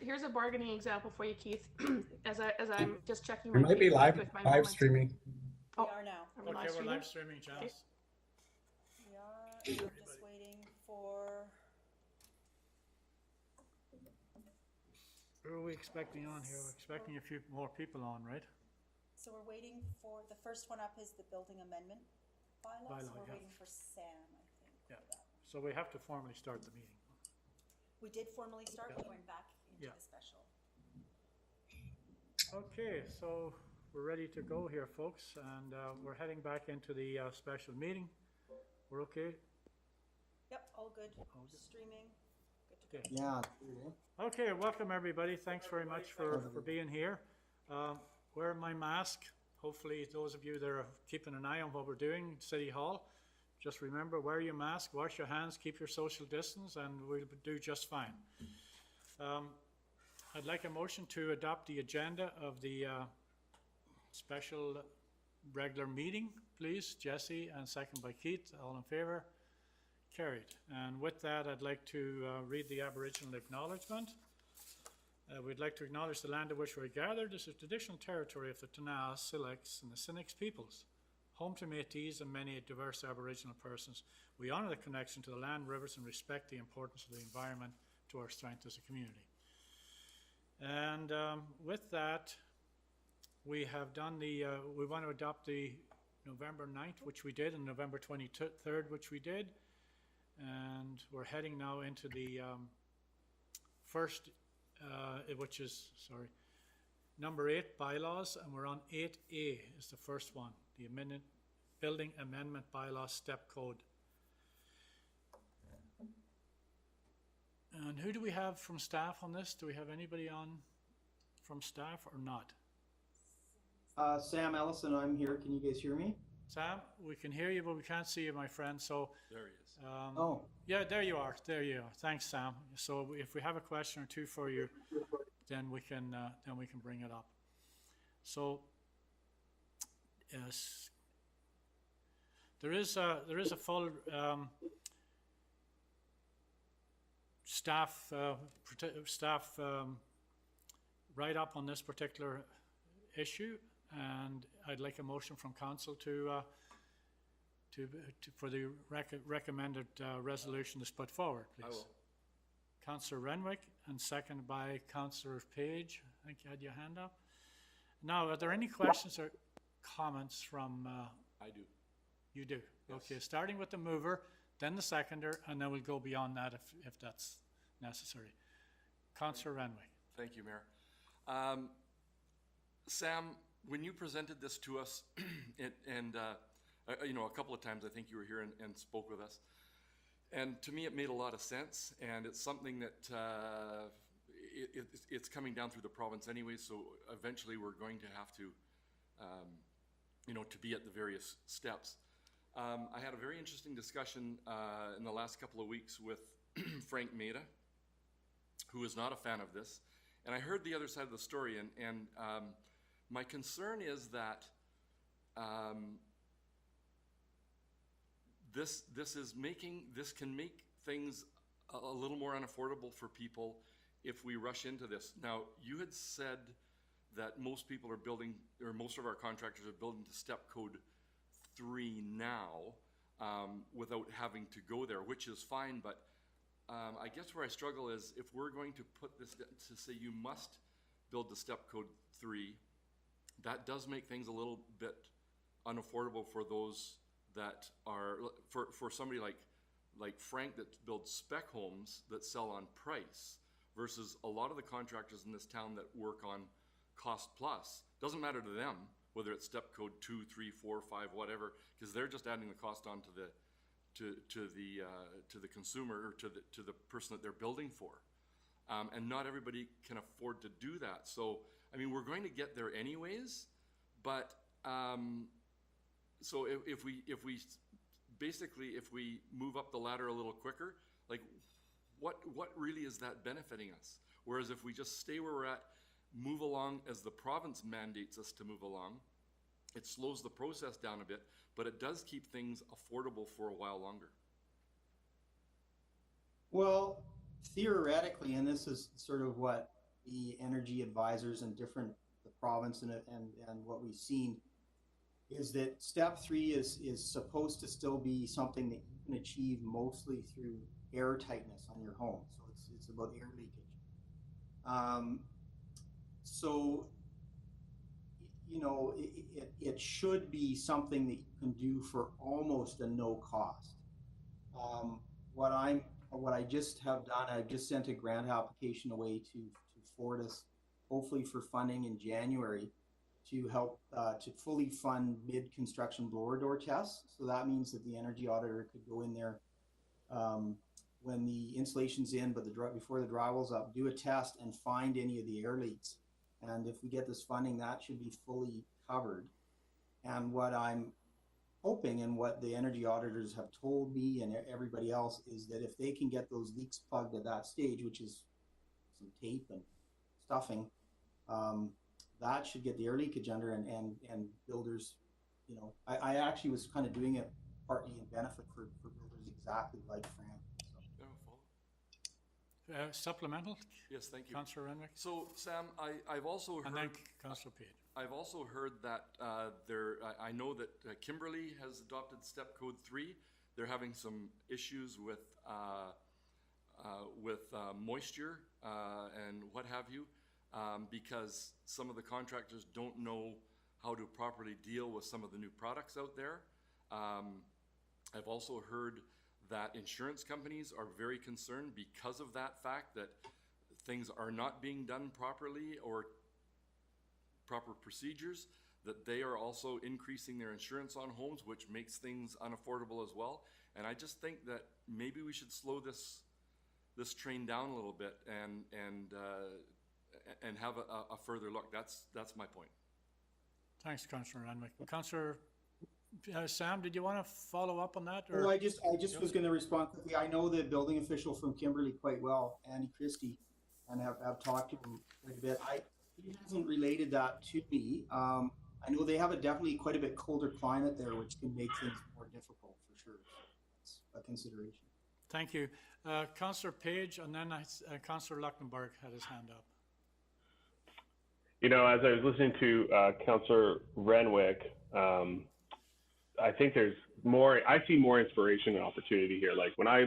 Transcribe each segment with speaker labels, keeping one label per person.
Speaker 1: here's a bargaining example for you, Keith. as I'm just checking
Speaker 2: We
Speaker 1: my
Speaker 2: might be
Speaker 1: paperwork
Speaker 2: live
Speaker 1: with my
Speaker 2: live
Speaker 1: moments.
Speaker 2: streaming.
Speaker 1: Oh,
Speaker 3: We are now.
Speaker 1: are we
Speaker 4: Okay,
Speaker 1: live
Speaker 4: we're
Speaker 1: streaming?
Speaker 4: live streaming, Janice.
Speaker 3: We are, and we're just waiting for,
Speaker 4: Who are we expecting on here? We're expecting a few more people on, right?
Speaker 3: so we're waiting for, the first one up is the building amendment bylaw, so
Speaker 4: Bylaw,
Speaker 3: we're
Speaker 4: yeah.
Speaker 3: waiting for Sam, I think,
Speaker 4: Yeah.
Speaker 3: for that.
Speaker 4: So we have to formally start the meeting.
Speaker 3: We did formally start, we
Speaker 4: Yeah.
Speaker 3: went back into
Speaker 4: Yeah.
Speaker 3: the special.
Speaker 4: Okay, so we're ready to go here, folks, and we're heading back into the special meeting. We're okay?
Speaker 3: Yep, all good,
Speaker 4: All good.
Speaker 3: streaming, good to
Speaker 4: Okay.
Speaker 3: go.
Speaker 5: Yeah.
Speaker 4: Okay, welcome everybody. Thanks very much for being here. Wearing my mask. Hopefully, those of you that are keeping an eye on what we're doing at City Hall, just remember, wear your mask, wash your hands, keep your social distance, and we'll do just fine. I'd like a motion to adopt the agenda of the special regular meeting, please. Jesse, and second by Keith. All in favor? Carried. And with that, I'd like to read the Aboriginal Acknowledgement. We'd like to acknowledge the land on which we're gathered. This is traditional territory of the Tanaa, Silex, and the Sinix peoples, home to Métis and many diverse Aboriginal persons. We honour the connection to the land, rivers, and respect the importance of the environment to our strength as a community. And with that, we have done the, we want to adopt the November 9th, which we did, and November 23rd, which we did. And we're heading now into the first, which is, sorry, number 8, bylaws, and we're on 8A is the first one, the building amendment bylaw step code. And who do we have from staff on this? Do we have anybody on from staff or not?
Speaker 5: Sam Ellison, I'm here. Can you guys hear me?
Speaker 4: Sam, we can hear you, but we can't see you, my friend. So
Speaker 6: There he is.
Speaker 5: Oh,
Speaker 4: yeah, there you are. There you are. Thanks, Sam. So if we have a question or two for you, then we can bring it up. So yes, there is a full staff write up on this particular issue, and I'd like a motion from council for the recommended resolution is put forward, please.
Speaker 6: I will.
Speaker 4: Councillor Renwick, and seconded by Councillor Page. I think you had your hand up. Now, are there any questions or comments from?
Speaker 6: I do.
Speaker 4: You do.
Speaker 6: Yes.
Speaker 4: Okay, starting with the mover, then the seconder, and then we'll go beyond that if that's necessary. Councillor Renwick.
Speaker 6: Thank you, Mayor. Sam, when you presented this to us, you know, a couple of times I think you were here and spoke with us, and to me it made a lot of sense, and it's something that it's coming down through the province anyway, so eventually we're going to have to, you know, to be at the various steps. I had a very interesting discussion in the last couple of weeks with Frank Maida, who is not a fan of this, and I heard the other side of the story, and my concern is that this can make things a little more unaffordable for people if we rush into this. Now, you had said that most people are building, or most of our contractors are building to step code 3 now without having to go there, which is fine, but I guess where I struggle is if we're going to put this to say you must build to step code 3, that does make things a little bit unaffordable for those that are, for somebody like Frank that builds spec homes that sell on price versus a lot of the contractors in this town that work on cost plus. Doesn't matter to them whether it's step code 2, 3, 4, 5, whatever, because they're just adding the cost on to the consumer or to the person that they're building for, and not everybody can afford to do that. So I mean, we're going to get there anyways, but so if we move up the ladder a little quicker, like what really is that benefiting us? Whereas if we just stay where we're at, move along as the province mandates us to move along, it slows the process down a bit, but it does keep things affordable for a while longer.
Speaker 5: well, theoretically, and this is sort of what the energy advisors and the province and what we've seen is that step 3 is supposed to still be something that you can achieve mostly through air tightness on your home. So it's about air leakage. So, you know, it should be something that you can do for almost a no cost. What I just have done, I've just sent a grant application away to Fortis, hopefully for funding in January, to help to fully fund mid-construction blower door tests. So that means that the energy auditor could go in there when the insulation's in, but before the drywall's up, do a test and find any of the air leaks. And if we get this funding, that should be fully covered. And what I'm hoping, and what the energy auditors have told me and everybody else, is that if they can get those leaks plugged at that stage, which is some tape and stuffing, that should get the air leakage under, and builders, you know, I actually was kind of doing it partly in benefit for builders exactly like Fran.
Speaker 4: Supplemental?
Speaker 6: Yes, thank you.
Speaker 4: Councillor Renwick?
Speaker 6: So, Sam, I've also heard...
Speaker 4: And then Councillor Pate.
Speaker 6: I've also heard that I know that Kimberley has adopted Step Code 3. They're having some issues with moisture and what have you, because some of the contractors don't know how to properly deal with some of the new products out there. I've also heard that insurance companies are very concerned because of that fact, that things are not being done properly or proper procedures, that they are also increasing their insurance on homes, which makes things unaffordable as well. And I just think that maybe we should slow this train down a little bit and have a further look. That's my point.
Speaker 4: Thanks, Councillor Renwick. Councillor Sam, did you want to follow up on that? Or?
Speaker 5: Well, I just was going to respond quickly. I know the building official from Kimberley quite well, Andy Christie, and have talked to him quite a bit. He hasn't related that to me. I know they have definitely quite a bit colder climate there, which can make things more difficult for sure. It's a consideration.
Speaker 4: Thank you. Councillor Page, and then Councillor Luchtenberg had his hand up.
Speaker 2: You know, as I was listening to Councillor Renwick, I think I see more inspiration and opportunity here. Like when I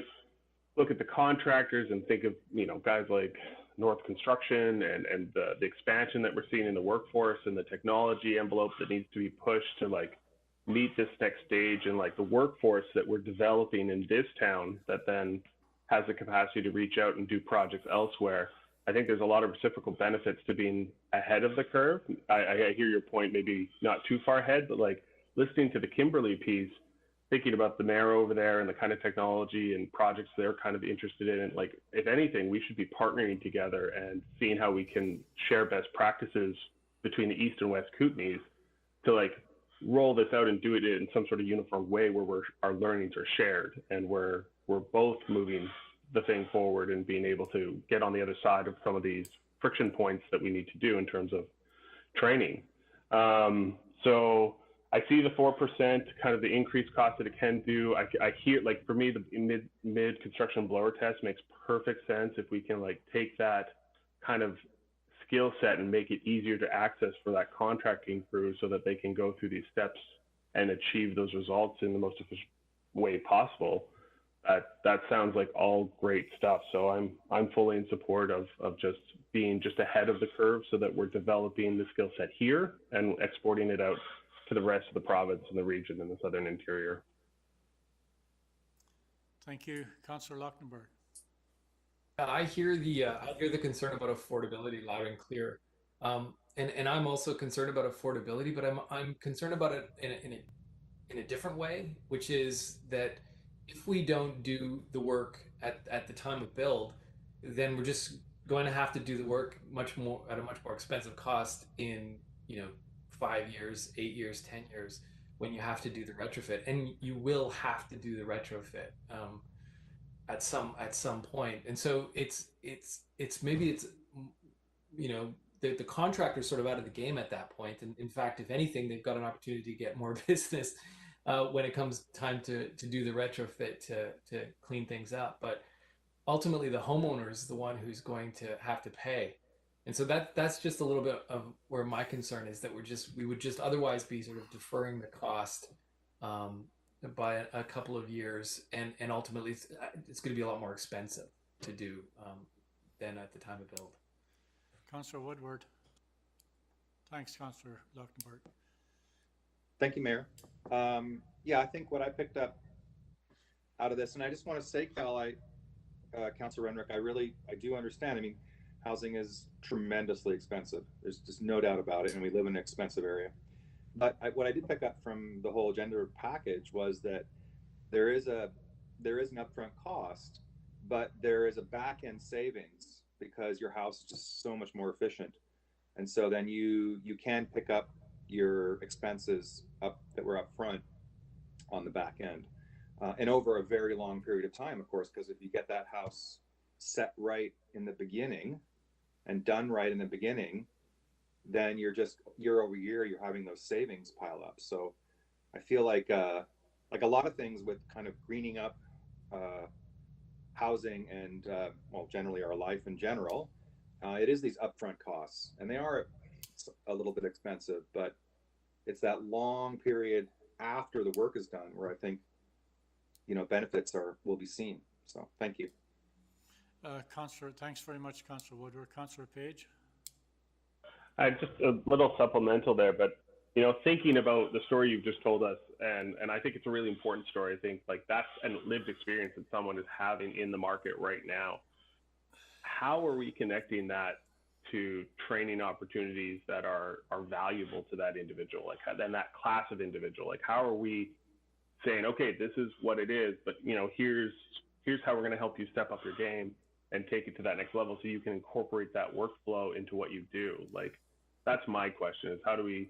Speaker 2: look at the contractors and think of, you know, guys like North Construction and the expansion that we're seeing in the workforce and the technology envelope that needs to be pushed to like meet this next stage, and like the workforce that we're developing in this town that then has the capacity to reach out and do projects elsewhere. I think there's a lot of reciprocal benefits to being ahead of the curve. I hear your point, maybe not too far ahead, but like listening to the Kimberley piece, thinking about the mayor over there and the kind of technology and projects they're kind of interested in. And like, if anything, we should be partnering together and seeing how we can share best practices between the East and West Kootenays to like roll this out and do it in some sort of uniform way where our learnings are shared and we're both moving the thing forward and being able to get on the other side of some of these friction points that we need to do in terms of training. So I see the 4%, kind of the increased cost that it can do. I hear, like, for me, the mid construction blower test makes perfect sense if we can like take that kind of skill set and make it easier to access for that contracting crew so that they can go through these steps and achieve those results in the most efficient way possible. That sounds like all great stuff. So I'm fully in support of just being just ahead of the curve so that we're developing the skill set here and exporting it out to the rest of the province and the region in the Southern Interior.
Speaker 4: Thank you. Councillor Luchtenberg.
Speaker 7: I hear the concern about affordability loud and clear, and I'm also concerned about affordability, but I'm concerned about it in a different way, which is that if we don't do the work at the time of build, then we're just going to have to do the work at a much more expensive cost in 5 years, 8 years, 10 years, when you have to do the retrofit, and you will have to do the retrofit at some point. And so it's the contractor's sort of out of the game at that point. And in fact, if anything, they've got an opportunity to get more business when it comes time to do the retrofit to clean things up. But ultimately, the homeowner is the one who's going to have to pay And so that's just a little bit of where my concern is, that we would just otherwise be sort of deferring the cost by a couple of years, and ultimately it's going to be a lot more expensive to do than at the time of build.
Speaker 4: Councillor Woodward. Thanks, Councillor Luchtenberg.
Speaker 8: Thank you, Mayor. Yeah, I think what I picked up out of this, and I just want to say, Councillor Renwick, I do understand. I mean, housing is tremendously expensive. There's just no doubt about it, and we live in an expensive area. But what I did pick up from the whole agenda package was that there is an upfront cost, but there is a back end savings because your house is just so much more efficient, and so then you can pick up your expenses that were up front on the back end, and over a very long period of time, of course, because if you get that house set right in the beginning and done right in the beginning, then you're just year over year, you're having those savings pile up. So I feel like a lot of things with kind of greening up housing and well, generally our life in general, it is these upfront costs, and they are a little bit expensive, but it's that long period after the work is done where I think, benefits will be seen. So thank you.
Speaker 4: Councillor, thanks very much, Councillor Woodward. Councillor Page.
Speaker 2: Just a little supplemental there, but thinking about the story you've just told us, and I think it's a really important story. I think that's a lived experience that someone is having in the market right now. How are we connecting that to training opportunities that are valuable to that individual, then that class of individual? How are we saying, okay, this is what it is, but here's how we're going to help you step up your game and take it to that next level so you can incorporate that workflow into what you do. That's my question, is how do we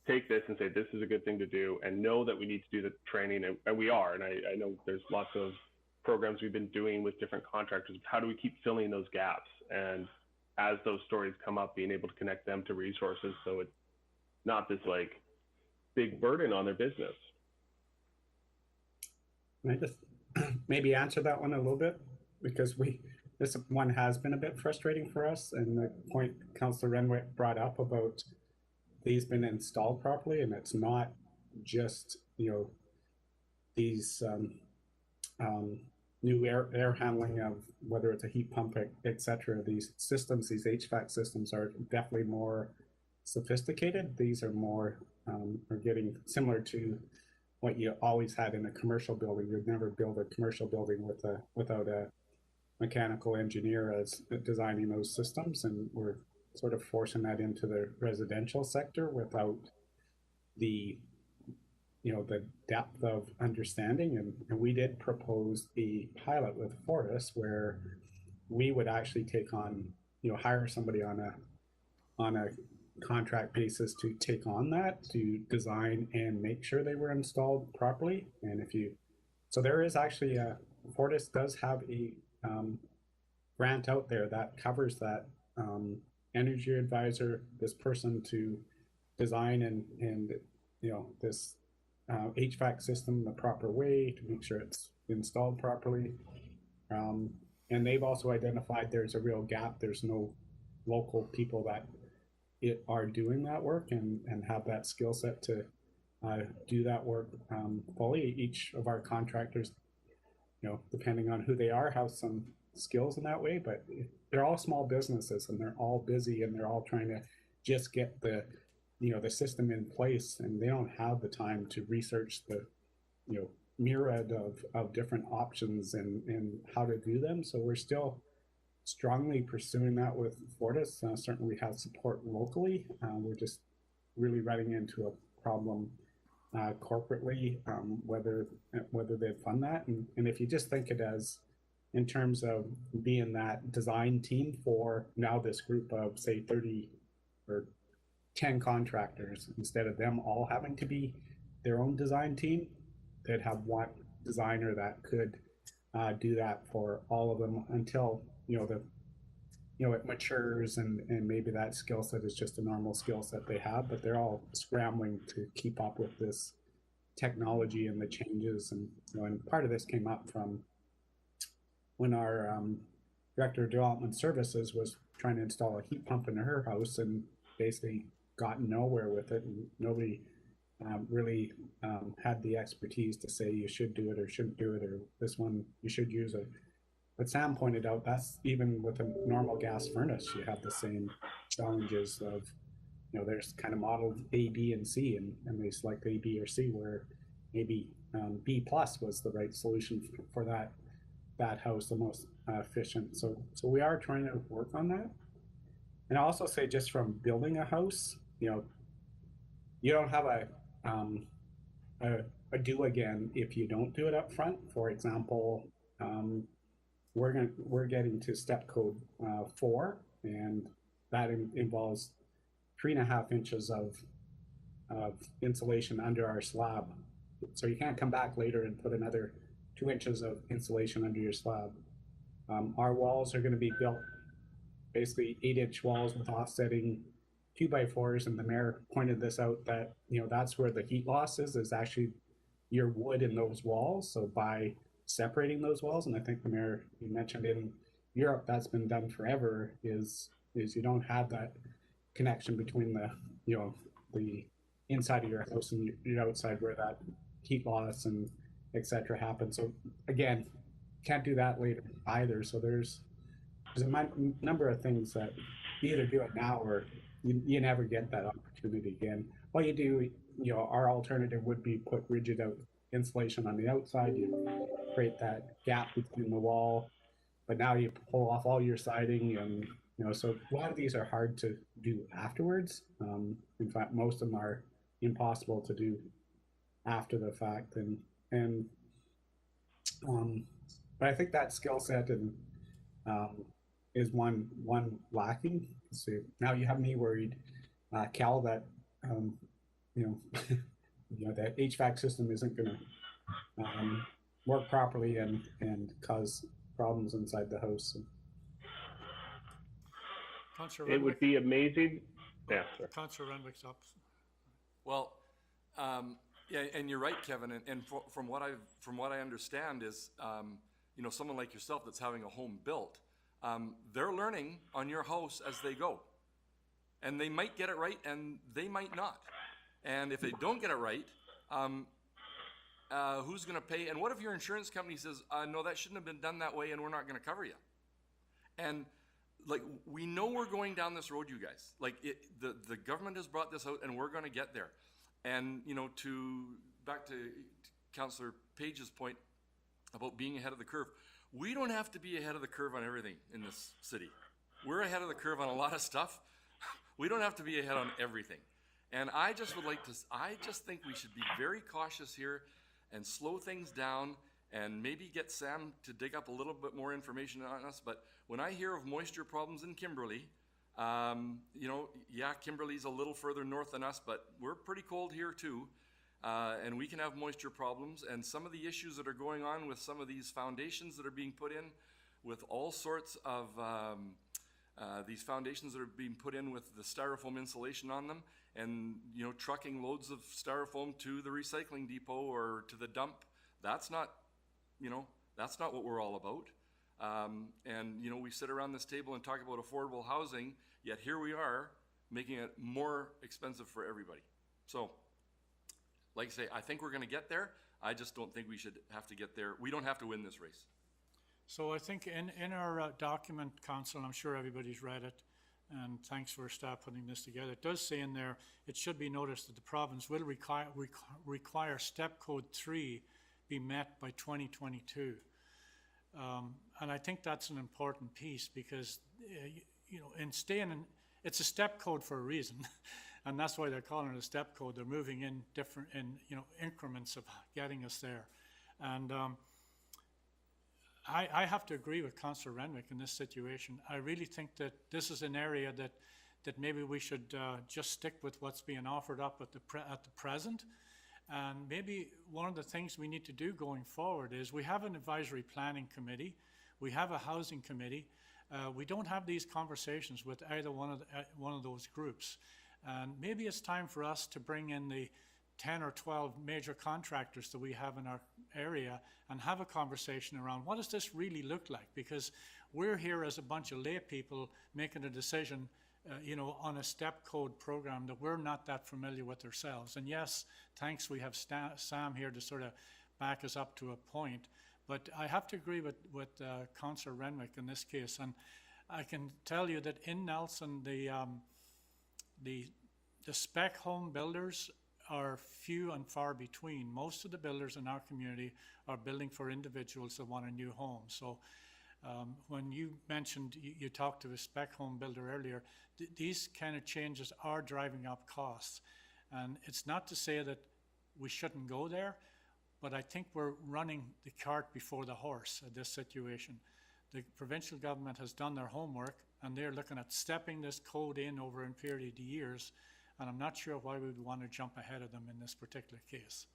Speaker 2: take this and say, this is a good thing to do, and know that we need to do the training, and we are, and I know there's lots of programs we've been doing with different contractors. How do we keep filling those gaps? And as those stories come up, being able to connect them to resources so it's not this big burden on their business.
Speaker 9: Can I just maybe answer that one a little bit? Because this one has been a bit frustrating for us, and the point Councillor Renwick brought up about these been installed properly, and it's not just these new air handling of whether it's a heat pump, etc. These systems, these HVAC systems, are definitely more sophisticated. These are more are getting similar to what you always had in a commercial building. You'd never build a commercial building without a mechanical engineer as designing those systems, and we're sort of forcing that into the residential sector without the the depth of understanding. And we did propose a pilot with Fortis where we would actually take on, hire somebody on a contract basis to take on that, to design and make sure they were installed properly. And so there is actually Fortis does have a grant out there that covers that energy advisor, this person to design and this HVAC system the proper way to make sure it's installed properly. And they've also identified there's a real gap. There's no local people that are doing that work and have that skill set to do that work fully. Each of our contractors, depending on who they are, have some skills in that way, but they're all small businesses and they're all busy and they're all trying to just get the system in place, and they don't have the time to research the myriad of different options and how to do them. So we're still strongly pursuing that with Fortis. Certainly we have support locally. We're just really running into a problem corporately, whether they'd fund that. And if you just think it as in terms of being that design team for now this group of say 30 or 10 contractors, instead of them all having to be their own design team, they'd have one designer that could do that for all of them until it matures and maybe that skill set is just a normal skill set they have, but they're all scrambling to keep up with this technology and the changes. And part of this came up from when our director of development services was trying to install a heat pump in her house and basically got nowhere with it, and nobody really had the expertise to say you should do it or shouldn't do it, or this one you should use it. But Sam pointed out that's even with a normal gas furnace, you have the same challenges of, you know, there's kind of modeled A, B, and C, and they select A, B, or C, where maybe B plus was the right solution for that house, the most efficient. So we are trying to work on that. And I also say, just from building a house, you know, you don't have a do again if you don't do it up front. For example, we're getting to step code 4, and that involves 3.5 inches of insulation under our slab. So you can't come back later and put another 2 inches of insulation under your slab. Our walls are going to be built basically 8-inch walls with offsetting 2x4s, and the mayor pointed this out, that, you know, that's where the heat loss is actually your wood in those walls. So by separating those walls, and I think the mayor, you mentioned in Europe that's been done forever, is you don't have that connection between the, you know, the inside of your house and your outside, where that heat loss and etc. happens. So again, can't do that later either. So there's a number of things that you either do it now or you never get that opportunity again. What you do, you know, our alternative would be put rigid out insulation on the outside. You create that gap between the wall, but now you pull off all your siding, and, you know, so a lot of these are hard to do afterwards. In fact, most of them are impossible to do after the fact, but I think that skill set and is one lacking. So now you have me worried, Cal, that you know you know, that HVAC system isn't going to work properly and cause problems inside the house.
Speaker 4: Councillor
Speaker 2: It would be amazing. Yeah, sir.
Speaker 4: Councillor Renwick's up.
Speaker 6: Well, yeah, and you're right, Kevin. And from what I understand is, you know, someone like yourself that's having a home built, they're learning on your house as they go, and they might get it right, and they might not. And if they don't get it right, who's going to pay? And what if your insurance company says, no, that shouldn't have been done that way, and we're not going to cover you? And like, we know we're going down this road, you guys. Like, the government has brought this out, and we're going to get there. And, you know, back to Councillor Page's point about being ahead of the curve, we don't have to be ahead of the curve on everything in this city. We're ahead of the curve on a lot of stuff. We don't have to be ahead on everything. And I just think we should be very cautious here and slow things down, and maybe get Sam to dig up a little bit more information on us. But when I hear of moisture problems in Kimberley, you know, yeah, Kimberley's a little further north than us, but we're pretty cold here too. And we can have moisture problems, and some of the issues that are going on with some of these foundations that are being put in, with all sorts of these foundations that are being put in with the styrofoam insulation on them, and, you know, trucking loads of styrofoam to the recycling depot or to the dump. That's not, you know, that's not what we're all about. And, you know, we sit around this table and talk about affordable housing, yet here we are making it more expensive for everybody. So, like I say, I think we're going to get there. I just don't think we should have to get there. We don't have to win this race.
Speaker 4: So I think in our document, Council, I'm sure everybody's read it, and thanks for staff putting this together. It does say in there, it should be noticed that the province will require step code 3 be met by 2022. And I think that's an important piece, because, you know, it's a step code for a reason. And that's why they're calling it a step code. They're moving in different, you know, increments of getting us there. And I have to agree with Councillor Renwick in this situation. I really think that this is an area that maybe we should just stick with what's being offered up at the present. And maybe one of the things we need to do going forward is, we have an advisory planning committee, we have a housing committee. We don't have these conversations with either one of those groups. And maybe it's time for us to bring in the 10 or 12 major contractors that we have in our area and have a conversation around, what does this really look like? Because we're here as a bunch of lay people making a decision, on a step code program that we're not that familiar with ourselves. And yes, thanks, we have Sam here to sort of back us up to a point. But I have to agree with Councillor Renwick in this case. And I can tell you that in Nelson, the spec home builders are few and far between. Most of the builders in our community are building for individuals that want a new home. So when you mentioned, you talked to a spec home builder earlier, these kind of changes are driving up costs. And it's not to say that we shouldn't go there, but I think we're running the cart before the horse at this situation. The provincial government has done their homework, and they're looking at stepping this code in over a period of years, and I'm not sure why we would want to jump ahead of them in this particular case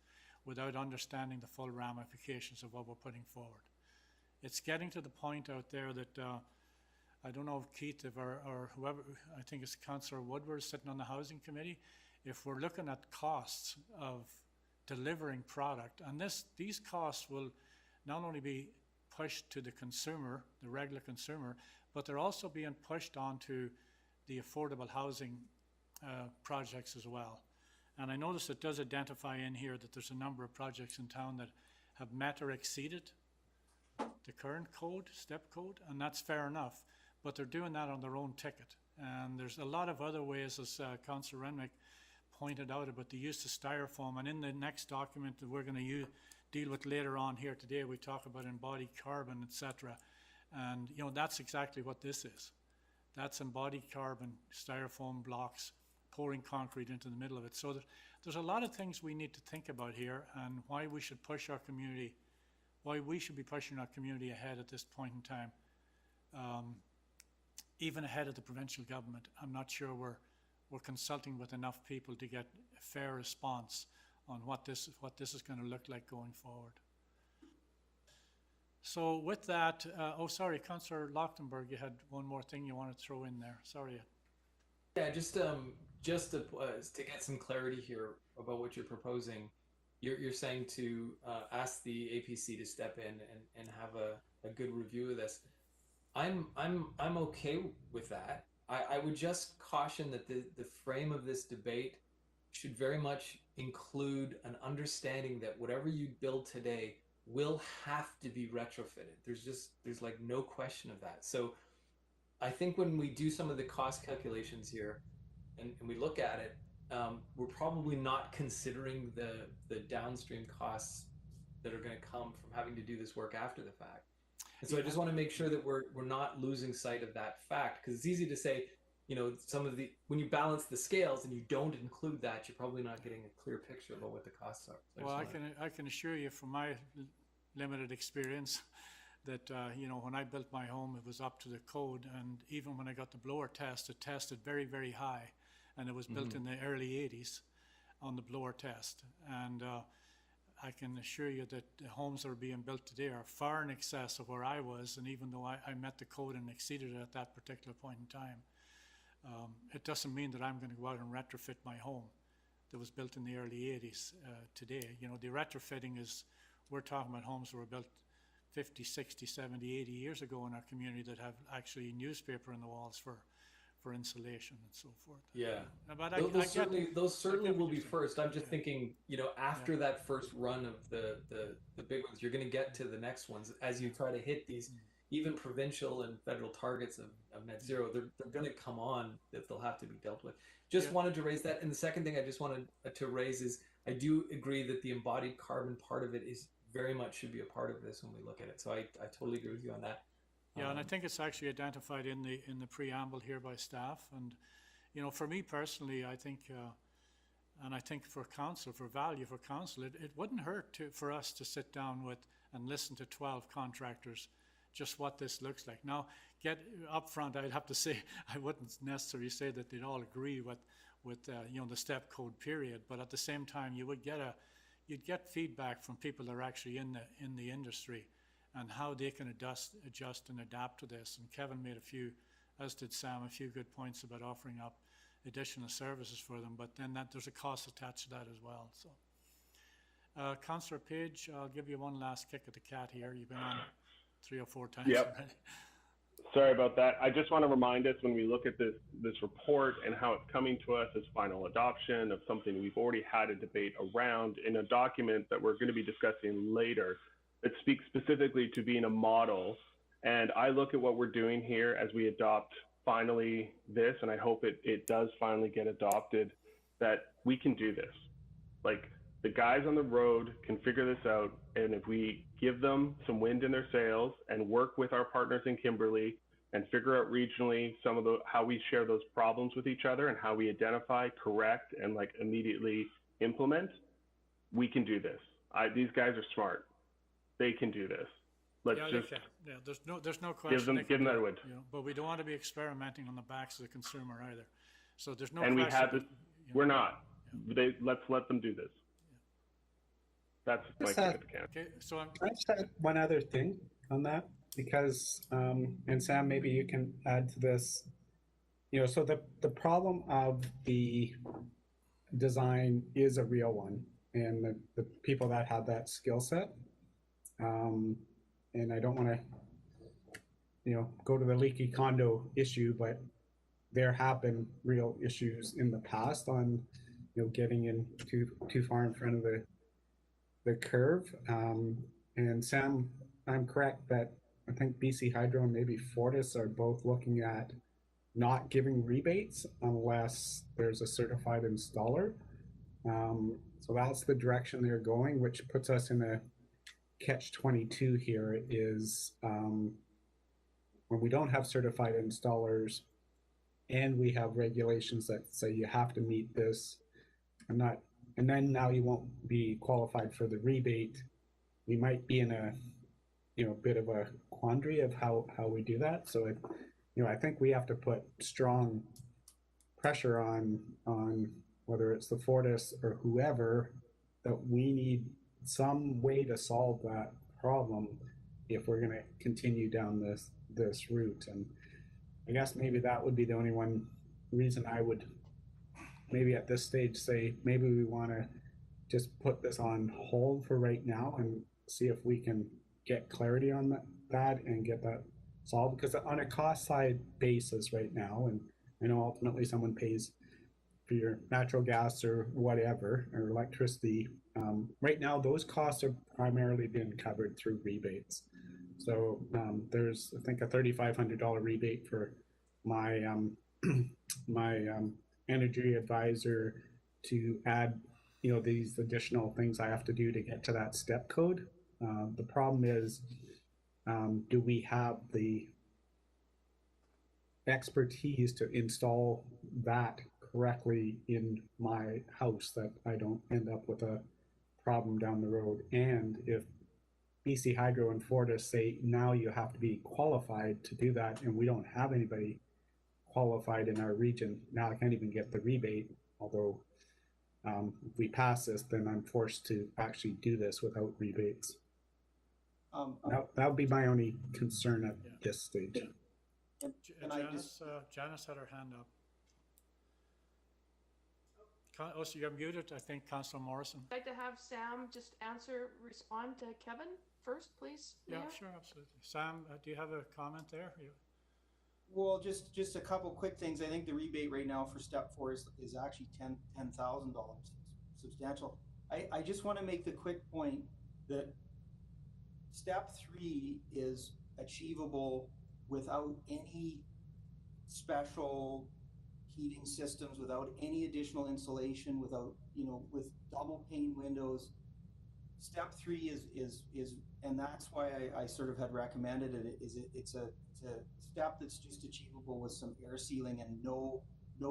Speaker 4: without understanding the full ramifications of what we're putting forward. It's getting to the point out there that I don't know if Keith or whoever, I think it's Councillor Woodward sitting on the Housing Committee, if we're looking at costs of delivering product, and these costs will not only be pushed to the consumer, the regular consumer, but they're also being pushed onto the affordable housing projects as well. And I notice it does identify in here that there's a number of projects in town that have met or exceeded the current code, step code, and that's fair enough, but they're doing that on their own ticket. And there's a lot of other ways, as Councillor Renwick pointed out, about the use of styrofoam. And in the next document that we're going to deal with later on here today, we talk about embodied carbon, etc. And that's exactly what this is. That's embodied carbon, styrofoam blocks, pouring concrete into the middle of it. So there's a lot of things we need to think about here, and why we should push our community, why we should be pushing our community ahead at this point in time, even ahead of the provincial government. I'm not sure we're consulting with enough people to get a fair response on what this is going to look like going forward. So with that, sorry, Councillor Lochtenberg, you had one more thing you want to throw in there. Sorry.
Speaker 7: Yeah, just to get some clarity here about what you're proposing. You're saying to ask the APC to step in and have a good review of this. I'm okay with that. I would just caution that the frame of this debate should very much include an understanding that whatever you build today will have to be retrofitted. There's like no question of that. So I think when we do some of the cost calculations here and we look at it, we're probably not considering the downstream costs that are going to come from having to do this work after the fact. And so I just want to make sure that we're not losing sight of that fact, because it's easy to say, when you balance the scales and you don't include that, you're probably not getting a clear picture about what the costs are. So
Speaker 4: well, I can assure you from my limited experience that when I built my home, it was up to the code, and even when I got the blower test, it tested very, very high, and it was built in the early 80s on the blower test. And I can assure you that the homes that are being built today are far in excess of where I was, and even though I met the code and exceeded it at that particular point in time, it doesn't mean that I'm going to go out and retrofit my home that was built in the early 80s today. The retrofitting is, we're talking about homes that were built 50, 60, 70, 80 years ago in our community that have actually newspaper in the walls for insulation and so forth.
Speaker 7: Yeah,
Speaker 4: but
Speaker 7: those certainly will be first. I'm just thinking, after that first run of the big ones, you're going to get to the next ones as you try to hit these even provincial and federal targets of net zero. They're going to come on that they'll have to be dealt with. Just wanted to raise that. And the second thing I just wanted to raise is I do agree that the embodied carbon part of it is very much should be a part of this when we look at it. So I totally agree with you on that.
Speaker 4: Yeah, and I think it's actually identified in the preamble here by staff. And for me personally, I think, and I think for council, for value for council, it wouldn't hurt for us to sit down with and listen to 12 contractors just what this looks like. Now, get up front, I'd have to say I wouldn't necessarily say that they'd all agree with the step code period, but at the same time, you'd get feedback from people that are actually in the industry and how they can adjust and adapt to this. And Kevin made as did Sam, a few good points about offering up additional services for them, but then there's a cost attached to that as well. So, Councillor Page, I'll give you one last kick at the cat here. You've been on 3 or 4 times already.
Speaker 2: Sorry about that. I just want to remind us when we look at this report and how it's coming to us as final adoption of something we've already had a debate around in a document that we're going to be discussing later that speaks specifically to being a model. And I look at what we're doing here as we adopt finally this, and I hope it does finally get adopted, that we can do this. Like, the guys on the road can figure this out, and if we give them some wind in their sails and work with our partners in Kimberley and figure out regionally some of how we share those problems with each other and how we identify, correct, and like immediately implement, we can do this. These guys are smart. They can do this. Let's just
Speaker 4: there's no question.
Speaker 2: give them that wind.
Speaker 4: You know, but we don't want to be experimenting on the backs of the consumer either. So there's no
Speaker 2: and
Speaker 4: question.
Speaker 2: We have this. We're not.
Speaker 4: Yeah.
Speaker 2: Let's let them do this. That's my kick at the can.
Speaker 4: Okay, so
Speaker 9: I just had one other thing on that, because, and Sam, maybe you can add to this. You know, so the problem of the design is a real one, and the people that have that skill set, and I don't want to, you know, go to the leaky condo issue, but there have been real issues in the past on, you know, getting in too far in front of the curve. And Sam, I'm correct that I think BC Hydro and maybe Fortis are both looking at not giving rebates unless there's a certified installer. So that's the direction they're going, which puts us in a catch-22 here is when we don't have certified installers and we have regulations that say you have to meet this, and then now you won't be qualified for the rebate. We might be in a, you know, bit of a quandary of how we do that. So, you know, I think we have to put strong pressure on whether it's the Fortis or whoever, that we need some way to solve that problem if we're going to continue down this route. And I guess maybe that would be the only one reason I would maybe at this stage say maybe we want to just put this on hold for right now and see if we can get clarity on that and get that solved. Because on a cost side basis right now, and I know ultimately someone pays for your natural gas or whatever, or electricity, right now those costs are primarily being covered through rebates. So there's, I think, a $3,500 rebate for my my energy advisor to add, you know, these additional things I have to do to get to that step code. The problem is, do we have the expertise to install that correctly in my house, that I don't end up with a problem down the road? And if BC Hydro and Fortis say now you have to be qualified to do that, and we don't have anybody qualified in our region, now I can't even get the rebate, although if we pass this, then I'm forced to actually do this without rebates. That would be my only concern at this stage.
Speaker 4: Janice had her hand up. Oh, so you're muted, I think, Councillor Morrison.
Speaker 1: I'd like to have Sam just respond to Kevin first, please.
Speaker 4: Yeah, sure, absolutely. Sam, do you have a comment there?
Speaker 5: Well, just a couple quick things. I think the rebate right now for step 4 is actually $10,000, substantial. I just want to make the quick point that step 3 is achievable without any special heating systems, without any additional insulation, without, you know, with double pane windows. Step 3 is and that's why I sort of had recommended it. It's a step that's just achievable with some air sealing and no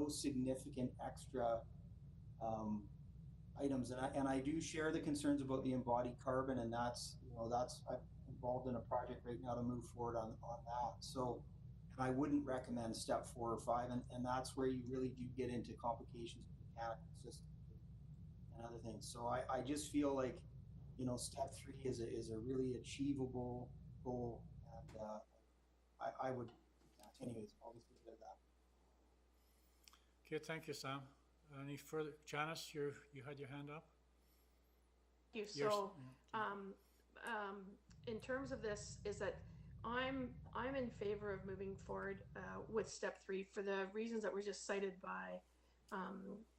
Speaker 5: significant extra items. And I do share the concerns about the embodied carbon, and that's, you know, I'm involved in a project right now to move forward on that. So I wouldn't recommend step 4 or 5, and that's where you really do get into complications with mechanical systems and other things. So I just feel like, you know, step 3 is a really achievable goal, and I would, anyways, I'll just leave it at that.
Speaker 4: Okay, thank you, Sam. Any further? Janice, you had your hand up?
Speaker 1: Thank you. So, in terms of this, is that I'm in favor of moving forward with step 3 for the reasons that were just cited by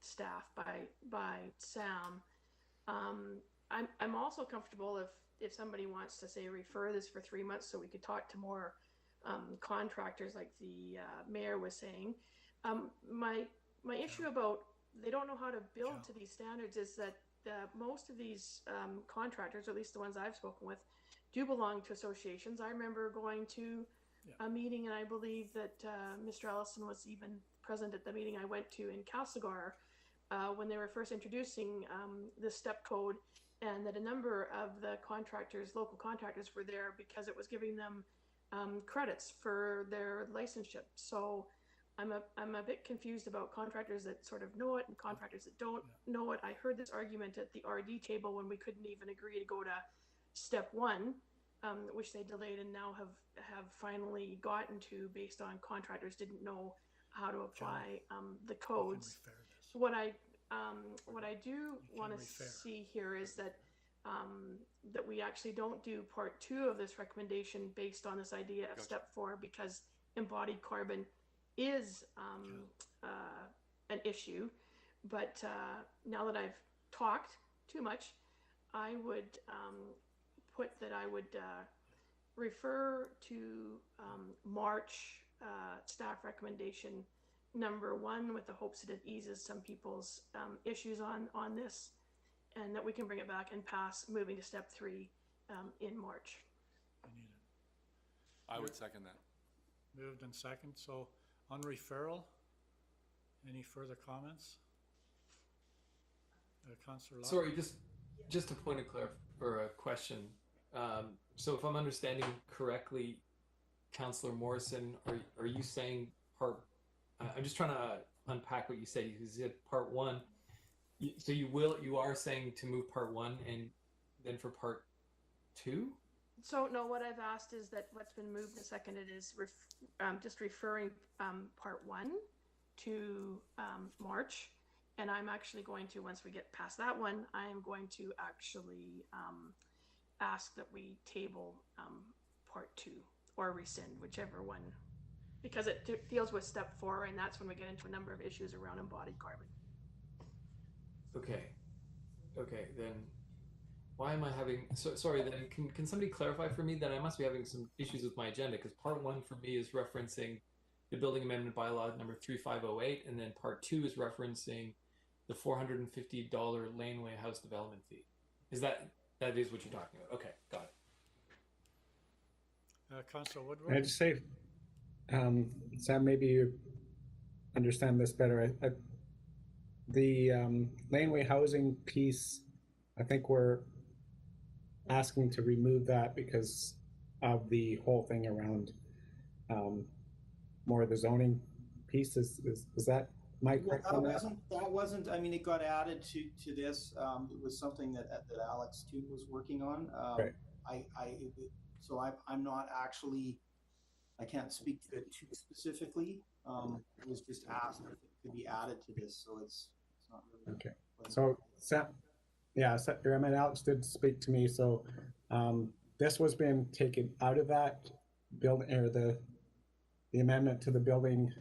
Speaker 1: staff, by Sam. I'm also comfortable if somebody wants to say refer this for 3 months so we could talk to more contractors, like the mayor was saying. My issue about they don't know how to build to these standards is that most of these contractors, or at least the ones I've spoken with, do belong to associations. I remember going to a meeting, and I believe that Mr. Ellison was even present at the meeting I went to in Castlegar when they were first introducing the step code, and that a number of the contractors, local contractors, were there because it was giving them credits for their licenseship. So I'm a bit confused about contractors that sort of know it and contractors that don't know it. I heard this argument at the RD table when we couldn't even agree to go to step 1, which they delayed and now have finally gotten to, based on contractors didn't know how to apply the codes. What I do want to see here is that that we actually don't do part 2 of this recommendation based on this idea of step 4, because embodied carbon is an issue. But now that I've talked too much, I would put that I would refer to March staff recommendation number 1 with the hopes that it eases some people's issues on this, and that we can bring it back and pass moving to step 3 in March.
Speaker 6: I would second that.
Speaker 4: Moved and second. So on referral, any further comments? Councillor Locke?
Speaker 7: Sorry, just a point of or a question. So if I'm understanding correctly, Councillor Morrison, are you saying I'm just trying to unpack what you said. You said part 1. So you are saying to move part 1 and then for part 2?
Speaker 1: So no, what I've asked is that what's been moved and seconded is just referring part 1 to March. And I'm actually going to, once we get past that one, I am going to actually ask that we table part 2 or rescind, whichever one, because it deals with step 4, and that's when we get into a number of issues around embodied carbon.
Speaker 7: Okay, then why am I having, sorry, then can somebody clarify for me that I must be having some issues with my agenda, because part 1 for me is referencing the building amendment bylaw number 3508, and then part 2 is referencing the $450 laneway house development fee. That is what you're talking about? Okay, got it.
Speaker 4: Councillor Woodward?
Speaker 9: I'd just say, Sam, maybe you understand this better. The laneway housing piece, I think we're asking to remove that because of the whole thing around more of the zoning piece. Is that my correct on that?
Speaker 5: That wasn't, I mean, it got added to this. It was something that Alex too was working on.
Speaker 9: Right.
Speaker 5: So I'm not actually, I can't speak to it too specifically. It was just asked if it could be added to this, so it's not really. Okay. So I mean, Alex did speak to me. So this was being taken out of that building, or the amendment to the building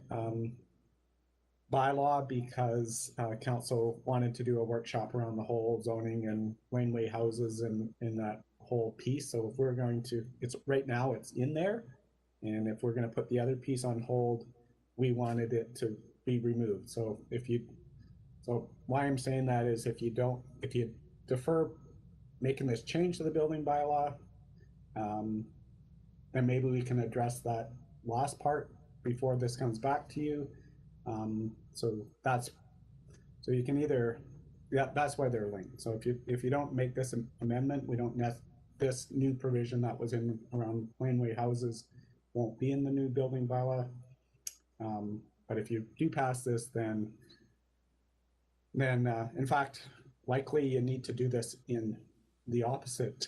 Speaker 5: bylaw, because council wanted to do a workshop around the whole zoning and laneway houses and that whole piece. So if we're going to, it's right now it's in there, and if we're going to put the other piece on hold, we wanted it to be removed. So so why I'm saying that is if you defer making this change to the building bylaw, then maybe we can address that last part before this comes back to you. So you can either, that's why they're linked. So if you don't make this amendment, we don't this new provision that was in around laneway houses won't be in the new building bylaw. But if you do pass this, then in fact, likely you need to do this in the opposite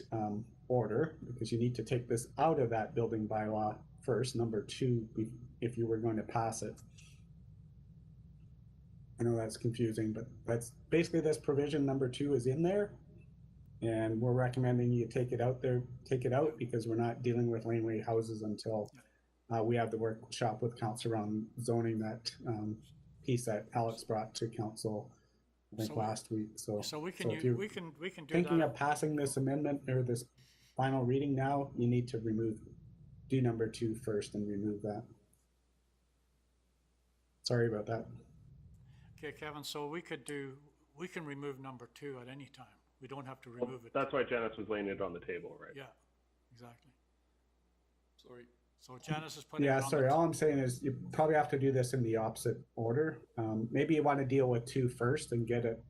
Speaker 5: order, because you need to take this out of that building bylaw first, number 2, if you were going to pass it. I know that's confusing, but that's basically this provision number 2 is in there, and we're recommending you take it out because we're not dealing with laneway houses until
Speaker 9: we have the workshop with council around zoning, that piece that Alex brought to council, I think, last week. So
Speaker 4: we can
Speaker 9: if you're
Speaker 4: we can do
Speaker 9: thinking
Speaker 4: that.
Speaker 9: of passing this amendment or this final reading now, you need to do number 2 first and remove that. Sorry about that.
Speaker 4: Okay, Kevin, so we can remove number 2 at any time. We don't have to remove it.
Speaker 2: That's why Janice was laying it on the table, right?
Speaker 4: Yeah, exactly.
Speaker 6: Sorry.
Speaker 4: So Janice is putting it
Speaker 9: Yeah,
Speaker 4: on
Speaker 9: sorry. All I'm saying is you probably have to do this in the opposite order. Maybe you want to deal with 2 first and get it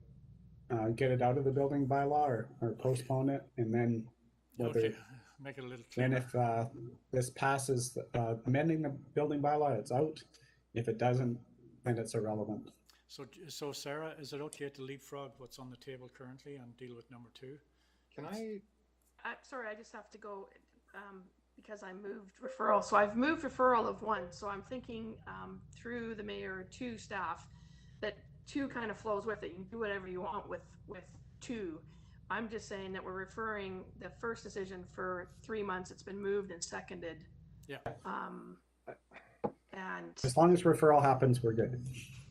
Speaker 9: out of the building bylaw, or postpone it, and then whether
Speaker 4: Okay, make it a little clearer.
Speaker 9: then if this passes, amending the building bylaw, it's out. If it doesn't, then it's irrelevant.
Speaker 4: So Sarah, is it okay to leapfrog what's on the table currently and deal with number 2?
Speaker 8: Can I?
Speaker 1: Sorry, I just have to go because I moved referral. So I've moved referral of 1. So I'm thinking through the mayor to staff that 2 kind of flows with it. You can do whatever you want with 2. I'm just saying that we're referring the first decision for 3 months. It's been moved and seconded.
Speaker 4: Yeah.
Speaker 1: And
Speaker 9: As long as referral happens, we're good.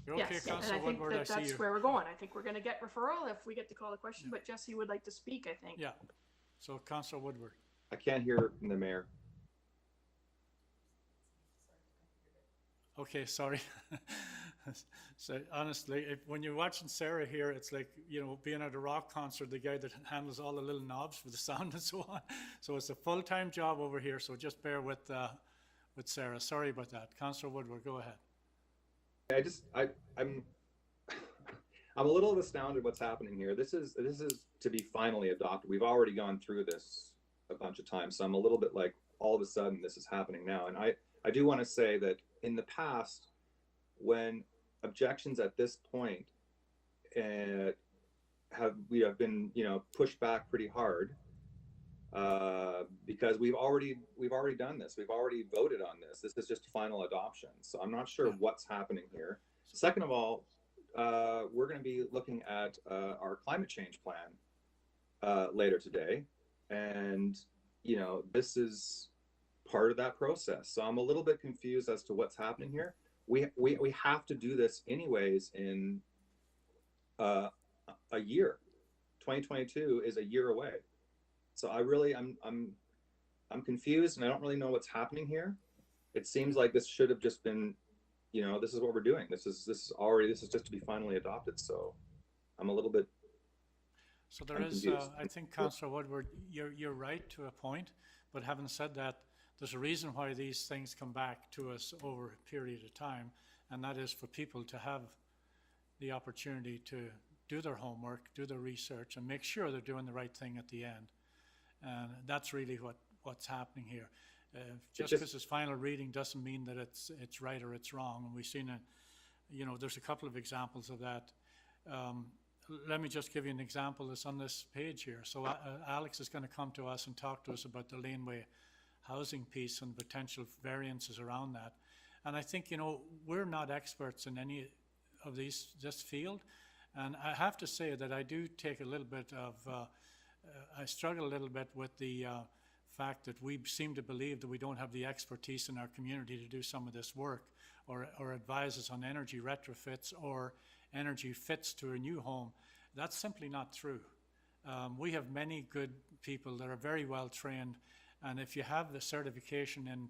Speaker 4: You're okay,
Speaker 1: yes, and
Speaker 4: Councillor
Speaker 1: I think
Speaker 4: Woodward,
Speaker 1: that
Speaker 4: I see
Speaker 1: that's
Speaker 4: you.
Speaker 1: where we're going. I think we're going to get referral if we get to call the question, but Jesse would like to speak, I think.
Speaker 4: Yeah. So Councillor Woodward.
Speaker 8: I can't hear the mayor.
Speaker 4: Okay, sorry. So honestly, when you're watching Sarah here, it's like, being at a rock concert, the guy that handles all the little knobs for the sound and so on. So it's a full-time job over here, so just bear with Sarah. Sorry about that. Councillor Woodward, go ahead.
Speaker 8: I'm I'm a little astounded what's happening here. This is to be finally adopted. We've already gone through this a bunch of times, so I'm a little bit like, all of a sudden this is happening now. And I do want to say that in the past, when objections at this point we have been pushed back pretty hard, because we've already done this. We've already voted on this. This is just final adoption. So I'm not sure what's happening here. Second of all, we're going to be looking at our climate change plan later today, and this is part of that process. So I'm a little bit confused as to what's happening here. We have to do this anyways in a year. 2022 is a year away. So I'm confused, and I don't really know what's happening here. It seems like this should have just been, this is what we're doing. This is just to be finally adopted. So I'm a little bit.
Speaker 4: So there is, I think, Councillor Woodward, you're right to a point, but having said that, there's a reason why these things come back to us over a period of time, and that is for people to have the opportunity to do their homework, do their research, and make sure they're doing the right thing at the end. And that's really what's happening here. Just because it's final reading doesn't mean that it's right or it's wrong. And we've seen there's a couple of examples of that. Let me just give you an example that's on this page here. So Alex is going to come to us and talk to us about the laneway housing piece and potential variances around that. And I think, we're not experts in any of this field. And I have to say that I do take a little bit of, I struggle a little bit with the fact that we seem to believe that we don't have the expertise in our community to do some of this work, or advise us on energy retrofits or energy fits to a new home. That's simply not true. We have many good people that are very well trained, and if you have the certification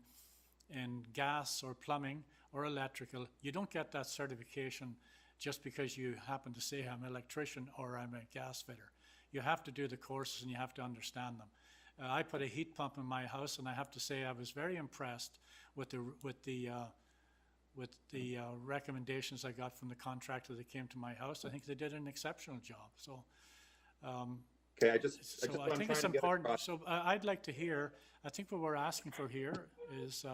Speaker 4: in gas or plumbing or electrical, you don't get that certification just because you happen to say I'm an electrician or I'm a gas fitter. You have to do the courses and you have to understand them. I put a heat pump in my house, and I have to say I was very impressed with the recommendations I got from the contractor that came to my house. I think they did an exceptional job. So,
Speaker 8: okay,
Speaker 4: I think it's important. So I'd like to hear. I think what we're asking for here is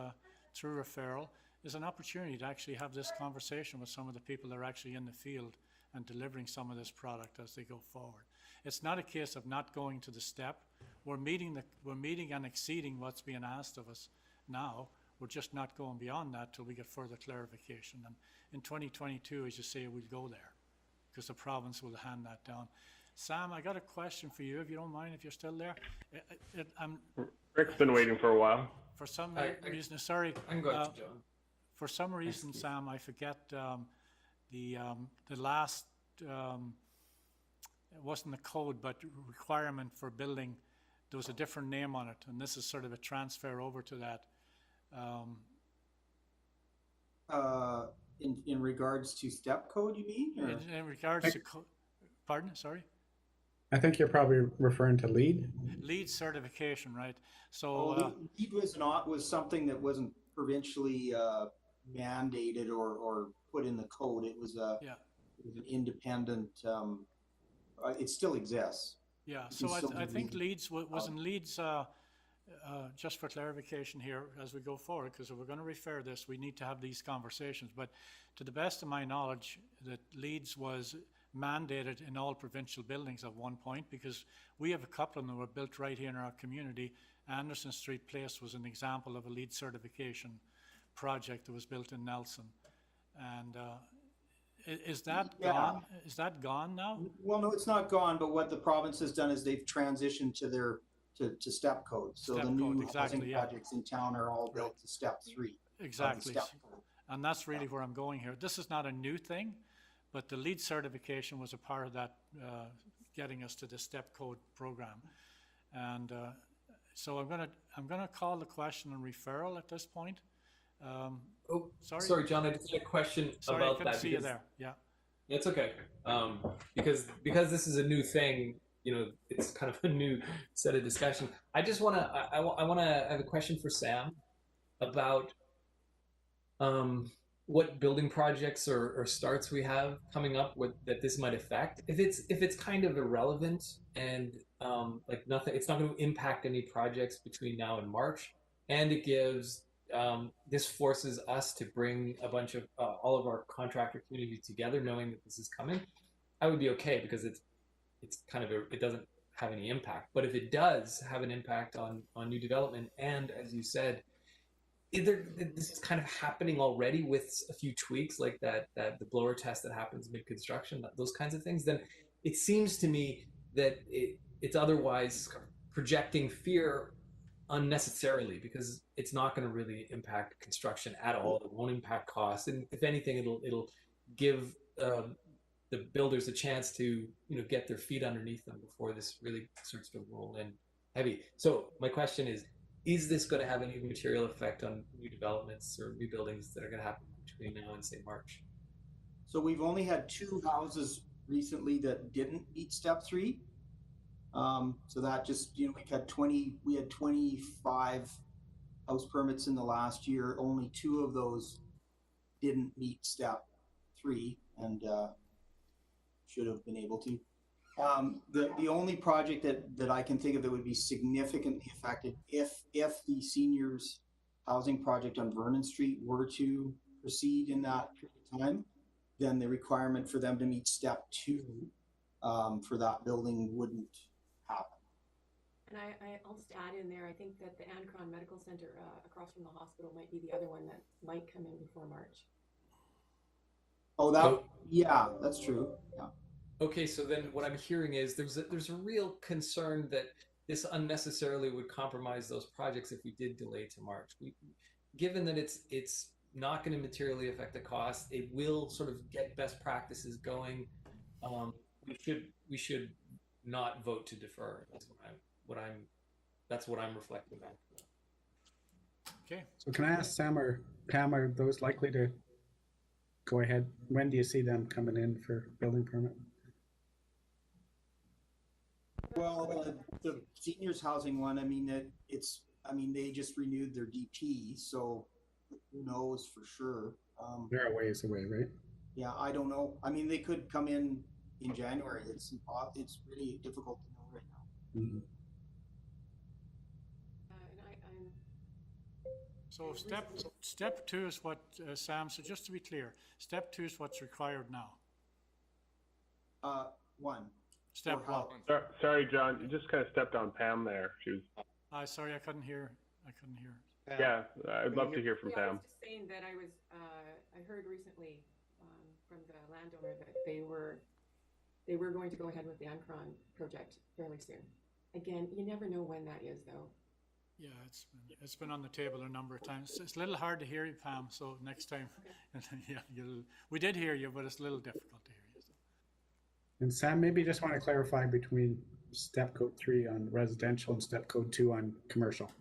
Speaker 4: through referral is an opportunity to actually have this conversation with some of the people that are actually in the field and delivering some of this product as they go forward. It's not a case of not going to the step. We're meeting and exceeding what's being asked of us now. We're just not going beyond that till we get further clarification. And in 2022, as you say, we'll go there because the province will hand that down. Sam, I got a question for you, if you don't mind, if you're still there.
Speaker 2: Rick's been waiting for a while.
Speaker 4: For some
Speaker 7: I-
Speaker 4: reason, sorry.
Speaker 7: I'm going to John.
Speaker 4: For some reason,
Speaker 7: Keith.
Speaker 4: Sam, I forget the last, it wasn't a code, but requirement for building, there was a different name on it, and this is sort of a transfer over to that.
Speaker 5: In regards to step code, you mean? Or?
Speaker 4: In regards to, pardon, sorry?
Speaker 9: I think you're probably referring to LEED.
Speaker 4: LEED certification, right? So,
Speaker 5: LEED was something that wasn't provincially mandated or put in the code. It was an independent. It still exists.
Speaker 4: Yeah. So I think LEED's wasn't LEED's. Just for clarification here, as we go forward, because if we're going to refer this, we need to have these conversations. But to the best of my knowledge, that LEED's was mandated in all provincial buildings at one point, because we have a couple of them that were built right here in our community. Anderson Street Place was an example of a LEED certification project that was built in Nelson. And is that gone? Is that gone now?
Speaker 5: Well, no, it's not gone. But what the province has done is they've transitioned to their to step code. So
Speaker 4: Step
Speaker 5: the new
Speaker 4: code, exactly,
Speaker 5: housing projects in town are all built to step 3.
Speaker 4: Exactly. And that's really where I'm going here. This is not a new thing, but the LEED certification was a part of that, getting us to the step code program. And so I'm gonna call the question on referral at this point.
Speaker 7: Sorry, John. I just had a question
Speaker 4: Sorry,
Speaker 7: about
Speaker 4: I couldn't
Speaker 7: that.
Speaker 4: see you there. Yeah.
Speaker 7: It's okay. Because this is a new thing, it's kind of a new set of discussion. I just want to, I want to have a question for Sam about what building projects or starts we have coming up that this might affect. If it's kind of irrelevant and like nothing, it's not going to impact any projects between now and March, and it gives this forces us to bring a bunch of all of our contractor community together, knowing that this is coming. I would be okay because it's kind of it doesn't have any impact. But if it does have an impact on new development, and as you said, either this is kind of happening already with a few tweaks like that the blower test that happens mid-construction, those kinds of things, then it seems to me that it's otherwise projecting fear unnecessarily, because it's not going to really impact construction at all. It won't impact costs, and if anything, it'll give the builders a chance to get their feet underneath them before this really starts to roll in heavy. So my question is this going to have any material effect on new developments or new buildings that are going to happen between now and say March?
Speaker 5: So we've only had 2 houses recently that didn't meet step 3. So that just, we had 25 house permits in the last year. Only 2 of those didn't meet step 3 and should have been able to. The only project that I can think of that would be significantly affected if the seniors housing project on Vernon Street were to proceed in that period of time, then the requirement for them to meet step 2 for that building wouldn't happen.
Speaker 10: And I'll just add in there, I think that the Ancron Medical Center across from the hospital might be the other one that might come in before March.
Speaker 5: Yeah, that's true. Yeah.
Speaker 7: Okay, so then what I'm hearing is there's a real concern that this unnecessarily would compromise those projects if we did delay to March. Given that it's not going to materially affect the cost, it will sort of get best practices going. We should not vote to defer. That's what I'm reflecting on.
Speaker 4: Okay.
Speaker 9: So can I ask Sam or Pam, are those likely to go ahead? When do you see them coming in for building permit?
Speaker 5: Well, the seniors housing one, they just renewed their DP, so who knows for sure.
Speaker 9: They're a ways away, right?
Speaker 5: Yeah, I don't know. They could come in January. It's really difficult to know right now.
Speaker 9: Mm-hmm.
Speaker 4: So step 2 is what, Sam, so just to be clear, step 2 is what's required now.
Speaker 5: 1.
Speaker 4: Step 1.
Speaker 2: Sorry, John, you just kind of stepped on Pam there. She was.
Speaker 4: Sorry, I couldn't hear.
Speaker 8: Pam,
Speaker 2: Yeah, I'd love to hear from
Speaker 10: I
Speaker 2: Pam.
Speaker 10: was just saying that I heard recently from the landowner that they were going to go ahead with the Ancron project fairly soon. Again, you never know when that is, though.
Speaker 4: Yeah, it's been on the table a number of times. It's a little hard to hear you, Pam, so next time, yeah, we did hear you, but it's a little difficult to hear you. So.
Speaker 9: And Sam, maybe just want to clarify between step code 3 on residential and step code 2 on commercial.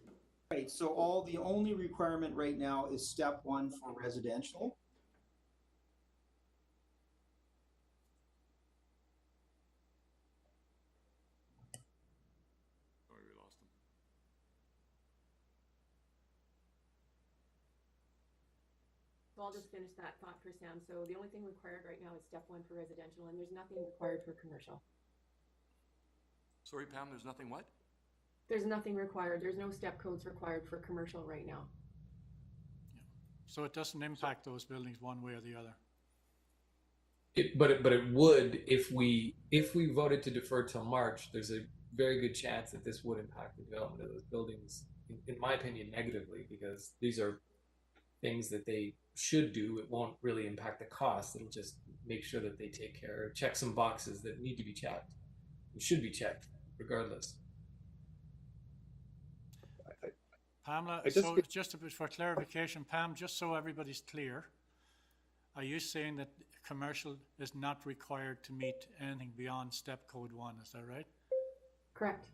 Speaker 5: Right, so the only requirement right now is step 1 for residential.
Speaker 6: Sorry, we lost him.
Speaker 10: So I'll just finish that thought for Sam. So the only thing required right now is step 1 for residential, and there's nothing required for commercial.
Speaker 6: Sorry, Pam, there's nothing what?
Speaker 10: There's nothing required. There's no step codes required for commercial right now.
Speaker 4: Yeah. So it doesn't impact those buildings one way or the other.
Speaker 7: But it would if we voted to defer till March. There's a very good chance that this would impact the development of those buildings, in my opinion, negatively, because these are things that they should do. It won't really impact the cost. It'll just make sure that they check some boxes that need to be checked. It should be checked regardless.
Speaker 4: Pamela, so just a bit for clarification, Pam, just so everybody's clear, are you saying that commercial is not required to meet anything beyond step code 1? Is that right?
Speaker 10: Correct.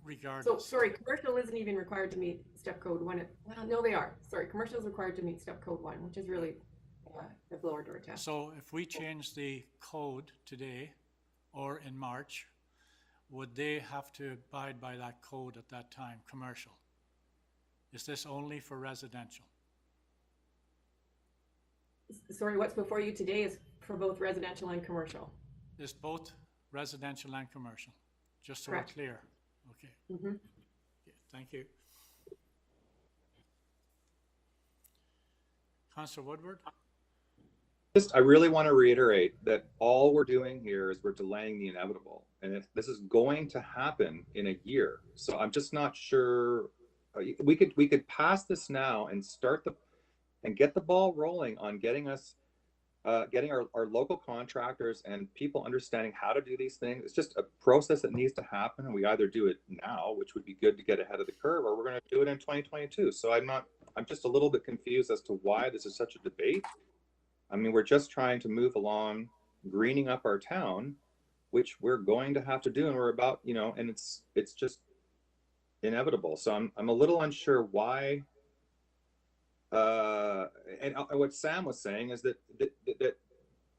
Speaker 4: Regardless.
Speaker 10: So, sorry, commercial isn't even required to meet step code 1. Well, no, they are. Sorry, commercial is required to meet step code 1, which is really the blower door test.
Speaker 4: So if we change the code today or in March, would they have to abide by that code at that time, commercial? Is this only for residential?
Speaker 10: Sorry, what's before you today is for both residential and commercial.
Speaker 4: Is both residential and commercial? Just so
Speaker 10: Correct.
Speaker 4: we're clear. Okay.
Speaker 10: Mm-hmm.
Speaker 4: Okay. Thank you. Councillor Woodward?
Speaker 8: I really want to reiterate that all we're doing here is we're delaying the inevitable. And if this is going to happen in a year, so I'm just not sure. We could pass this now and get the ball rolling on getting our local contractors and people understanding how to do these things. It's just a process that needs to happen, and we either do it now, which would be good to get ahead of the curve, or we're going to do it in 2022. So I'm just a little bit confused as to why this is such a debate. I mean, we're just trying to move along, greening up our town, which we're going to have to do, and we're about, and it's just inevitable. So I'm a little unsure why. And what Sam was saying is that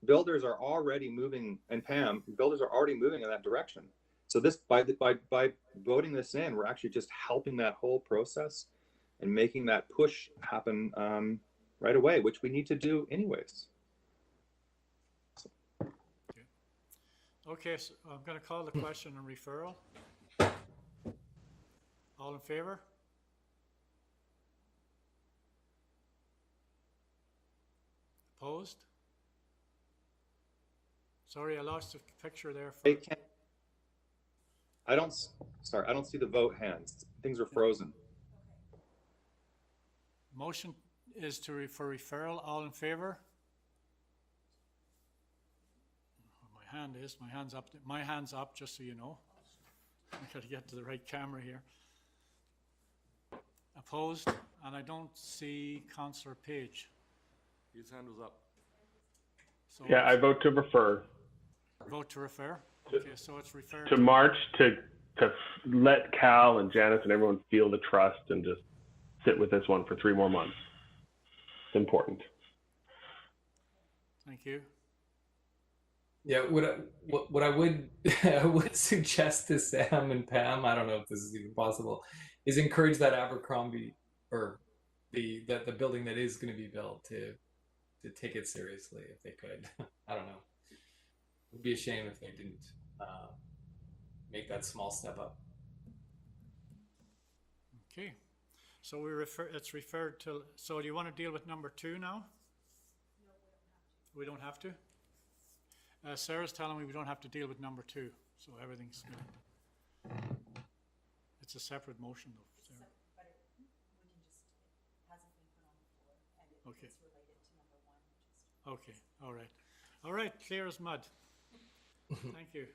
Speaker 8: builders are already moving, and Pam, builders are already moving in that direction. So this by voting this in, we're actually just helping that whole process and making that push happen right away, which we need to do anyways.
Speaker 4: Okay, so I'm going to call the question on referral. All in favor? Opposed? Sorry, I lost a picture there.
Speaker 8: I don't see the vote hands. Things are frozen.
Speaker 4: Motion is for referral. All in favor? My hand's up. My hand's up, just so you know. I got to get to the right camera here. Opposed? And I don't see Councillor Page.
Speaker 6: His hand was up.
Speaker 4: So
Speaker 2: Yeah, I vote to refer.
Speaker 4: Vote to refer? Okay, so it's referred
Speaker 2: to March to let Cal and Janice and everyone feel the trust and just sit with this one for 3 more months. It's important.
Speaker 4: Thank you.
Speaker 7: Yeah, what I would I would suggest to Sam and Pam, I don't know if this is even possible, is encourage that Abercrombie or the building that is going to be built to take it seriously if they could. I don't know. It would be a shame if they didn't make that small step up.
Speaker 4: Okay, so it's referred to. So do you want to deal with number 2 now? No, we don't have to. Sarah's telling me we don't have to deal with number 2, so everything's good. It's a separate motion, though. Sarah.
Speaker 3: But we can just, it hasn't been put on the floor, and
Speaker 4: Okay.
Speaker 3: it's related to number 1, which is.
Speaker 4: Okay, all right. All right, clear as mud. Thank you.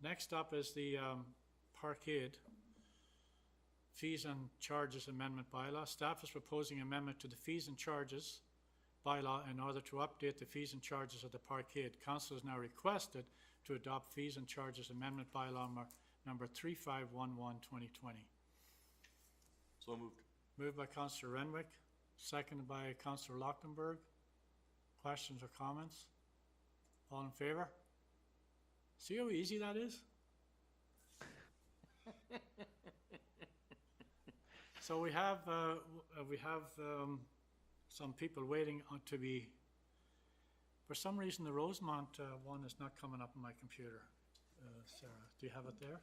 Speaker 4: Next up is the Parkade. Fees and Charges Amendment Bylaw. Staff is proposing amendment to the Fees and Charges Bylaw in order to update the fees and charges of the Parkade. Council is now requested to adopt Fees and Charges Amendment Bylaw number 3511/2020.
Speaker 6: So moved.
Speaker 4: Moved by Councillor Renwick, seconded by Councillor Lochtenberg. Questions or comments? All in favor? See how easy that is? So we have some people waiting to be. For some reason, the Rosemont one is not coming up on my computer. Sarah, do you have it there?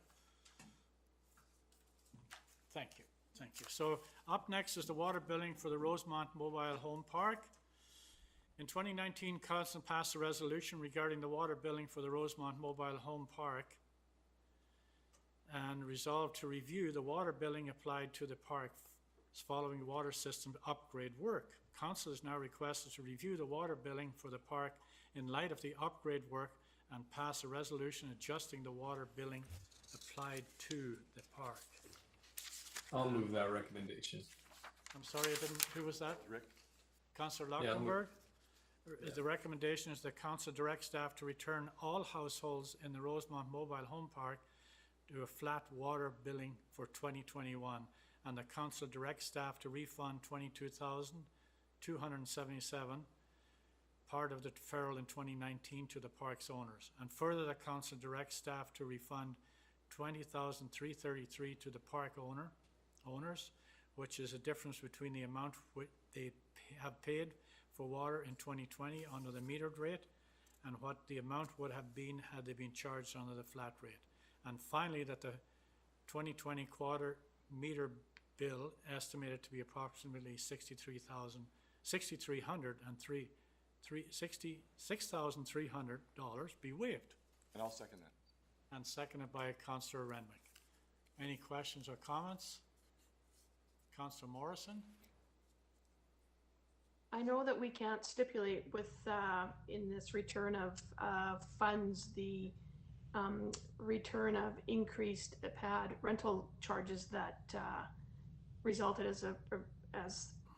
Speaker 4: Thank you. Thank you. So up next is the water billing for the Rosemont Mobile Home Park. In 2019, Council passed a resolution regarding the water billing for the Rosemont Mobile Home Park and resolved to review the water billing applied to the park following water system upgrade work. Council is now requested to review the water billing for the park in light of the upgrade work and pass a resolution adjusting the water billing applied to the park.
Speaker 7: I'll move that recommendation.
Speaker 4: I'm sorry, I didn't, who was that?
Speaker 6: Rick?
Speaker 4: Councillor
Speaker 7: Yeah,
Speaker 4: Lochtenberg? The recommendation is that council direct staff to return all households in the Rosemont Mobile Home Park to a flat water billing for 2021, and the council direct staff to refund $22,277, part of the deferral in 2019, to the park's owners. And further, the council directs staff to refund $20,333 to the park owners, which is a difference between the amount they have paid for water in 2020 under the metered rate and what the amount would have been had they been charged under the flat rate. And finally, that the 2020 quarter meter bill, estimated to be approximately $6,300, be waived.
Speaker 6: And I'll second that.
Speaker 4: And seconded by Councillor Renwick. Any questions or comments? Councillor Morrison?
Speaker 1: I know that we can't stipulate with, in this return of funds, the return of increased pad rental charges that resulted as a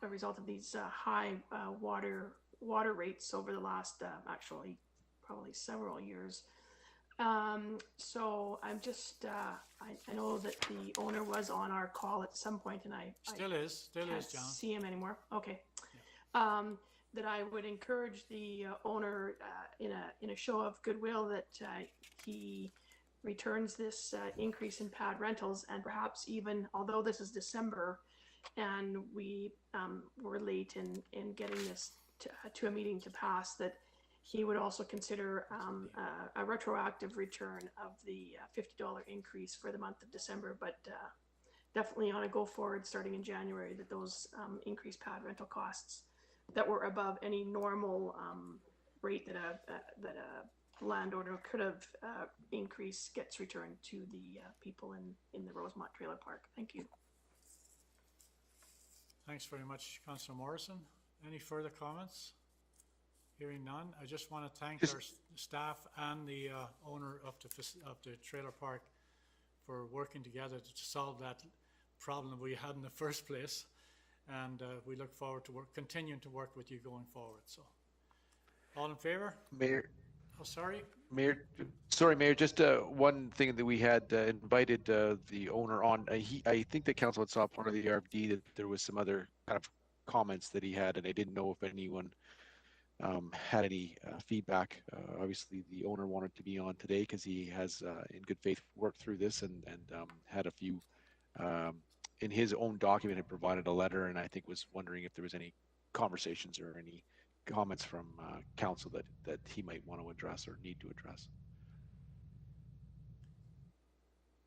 Speaker 1: result of these high water rates over the last actually probably several years. So I'm just I know that the owner was on our call at some point, and I
Speaker 4: Still is,
Speaker 1: can't
Speaker 4: John.
Speaker 1: see him anymore. Okay. That I would encourage the owner in a show of goodwill that he returns this increase in pad rentals, and perhaps even, although this is December and we were late in getting this to a meeting to pass, that he would also consider a retroactive return of the $50 increase for the month of December, but definitely on a go forward starting in January, that those increased pad rental costs that were above any normal rate that a landowner could have increased gets returned to the people in the Rosemont Trailer Park. Thank you.
Speaker 4: Thanks very much, Councillor Morrison. Any further comments? Hearing none, I just want to thank our staff and the owner of the trailer park for working together to solve that problem we had in the first place. And we look forward to continuing to work with you going forward. So, all in favor?
Speaker 11: Mayor.
Speaker 4: Oh, sorry.
Speaker 11: Mayor, just one thing that we had invited the owner on. I think the council had saw part of the RFD that there was some other kind of comments that he had, and I didn't know if anyone had any feedback. Obviously, the owner wanted to be on today because he has, in good faith, worked through this and had a few. In his own document, had provided a letter, and I think was wondering if there was any conversations or any comments from council that he might want to address or need to address.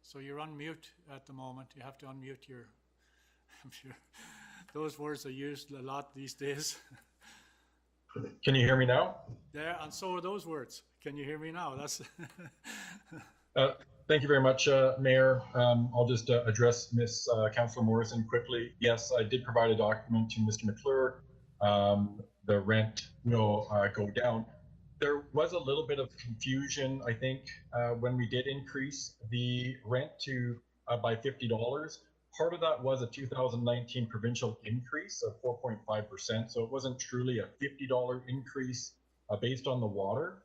Speaker 4: So you're on mute at the moment. You have to unmute your. Those words are used a lot these days.
Speaker 12: Can you hear me now?
Speaker 4: Yeah, and so are those words. Can you hear me now? That's.
Speaker 12: Thank you very much, Mayor. I'll just address Ms. Councillor Morrison quickly. Yes, I did provide a document to Mr. McClure. The rent will go down. There was a little bit of confusion, I think, when we did increase the rent to by $50. part of that was a 2019 provincial increase of 4.5%. So it wasn't truly a $50 increase based on the water.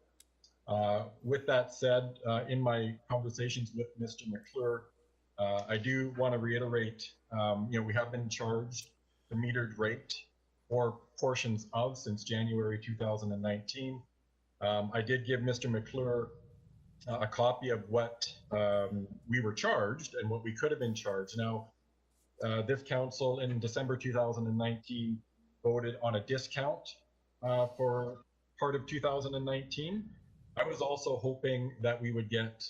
Speaker 12: With that said, in my conversations with Mr. McClure, I do want to reiterate, we have been charged the metered rate or portions of since January 2019. I did give Mr. McClure a copy of what we were charged and what we could have been charged. Now, this council in December 2019 voted on a discount for part of 2019. I was also hoping that we would get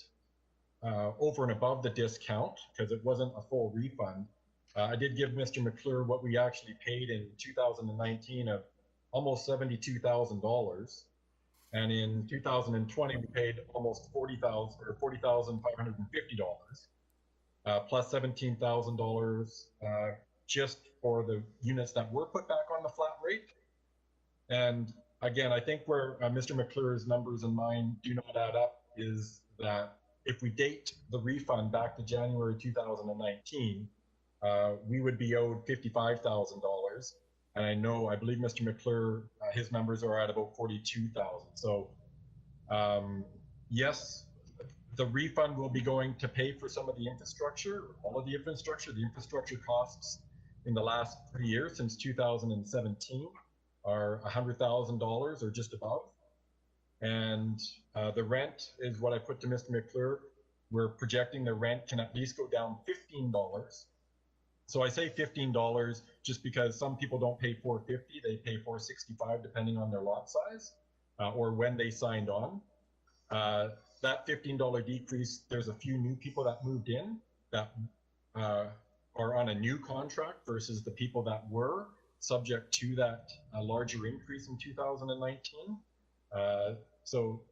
Speaker 12: over and above the discount because it wasn't a full refund. I did give Mr. McClure what we actually paid in 2019 of almost $72,000. And in 2020, we paid almost $40,550, plus $17,000 just for the units that were put back on the flat rate. And again, I think where Mr. McClure's numbers and mine do not add up is that if we date the refund back to January 2019, we would be owed $55,000. And I believe Mr. McClure, his numbers are at about 42,000. So yes, the refund will be going to pay for some of the infrastructure, all of the infrastructure costs in the last 3 years since 2017 are $100,000 or just above. And the rent is what I put to Mr. McClure. We're projecting the rent can at least go down $15. So I say $15 just because some people don't pay $450, they pay $465 depending on their lot size or when they signed on. That $15 decrease, there's a few new people that moved in that are on a new contract versus the people that were subject to that larger increase in 2019. So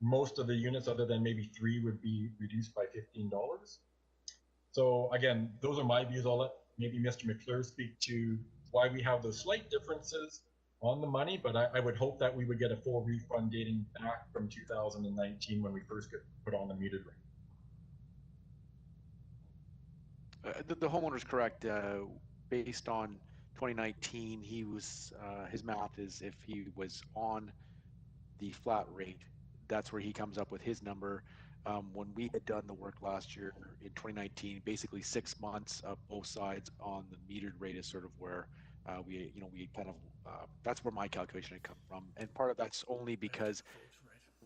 Speaker 12: most of the units other than maybe 3 would be reduced by $15. So again, those are my views. I'll let maybe Mr. McClure speak to why we have those slight differences on the money, but I would hope that we would get a full refund dating back from 2019 when we first get put on the metered rate.
Speaker 11: The homeowner's correct. Based on 2019, he was his math is if he was on the flat rate, that's where he comes up with his number. When we had done the work last year in 2019, basically 6 months of both sides on the metered rate is sort of where we kind of that's where my calculation had come from, and part of that's only because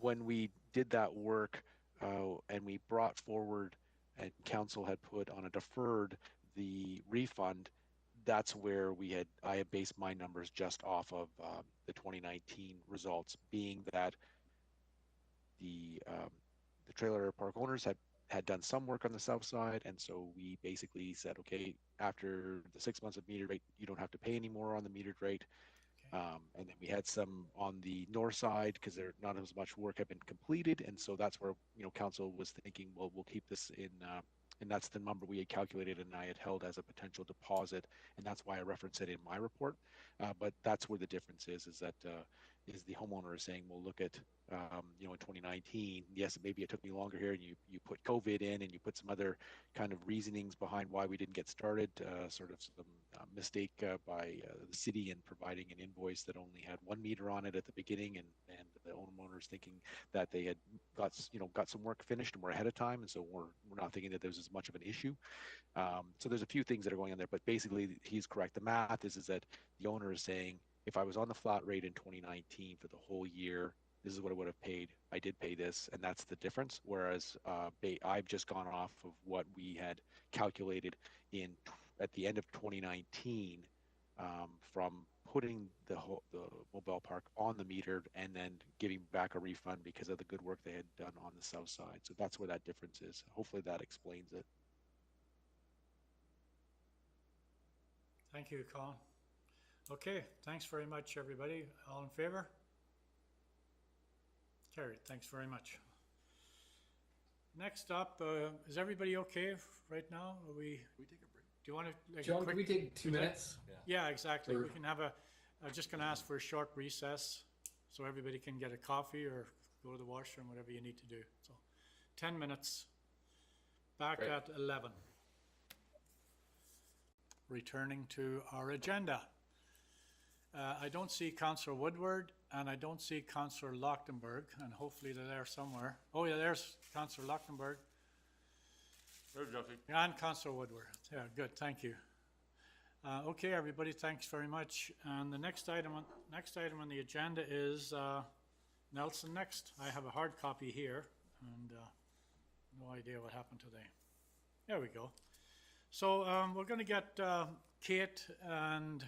Speaker 11: when we did that work and we brought forward and council had put on a deferred the refund, that's where I had based my numbers just off of the 2019 results, being that the trailer park owners had done some work on the south side, and so we basically said, okay, after the 6 months of metered rate, you don't have to pay anymore on the metered rate. And then we had some on the north side because there not as much work had been completed, and so that's where council was thinking, well, we'll keep this in, and that's the number we had calculated and I had held as a potential deposit, and that's why I referenced it in my report. But that's where the difference is that is the homeowner is saying, well, look at in 2019, yes, maybe it took me longer here, and you put COVID in and you put some other kind of reasonings behind why we didn't get started, sort of some mistake by the city in providing an invoice that only had 1 meter on it at the beginning, and the homeowners thinking that they had got some work finished and were ahead of time, and so we're not thinking that there's as much of an issue. So there's a few things that are going on there, but basically he's correct. The math is that the owner is saying, if I was on the flat rate in 2019 for the whole year, this is what I would have paid. I did pay this, and that's the difference. Whereas I've just gone off of what we had calculated at the end of 2019 from putting the mobile park on the metered and then giving back a refund because of the good work they had done on the south side. So that's where that difference is. Hopefully that explains it.
Speaker 4: Thank you, Colin. Okay, thanks very much, everybody. All in favor? Carried. Thanks very much. Next up, is everybody okay right now? We take a break. Do you want to?
Speaker 7: John, can we take 2 minutes?
Speaker 4: Yeah, exactly. We can have I'm just going to ask for a short recess so everybody can get a coffee or go to the washroom, whatever you need to do. So 10 minutes. Back at 11. returning to our agenda. I don't see Councillor Woodward and I don't see Councillor Lochtenberg, and hopefully they're there somewhere. Oh yeah, there's Councillor Lochtenberg.
Speaker 6: There's Jesse.
Speaker 4: And Councillor Woodward. Yeah, good, thank you. Okay, everybody, thanks very much. And the next item on the agenda is Nelson Next. I have a hard copy here, and no idea what happened today. There we go. So we're going to get Kate and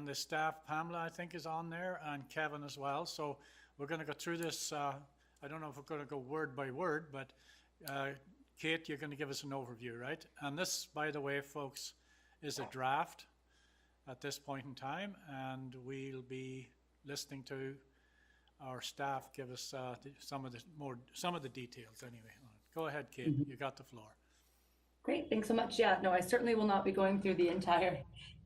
Speaker 4: the staff, Pamela, I think, is on there, and Kevin as well. So we're going to go through this. I don't know if we're going to go word by word, but Kate, you're going to give us an overview, right? And this, by the way, folks, is a draft at this point in time, and we'll be listening to our staff give us some of the details anyway. Go ahead, Kate, you got the floor.
Speaker 13: Great, thanks so much. Yeah, no, I certainly will not be going through the entire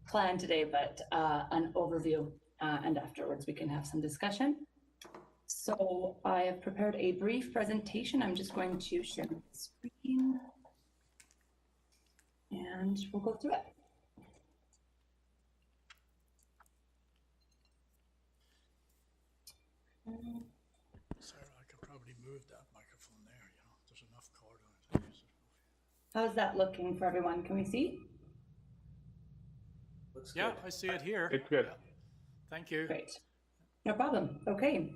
Speaker 13: plan today, but an overview, and afterwards we can have some discussion. So I have prepared a brief presentation. I'm just going to share my screen and we'll go through it.
Speaker 4: Sarah, I could probably move that microphone there, you know, there's enough cord on it.
Speaker 13: How's that looking for everyone? Can we see?
Speaker 5: Looks
Speaker 4: Yeah,
Speaker 5: good.
Speaker 4: I see it here.
Speaker 2: It's good.
Speaker 4: Yeah. Thank you.
Speaker 13: Great. No problem. Okay.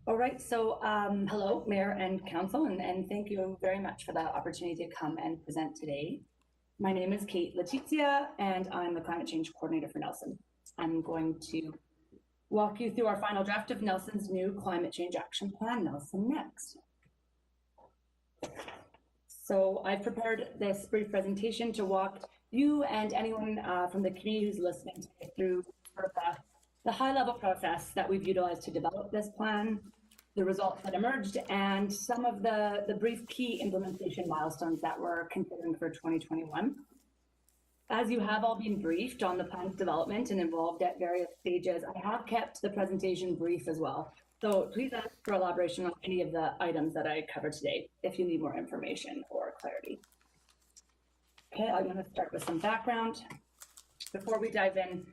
Speaker 13: All right. So hello, Mayor and Council, and thank you very much for the opportunity to come and present today. My name is Kate Letizia, and I'm the Climate Change Coordinator for Nelson. I'm going to walk you through our final draft of Nelson's new Climate Change Action Plan, Nelson Next. So I've prepared this brief presentation to walk you and anyone from the community who's listening through the high-level process that we've utilized to develop this plan, the results that emerged, and some of the brief key implementation milestones that we're considering for 2021. As you have all been briefed on the plan's development and involved at various stages, I have kept the presentation brief as well. So please ask for elaboration on any of the items that I covered today if you need more information or clarity. Okay, I'm going to start with some background. Before we dive in,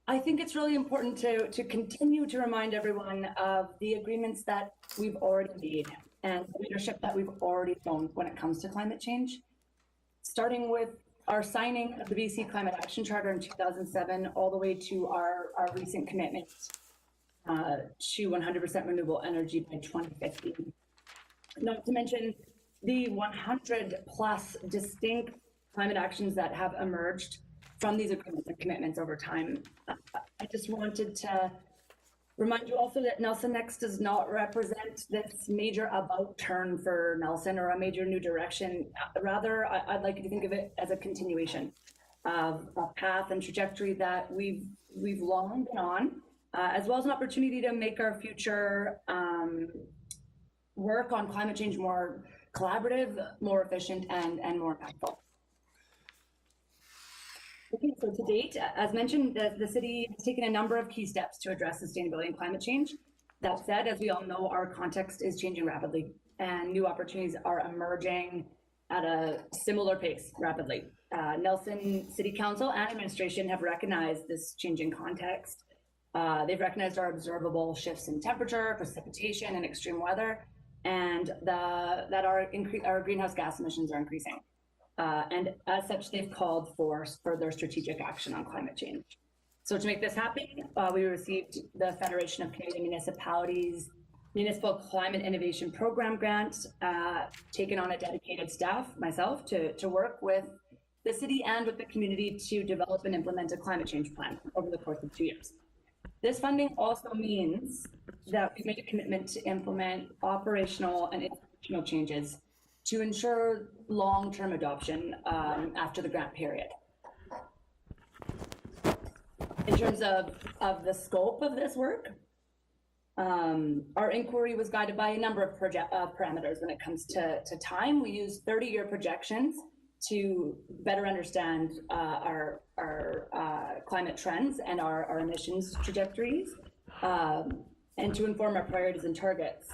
Speaker 13: I think it's really important to continue to remind everyone of the agreements that we've already made and the leadership that we've already shown when it comes to climate change. Starting with our signing of the BC Climate Action Charter in 2007, all the way to our recent commitment to 100% renewable energy by 2050. Not to mention the 100+ distinct climate actions that have emerged from these agreements and commitments over time. I just wanted to remind you also that Nelson Next does not represent this major about turn for Nelson or a major new direction. Rather, I'd like you to think of it as a continuation of a path and trajectory that we've long been on, as well as an opportunity to make our future work on climate change more collaborative, more efficient, and more impactful. Okay, so to date, as mentioned, the city has taken a number of key steps to address sustainability and climate change. That said, as we all know, our context is changing rapidly and new opportunities are emerging at a similar pace rapidly. Nelson City Council and administration have recognized this changing context. They've recognized our observable shifts in temperature, precipitation, and extreme weather, and that our greenhouse gas emissions are increasing. And as such, they've called for further strategic action on climate change. So to make this happen, we received the Federation of Canadian Municipalities Municipal Climate Innovation Program grant, taken on a dedicated staff, myself, to work with the city and with the community to develop and implement a climate change plan over the course of 2 years. This funding also means that we made a commitment to implement operational and institutional changes to ensure long-term adoption after the grant period. In terms of the scope of this work, our inquiry was guided by a number of parameters when it comes to time. We used 30-year projections to better understand our climate trends and our emissions trajectories, and to inform our priorities and targets.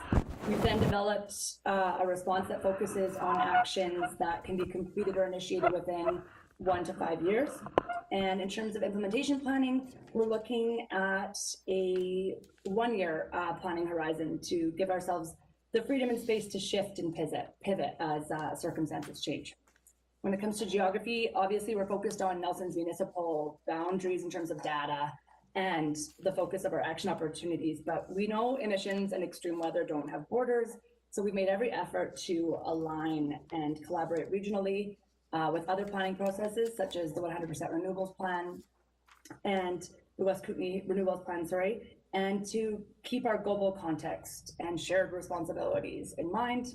Speaker 13: We've then developed a response that focuses on actions that can be completed or initiated within 1 to 5 years. And in terms of implementation planning, we're looking at a 1-year planning horizon to give ourselves the freedom and space to shift and pivot as circumstances change. When it comes to geography, obviously we're focused on Nelson's municipal boundaries in terms of data and the focus of our action opportunities, but we know emissions and extreme weather don't have borders, so we've made every effort to align and collaborate regionally with other planning processes, such as the 100% Renewables Plan and the West Kootenay Renewables Plan, and to keep our global context and shared responsibilities in mind.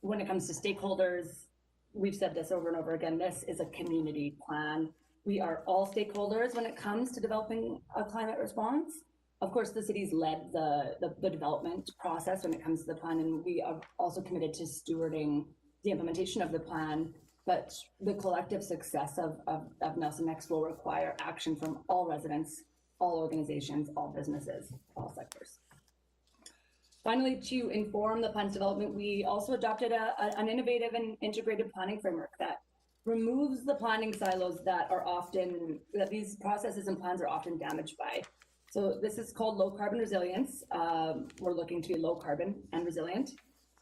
Speaker 13: When it comes to stakeholders, we've said this over and over again, this is a community plan. We are all stakeholders when it comes to developing a climate response. Of course, the city's led the development process when it comes to the plan, and we are also committed to stewarding the implementation of the plan, but the collective success of Nelson Next will require action from all residents, all organizations, all businesses, all sectors. Finally, to inform the plan's development, we also adopted an innovative and integrated planning framework that removes the planning silos that these processes and plans are often damaged by. So this is called low carbon resilience. We're looking to be low carbon and resilient.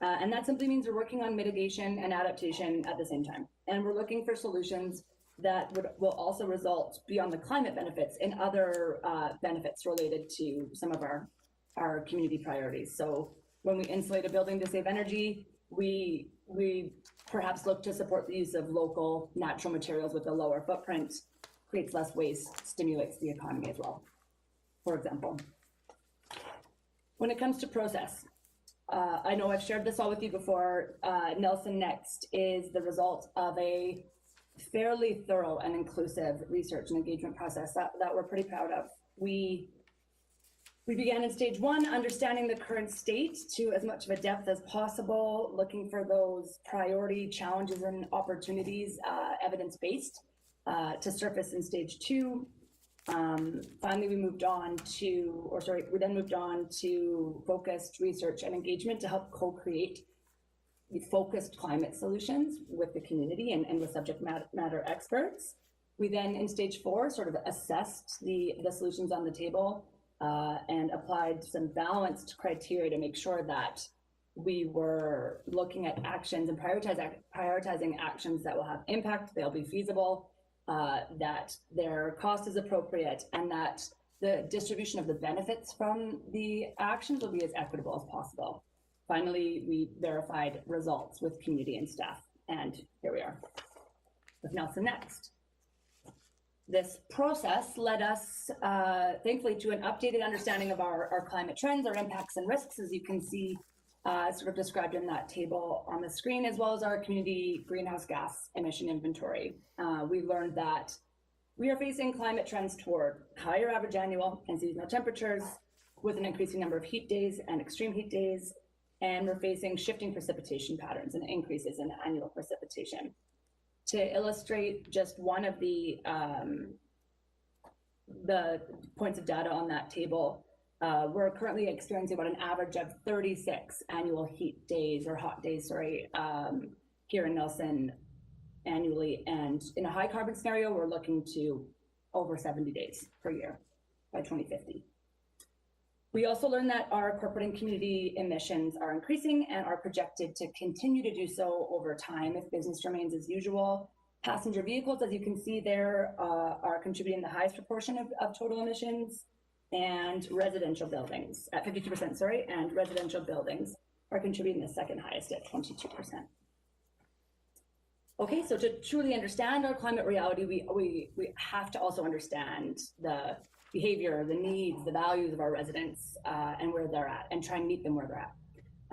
Speaker 13: And that simply means we're working on mitigation and adaptation at the same time. And we're looking for solutions that will also result beyond the climate benefits in other benefits related to some of our community priorities. So when we insulate a building to save energy, we perhaps look to support the use of local natural materials with a lower footprint, creates less waste, stimulates the economy as well, for example. When it comes to process, I know I've shared this all with you before. Nelson Next is the result of a fairly thorough and inclusive research and engagement process that we're pretty proud of. We began in stage 1, understanding the current state to as much of a depth as possible, looking for those priority challenges and opportunities, evidence-based, to surface in stage 2. Finally, we then moved on to focused research and engagement to help co-create focused climate solutions with the community and with subject matter experts. We then, in stage 4, sort of assessed the solutions on the table and applied some balanced criteria to make sure that we were looking at actions and prioritizing actions that will have impact, they'll be feasible, that their cost is appropriate, and that the distribution of the benefits from the actions will be as equitable as possible. Finally, we verified results with community and staff, and here we are with Nelson Next. This process led us, thankfully, to an updated understanding of our climate trends, our impacts and risks, as you can see sort of described in that table on the screen, as well as our community greenhouse gas emission inventory. We learned that we are facing climate trends toward higher average annual and seasonal temperatures with an increasing number of heat days and extreme heat days, and we're facing shifting precipitation patterns and increases in annual precipitation. To illustrate just one of the points of data on that table, we're currently experiencing about an average of 36 annual heat days, or hot days, here in Nelson annually. And in a high carbon scenario, we're looking to over 70 days per year by 2050. We also learned that our corporate and community emissions are increasing and are projected to continue to do so over time if business remains as usual. Passenger vehicles, as you can see there, are contributing the highest proportion of total emissions, and residential buildings at 52%, and residential buildings are contributing the second highest at 22%. Okay, so to truly understand our climate reality, we have to also understand the behavior, the needs, the values of our residents, and where they're at, and try and meet them where they're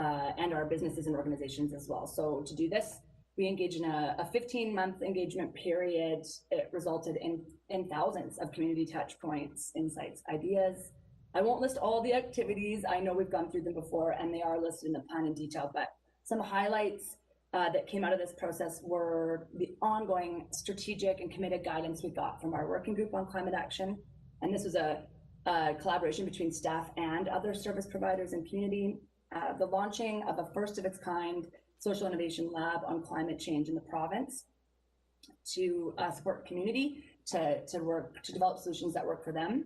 Speaker 13: at, and our businesses and organizations as well. So to do this, we engaged in a 15-month engagement period. It resulted in thousands of community touch points, insights, ideas. I won't list all the activities. I know we've gone through them before, and they are listed in the plan in detail, but some highlights that came out of this process were the ongoing strategic and committed guidance we got from our working group on climate action. And this was a collaboration between staff and other service providers and community. The launching of a first of its kind social innovation lab on climate change in the province. to support community, to work, to develop solutions that work for them,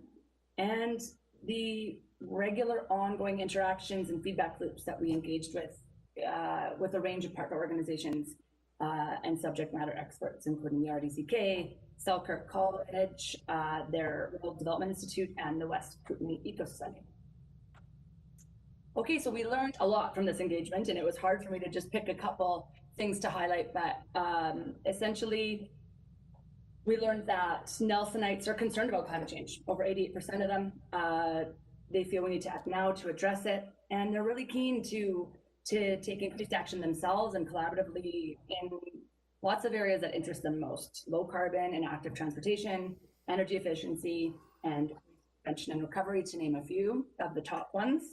Speaker 13: and the regular ongoing interactions and feedback loops that we engaged with a range of partner organizations and subject matter experts, including the RDCK, Selkirk College, their Rural Development Institute, and the West Kootenay Eco Society. Okay, so we learned a lot from this engagement, and it was hard for me to just pick a couple things to highlight, but essentially, we learned that Nelsonites are concerned about climate change. Over 88% of them, they feel we need to act now to address it, and they're really keen to take increased action themselves and collaboratively in lots of areas that interest them most: low carbon and active transportation, energy efficiency, and prevention and recovery, to name a few of the top ones.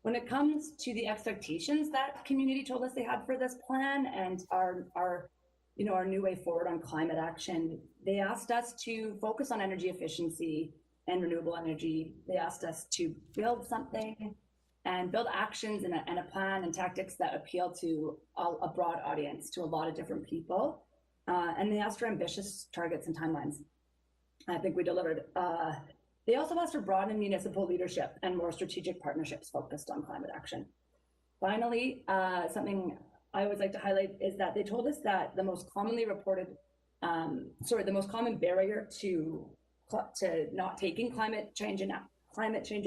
Speaker 13: When it comes to the expectations that community told us they had for this plan and our new way forward on climate action, they asked us to focus on energy efficiency and renewable energy. They asked us to build something and build actions and a plan and tactics that appeal to a broad audience, to a lot of different people. And they asked for ambitious targets and timelines. I think we delivered. They also asked for broad and municipal leadership and more strategic partnerships focused on climate action. Finally, something I always like to highlight is that they told us that the most commonly reported, the most common barrier to not taking climate change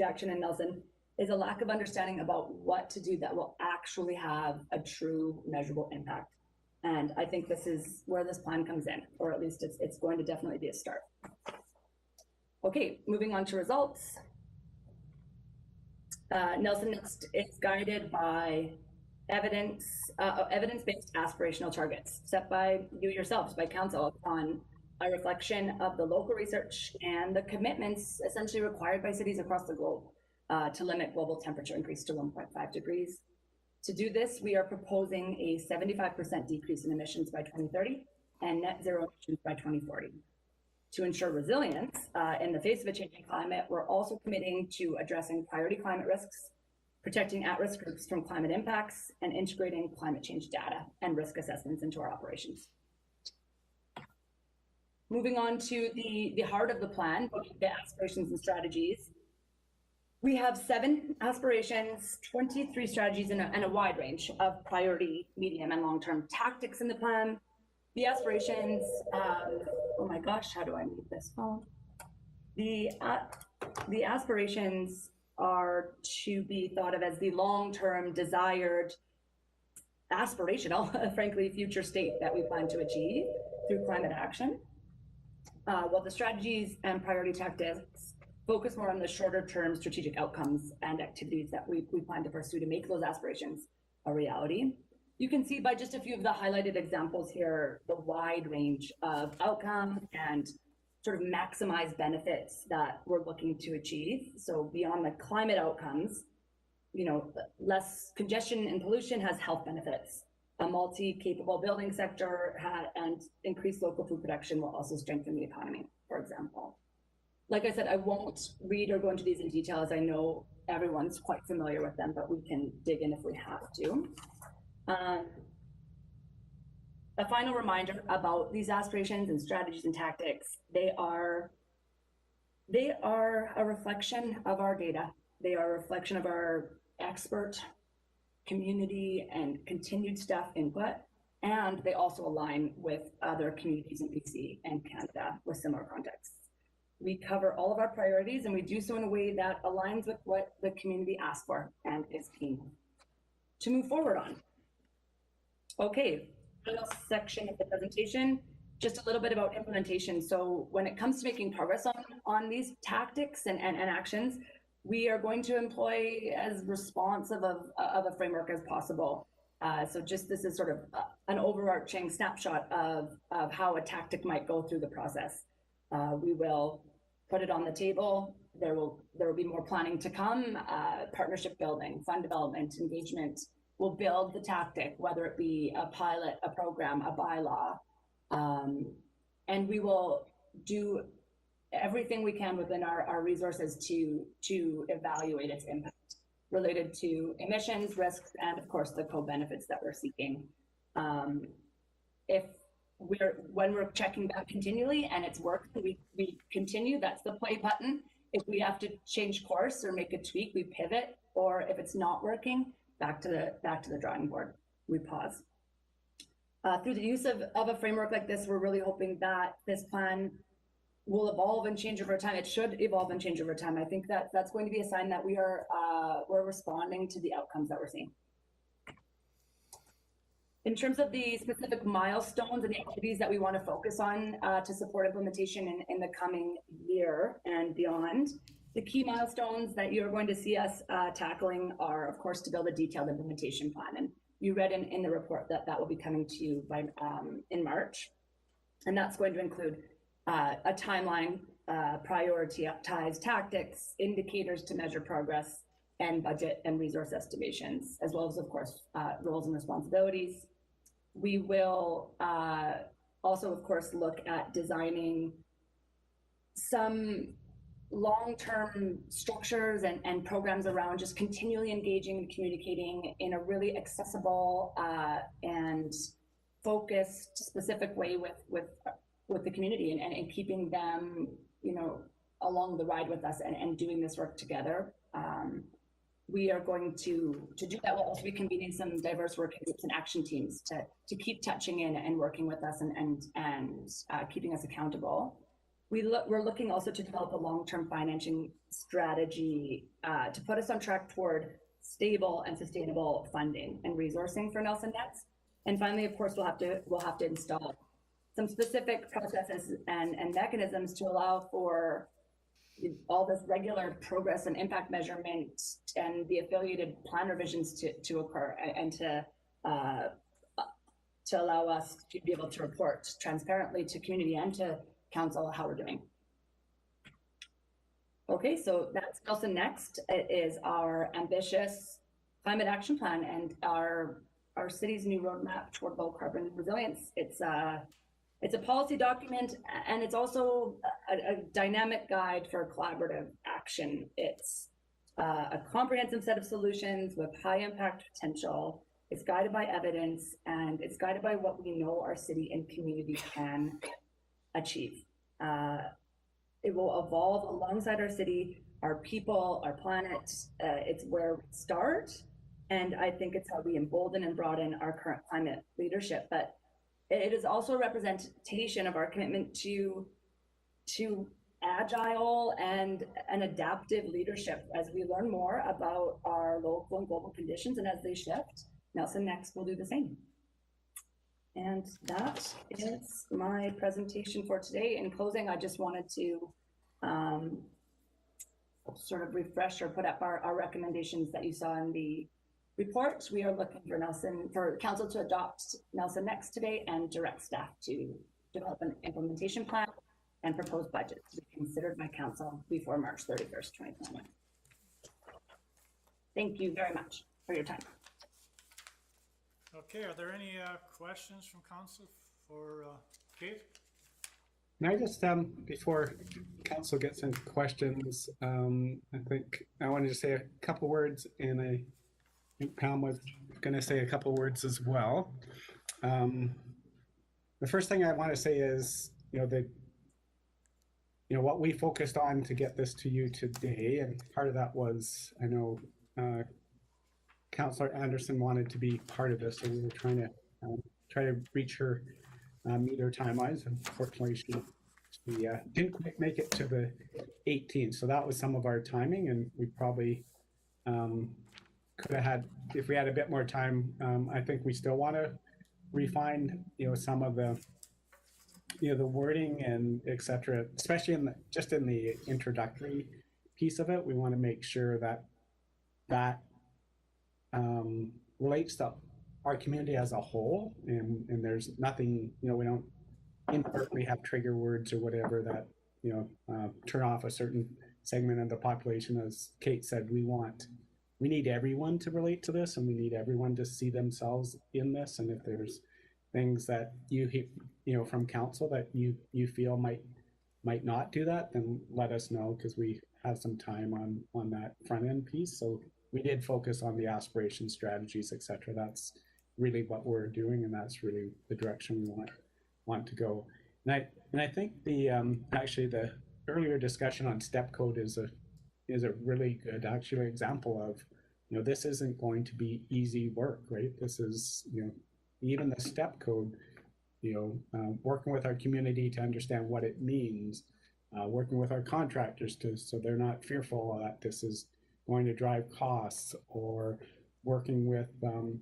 Speaker 13: action in Nelson is a lack of understanding about what to do that will actually have a true measurable impact. And I think this is where this plan comes in, or at least it's going to definitely be a start. Okay, moving on to results. Nelson Next is guided by evidence-based aspirational targets set by you yourselves, by council, on a reflection of the local research and the commitments essentially required by cities across the globe to limit global temperature increase to 1.5 degrees. To do this, we are proposing a 75% decrease in emissions by 2030 and net zero emissions by 2040. To ensure resilience in the face of a changing climate, we're also committing to addressing priority climate risks, protecting at-risk groups from climate impacts, and integrating climate change data and risk assessments into our operations. Moving on to the heart of the plan, the aspirations and strategies. We have 7 aspirations, 23 strategies, and a wide range of priority, medium, and long-term tactics in the plan. The aspirations, oh my gosh, how do I mute this phone? The aspirations are to be thought of as the long-term desired, aspirational, frankly, future state that we plan to achieve through climate action. While the strategies and priority tactics focus more on the shorter-term strategic outcomes and activities that we plan to pursue to make those aspirations a reality. You can see by just a few of the highlighted examples here, the wide range of outcomes and sort of maximized benefits that we're looking to achieve. So beyond the climate outcomes, less congestion and pollution has health benefits. A multi-capable building sector and increased local food production will also strengthen the economy, for example. Like I said, I won't read or go into these in detail, as I know everyone's quite familiar with them, but we can dig in if we have to. A final reminder about these aspirations and strategies and tactics. They are a reflection of our data. They are a reflection of our expert community and continued staff input, and they also align with other communities in BC and Canada with similar contexts. We cover all of our priorities, and we do so in a way that aligns with what the community asked for and is keen to move forward on. Okay, final section of the presentation, just a little bit about implementation. So when it comes to making progress on these tactics and actions, we are going to employ as responsive of a framework as possible. So just this is sort of an overarching snapshot of how a tactic might go through the process. We will put it on the table. There will be more planning to come, partnership building, fund development, engagement. We'll build the tactic, whether it be a pilot, a program, a bylaw, and we will do everything we can within our resources to evaluate its impact related to emissions, risks, and of course the co-benefits that we're seeking. If when we're checking back continually and it's working, we continue. That's the play button. If we have to change course or make a tweak, we pivot. Or if it's not working, back to the drawing board. We pause. Through the use of a framework like this, we're really hoping that this plan will evolve and change over time. It should evolve and change over time. I think that that's going to be a sign that we're responding to the outcomes that we're seeing. In terms of the specific milestones and the activities that we want to focus on to support implementation in the coming year and beyond, the key milestones that you're going to see us tackling are, of course, to build a detailed implementation plan. And you read in the report that will be coming to you by in March. And that's going to include a timeline, prioritize tactics, indicators to measure progress, and budget and resource estimations, as well as, of course, roles and responsibilities. We will also, of course, look at designing some long-term structures and programs around just continually engaging and communicating in a really accessible and focused, specific way with the community and keeping them, along the ride with us and doing this work together. We are going to do that. We'll also be convening some diverse working groups and action teams to keep touching in and working with us and keeping us accountable. We're looking also to develop a long-term financing strategy to put us on track toward stable and sustainable funding and resourcing for Nelson Nets. And finally, of course, we'll have to install some specific processes and mechanisms to allow for all this regular progress and impact measurement and the affiliated plan revisions to occur and to allow us to be able to report transparently to community and to council how we're doing. Okay, so that's Nelson Next. It is our ambitious climate action plan and our city's new roadmap toward low carbon resilience. It's a policy document, and it's also a dynamic guide for collaborative action. It's a comprehensive set of solutions with high impact potential. It's guided by evidence, and it's guided by what we know our city and community can achieve. It will evolve alongside our city, our people, our planet. It's where we start, and I think it's how we embolden and broaden our current climate leadership. But it is also a representation of our commitment to agile and an adaptive leadership as we learn more about our local and global conditions, and as they shift, Nelson Next will do the same. And that is my presentation for today. In closing, I just wanted to sort of refresh or put up our recommendations that you saw in the report. We are looking for council to adopt Nelson Next today and direct staff to develop an implementation plan and propose budget to be considered by council before March 31st, 2021. Thank you very much for your time.
Speaker 4: Okay, are there any questions from council for Kate?
Speaker 9: Can I just, before council gets into questions, I think I wanted to say a couple words, and I think Pam was going to say a couple words as well. The first thing I want to say is, what we focused on to get this to you today, and part of that was, I know Councillor Anderson wanted to be part of this, so we were trying to reach her, meet her timelines. Unfortunately, she didn't quite make it to the 18th, so that was some of our timing, and we probably could have had, if we had a bit more time. I think we still want to refine, some of the, the wording and etc. Especially in the introductory piece of it, we want to make sure that relates to our community as a whole, and there's nothing, we don't inadvertently have trigger words or whatever that turn off a certain segment of the population. As Kate said, we need everyone to relate to this, and we need everyone to see themselves in this. And if there's things that you from council that you feel might not do that, then let us know, because we have some time on that front end piece. So we did focus on the aspiration strategies, etc. That's really what we're doing, and that's really the direction we want want to go. And I think the actually the earlier discussion on step code is a really good actually example of, you know, this isn't going to be easy work, right? This is, you know, even the step code, you know, working with our community to understand what it means, working with our contractors to so they're not fearful that this is going to drive costs, or working with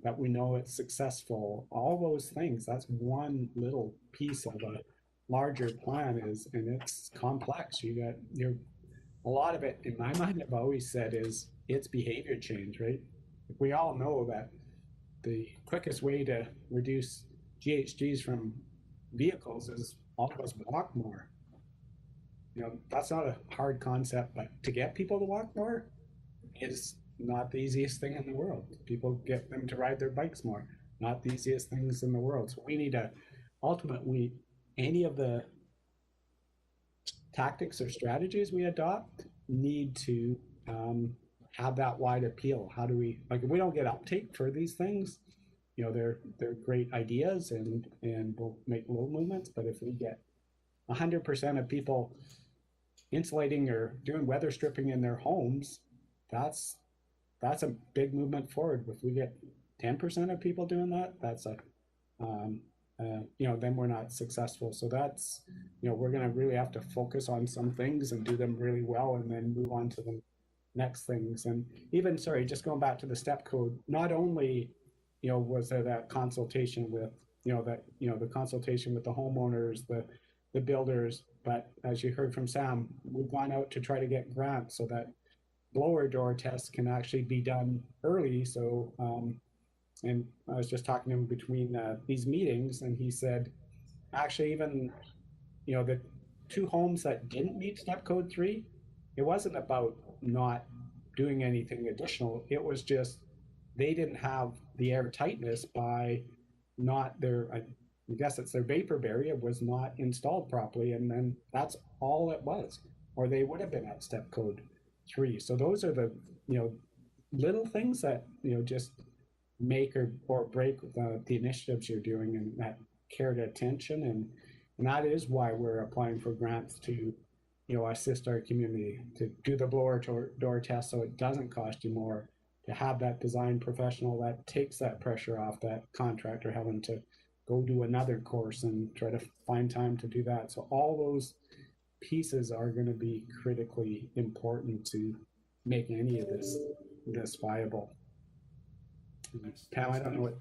Speaker 9: that we know it's successful. All those things. That's one little piece of a larger plan is, and it's complex. You got your a lot of it in my mind. I've always said is it's behavior change, right? We all know that the quickest way to reduce GHGs from vehicles is all of us walk more. You know, that's not a hard concept, but to get people to walk more is not the easiest thing in the world. People get them to ride their bikes more, not the easiest things in the world. So we need to ultimately, any of the tactics or strategies we adopt need to have that wide appeal. How do we, like, if we don't get uptake for these things, you know, they're great ideas and will make low movements, but if we get 100% of people insulating or doing weather stripping in their homes, that's a big movement forward. If we get 10% of people doing that, that's a you know, then we're not successful. So that's, you know, we're going to really have to focus on some things and do them really well, and then move on to the next things. And even, sorry, just going back to the step code, not only, you know, was there that consultation with, you know, that, you know, the consultation with the homeowners, the builders, but as you heard from Sam, we've gone out to try to get grants so that blower door tests can actually be done early. So, and I was just talking to him between these meetings, and he said, actually, even, you know, the 2 homes that didn't meet step code 3, it wasn't about not doing anything additional. It was just they didn't have the air tightness by not their, I guess it's their vapor barrier was not installed properly, and then that's all it was, or they would have been at step code 3. So those are the, you know, little things that, you know, just make or break the initiatives you're doing, and that care to attention, and that is why we're applying for grants to, you know, assist our community to do the blower door test so it doesn't cost you more, to have that design professional that takes that pressure off that contractor having to go do another course and try to find time to do that. So all those pieces are going to be critically important to make any of this viable. Pam, I don't know what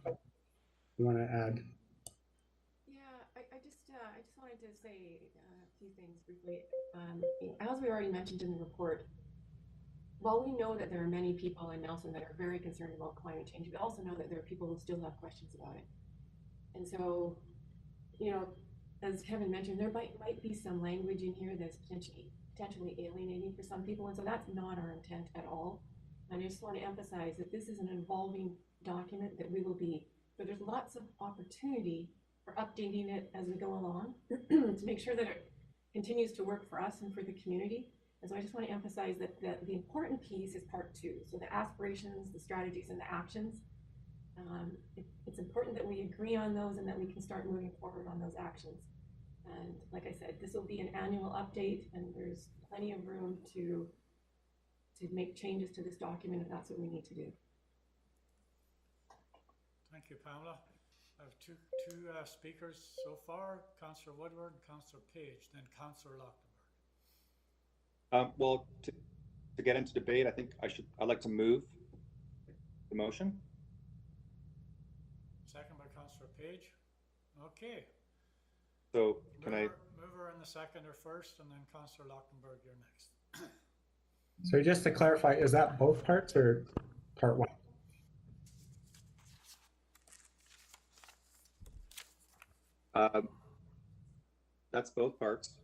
Speaker 9: you want to add.
Speaker 10: Yeah, I just wanted to say a few things briefly. As we already mentioned in the report, while we know that there are many people in Nelson that are very concerned about climate change, we also know that there are people who still have questions about it. And so, you know, as Kevin mentioned, there might be some language in here that's potentially alienating for some people, and so that's not our intent at all. And I just want to emphasize that this is an evolving document that we will be, but there's lots of opportunity for updating it as we go along to make sure that it continues to work for us and for the community. And so I just want to emphasize that the important piece is part 2. So the aspirations, the strategies, and the actions. It's important that we agree on those and that we can start moving forward on those actions. And like I said, this will be an annual update, and there's plenty of room to make changes to this document if that's what we need to do.
Speaker 4: Thank you, Pamela. I have two speakers so far, Councillor Woodward and Councillor Page, then Councillor Lochtenberg.
Speaker 8: Well, to get into debate, I think I'd like to move the motion.
Speaker 4: Second by Councillor Page. Okay.
Speaker 8: So can
Speaker 9: Mover in the second or first, and then Councillor Lochtenberg, you're next. So just to clarify, is that both parts or part 1?
Speaker 8: That's both parts.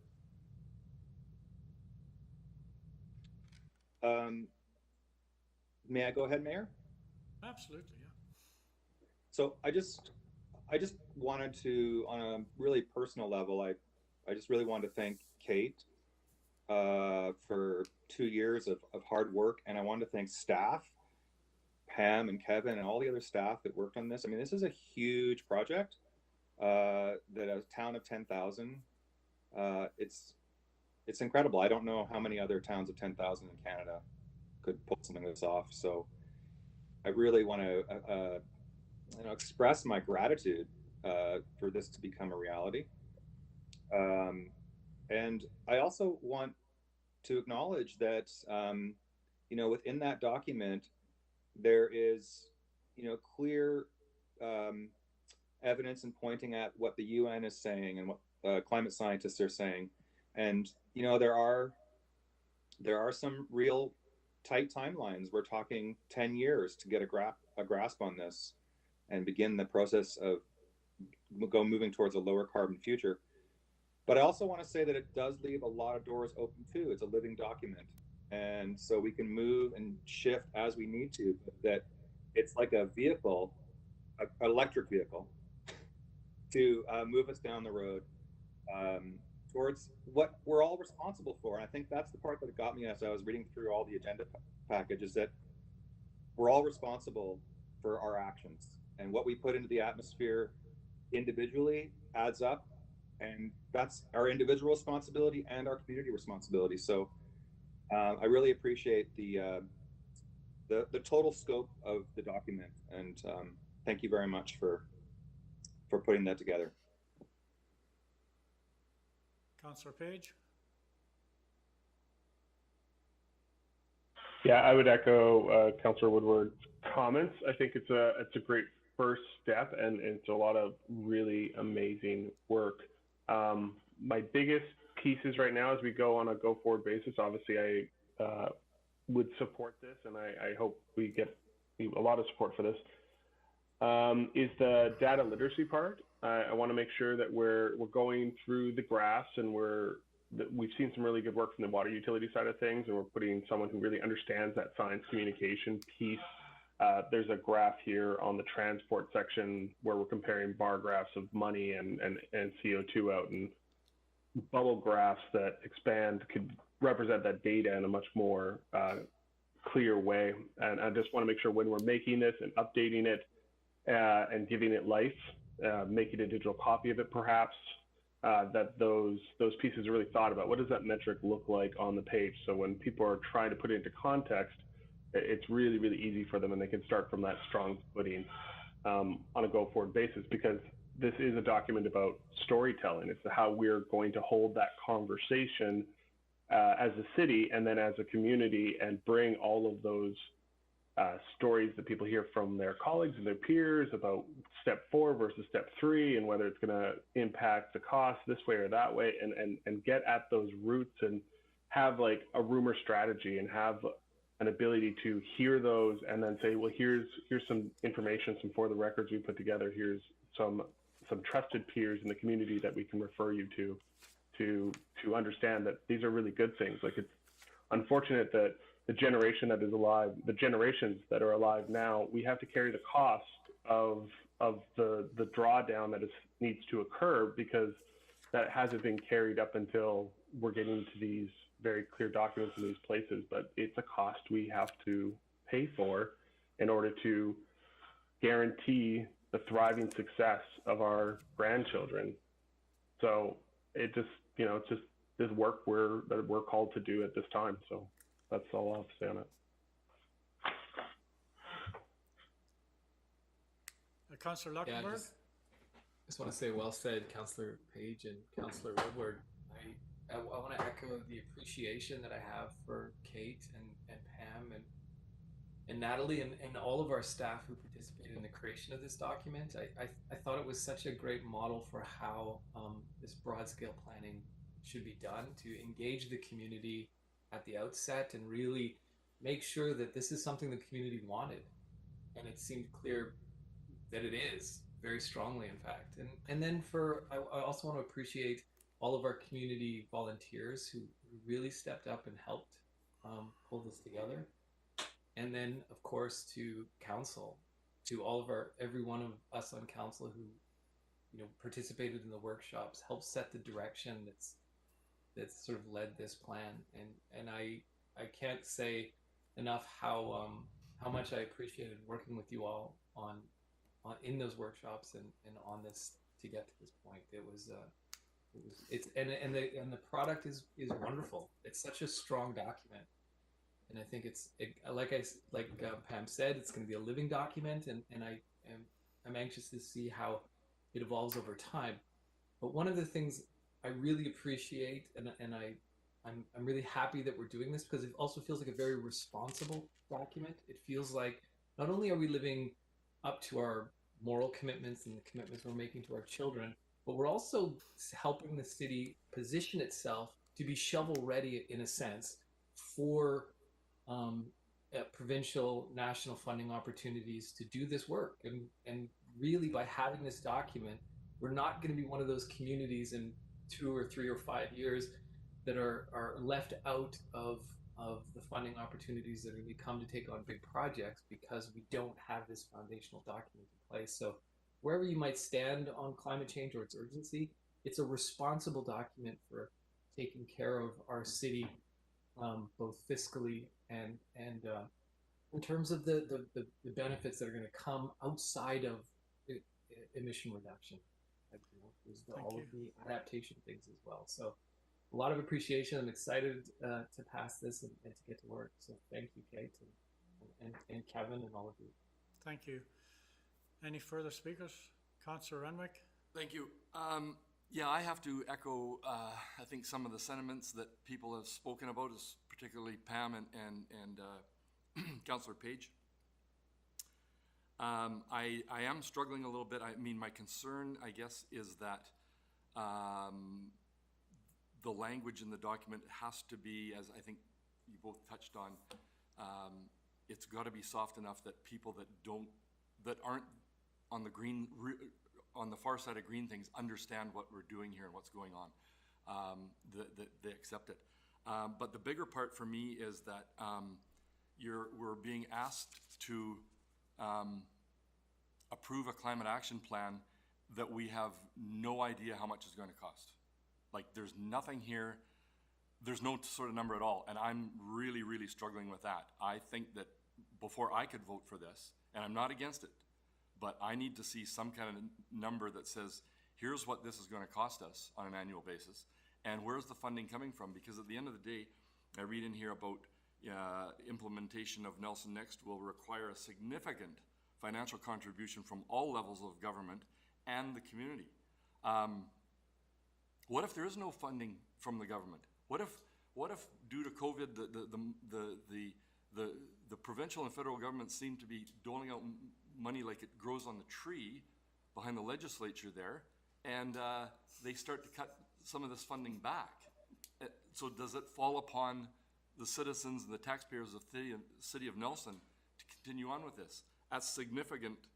Speaker 8: May I go ahead, Mayor?
Speaker 4: Absolutely, yeah.
Speaker 8: So I just wanted to, on a really personal level, I just really wanted to thank Kate for 2 years of hard work, and I wanted to thank staff, Pam and Kevin and all the other staff that worked on this. I mean, this is a huge project, that a town of 10,000, it's incredible. I don't know how many other towns of 10,000 in Canada could pull something like this off. So I really want to express my gratitude for this to become a reality. And I also want to acknowledge that, within that document, there is, clear evidence and pointing at what the UN is saying and what climate scientists are saying. And, there are some real tight timelines. We're talking 10 years to get a grasp on this and begin the process of moving towards a lower carbon future. But I also want to say that it does leave a lot of doors open too. It's a living document. And so we can move and shift as we need to, but that it's like a vehicle, an electric vehicle, to move us down the road towards what we're all responsible for. And I think that's the part that got me as I was reading through all the agenda package, is that we're all responsible for our actions. And what we put into the atmosphere individually adds up. And that's our individual responsibility and our community responsibility. So I really appreciate the total scope of the document. And thank you very much for putting that together.
Speaker 4: Councillor Page?
Speaker 2: Yeah, I would echo Councillor Woodward's comments. I think it's a great first step, and it's a lot of really amazing work. My biggest pieces right now, as we go on a go forward basis, obviously I would support this, and I hope we get a lot of support for this, is the data literacy part. I want to make sure that we're going through the graphs, and we've seen some really good work from the water utility side of things, and we're putting someone who really understands that science communication piece. There's a graph here on the transport section where we're comparing bar graphs of money and CO2 out, and bubble graphs that expand could represent that data in a much more clear way. And I just want to make sure when we're making this and updating it and giving it life, making a digital copy of it perhaps, that those pieces are really thought about. What does that metric look like on the page? So when people are trying to put it into context, it's really, really easy for them, and they can start from that strong footing on a go-forward basis, because this is a document about storytelling. It's how we're going to hold that conversation as a city and then as a community, and bring all of those stories that people hear from their colleagues and their peers about step 4 versus step 3, and whether it's going to impact the cost this way or that way, and get at those roots, and have like a rumor strategy, and have an ability to hear those and then say, well, here's some information, some for the records we put together. Here's some trusted peers in the community that we can refer you to understand that these are really good things. Like, it's unfortunate that the generation that is alive, the generations that are alive now, we have to carry the cost of the drawdown that needs to occur, because that hasn't been carried up until we're getting to these very clear documents in these places. But it's a cost we have to pay for in order to guarantee the thriving success of our grandchildren. So it just, it's just this work that we're called to do at this time. So that's all I'll have to say on it.
Speaker 4: Councillor Luxembourg?
Speaker 7: Yeah, I just want to say, well said, Councillor Page and Councillor Woodward. I want to echo the appreciation that I have for Kate and Pam and Natalie and all of our staff who participated in the creation of this document. I thought it was such a great model for how this broad scale planning should be done, to engage the community at the outset and really make sure that this is something the community wanted. And it seemed clear that it is, very strongly, in fact. And then I also want to appreciate all of our community volunteers who really stepped up and helped pull this together. And then, of course, to council, to every one of us on council who, participated in the workshops, helped set the direction that's sort of led this plan. And I can't say enough how much I appreciated working with you all in those workshops and on this to get to this point. And the product is wonderful. It's such a strong document, and I think like Pam said, it's going to be a living document, and I'm anxious to see how it evolves over time. But one of the things I really appreciate, and I'm really happy that we're doing this, because it also feels like a very responsible document. It feels like not only are we living up to our moral commitments and the commitments we're making to our children, but we're also helping the city position itself to be shovel ready, in a sense, for provincial, national funding opportunities to do this work. And really, by having this document, we're not going to be one of those communities in 2 or 3 or 5 years that are left out of the funding opportunities that are going to come to take on big projects because we don't have this foundational document in place. So wherever you might stand on climate change or its urgency, it's a responsible document for taking care of our city, both fiscally and in terms of the benefits that are going to come outside of emission reduction. There's all of the adaptation things as well. So a lot of appreciation. I'm excited to pass this and to get to work. So thank you, Kate, and Kevin, and all of you.
Speaker 4: Thank you. Any further speakers? Councillor Renwick? Thank you.
Speaker 6: Yeah, I have to echo, I think, some of the sentiments that people have spoken about, particularly Pam and Councillor Page. I am struggling a little bit. I mean, my concern, I guess, is that the language in the document has to be, as I think you both touched on, it's got to be soft enough that people that aren't on the green, on the far side of green things, understand what we're doing here and what's going on. That they accept it. But the bigger part for me is that we're being asked to approve a climate action plan that we have no idea how much it's going to cost. Like, there's nothing here, there's no sort of number at all, and I'm really, really struggling with that. I think that before I could vote for this, and I'm not against it, but I need to see some kind of number that says, here's what this is going to cost us on an annual basis, and where's the funding coming from? Because at the end of the day, I read in here about implementation of Nelson Next will require a significant financial contribution from all levels of government and the community. What if there is no funding from the government? What if due to COVID, the provincial and federal governments seem to be doling out money like it grows on the tree behind the legislature there, and they start to cut some of this funding back? So does it fall upon the citizens and the taxpayers of the city of Nelson to continue on with this? That's significant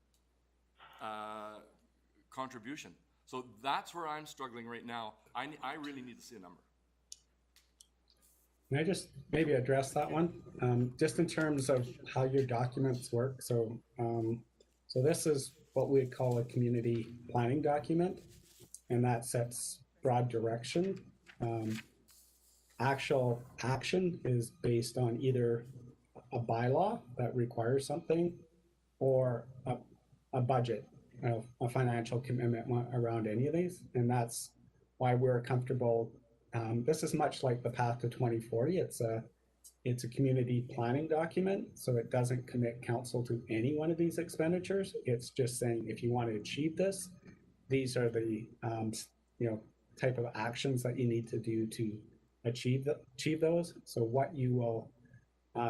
Speaker 6: contribution. So that's where I'm struggling right now. I really need to see a number.
Speaker 9: Can I just maybe address that one? Just in terms of how your documents work. So this is what we'd call a community planning document, and that sets broad direction. Actual action is based on either a bylaw that requires something or a budget, a financial commitment around any of these. And that's why we're comfortable. This is much like the Path to 2040. It's a community planning document, so it doesn't commit council to any one of these expenditures. It's just saying, if you want to achieve this, these are the type of actions that you need to do to achieve those. So what you will,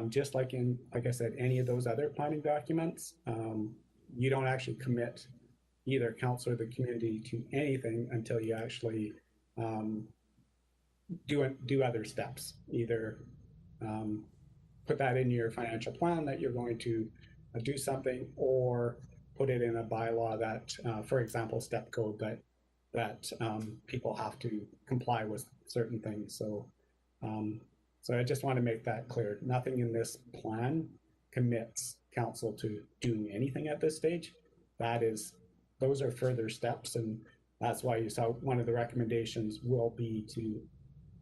Speaker 9: just like I said, any of those other planning documents, you don't actually commit either council or the community to anything until you actually do other steps. Either put that in your financial plan that you're going to do something, or put it in a bylaw that, for example, step code that people have to comply with certain things. So I just want to make that clear. Nothing in this plan commits council to doing anything at this stage. Those are further steps, and that's why you saw one of the recommendations will be to,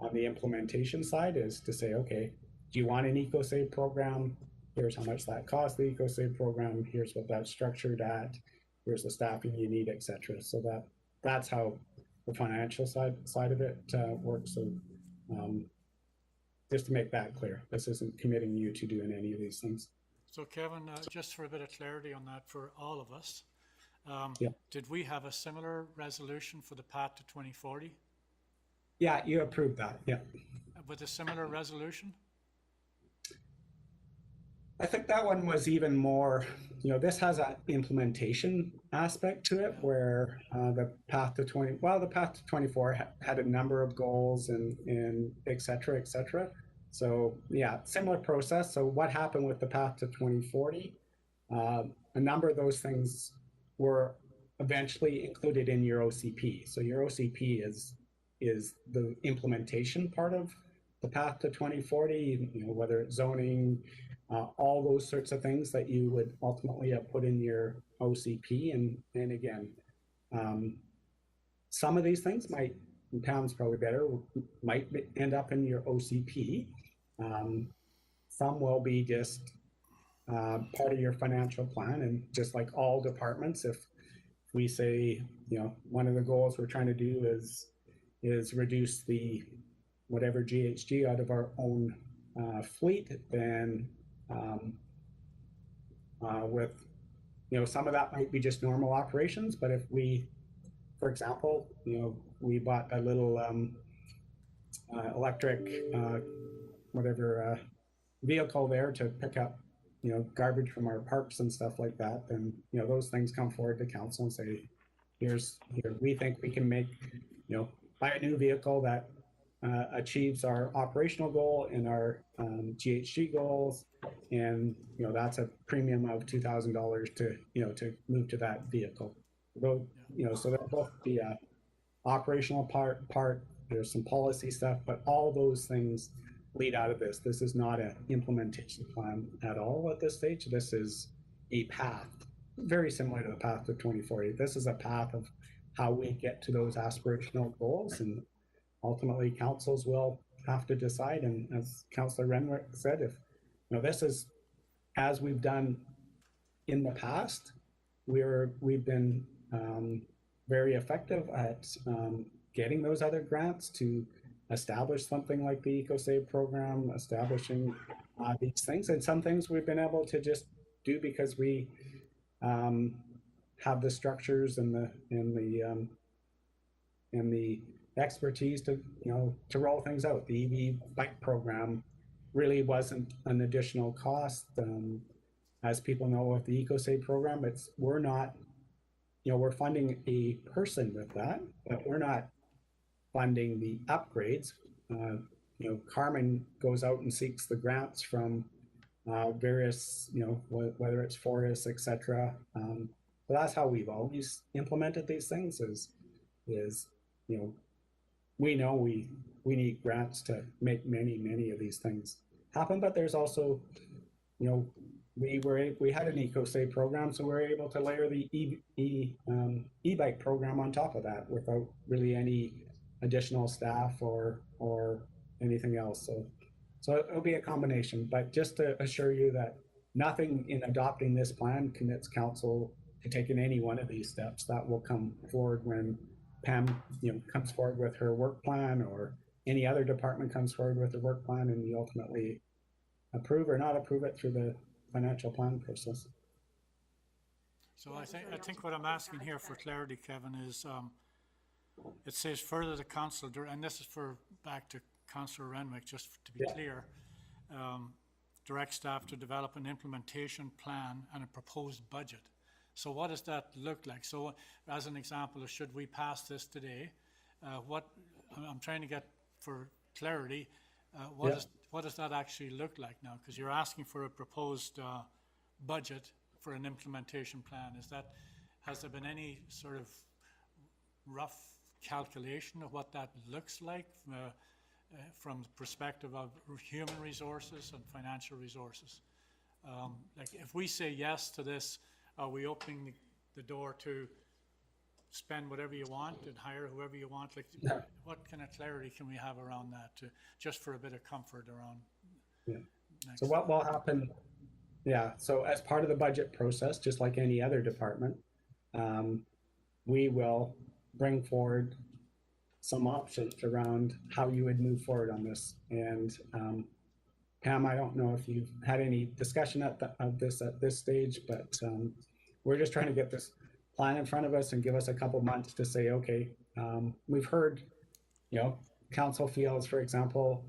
Speaker 9: on the implementation side, is to say, okay, do you want an EcoSave program? Here's how much that costs, the EcoSave program. Here's what that's structured at. Here's the staffing you need, etc. So that's how the financial side of it works. So just to make that clear, this isn't committing you to doing any of these things.
Speaker 4: So Kevin, just for a bit of clarity on that for all of us,
Speaker 9: Yeah.
Speaker 4: did we have a similar resolution for the path to 2040
Speaker 9: Yeah, you approved that. Yeah.
Speaker 4: with a similar resolution?
Speaker 9: I think that one was even more, this has an implementation aspect to it where the path to 24 had a number of goals and et cetera, et cetera. So yeah, similar process. So what happened with the path to 2040? A number of those things were eventually included in your OCP. So your OCP is the implementation part of the path to 2040, whether it's zoning, all those sorts of things that you would ultimately have put in your OCP. And again, some of these things Pam's probably better, might end up in your OCP. Some will be just part of your financial plan. And just like all departments, if we say, one of the goals we're trying to do is reduce the whatever GHG out of our own fleet, then with, some of that might be just normal operations, but if we, for example, we bought a little electric, vehicle there to pick up, garbage from our parks and stuff like that, then, those things come forward to council and say, here, we think we can make, buy a new vehicle that achieves our operational goal and our GHG goals, and that's a premium of $2,000 to move to that vehicle. So there'll both be a operational part. There's some policy stuff, but all those things lead out of this. This is not an implementation plan at all at this stage. This is a path, very similar to the path to 2040. This is a path of how we get to those aspirational goals, and ultimately councils will have to decide. And as Councillor Renwick said, if this is as we've done in the past, we've been very effective at getting those other grants to establish something like the EcoSave program, establishing these things. And some things we've been able to just do because we have the structures and the expertise to roll things out. The EV bike program really wasn't an additional cost. As people know with the EcoSave program, we're not, we're funding a person with that, but we're not funding the upgrades. Carmen goes out and seeks the grants from various, whether it's forests, etc. But that's how we've always implemented these things. We know we need grants to make many of these things happen. But there's also, we had an EcoSave program, so we were able to layer the e-bike program on top of that without really any additional staff or anything else. So it'll be a combination, but just to assure you that nothing in adopting this plan commits council to taking any one of these steps. That will come forward when Pam, comes forward with her work plan, or any other department comes forward with a work plan, and you ultimately approve or not approve it through the financial plan process.
Speaker 4: So I think what I'm asking here for clarity, Kevin, is it says further the council, and this is back to Councillor Renwick, just to be clear, direct staff to develop an implementation plan and a proposed budget. So what does that look like? So as an example, should we pass this today, I'm trying to get for clarity, what does that actually look like now? Because you're asking for a proposed budget for an implementation plan. Has there been any sort of rough calculation of what that looks like from the perspective of human resources and financial resources? Like if we say yes to this, are we opening the door to spend whatever you want and hire whoever you want? Like, what kind of clarity can we have around that, just for a bit of comfort around?
Speaker 9: So what will happen? So as part of the budget process, just like any other department, we will bring forward some options around how you would move forward on this. And Pam, I don't know if you've had any discussion of this at this stage, but we're just trying to get this plan in front of us and give us a couple months to say, okay, we've heard, council feels, for example,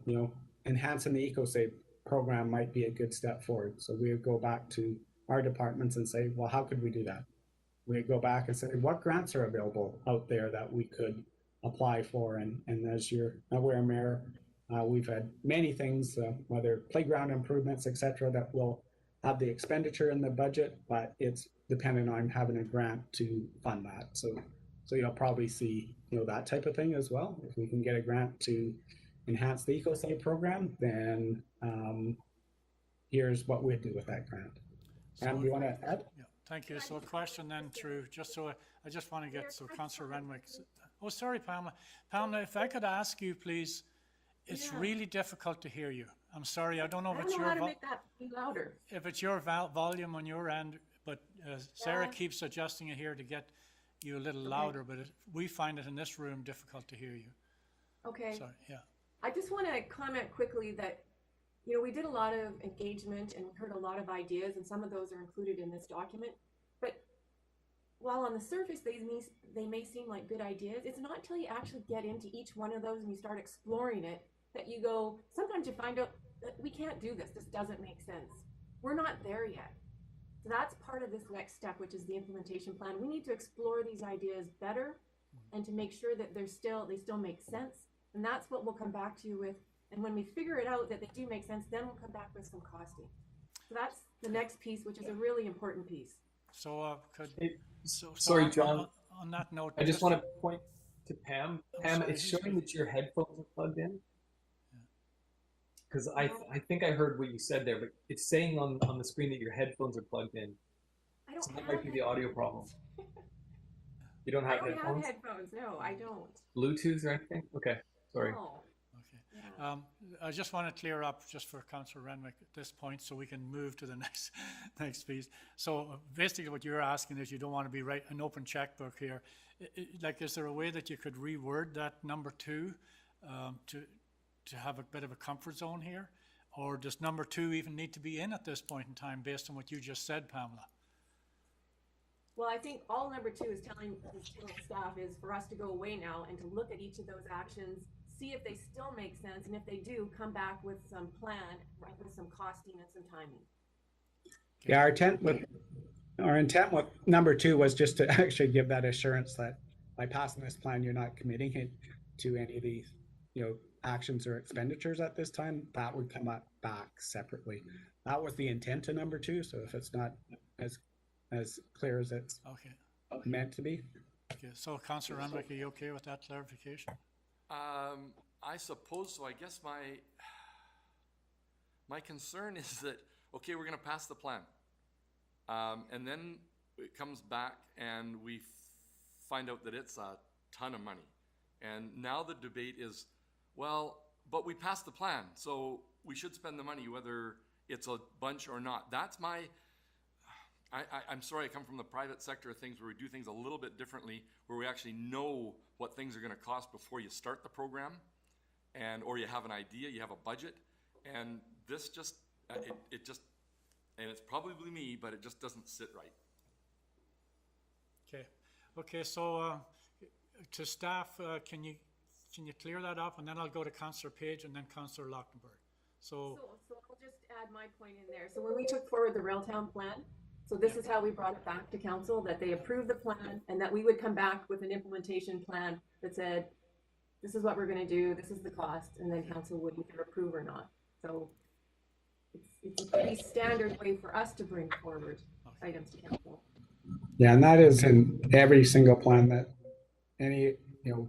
Speaker 9: enhancing the EcoSave program might be a good step forward. So we would go back to our departments and say, well, how could we do that? We'd go back and say, what grants are available out there that we could apply for? And as you're aware, Mayor, we've had many things, whether playground improvements, et cetera, that will have the expenditure in the budget, but it's dependent on having a grant to fund that. So you'll probably see, that type of thing as well. If we can get a grant to enhance the EcoSave program, then here's what we'd do with that grant. And you want to add?
Speaker 4: Yeah, thank you. So a question then through, just so I just want to get, so Councillor Renwick. Oh, sorry, Pamela. Pamela, if I could ask you, please, it's really difficult to hear you. I'm sorry, I don't know if it's your
Speaker 10: how to make that be louder.
Speaker 4: If it's your volume on your end, but Sarah keeps adjusting it here to get you a little louder, but we find it in this room difficult to hear you.
Speaker 10: Okay.
Speaker 4: Sorry, yeah.
Speaker 10: I just want to comment quickly that, we did a lot of engagement and heard a lot of ideas, and some of those are included in this document. But while on the surface they may seem like good ideas, it's not until you actually get into each one of those and you start exploring it that you go, sometimes you find out that we can't do this. This doesn't make sense. We're not there yet. So that's part of this next step, which is the implementation plan. We need to explore these ideas better and to make sure that they still make sense. And that's what we'll come back to you with. And when we figure it out that they do make sense, then we'll come back with some costing. So that's the next piece, which is a really important piece.
Speaker 4: So
Speaker 7: sorry, John.
Speaker 4: On that note,
Speaker 7: I just want to point to Pam. Pam, it's showing that your headphones are plugged in. Because I think I heard what you said there, but it's saying on the screen that your headphones are plugged in. So that might be the audio problem. You don't have headphones?
Speaker 10: I don't have headphones. No, I don't.
Speaker 7: Bluetooth or anything? Okay, sorry.
Speaker 10: No.
Speaker 4: Okay. I just want to clear up just for Councillor Renwick at this point, so we can move to the next piece. So basically, what you're asking is you don't want to be an open checkbook here. Is there a way that you could reword that number 2 to have a bit of a comfort zone here? Or does number 2 even need to be in at this point in time based on what you just said, Pamela?
Speaker 10: Well, I think all number 2 is telling staff is for us to go away now and to look at each of those actions, see if they still make sense, and if they do, come back with some plan, with some costing and some timing.
Speaker 9: Okay. Yeah, our intent with number 2 was just to actually give that assurance that by passing this plan, you're not committing it to any of these, actions or expenditures at this time. That would come up back separately. That was the intent of number 2. So if it's not as clear as it's meant to be.
Speaker 4: Okay. So Councillor Renwick, are you okay with that clarification?
Speaker 6: I suppose so. I guess my concern is that, okay, we're going to pass the plan. And then it comes back and we find out that it's a ton of money. And now the debate is, well, but we passed the plan, so we should spend the money whether it's a bunch or not. That's I'm sorry, I come from the private sector of things where we do things a little bit differently, where we actually know what things are going to cost before you start the program, or you have an idea, you have a budget, and this just, it just, and it's probably me, but it just doesn't sit right.
Speaker 4: Okay, so to staff, can you clear that up, and then I'll go to Councillor Page and then Councillor Lochtenberg. So
Speaker 10: I'll just add my point in there. So when we took forward the Railtown plan, so this is how we brought it back to council, that they approved the plan and that we would come back with an implementation plan that said, this is what we're going to do, this is the cost, and then council would either approve or not. So it's a pretty standard way for us to bring forward items to council.
Speaker 9: Yeah, and that is in every single plan that any,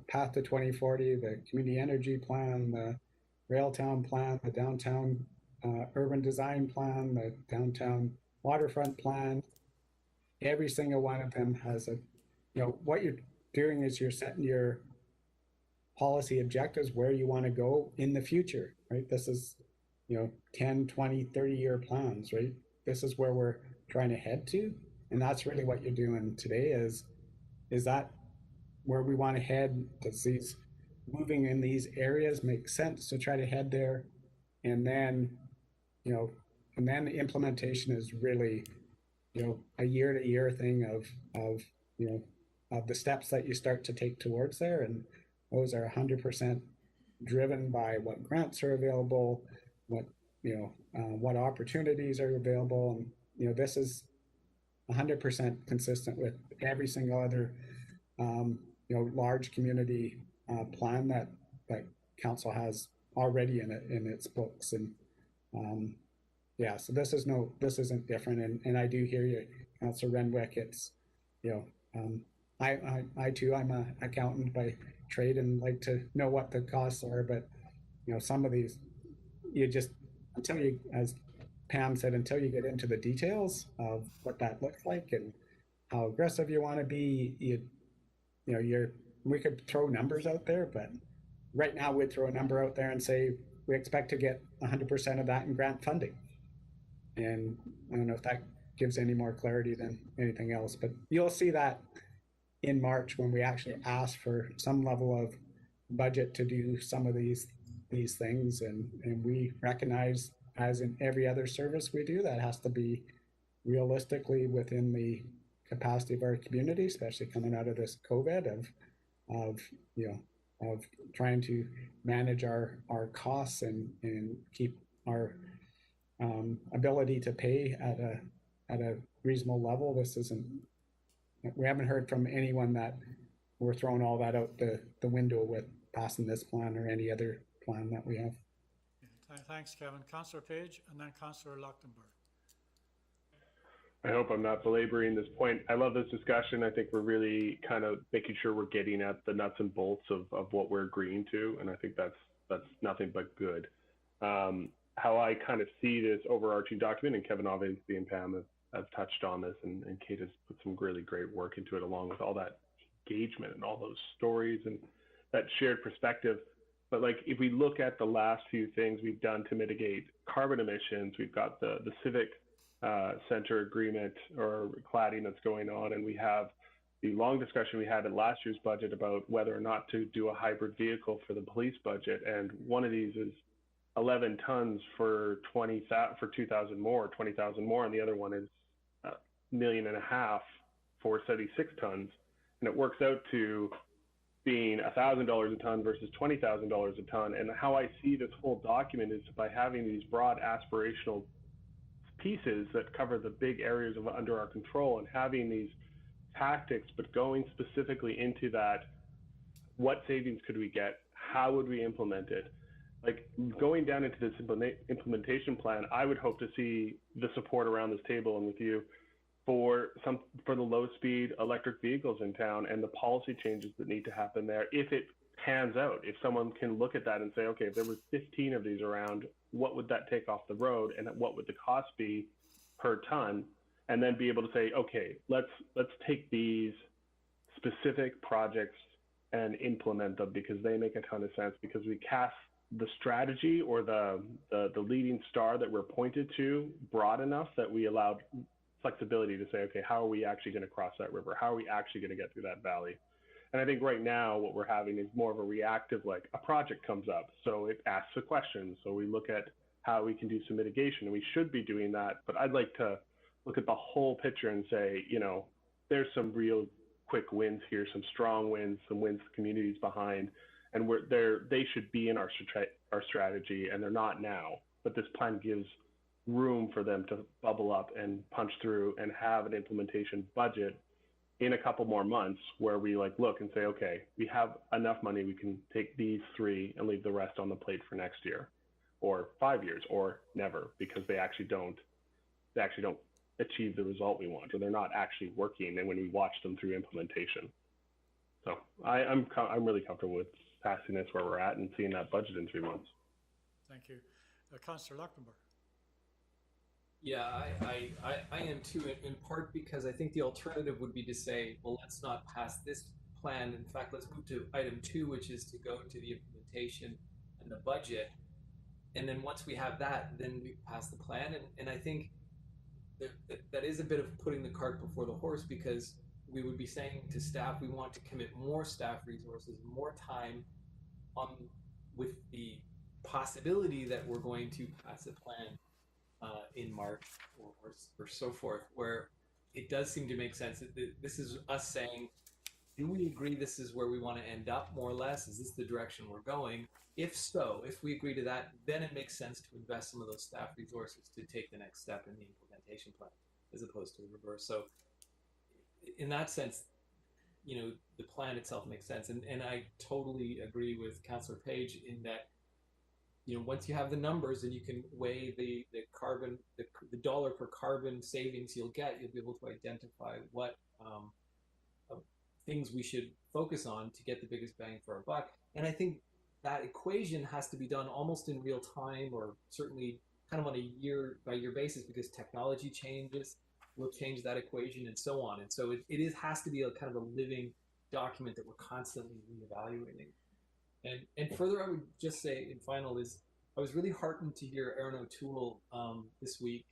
Speaker 9: Path to 2040, the community energy plan, the Railtown plan, the downtown urban design plan, the downtown waterfront plan. Every single one of them has what you're doing is you're setting your policy objectives where you want to go in the future, right? This is, 10, 20, 30-year plans, right? This is where we're trying to head to. And that's really what you're doing today is that where we want to head? Does these moving in these areas make sense to try to head there? And then, you know, and then the implementation is really, you know, a year to year thing of, you know, of the steps that you start to take towards there. And those are 100% driven by what grants are available, what, you know, what opportunities are available. And, you know, this is 100% consistent with every single other, you know, large community plan that council has already in its books. And yeah, so this isn't different. And I do hear you, Councillor Renwick. It's, you know, I too, I'm an accountant by trade and like to know what the costs are, but you know, some of these, you just, until you, as Pam said, until you get into the details of what that looks like and how aggressive you want to be, you know, we could throw numbers out there, but right now we'd throw a number out there and say, we expect to get 100% of that in grant funding. And I don't know if that gives any more clarity than anything else, but you'll see that in March when we actually ask for some level of budget to do some of these things. And we recognize, as in every other service we do, that has to be realistically within the capacity of our community, especially coming out of this COVID of you know, of trying to manage our costs and keep our ability to pay at a reasonable level. This isn't, we haven't heard from anyone that we're throwing all that out the window with passing this plan or any other plan that we have.
Speaker 4: Thanks, Kevin. Councillor Page and then Councillor Luchtenberg.
Speaker 2: I hope I'm not belaboring this point. I love this discussion. I think we're really kind of making sure we're getting at the nuts and bolts of what we're agreeing to, and I think that's nothing but good. How I kind of see this overarching document, and Kevin obviously and Pam have touched on this, and Kate has put some really great work into it, along with all that engagement and all those stories and that shared perspective. But like, if we look at the last few things we've done to mitigate carbon emissions, we've got the civic center agreement or cladding that's going on, and we have the long discussion we had in last year's budget about whether or not to do a hybrid vehicle for the police budget. And one of these is 11 tons for 2,000 more, 20,000 more, and the other one is $1.5 million for 76 tons, and it works out to being $1,000 a ton versus $20,000 a ton. And how I see this whole document is by having these broad aspirational pieces that cover the big areas of under our control, and having these tactics, but going specifically into that, what savings could we get? How would we implement it? Like, going down into this implementation plan, I would hope to see the support around this table and with you for the low speed electric vehicles in town and the policy changes that need to happen there. If it pans out, if someone can look at that and say, okay, if there was 15 of these around, what would that take off the road, and what would the cost be per ton? And then be able to say, okay, let's take these specific projects and implement them, because they make a ton of sense, because we cast the strategy or the leading star that we're pointed to broad enough that we allowed flexibility to say, okay, how are we actually going to cross that river? How are we actually going to get through that valley? And I think right now what we're having is more of a reactive, like a project comes up, so it asks a question. So we look at how we can do some mitigation, and we should be doing that. But I'd like to look at the whole picture and say, you know, there's some real quick wins here, some strong wins, some wins the community's behind, and they should be in our strategy, and they're not now. But this plan gives room for them to bubble up and punch through and have an implementation budget in a couple more months where we like look and say, okay, we have enough money, we can take these 3 and leave the rest on the plate for next year or 5 years or never, because they actually don't achieve the result we want, or they're not actually working, and when we watch them through implementation. So I'm really comfortable with passing this where we're at and seeing that budget in 3 months.
Speaker 4: Thank you. Councillor Luchtenberg.
Speaker 7: Yeah, I am too, in part because I think the alternative would be to say, well, let's not pass this plan. In fact, let's move to item 2, which is to go to the implementation and the budget. And then once we have that, then we pass the plan. And I think that is a bit of putting the cart before the horse, because we would be saying to staff, we want to commit more staff resources, more time on with the possibility that we're going to pass a plan in March or so forth, where it does seem to make sense. This is us saying, do we agree this is where we want to end up, more or less? Is this the direction we're going? If so, if we agree to that, then it makes sense to invest some of those staff resources to take the next step in the implementation plan, as opposed to the reverse. So in that sense, the plan itself makes sense. And I totally agree with Councillor Page in that, once you have the numbers and you can weigh the carbon, the dollar per carbon savings you'll get, you'll be able to identify what things we should focus on to get the biggest bang for our buck. And I think that equation has to be done almost in real time, or certainly kind of on a year by year basis, because technology changes will change that equation and so on. And so it has to be a kind of a living document that we're constantly reevaluating. And further, I would just say, in final, is I was really heartened to hear Aaron O'Toole this week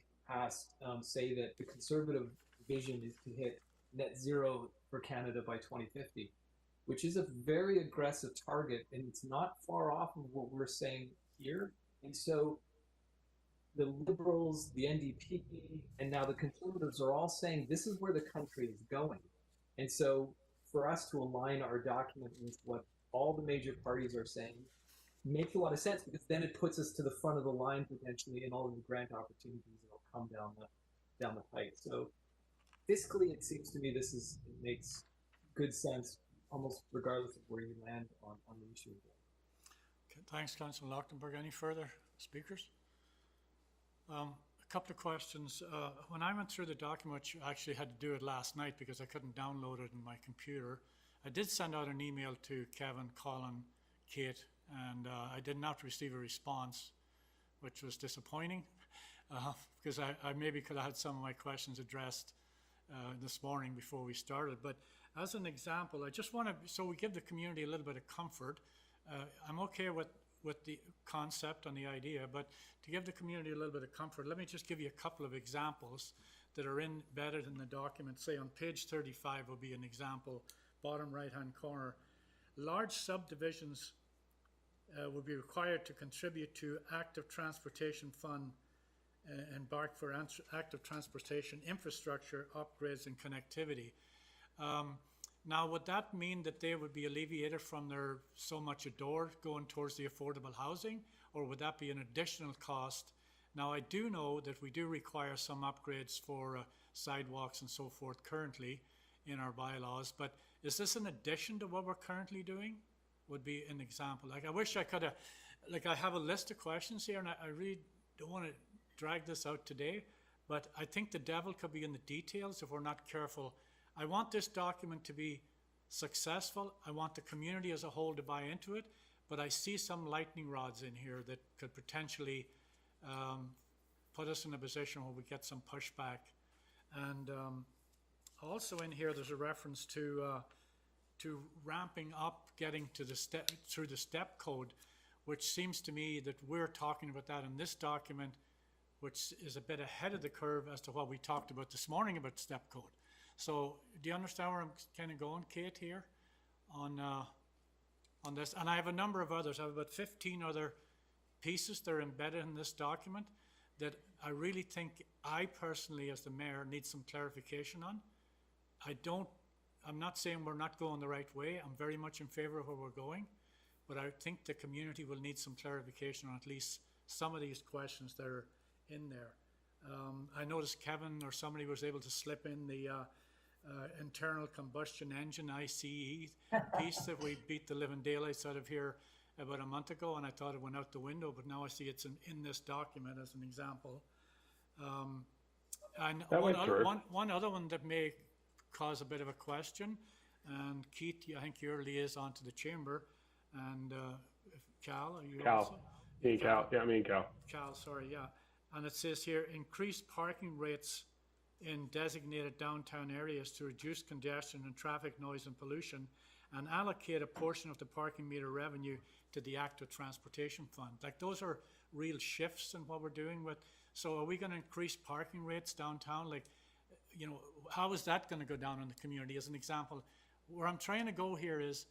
Speaker 7: say that the Conservative vision is to hit net zero for Canada by 2050, which is a very aggressive target, and it's not far off of what we're saying here. And so the Liberals, the NDP, and now the Conservatives are all saying this is where the country is going. And so for us to align our document with what all the major parties are saying makes a lot of sense, because then it puts us to the front of the line potentially in all of the grant opportunities that will come down the pipe. So fiscally, it seems to me it makes good sense almost regardless of where you land on the issue.
Speaker 4: Okay, thanks, Councillor Lochtenberg. Any further speakers? A couple of questions. When I went through the document, which I actually had to do it last night because I couldn't download it in my computer, I did send out an email to Kevin, Colin, Kate, and I did not receive a response, which was disappointing because I maybe could have had some of my questions addressed this morning before we started. But as an example, I just want to, so we give the community a little bit of comfort. I'm okay with the concept and the idea, but to give the community a little bit of comfort, let me just give you a couple of examples that are embedded in the document. Say on page 35 will be an example, bottom right-hand corner. Large subdivisions will be required to contribute to active transportation fund embark for active transportation infrastructure upgrades and connectivity. Now, would that mean that they would be alleviated from their so much a door going towards the affordable housing, or would that be an additional cost? Now, I do know that we do require some upgrades for sidewalks and so forth currently in our bylaws, but is this an addition to what we're currently doing? Would be an example. Like, I wish I could have, like, I have a list of questions here, and I really don't want to drag this out today, but I think the devil could be in the details if we're not careful. I want this document to be successful. I want the community as a whole to buy into it, but I see some lightning rods in here that could potentially put us in a position where we get some pushback. And also in here, there's a reference to ramping up, getting to the through the step code, which seems to me that we're talking about that in this document, which is a bit ahead of the curve as to what we talked about this morning about step code. So do you understand where I'm kind of going, Kate, here on this? And I have a number of others. I have about 15 other pieces that are embedded in this document that I really think I personally, as the mayor, need some clarification on. I'm not saying we're not going the right way. I'm very much in favor of where we're going, but I think the community will need some clarification on at least some of these questions that are in there. I noticed Kevin or somebody was able to slip in the internal combustion engine, ICE piece that we beat the living daylights out of here about a month ago, and I thought it went out the window, but now I see it's in this document as an example. And one other one that may cause a bit of a question, and Keith, I think you're liaison to the chamber, and Cal, are you
Speaker 2: Cal.
Speaker 4: also?
Speaker 2: Cal. Yeah, I mean Cal.
Speaker 4: Cal, sorry, yeah. And it says here, increased parking rates in designated downtown areas to reduce congestion and traffic noise and pollution, and allocate a portion of the parking meter revenue to the active transportation fund. Like, those are real shifts in what we're doing with. So are we going to increase parking rates downtown? Like, you know, how is that going to go down in the community as an example? Where I'm trying to go here is,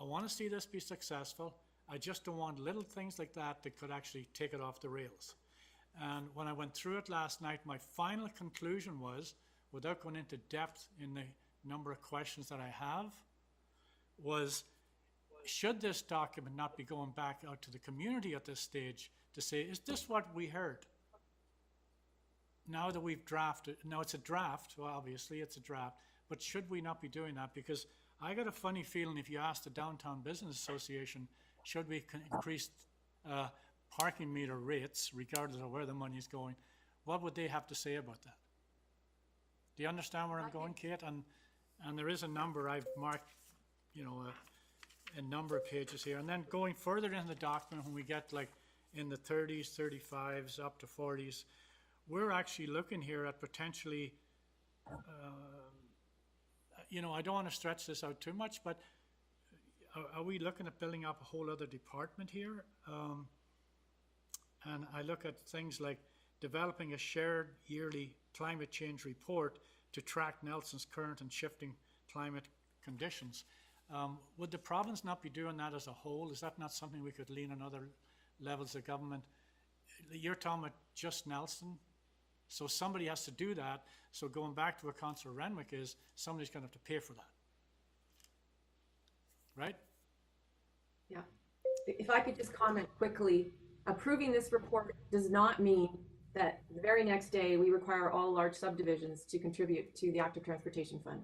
Speaker 4: I want to see this be successful. I just don't want little things like that that could actually take it off the rails. And when I went through it last night, my final conclusion was, without going into depth in the number of questions that I have, was should this document not be going back out to the community at this stage to say, is this what we heard? Now that we've drafted, now it's a draft, well, obviously it's a draft, but should we not be doing that? Because I got a funny feeling if you ask the Downtown Business Association, should we increase parking meter rates, regardless of where the money's going, what would they have to say about that? Do you understand where I'm going, Kate? And there is a number I've marked, you know, a number of pages here. And then going further in the document, when we get like in the 30s, 35s, up to 40s, we're actually looking here at potentially, you know, I don't want to stretch this out too much, but are we looking at building up a whole other department here? And I look at things like developing a shared yearly climate change report to track Nelson's current and shifting climate conditions. Would the province not be doing that as a whole? Is that not something we could lean on other levels of government? You're talking about just Nelson, so somebody has to do that. So going back to what Councillor Renwick is, somebody's going to have to pay for that, right?
Speaker 10: Yeah. If I could just comment quickly, approving this report does not mean that the very next day we require all large subdivisions to contribute to the Active Transportation Fund.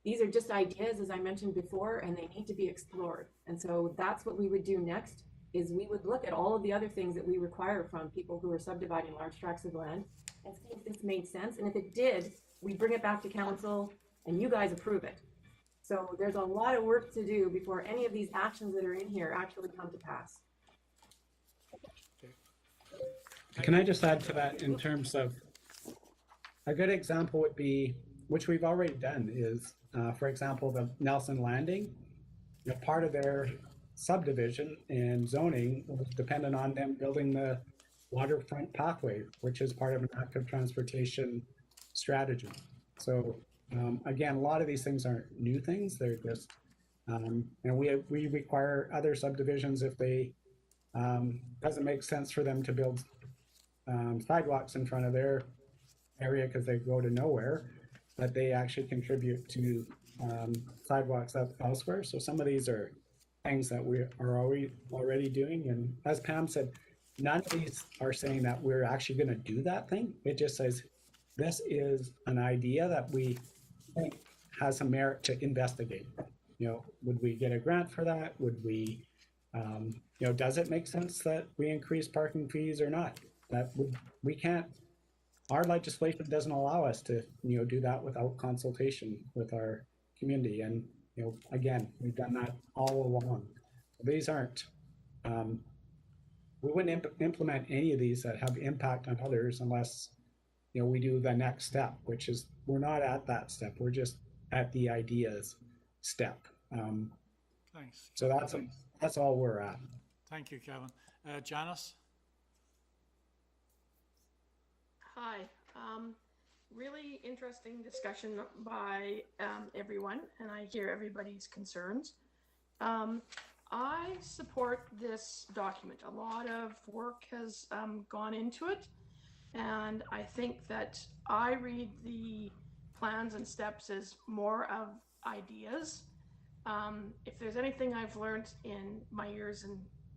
Speaker 10: These are just ideas, as I mentioned before, and they need to be explored. And so that's what we would do next, is we would look at all of the other things that we require from people who are subdividing large tracts of land and see if this made sense. And if it did, we bring it back to council and you guys approve it. So there's a lot of work to do before any of these actions that are in here actually come to pass.
Speaker 9: Can I just add to that in terms of a good example would be, which we've already done, is, for example, the Nelson Landing. You know, part of their subdivision and zoning was dependent on them building the waterfront pathway, which is part of an active transportation strategy. So again, a lot of these things aren't new things. They're just, you know, we require other subdivisions if they doesn't make sense for them to build sidewalks in front of their area because they go to nowhere, but they actually contribute to sidewalks up elsewhere. So some of these are things that we are already doing. And as Pam said, none of these are saying that we're actually going to do that thing. It just says this is an idea that we think has some merit to investigate. You know, would we get a grant for that? Would we, you know, does it make sense that we increase parking fees or not? We can't, our legislation doesn't allow us to, you know, do that without consultation with our community. And, you know, again, we've done that all along. These aren't, we wouldn't implement any of these that have impact on others unless, you know, we do the next step, which is, we're not at that step. We're just at the ideas step.
Speaker 4: Thanks.
Speaker 9: So that's all we're at.
Speaker 4: Thank you, Kevin. Janice?
Speaker 1: Hi. Really interesting discussion by everyone, and I hear everybody's concerns. I support this document. A lot of work has gone into it, and I think that I read the plans and steps as more of ideas. If there's anything I've learned in my years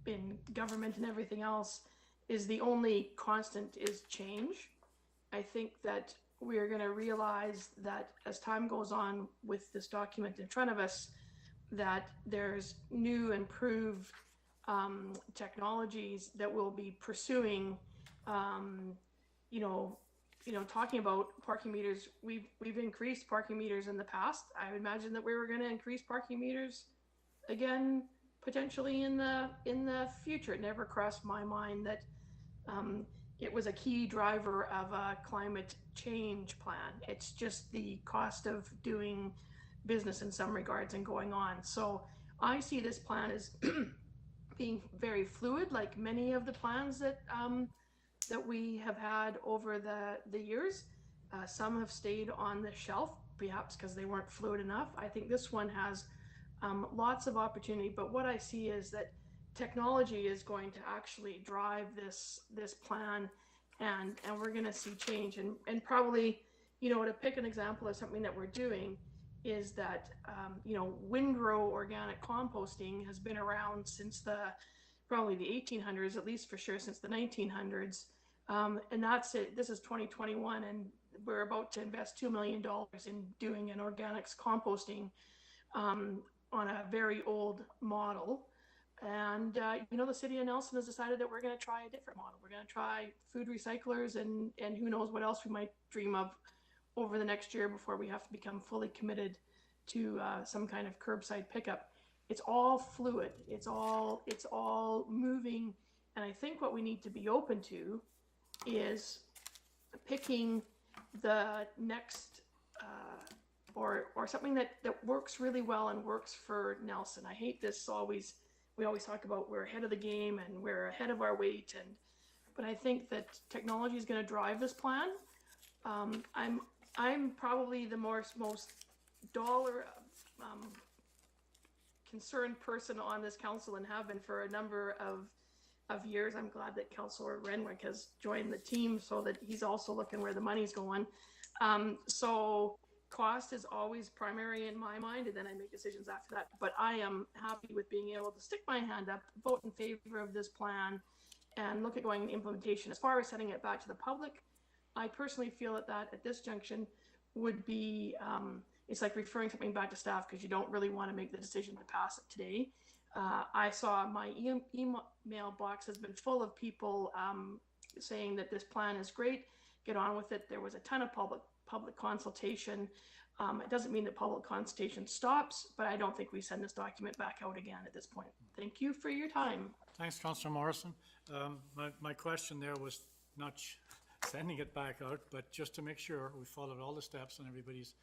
Speaker 1: in government and everything else, is the only constant is change. I think that we're going to realize that as time goes on with this document in front of us, that there's new improved technologies that we'll be pursuing. You know, talking about parking meters, we've increased parking meters in the past. I would imagine that we were going to increase parking meters again potentially in the future. It never crossed my mind that it was a key driver of a climate change plan. It's just the cost of doing business in some regards and going on. So I see this plan as being very fluid, like many of the plans that that we have had over the years. Some have stayed on the shelf, perhaps because they weren't fluid enough. I think this one has lots of opportunity, but what I see is that technology is going to actually drive this plan, and we're going to see change. And probably, you know, to pick an example of something that we're doing is that you know, windrow organic composting has been around since probably the 1800s, at least for sure since the 1900s. And that's it. This is 2021, and we're about to invest $2 million in doing an organics composting on a very old model. And you know, the city of Nelson has decided that we're going to try a different model. We're going to try food recyclers, and who knows what else we might dream of over the next year before we have to become fully committed to some kind of curbside pickup. It's all fluid. It's all moving. And I think what we need to be open to is picking the next or something that works really well and works for Nelson. I hate this we always talk about we're ahead of the game and we're ahead of our weight, but I think that technology is going to drive this plan. I'm probably the most dollar concerned person on this council, and have been for a number of years. I'm glad that Councillor Renwick has joined the team so that he's also looking where the money's going. So cost is always primary in my mind, and then I make decisions after that. But I am happy with being able to stick my hand up, vote in favor of this plan, and look at going into implementation. As far as sending it back to the public, I personally feel that at this junction would be, it's like referring something back to staff because you don't really want to make the decision to pass it today. I saw my email box has been full of people saying that this plan is great, get on with it. There was a ton of public consultation. It doesn't mean that public consultation stops, but I don't think we send this document back out again at this point. Thank you for your time.
Speaker 4: Thanks, Councillor Morrison. My question there was not sending it back out, but just to make sure we followed all the steps and everybody's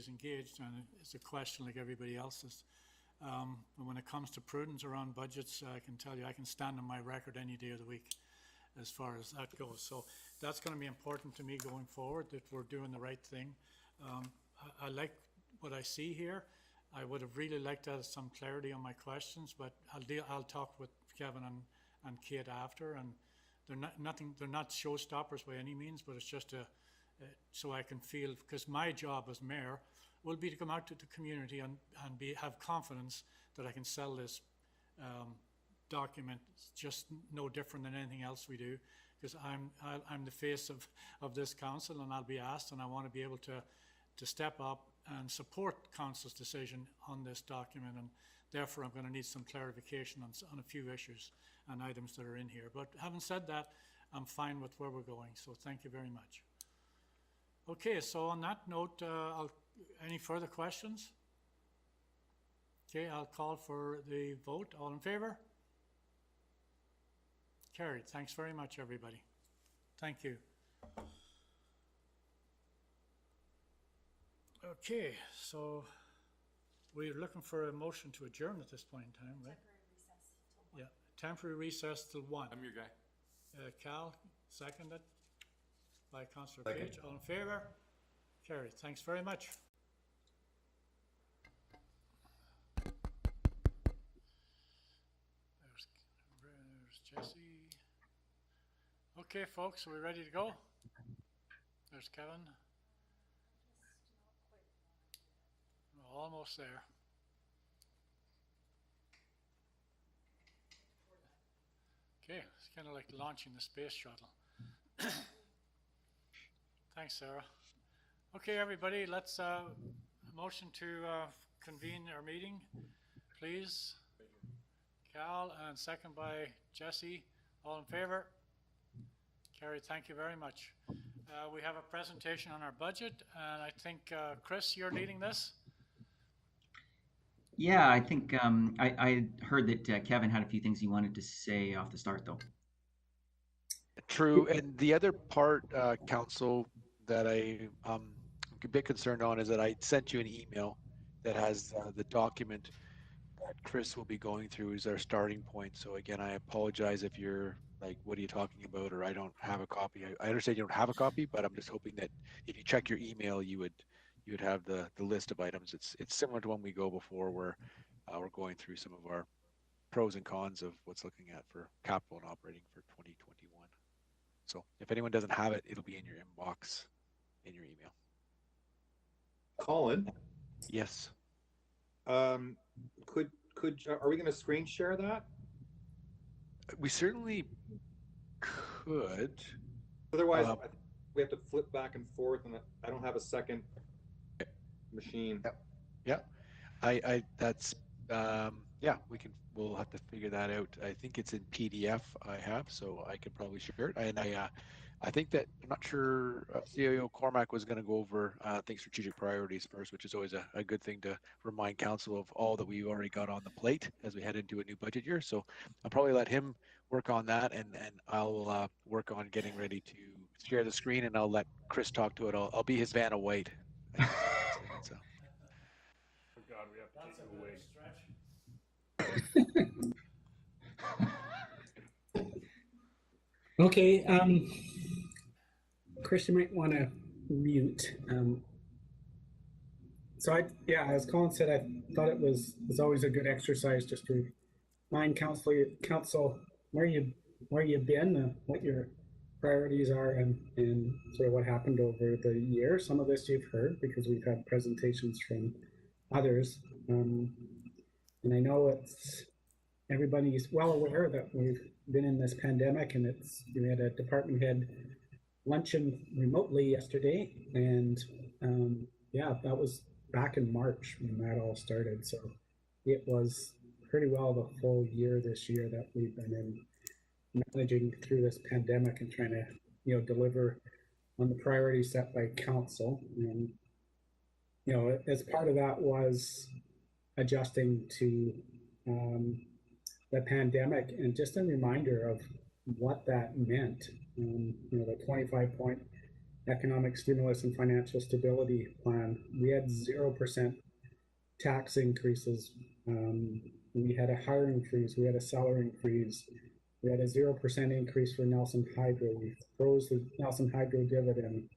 Speaker 4: engaged, and it's a question like everybody else's. And when it comes to prudence around budgets, I can tell you I can stand on my record any day of the week as far as that goes. So that's going to be important to me going forward, that we're doing the right thing. I like what I see here. I would have really liked to have some clarity on my questions, but I'll talk with Kevin and Kate after, and they're not showstoppers by any means, but it's just so I can feel, because my job as mayor will be to come out to the community and have confidence that I can sell this document. It's just no different than anything else we do, because I'm the face of this council, and I'll be asked, and I want to be able to step up and support council's decision on this document, and therefore I'm going to need some clarification on a few issues and items that are in here. But having said that, I'm fine with where we're going, so thank you very much. Okay, so on that note, any further questions? Okay, I'll call for the vote. All in favor? Carried. Thanks very much, everybody. Thank you. Okay, so we're looking for a motion to adjourn at this point in time, right? Yeah, temporary recess till 1.
Speaker 6: I'm your guy.
Speaker 4: Cal, seconded by Councillor Page. All in favor? Carried. Thanks very much. There's Jesse. Okay, folks, are we ready to go? There's Kevin. We're almost there. Okay, it's kind of like launching the space shuttle. Thanks, Sarah. Okay, everybody, let's motion to convene our meeting, please. Cal, and second by Jesse. All in favor? Carried. Thank you very much. We have a presentation on our budget, and I think, Chris, you're leading this?
Speaker 14: Yeah, I think I heard that Kevin had a few things he wanted to say off the start, though.
Speaker 11: True, and the other part, Council, that I'm a bit concerned on is that I sent you an email that has the document that Chris will be going through as our starting point. So again, I apologize if you're like, what are you talking about? Or I don't have a copy. I understand you don't have a copy, but I'm just hoping that if you check your email, you would have the list of items. It's similar to when we go before, where we're going through some of our pros and cons of what's looking at for capital and operating for 2021. So if anyone doesn't have it, it'll be in your inbox in your email.
Speaker 8: Colin,
Speaker 11: Yes.
Speaker 8: Are we going to screen share that?
Speaker 11: We certainly could.
Speaker 8: Otherwise, I think we have to flip back and forth, and I don't have a second machine.
Speaker 11: Yeah. That's, yeah, we'll have to figure that out. I think it's in PDF I have, so I could probably share it. And I think that, I'm not sure, CAO Cormac was going to go over, I think, strategic priorities first, which is always a good thing to remind council of all that we already got on the plate as we head into a new budget year. So I'll probably let him work on that, and I'll work on getting ready to share the screen, and I'll let Chris talk to it. I'll be his Vanna White. So.
Speaker 2: Oh God, we have to
Speaker 4: That's
Speaker 2: take
Speaker 4: a
Speaker 2: you away.
Speaker 4: stretch.
Speaker 9: Okay, Chris, you might want to mute. So as Colin said, I thought it was always a good exercise just to remind council where you've been, what your priorities are, and sort of what happened over the year. Some of this you've heard because we've had presentations from others, and I know everybody's well aware that we've been in this pandemic, and we had a department head luncheon remotely yesterday, and that was back in March when that all started. So it was pretty well the full year this year that we've been in managing through this pandemic and trying to deliver on the priorities set by council. And as part of that was adjusting to the pandemic, and just a reminder of what that meant. The 25-point economic stimulus and financial stability plan, we had 0% tax increases. We had a hiring freeze, we had a salary freeze, we had a 0% increase for Nelson Hydro. We froze the Nelson Hydro dividend.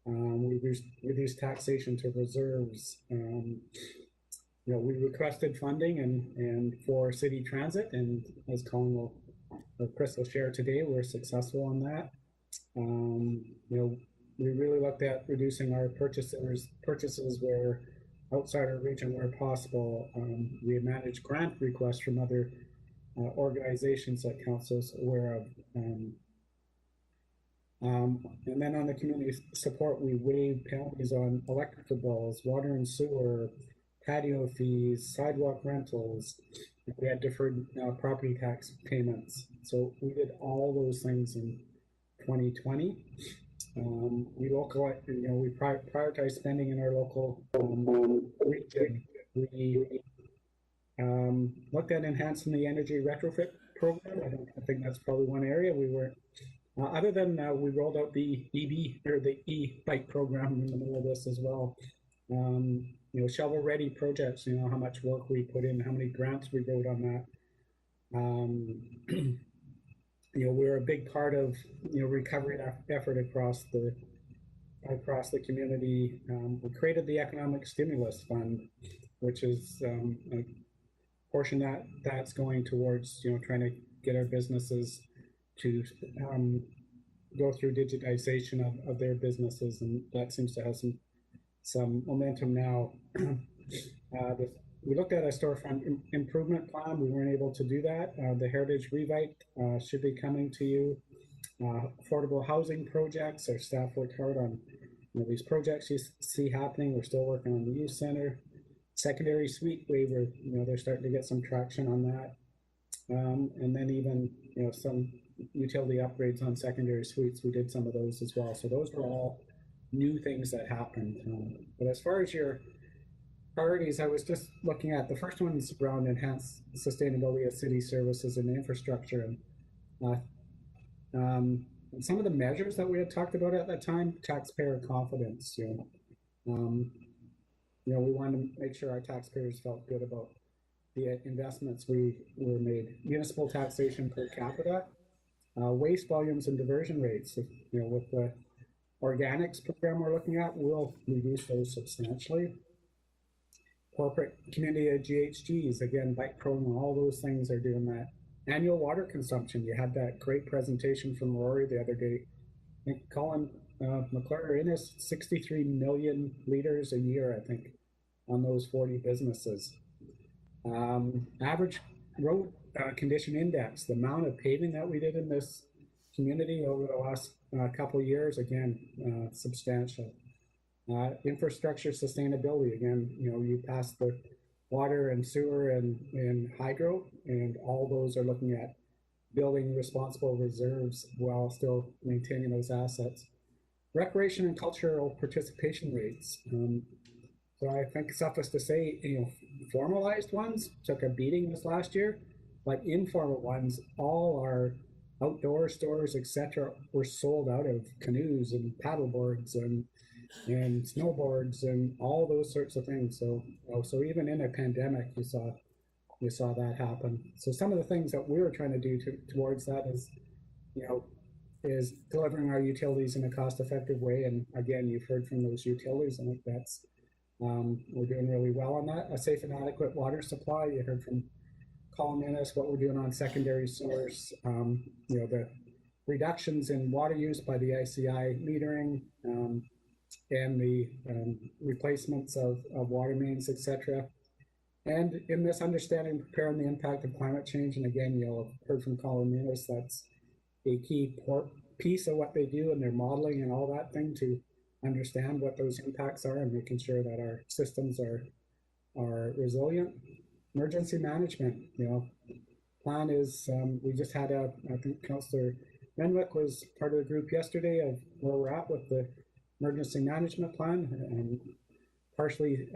Speaker 9: We reduced taxation to reserves. We requested funding and for city transit, and as Colin or Chris will share today, we're successful on that. We really looked at reducing our purchases where outside our region where possible. We managed grant requests from other organizations that council's aware of. And then on the community support, we waived penalties on electrical bills, water and sewer, patio fees, sidewalk rentals. We had deferred property tax payments. So we did all those things in 2020. We prioritize spending in our local region. We looked at enhancing the energy retrofit program. I think that's probably one area we were. Other than we rolled out the EV or the e-bike program in the middle of this as well. Shovel-ready projects. How much work we put in, how many grants we wrote on that. We're a big part of recovery effort across the community. We created the Economic Stimulus Fund, which is a portion that's going towards trying to get our businesses to go through digitization of their businesses, and that seems to have some momentum now. We looked at a storefront improvement plan. We weren't able to do that. The Heritage Revite should be coming to you. Affordable housing projects. Our staff worked hard on these projects you see happening. We're still working on the youth center. Secondary suite waiver. They're starting to get some traction on that. And then even some utility upgrades on secondary suites. We did some of those as well. So those were all new things that happened. But as far as your priorities, I was just looking at the first one is around enhanced sustainability of city services and infrastructure. And some of the measures that we had talked about at that time, taxpayer confidence. We wanted to make sure our taxpayers felt good about the investments we were made. Municipal taxation per capita. Waste volumes and diversion rates, with the organics program we're looking at, we'll reduce those substantially. Corporate community GHGs, again, bike program, all those things are doing that. Annual water consumption, you had that great presentation from Rory the other day. I think Colin McClure in his 63 million liters a year, I think, on those 40 businesses. Average road condition index, the amount of paving that we did in this community over the last couple of years, again, substantial. Infrastructure sustainability, again, you pass the water and sewer and hydro, and all those are looking at building responsible reserves while still maintaining those assets. Recreation and cultural participation rates. So I think suffice to say, formalized ones took a beating this last year, but informal ones, all our outdoor stores, etc., were sold out of canoes and paddleboards and snowboards and all those sorts of things. So even in a pandemic, you saw that happen. So some of the things that we were trying to do towards that is delivering our utilities in a cost-effective way. And again, you've heard from those utilities, and I think that's we're doing really well on that. A safe and adequate water supply. You heard from Colin Innes what we're doing on secondary source. The reductions in water use by the ICI metering. And the replacements of water mains, etc. And in this understanding, preparing the impact of climate change, and again, you'll have heard from Colin Minnis, that's a key piece of what they do and their modeling and all that thing to understand what those impacts are and making sure that our systems are resilient. Emergency management, plan is, we just had I think Councillor Renwick was part of the group yesterday of where we're at with the emergency management plan, and partially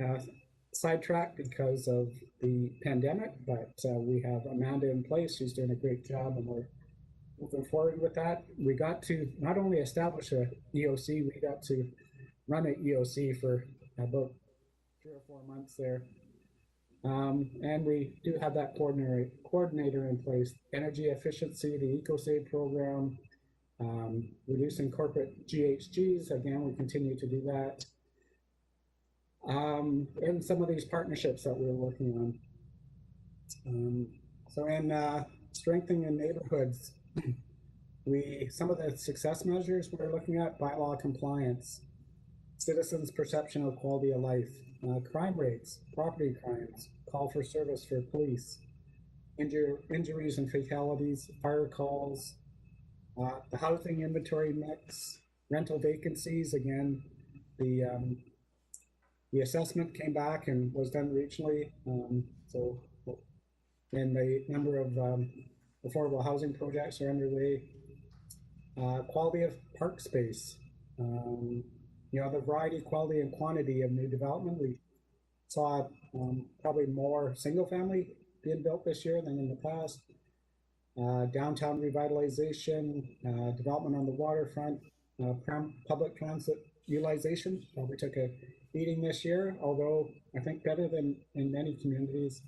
Speaker 9: sidetracked because of the pandemic, but we have Amanda in place. She's doing a great job, and we're moving forward with that. We got to not only establish a EOC, we got to run an EOC for about 3 or 4 months there. And we do have that coordinator in place. Energy efficiency, the EcoSave program, reducing corporate GHGs, again, we continue to do that. And some of these partnerships that we're working on. So in strengthening neighborhoods, some of the success measures we're looking at: bylaw compliance, citizens' perception of quality of life, crime rates, property crimes, call for service for police, injuries and fatalities, fire calls, the housing inventory mix, rental vacancies. Again, the assessment came back and was done regionally. And the number of affordable housing projects are underway. Quality of park space. The variety, quality, and quantity of new development. We saw probably more single family being built this year than in the past. Downtown revitalization, development on the waterfront, public transit utilization probably took a beating this year, although I think better than in many communities.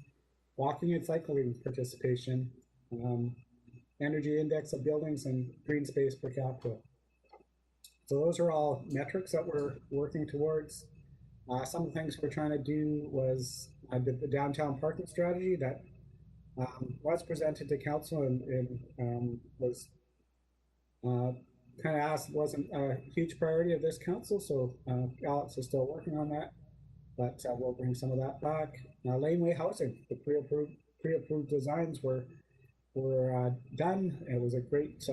Speaker 9: Walking and cycling participation, energy index of buildings, and green space per capita. So those are all metrics that we're working towards. Some of the things we're trying to do was the downtown parking strategy that was presented to council and was kind of asked, wasn't a huge priority of this council, so Alex is still working on that, but we'll bring some of that back. Laneway housing, the pre-approved designs were done. It was a great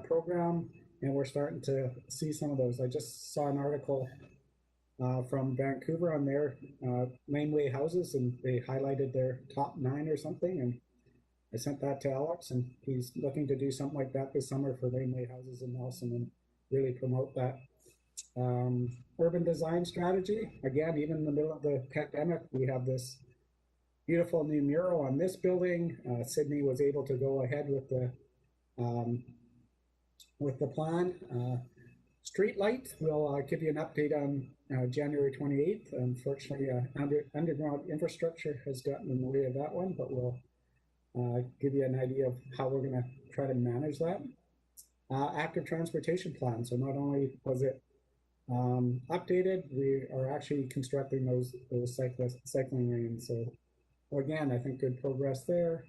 Speaker 9: program, and we're starting to see some of those. I just saw an article from Vancouver on their laneway houses, and they highlighted their top 9 or something, and I sent that to Alex, and he's looking to do something like that this summer for laneway houses in Nelson and really promote that. Urban design strategy, again, even in the middle of the pandemic, we have this beautiful new mural on this building. Sydney was able to go ahead with the plan. Street light, we'll give you an update on January 28th. Unfortunately, underground infrastructure has gotten in the way of that one, but we'll give you an idea of how we're going to try to manage that. Active transportation plan. So not only was it updated, we are actually constructing those cycling lanes. So again, I think good progress there.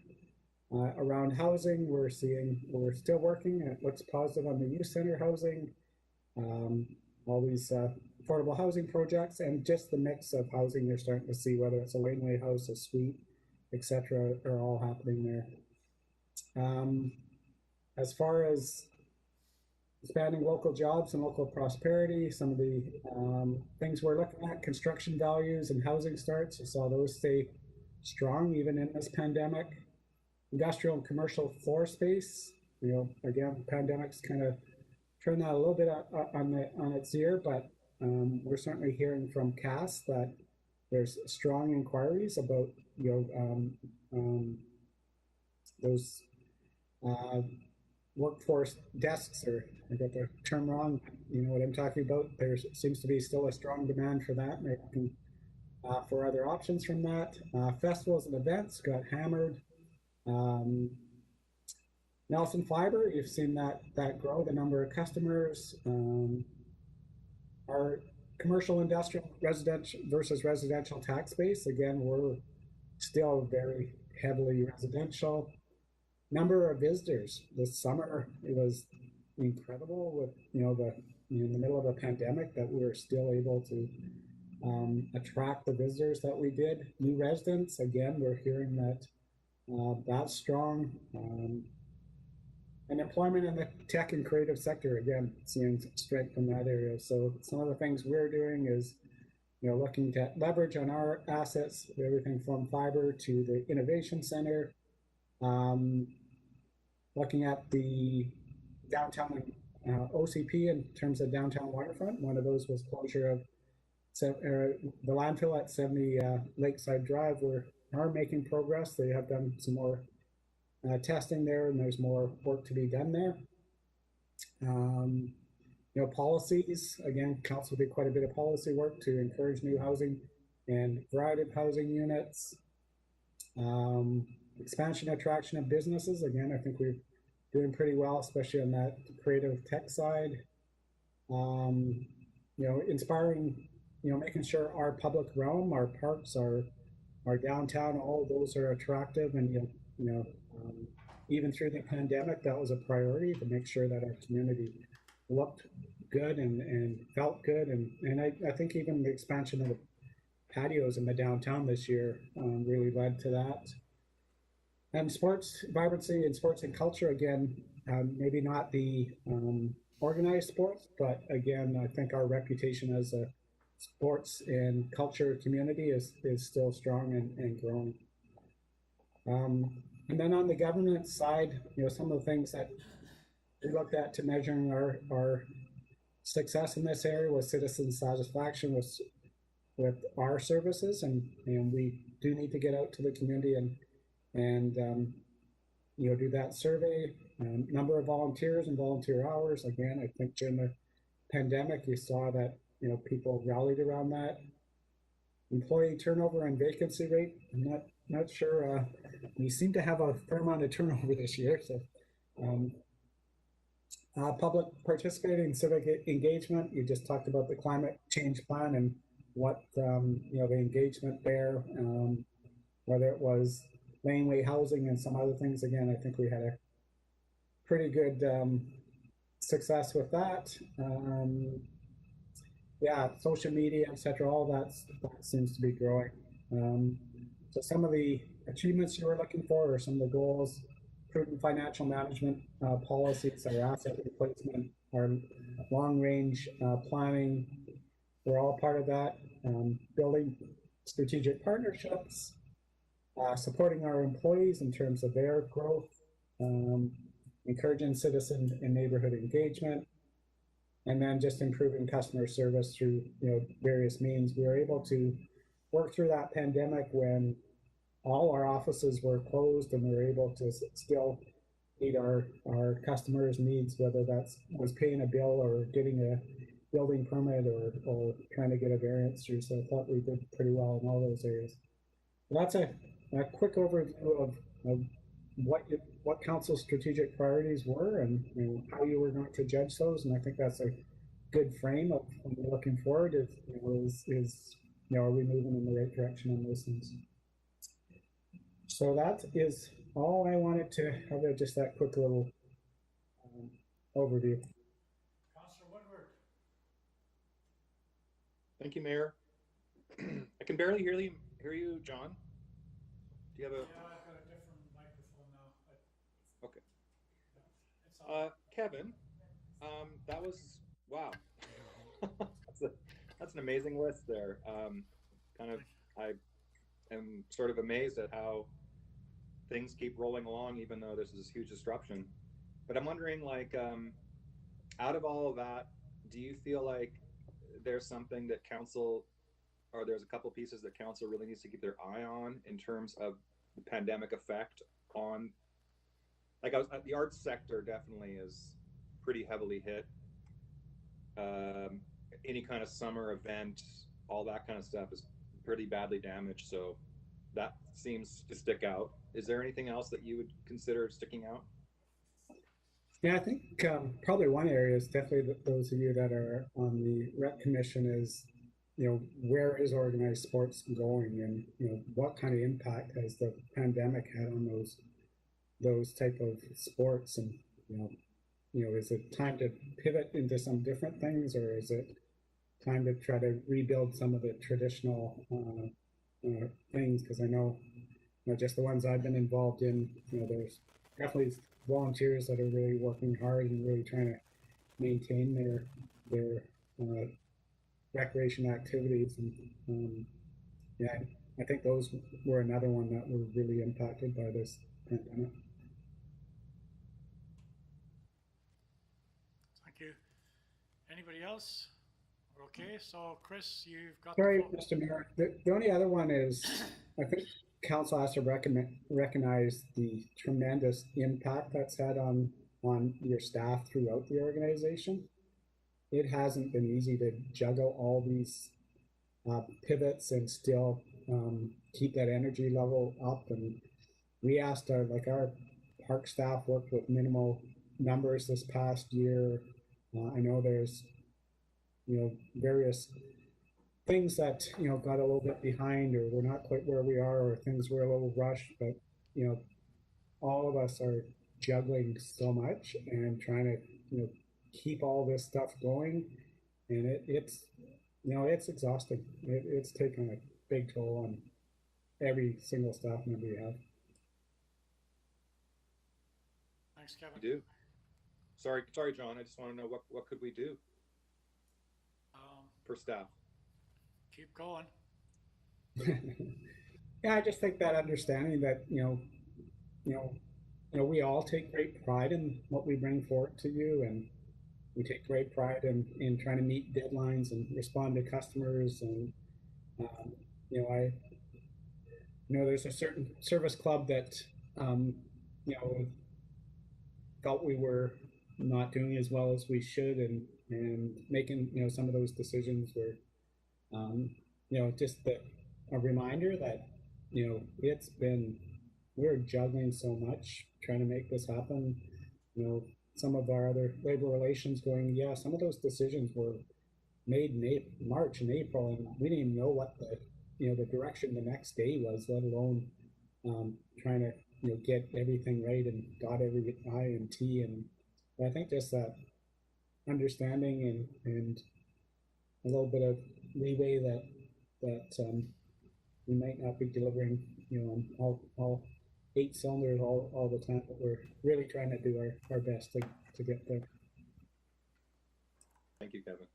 Speaker 9: Around housing, we're still working. It looks positive on the youth center housing, all these affordable housing projects, and just the mix of housing you're starting to see, whether it's a laneway house, a suite, etc., are all happening there. As far as expanding local jobs and local prosperity, some of the things we're looking at, construction values and housing starts, you saw those stay strong even in this pandemic. Industrial and commercial floor space, again, the pandemic's kind of turned that a little bit on its ear, but we're certainly hearing from CAS that there's strong inquiries about those workforce desks, or I got the term wrong. You know what I'm talking about. There seems to be still a strong demand for that. They're looking for other options from that. Festivals and events got hammered. Nelson Fiber, you've seen that grow, the number of customers. Our commercial, industrial, residential versus residential tax base, again, we're still very heavily residential. Number of visitors this summer, it was incredible with in the middle of a pandemic that we were still able to attract the visitors that we did. New residents, again, we're hearing that that's strong. And employment in the tech and creative sector, again, seeing strength in that area. So some of the things we're doing is, looking to leverage on our assets, everything from fiber to the innovation center, looking at the downtown OCP in terms of downtown waterfront. One of those was closure of the landfill at 70 Lakeside Drive. We are making progress. They have done some more testing there, and there's more work to be done there. Policies, again, council did quite a bit of policy work to encourage new housing and variety of housing units. Expansion, attraction of businesses. Again, I think we're doing pretty well, especially on that creative tech side. Inspiring, making sure our public realm, our parks, our downtown, all of those are attractive, and even through the pandemic, that was a priority to make sure that our community looked good and felt good. And I think even the expansion of the patios in the downtown this year really led to that. And sports, vibrancy and sports and culture, again, maybe not the organized sports, but again, I think our reputation as a sports and culture community is still strong and growing. And then on the government side, some of the things that we looked at to measuring our success in this area was citizen satisfaction with our services, and we do need to get out to the community and do that survey. Number of volunteers and volunteer hours. Again, I think during the pandemic, you saw that people rallied around that. Employee turnover and vacancy rate. I'm not sure. We seem to have a fair amount of turnover this year. So, public participating civic engagement. You just talked about the climate change plan and what the engagement there. Whether it was laneway housing and some other things. Again, I think we had a pretty good success with that. Social media, etc. All that seems to be growing. So some of the achievements you were looking for, or some of the goals: prudent financial management policies, our asset replacement, our long-range planning. We're all part of that. Building strategic partnerships, supporting our employees in terms of their growth, encouraging citizen and neighborhood engagement, and then just improving customer service through various means. We were able to work through that pandemic when all our offices were closed, and we were able to still meet our customers' needs, whether that was paying a bill or getting a building permit or trying to get a variance through. So I thought we did pretty well in all those areas. So that's a quick overview of what council's strategic priorities were and how you were going to judge those. And I think that's a good frame of when we're looking forward. Is are we moving in the right direction on those things? So that is all I wanted to have, just that quick little overview.
Speaker 4: Councillor Woodward.
Speaker 8: Thank you, Mayor. I can barely hear you, John. Do you have a?
Speaker 4: Yeah, I've got a different microphone now.
Speaker 8: Okay. Kevin, that was wow. that's an amazing list there. I am sort of amazed at how things keep rolling along, even though there's this huge disruption. But I'm wondering, like, out of all of that, do you feel like there's something that council, or there's a couple pieces that council really needs to keep their eye on in terms of the pandemic effect on, like, the arts sector definitely is pretty heavily hit. Any kind of summer event, all that kind of stuff is pretty badly damaged. So that seems to stick out. Is there anything else that you would consider sticking out?
Speaker 9: Yeah, I think probably one area is definitely those of you that are on the rec commission is, where is organized sports going, and what kind of impact has the pandemic had on those type of sports, and is it time to pivot into some different things, or is it time to try to rebuild some of the traditional things? Because I know, just the ones I've been involved in, there's definitely volunteers that are really working hard and really trying to maintain their recreation activities, and yeah, I think those were another one that were really impacted by this pandemic.
Speaker 4: Thank you. Anybody else? Okay, so Chris, you've got.
Speaker 9: Sorry, Mr. Mayor. The only other one is, I think council has to recognize the tremendous impact that's had on your staff throughout the organization. It hasn't been easy to juggle all these pivots and still keep that energy level up. And we asked our park staff worked with minimal numbers this past year. I know there's various things that got a little bit behind, or we're not quite where we are, or things were a little rushed, but all of us are juggling so much and trying to keep all this stuff going, and it's exhausting. It's taken a big toll on every single staff member you have.
Speaker 4: Thanks, Kevin.
Speaker 8: You do. Sorry, John. I just want to know what could we do for staff?
Speaker 4: Keep going.
Speaker 9: Yeah, I just think that understanding that we all take great pride in what we bring forward to you, and we take great pride in trying to meet deadlines and respond to customers. And there's a certain service club that felt we were not doing as well as we should, and making some of those decisions were just a reminder that we're juggling so much trying to make this happen. Some of our other labor relations going, some of those decisions were made in March and April, and we didn't even know what the direction the next day was, let alone trying to get everything right and dot every I and T. And I think just that understanding and a little bit of leeway that we might not be delivering all 8 cylinders all the time, but we're really trying to do our best to get there.
Speaker 8: Thank you, Kevin.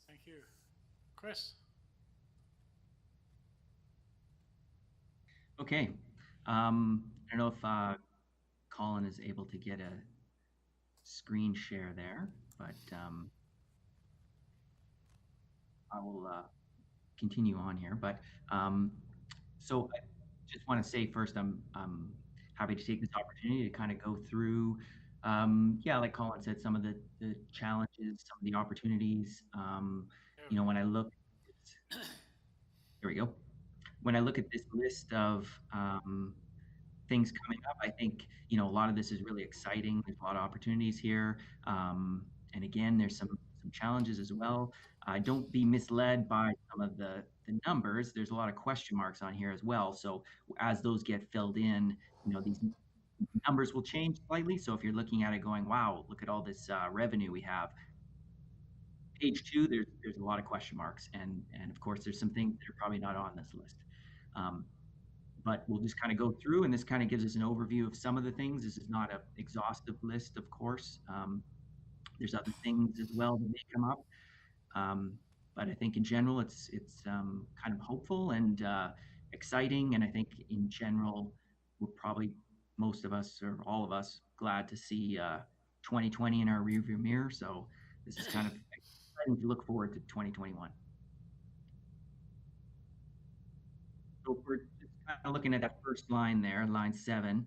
Speaker 4: Thank you. Chris?
Speaker 14: Okay. I don't know if Colin is able to get a screen share there, but I will continue on here. But so I just want to say first, I'm happy to take this opportunity to kind of go through, like Colin said, some of the challenges, some of the opportunities. When I look, here we go. When I look at this list of things coming up. I think, a lot of this is really exciting. There's a lot of opportunities here. And again, there's some challenges as well. Don't be misled by some of the numbers. There's a lot of question marks on here as well. So as those get filled in, these numbers will change slightly. So if you're looking at it going, wow, look at all this revenue we have. Page 2, there's a lot of question marks, and of course there's some things that are probably not on this list. But we'll just kind of go through, and this kind of gives us an overview of some of the things. This is not an exhaustive list, of course. There's other things as well that may come up. But I think in general, it's kind of hopeful and exciting. And I think in general, we're probably, most of us or all of us, glad to see 2020 in our rearview mirror. So this is kind of exciting to look forward to 2021. So we're just kind of looking at that first line there, line 7.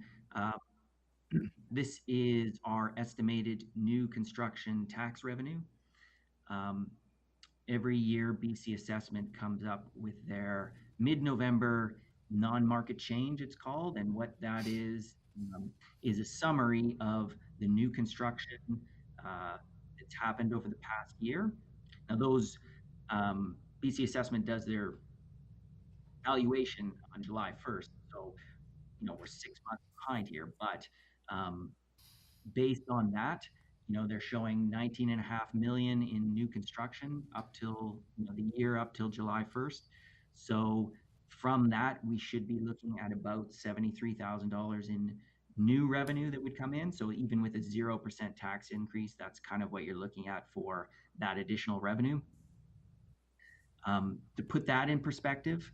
Speaker 14: This is our estimated new construction tax revenue. Every year, BC Assessment comes up with their mid-November non-market change, it's called, and what that is a summary of the new construction that's happened over the past year. Now, those BC Assessment does their valuation on July 1st, so we're 6 months behind here, but based on that, they're showing 19.5 million in new construction up till the year up till July 1st. So from that, we should be looking at about $73,000 in new revenue that would come in. So even with a 0% tax increase, that's kind of what you're looking at for that additional revenue. To put that in perspective,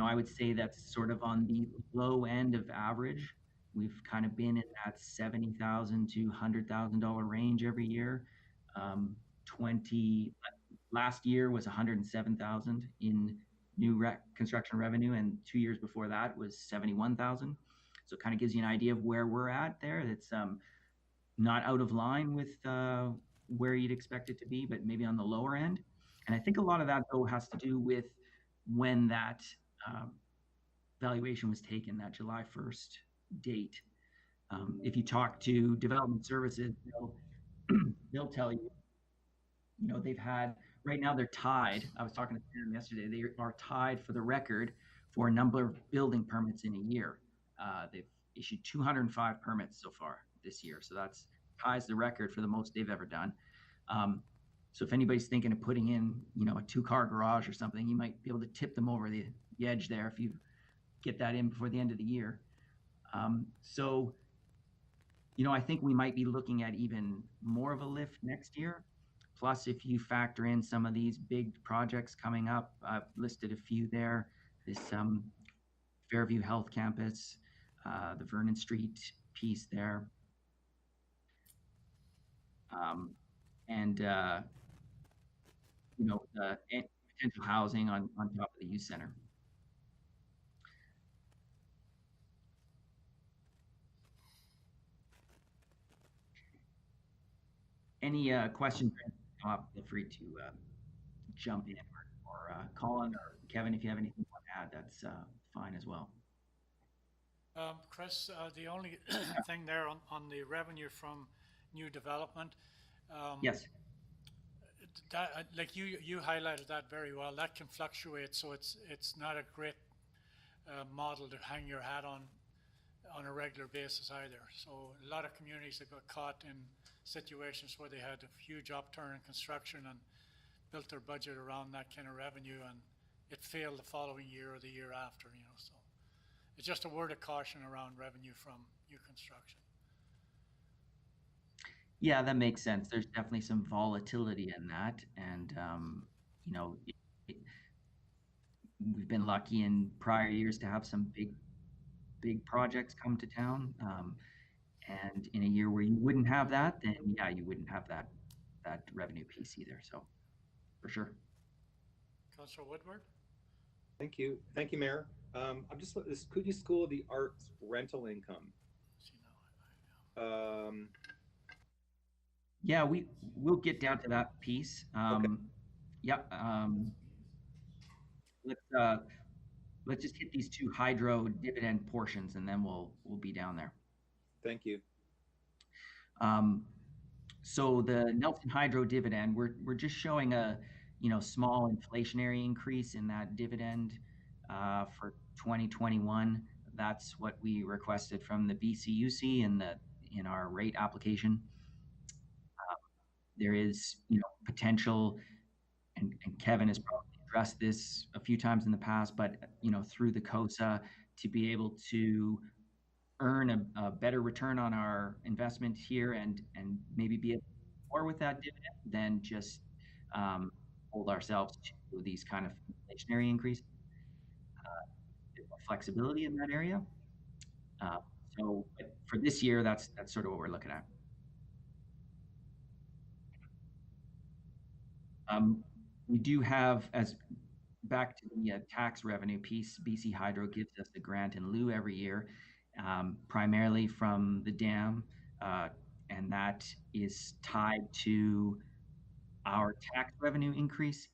Speaker 14: I would say that's sort of on the low end of average. We've kind of been in that $70,000 to $100,000 range every year. Last year was $107,000 in new construction revenue, and 2 years before that was $71,000. So it kind of gives you an idea of where we're at there. It's not out of line with where you'd expect it to be, but maybe on the lower end. And I think a lot of that, though, has to do with when that valuation was taken, that July 1st date. If you talk to development services, they'll tell you, they've had, right now they're tied. I was talking to them yesterday. They are tied for the record for a number of building permits in a year. They've issued 205 permits so far this year. So that's ties the record for the most they've ever done. So if anybody's thinking of putting in, a 2-car garage or something, you might be able to tip them over the edge there if you get that in before the end of the year. So, I think we might be looking at even more of a lift next year. Plus, if you factor in some of these big projects coming up, I've listed a few there. This Fairview Health Campus, the Vernon Street piece there, and the potential housing on top of the youth center. Any questions? Feel free to jump in, or Colin or Kevin, if you have anything you want to add, that's fine as well.
Speaker 4: Chris, the only thing there on the revenue from new development.
Speaker 14: Yes.
Speaker 4: That, like you highlighted that very well. That can fluctuate, so it's not a great model to hang your hat on a regular basis either. So a lot of communities that got caught in situations where they had a huge upturn in construction and built their budget around that kind of revenue, and it failed the following year or the year after, so it's just a word of caution around revenue from new construction.
Speaker 14: Yeah, that makes sense. There's definitely some volatility in that, and we've been lucky in prior years to have some big projects come to town. And in a year where you wouldn't have that, then yeah, you wouldn't have that revenue piece either. So for sure.
Speaker 4: Councillor Woodward.
Speaker 8: Thank you, Mayor. I'm just this Coogee School of the Arts rental income.
Speaker 14: Yeah, we'll get down to that piece. Okay. Yeah. let's just hit these two hydro dividend portions, and then we'll be down there.
Speaker 8: Thank you.
Speaker 14: So the Nelson Hydro dividend, we're just showing a small inflationary increase in that dividend for 2021. That's what we requested from the BCUC in our rate application. There is potential, and Kevin has probably addressed this a few times in the past, but through the COSA to be able to earn a better return on our investment here and maybe be able to do more with that dividend than just hold ourselves to these kind of inflationary increases. Flexibility in that area. So for this year, that's sort of what we're looking at. We do have, as back to the tax revenue piece, BC Hydro gives us the grant in lieu every year, primarily from the dam, and that is tied to our tax revenue increase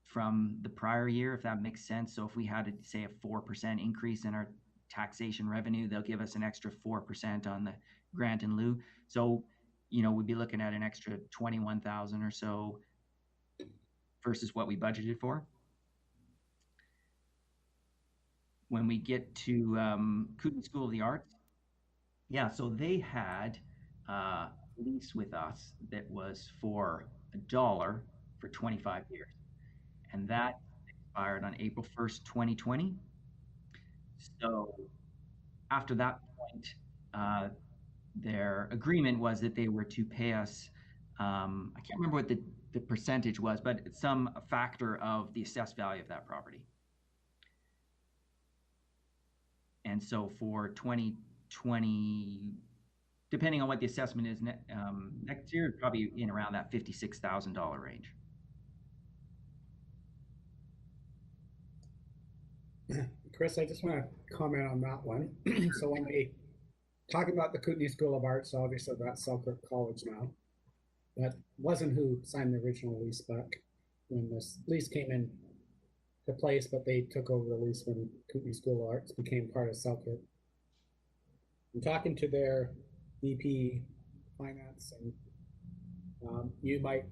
Speaker 14: from the prior year, if that makes sense. So if we had, say, a 4% increase in our taxation revenue, they'll give us an extra 4% on the grant in lieu. So, we'd be looking at an extra 21,000 or so versus what we budgeted for. When we get to Kootenai School of the Arts, so they had a lease with us that was for $1 for 25 years. And that expired on April 1st, 2020. So after that point, their agreement was that they were to pay us, I can't remember what the percentage was, but some factor of the assessed value of that property. And so for 2020, depending on what the assessment is next year, probably in around that $56,000 range.
Speaker 9: Chris, I just want to comment on that one. So when they talk about the Kootenai School of Arts, obviously that's Selkirk College now. That wasn't who signed the original lease back when this lease came in to place, but they took over the lease when Kootenai School of Arts became part of Selkirk. I'm talking to their VP Finance, and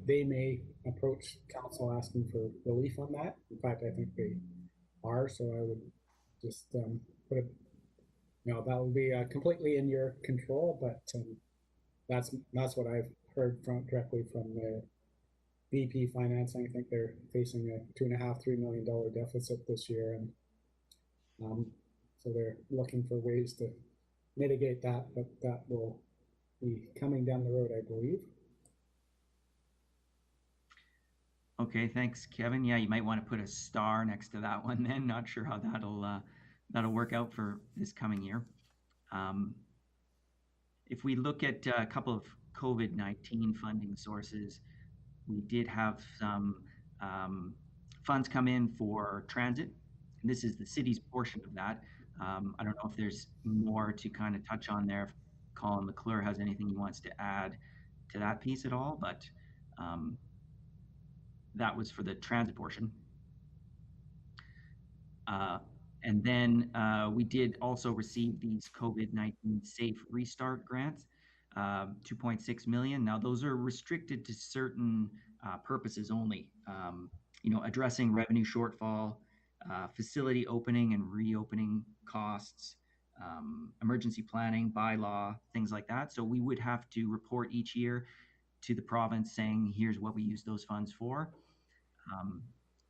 Speaker 9: they may approach council asking for relief on that. In fact, I think they are, so I would just put it, that will be completely in your control, but that's what I've heard directly from the VP Financing. I think they're facing a $2.5–3 million deficit this year, and so they're looking for ways to mitigate that, but that will be coming down the road, I believe.
Speaker 14: Okay, thanks, Kevin. Yeah, you might want to put a star next to that one then. Not sure how that'll work out for this coming year. If we look at a couple of COVID-19 funding sources, we did have some funds come in for transit. And this is the city's portion of that. I don't know if there's more to kind of touch on there. If Colin McClure has anything he wants to add to that piece at all, but that was for the transit portion. And then we did also receive these COVID-19 Safe Restart grants, 2.6 million. Now those are restricted to certain purposes only, addressing revenue shortfall, facility opening and reopening costs, emergency planning, bylaw, things like that. So we would have to report each year to the province saying, here's what we use those funds for.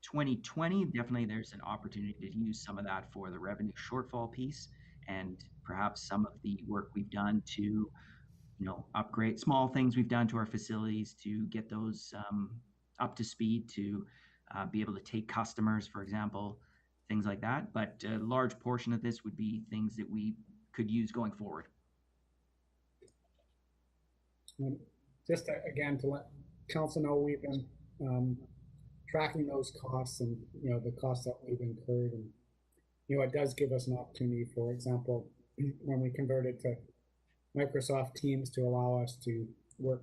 Speaker 14: 2020, definitely there's an opportunity to use some of that for the revenue shortfall piece, and perhaps some of the work we've done to, upgrade small things we've done to our facilities to get those up to speed to be able to take customers, for example, things like that. But a large portion of this would be things that we could use going forward.
Speaker 9: Just again, to let council know, we've been tracking those costs and, the costs that we've incurred. And, it does give us an opportunity, for example, when we converted to Microsoft Teams to allow us to work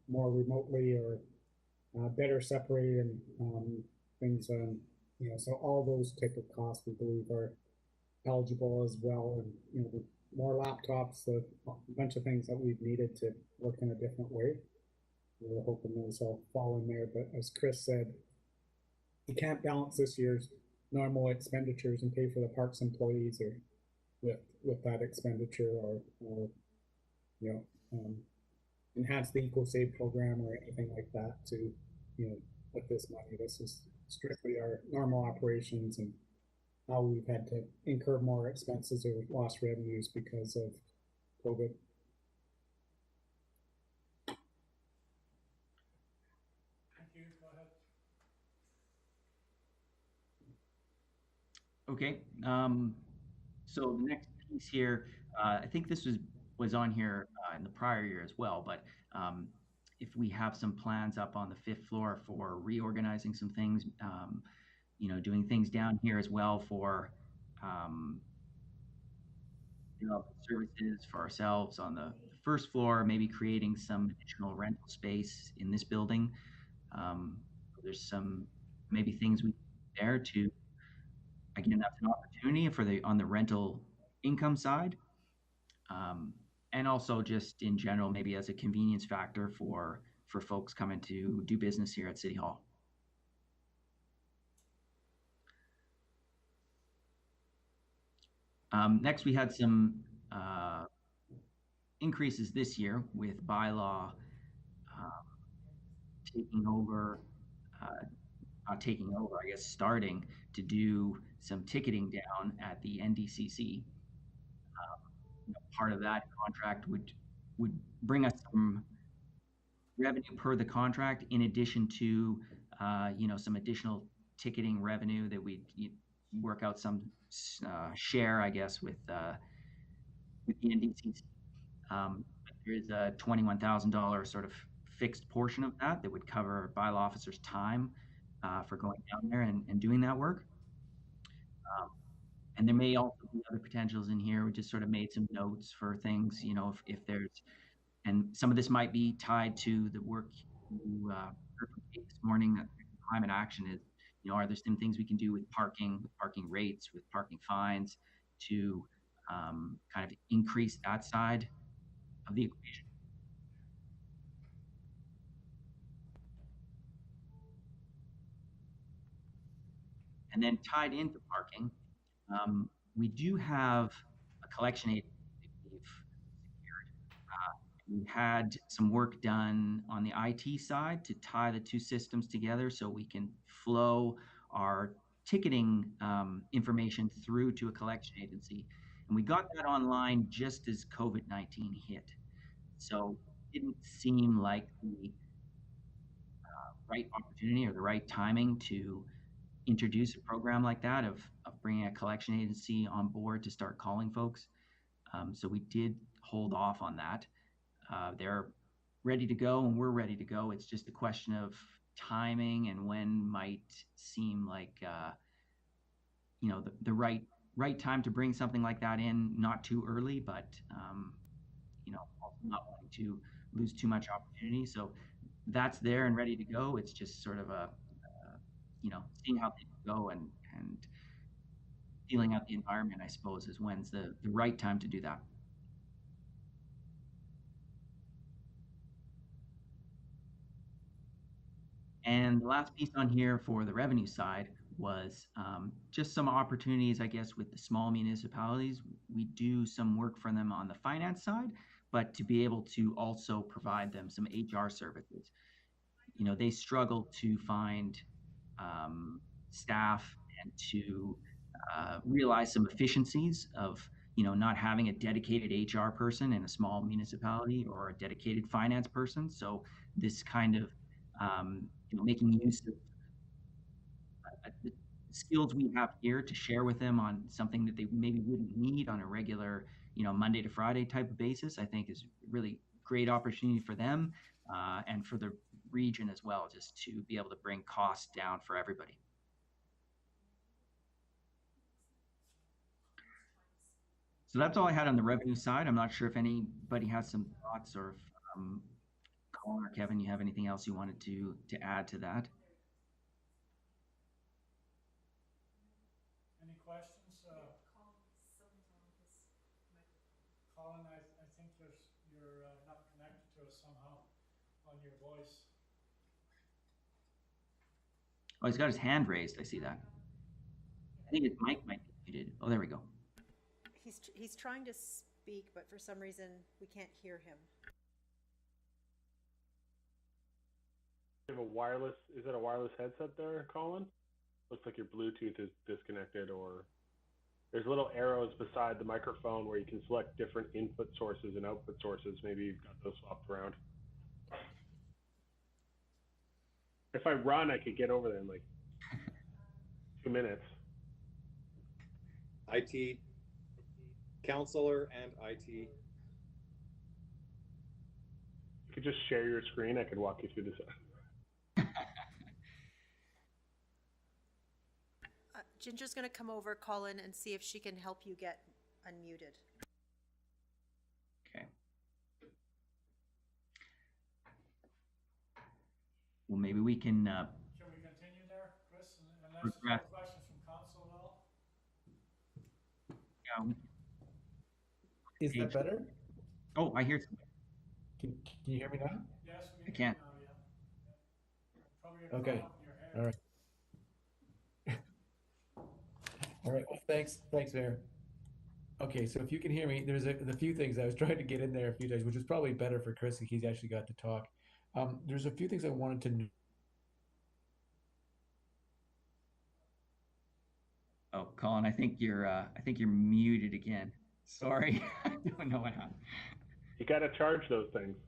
Speaker 9: more remotely or better separated and things So all those type of costs we believe are eligible as well, and the more laptops, a bunch of things that we've needed to work in a different way. We're hoping those all fall in there, but as Chris said, you can't balance this year's normal expenditures and pay for the parks employees or with that expenditure, or enhance the eco save program or anything like that to with this money. This is strictly our normal operations and how we've had to incur more expenses or lost revenues because of COVID.
Speaker 4: Thank you. Go ahead.
Speaker 14: Okay. So the next piece here, I think this was on here in the prior year as well, but if we have some plans up on the 5th floor for reorganizing some things, doing things down here as well for services for ourselves on the 1st floor, maybe creating some additional rental space in this building. There's some maybe things we there to, again, that's an opportunity for on the rental income side. And also just in general, maybe as a convenience factor for folks coming to do business here at City Hall. Next, we had some increases this year with Bylaw taking over, not taking over, I guess, starting to do some ticketing down at the NDCC. Part of that contract would bring us some revenue per the contract, in addition to some additional ticketing revenue that we'd work out some share, I guess, with the NDCC. There is a $21,000 sort of fixed portion of that would cover bylaw officers' time for going down there and doing that work. And there may also be other potentials in here. We just sort of made some notes for things, if there's, and some of this might be tied to the work you heard from Kate this morning, that climate action is, are there some things we can do with parking rates, with parking fines to kind of increase that side of the equation? And then tied into parking, we do have a collection agency we've secured. We had some work done on the IT side to tie the two systems together so we can flow our ticketing information through to a collection agency. And we got that online just as COVID-19 hit. So it didn't seem like the right opportunity or the right timing to introduce a program like that of bringing a collection agency on board to start calling folks. So we did hold off on that. They're ready to go and we're ready to go. It's just a question of timing and when might seem like the right time to bring something like that in, not too early, but also not wanting to lose too much opportunity. So that's there and ready to go. It's just sort of seeing how things go and feeling out the environment, I suppose, is when's the right time to do that. And the last piece on here for the revenue side was just some opportunities, I guess, with the small municipalities. We do some work for them on the finance side, but to be able to also provide them some HR services. They struggle to find staff and to realize some efficiencies of not having a dedicated HR person in a small municipality or a dedicated finance person. So this kind of making use of the skills we have here to share with them on something that they maybe wouldn't need on a regular Monday to Friday type of basis, I think is really great opportunity for them and for the region as well, just to be able to bring costs down for everybody. So that's all I had on the revenue side. I'm not sure if anybody has some thoughts, or if Colin or Kevin, you have anything else you wanted to add to that?
Speaker 4: questions? Colin, I think you're not connected to us somehow on your voice.
Speaker 14: Oh, he's got his hand raised. I see that. I think his mic might be muted. Oh, there we go.
Speaker 3: He's trying to speak, but for some reason we can't hear him.
Speaker 2: You have a wireless, is it a wireless headset there, Colin? Looks like your Bluetooth is disconnected, or there's little arrows beside the microphone where you can select different input sources and output sources. Maybe you've got those swapped around. If I run, I could get over there in like 2 minutes.
Speaker 8: IT, counselor and IT.
Speaker 2: You could just share your screen. I could walk you through this.
Speaker 3: Ginger's going to come over, Colin, and see if she can help you get unmuted.
Speaker 14: Okay. Well, maybe we can.
Speaker 4: Can we continue there, Chris? Unless there's no questions from council at all?
Speaker 14: Yeah.
Speaker 15: Is that better?
Speaker 14: Oh, I hear something.
Speaker 15: Can you hear me now?
Speaker 4: Yes,
Speaker 14: I can.
Speaker 15: Okay. All right. All right. Well, thanks, Mayor. Okay, so if you can hear me, there's a few things I was trying to get in there a few times, which is probably better for Chris. He's actually got to talk. There's a few things I wanted to know.
Speaker 14: Oh, Colin, I think you're muted again. Sorry, I don't know what happened.
Speaker 2: You got to charge those things.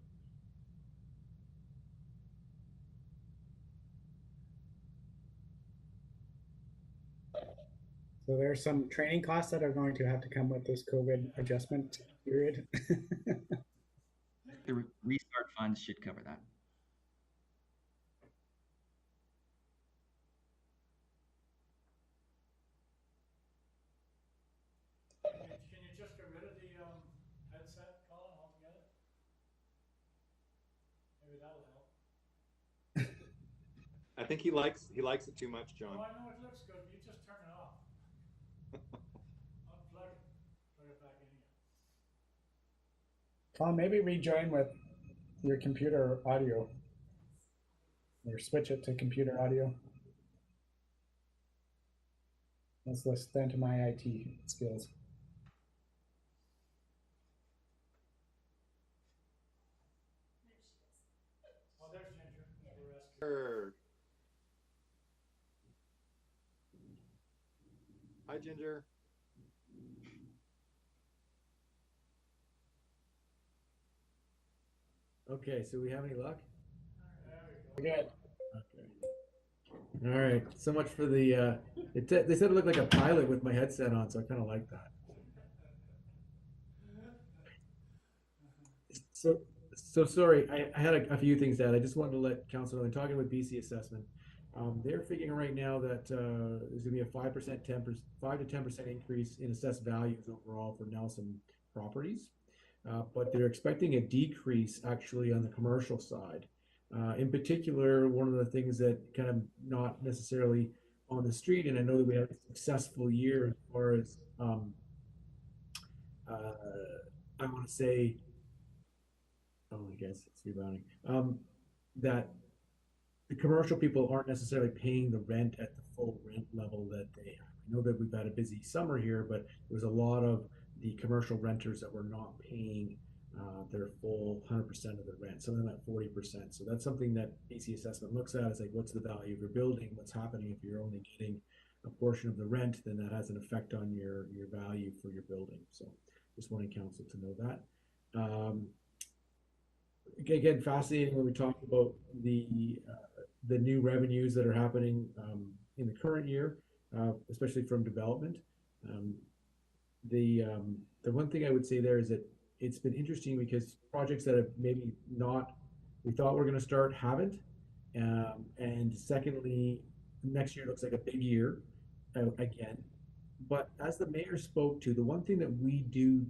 Speaker 9: So there's some training costs that are going to have to come with this COVID adjustment period.
Speaker 14: The restart funds should cover that.
Speaker 4: Can you just get rid of the headset, Colin, altogether? Maybe that'll help.
Speaker 8: I think he likes it too much, John.
Speaker 4: Oh, I know it looks good. You just turn it off. Unplug it. Plug it back in again.
Speaker 9: Colin, maybe rejoin with your computer audio, or switch it to computer audio. Let's listen to my IT skills.
Speaker 4: Oh, there's Ginger.
Speaker 8: Sure. Hi, Ginger.
Speaker 15: Okay, so we have any luck?
Speaker 9: We're good.
Speaker 15: Okay. All right. So much for the. They said it looked like a pilot with my headset on, so I kind of like that. So sorry. I had a few things that I just wanted to let council know. I'm talking with BC Assessment. They're figuring right now that there's going to be a 5 to 10% increase in assessed values overall for Nelson properties. But they're expecting a decrease actually on the commercial side. In particular, one of the things that kind of not necessarily on the street, and I know that we had a successful year as far as I want to say, I guess it's rebounding, that the commercial people aren't necessarily paying the rent at the full rent level that they have. I know that we've had a busy summer here, but there was a lot of the commercial renters that were not paying their full 100% of the rent, some of them at 40%. So that's something that BC Assessment looks at, is like, what's the value of your building? What's happening if you're only getting a portion of the rent? Then that has an effect on your value for your building. So just wanting council to know that. Again, fascinating when we talk about the new revenues that are happening in the current year, especially from development. The one thing I would say there is that it's been interesting because projects that have maybe not, we thought were going to start, haven't. And secondly, next year looks like a big year again. But as the mayor spoke to, the one thing that we do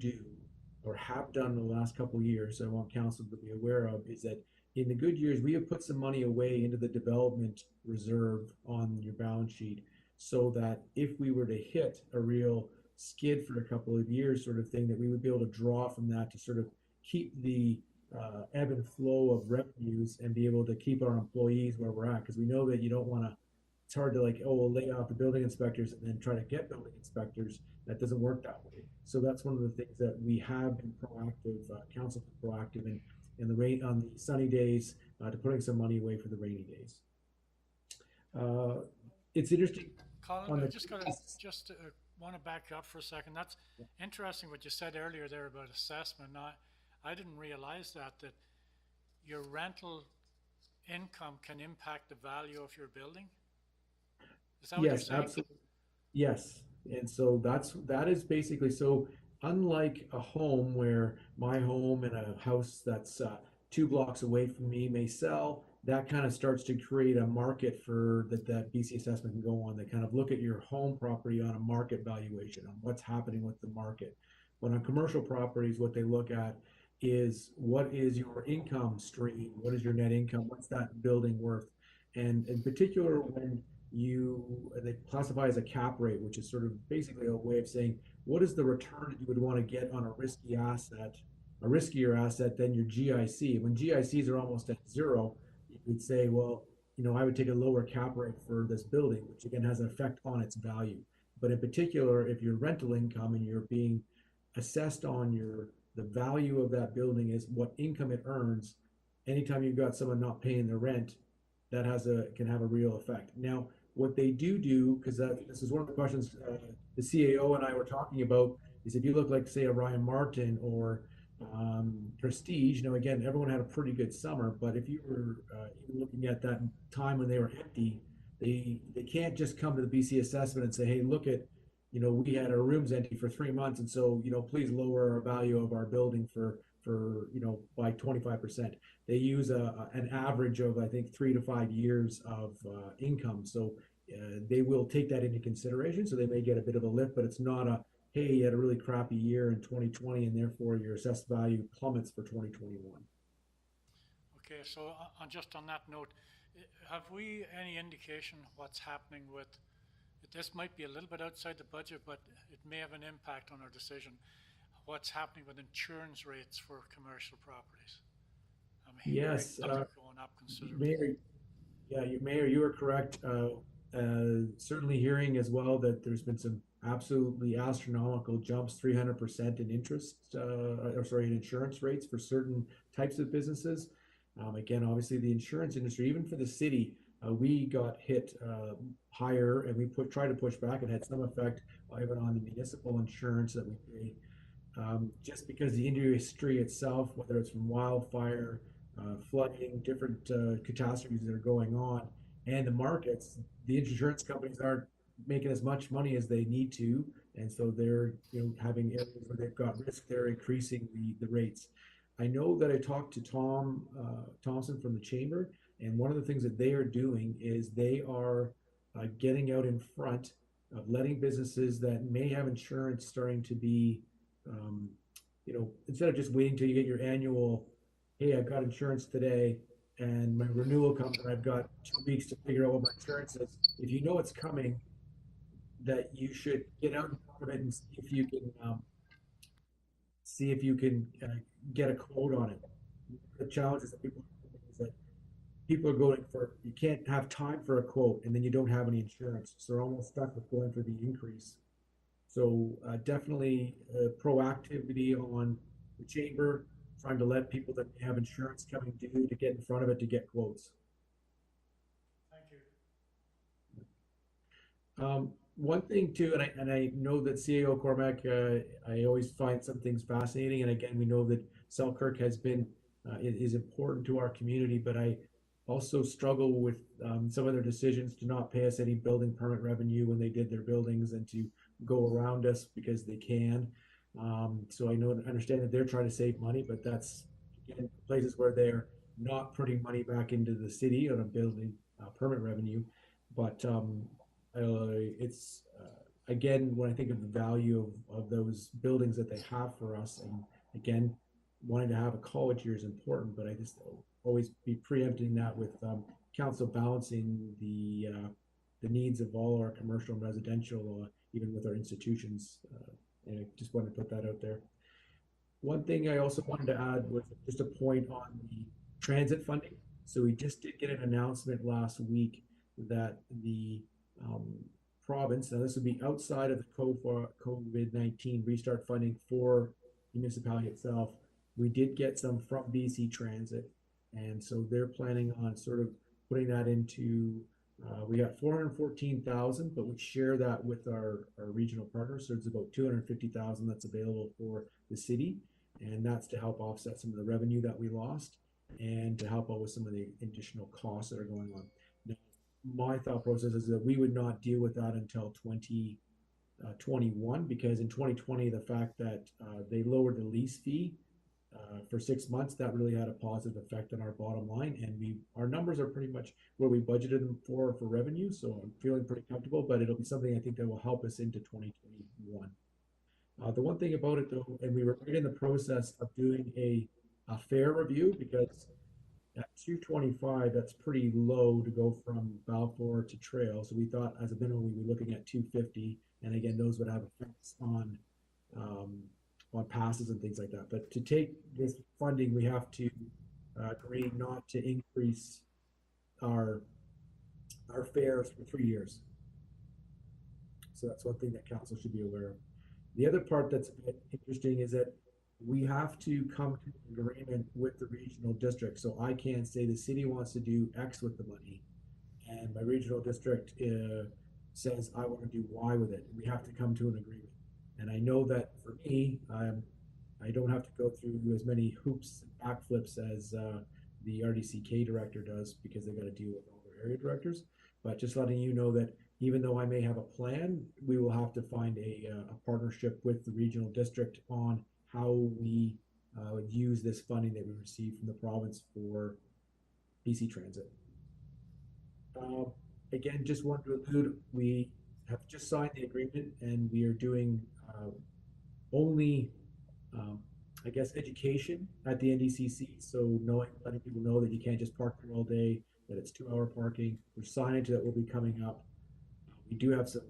Speaker 15: or have done in the last couple of years, I want council to be aware of, is that in the good years, we have put some money away into the development reserve on your balance sheet so that if we were to hit a real skid for a couple of years sort of thing, that we would be able to draw from that to sort of keep the ebb and flow of revenues and be able to keep our employees where we're at. Because we know that you don't want to, it's hard to like, oh, we'll lay off the building inspectors and then try to get building inspectors. That doesn't work that way. So that's one of the things that we have been proactive, council proactive in the rain on the sunny days to putting some money away for the rainy days. It's interesting.
Speaker 4: Colin, I just want to back up for a second. That's interesting what you said earlier there about assessment. Now, I didn't realize that your rental income can impact the value of your building. Is that what you're saying?
Speaker 15: Absolutely. Yes. And so that is basically, so unlike a home where my home and a house that's 2 blocks away from me may sell, that kind of starts to create a market for that BC assessment can go on. They kind of look at your home property on a market valuation, on what's happening with the market. When on commercial properties, what they look at is what is your income stream? What is your net income? What's that building worth? And in particular, when they classify as a cap rate, which is sort of basically a way of saying, what is the return that you would want to get on a risky asset, a riskier asset than your GIC? When GICs are almost at zero, you could say, well, I would take a lower cap rate for this building, which again has an effect on its value. But in particular, if your rental income and you're being assessed on the value of that building is what income it earns, anytime you've got someone not paying their rent, that can have a real effect. Now, what they do, because this is one of the questions the CAO and I were talking about, is if you look like, say, a Ryan Martin or Prestige, again, everyone had a pretty good summer, but if you were even looking at that time when they were empty, they can't just come to the BC assessment and say, hey, look at, we had our rooms empty for 3 months, and so, please lower our value of our building for by 25%. They use an average of, I think, 3 to 5 years of income. So they will take that into consideration. So they may get a bit of a lift, but it's not hey, you had a really crappy year in 2020 and therefore your assessed value plummets for 2021.
Speaker 4: Okay, so just on that note, have we any indication what's happening with, this might be a little bit outside the budget, but it may have an impact on our decision, what's happening with insurance rates for commercial properties?
Speaker 15: Yes,
Speaker 4: going up considerably.
Speaker 15: Mayor, you are correct. Certainly hearing as well that there's been some absolutely astronomical jumps, 300% in in insurance rates for certain types of businesses. Again, obviously the insurance industry, even for the city, we got hit higher, and we tried to push back and had some effect even on the municipal insurance that we pay. Just because the industry itself, whether it's from wildfire, flooding, different catastrophes that are going on, and the markets, the insurance companies aren't making as much money as they need to, and so they're having areas where they've got risk, they're increasing the rates. I know that I talked to Tom Thompson from the chamber, and one of the things that they are doing is they are getting out in front of letting businesses that may have insurance starting to be instead of just waiting till you get your annual, hey, I've got insurance today and my renewal comes and I've got 2 weeks to figure out what my insurance is. If you know it's coming, that you should get out in front of it and see if you can get a quote on it. The challenge is that people are going for, you can't have time for a quote and then you don't have any insurance. So they're almost stuck with going for the increase. So definitely proactivity on the chamber, trying to let people that have insurance coming due to get in front of it to get quotes.
Speaker 4: Thank you.
Speaker 15: One thing too, and I know that CAO Cormac, I always find some things fascinating. And again, we know that Selkirk has been, is important to our community, but I also struggle with some of their decisions to not pay us any building permit revenue when they did their buildings and to go around us because they can. So I understand that they're trying to save money, but that's again places where they're not putting money back into the city on a building permit revenue. But it's again, when I think of the value of those buildings that they have for us, and again, wanting to have a college here is important, but I just always be preempting that with council balancing the the needs of all our commercial and residential, even with our institutions. And I just wanted to put that out there. One thing I also wanted to add was just a point on the transit funding. So we just did get an announcement last week that the province, now this would be outside of the COVID-19 restart funding for the municipality itself, we did get some from BC Transit. And so they're planning on sort of putting that into, we got 414,000, but we share that with our regional partners. So it's about 250,000 that's available for the city. And that's to help offset some of the revenue that we lost and to help out with some of the additional costs that are going on. Now, my thought process is that we would not deal with that until 2021, because in 2020, the fact that they lowered the lease fee for 6 months, that really had a positive effect on our bottom line. And our numbers are pretty much where we budgeted them for revenue. So I'm feeling pretty comfortable, but it'll be something I think that will help us into 2021. The one thing about it though, and we were right in the process of doing a fare review, because at 225, that's pretty low to go from Balfour to Trail. So we thought as a minimum, we were looking at 250. And again, those would have effects on passes and things like that. But to take this funding, we have to agree not to increase our fares for 3 years. So that's one thing that council should be aware of. The other part that's a bit interesting is that we have to come to an agreement with the regional district. So I can't say the city wants to do X with the money, and my regional district says I want to do Y with it. We have to come to an agreement. And I know that for me, I don't have to go through as many hoops and backflips as the RDCK director does, because they got to deal with all their area directors. But just letting you know that even though I may have a plan, we will have to find a partnership with the regional district on how we use this funding that we receive from the province for BC Transit. Again, just want to allude, we have just signed the agreement and we are doing only, I guess, education at the NDCC. So letting people know that you can't just park there all day, that it's 2-hour parking. There's signage that will be coming up. We do have some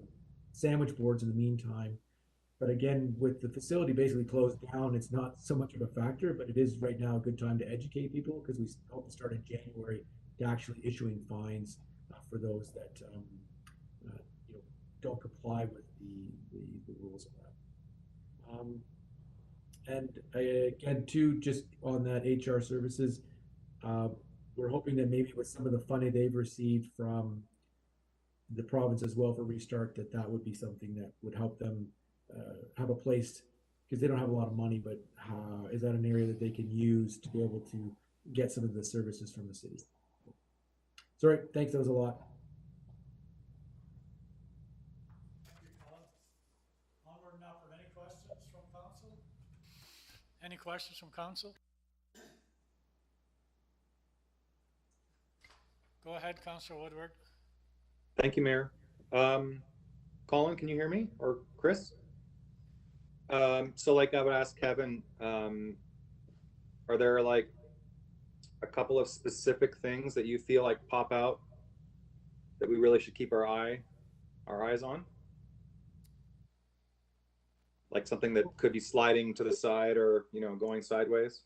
Speaker 15: sandwich boards in the meantime. But again, with the facility basically closed down, it's not so much of a factor, but it is right now a good time to educate people, because we hope to start in January to actually issuing fines for those that don't comply with the rules of that. And again, too, just on that HR services, we're hoping that maybe with some of the funding they've received from the province as well for Restart, that would be something that would help them have a place, because they don't have a lot of money, but is that an area that they can use to be able to get some of the services from the city? Sorry, thanks, that was a lot.
Speaker 4: Thank you, Colin. Onward now for any questions from council? Any questions from council? Go ahead, Councillor Woodward.
Speaker 8: Thank you, Mayor. Colin, can you hear me? Or Chris? So like I would ask Kevin, are there like a couple of specific things that you feel like pop out that we really should keep our eyes on? Like something that could be sliding to the side or, going sideways?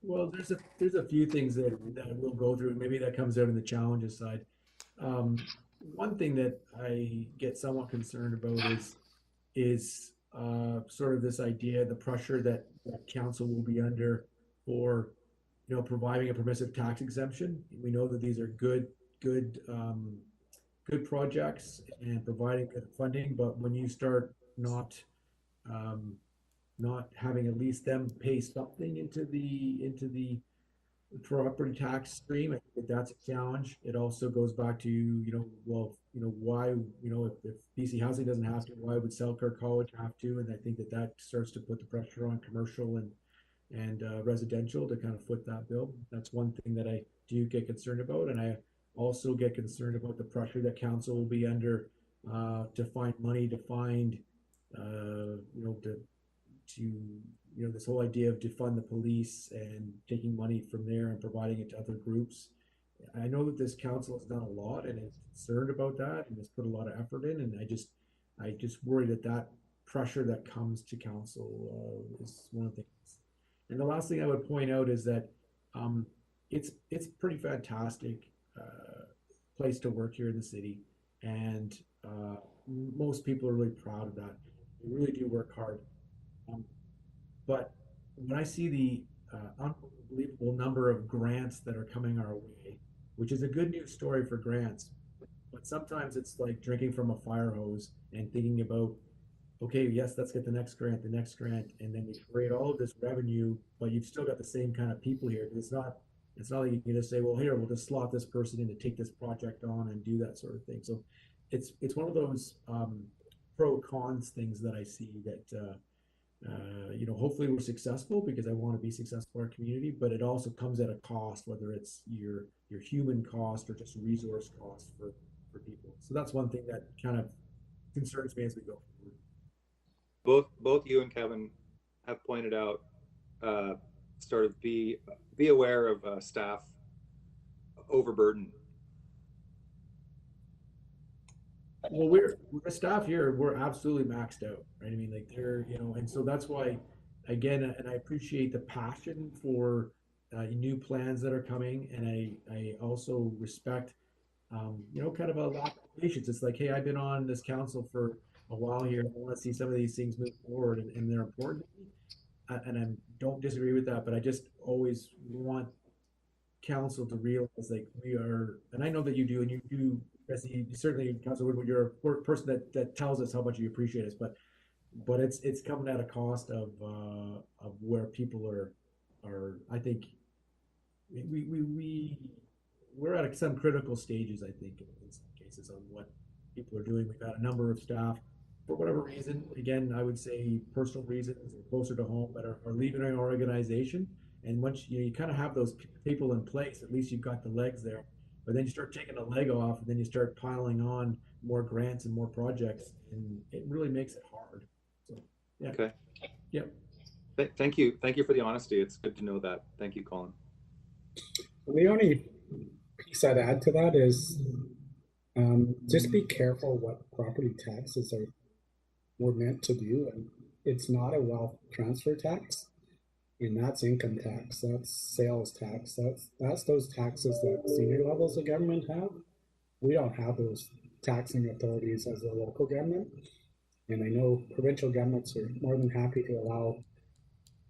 Speaker 15: Well, there's a few things that we'll go through. Maybe that comes out in the challenges side. One thing that I get somewhat concerned about is sort of this idea, the pressure that council will be under for, providing a permissive tax exemption. We know that these are good projects and providing good funding, but when you start not having at least them pay something into the property tax stream, I think that's a challenge. It also goes back to, why, if BC Housing doesn't have to, why would Selkirk College have to? And I think that starts to put the pressure on commercial and residential to kind of foot that bill. That's one thing that I do get concerned about. And I also get concerned about the pressure that council will be under to find money, to find, this whole idea of defund the police and taking money from there and providing it to other groups. I know that this council has done a lot and is concerned about that and has put a lot of effort in, and I just worry that that pressure that comes to council is one of the things. And the last thing I would point out is that um, it's pretty fantastic place to work here in the city, and most people are really proud of that. They really do work hard. Um, but when I see the unbelievable number of grants that are coming our way, which is a good news story for grants, but sometimes it's like drinking from a fire hose and thinking about, okay, yes, let's get the next grant, and then you create all of this revenue, but you've still got the same kind of people here. It's not like you can just say, well, here, we'll just slot this person in to take this project on and do that sort of thing. So it's one of those pro cons things that I see that hopefully we're successful because I want to be successful in our community, but it also comes at a cost, whether it's your human cost or just resource cost for people. So that's one thing that kind of concerns me as we go forward.
Speaker 8: Both you and Kevin have pointed out, sort of be aware of staff overburden.
Speaker 15: Well, we're the staff here, we're absolutely maxed out, right? I mean, like they're, and so that's why, again, and I appreciate the passion for new plans that are coming, and I also respect, kind of a lack of patience. It's like, hey, I've been on this council for a while here, and I want to see some of these things move forward, and they're important to me, and I don't disagree with that, but I just always want council to realize like we are, and I know that you do, and you do, Jesse, you certainly, Council Woodward, you're a person that tells us how much you appreciate us, but it's coming at a cost of where people are I think we're at some critical stages, I think, in some cases on what people are doing. We've had a number of staff, for whatever reason, again, I would say personal reasons or closer to home, but are leaving our organization. And once you kind of have those people in place, at least you've got the legs there. But then you start taking a leg off, and then you start piling on more grants and more projects, and it really makes it hard. So, yeah.
Speaker 8: Okay.
Speaker 15: Yeah.
Speaker 8: Thank you for the honesty. It's good to know that. Thank you, Colin.
Speaker 9: The only piece I'd add to that is just be careful what property taxes were meant to do, and it's not a wealth transfer tax. And that's income tax, that's sales tax, that's those taxes that senior levels of government have. We don't have those taxing authorities as a local government. And I know provincial governments are more than happy to allow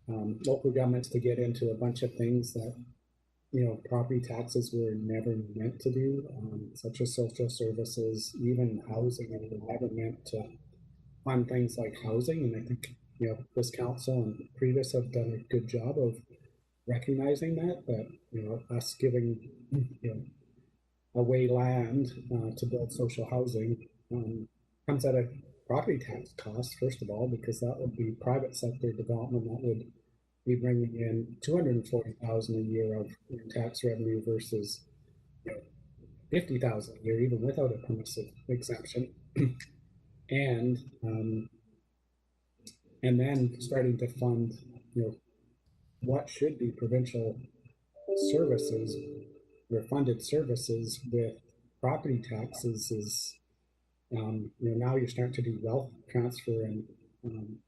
Speaker 9: local governments to get into a bunch of things that, property taxes were never meant to do, such as social services, even housing, and were never meant to fund things like housing. And I think this council and previous have done a good job of recognizing that us giving away land to build social housing comes at a property tax cost, first of all, because that would be private sector development that would be bringing in $240,000 a year of tax revenue versus $50,000 a year, even without a permissive exemption. And then starting to fund, what should be provincial services or funded services with property taxes is, now you're starting to do wealth transfer and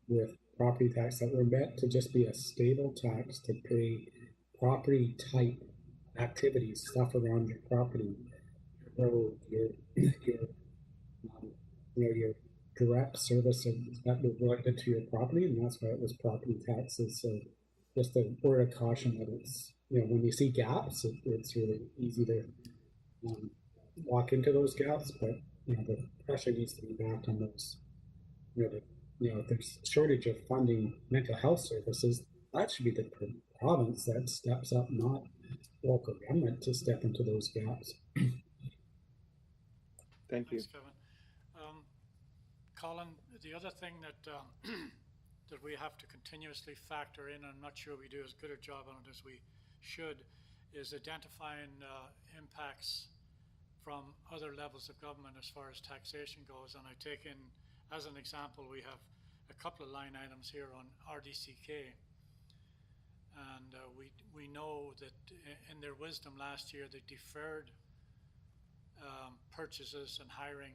Speaker 9: with property tax that were meant to just be a stable tax to pay property type activities, stuff around your property, road, your direct service that was related to your property, and that's why it was property taxes. So just a word of caution that it's, when you see gaps, it's really easy to walk into those gaps, but the pressure needs to be back on those. If there's a shortage of funding mental health services, that should be the province that steps up, not local government to step into those gaps.
Speaker 8: Thank you.
Speaker 4: Thanks, Kevin. Colin, the other thing that that we have to continuously factor in, I'm not sure we do as good a job on it as we should, is identifying impacts from other levels of government as far as taxation goes. And I take in, as an example, we have a couple of line items here on RDCK. And we know that in their wisdom last year, they deferred purchases and hiring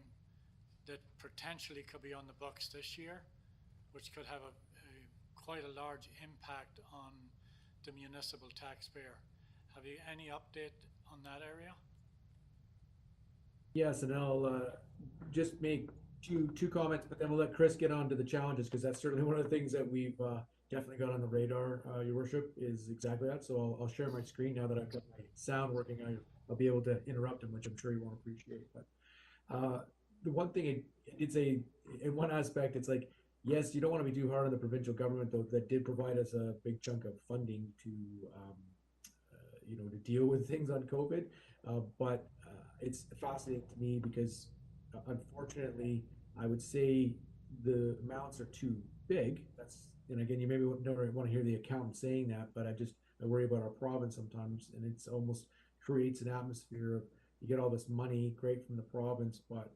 Speaker 4: that potentially could be on the books this year, which could have quite a large impact on the municipal taxpayer. Have you any update on that area?
Speaker 15: Yes, and I'll just make two comments, but then we'll let Chris get on to the challenges, because that's certainly one of the things that we've definitely got on the radar, Your Worship, is exactly that. So I'll share my screen now that I've got my sound working. I'll be able to interrupt him, which I'm sure he won't appreciate. But the one thing it did say, in one aspect, it's like, yes, you don't want to be too hard on the provincial government, though that did provide us a big chunk of funding to to deal with things on COVID. But it's fascinating to me because, unfortunately, I would say the amounts are too big. And again, you maybe don't want to hear the accountant saying that, but I worry about our province sometimes, and it's almost creates an atmosphere of, you get all this money, great, from the province, but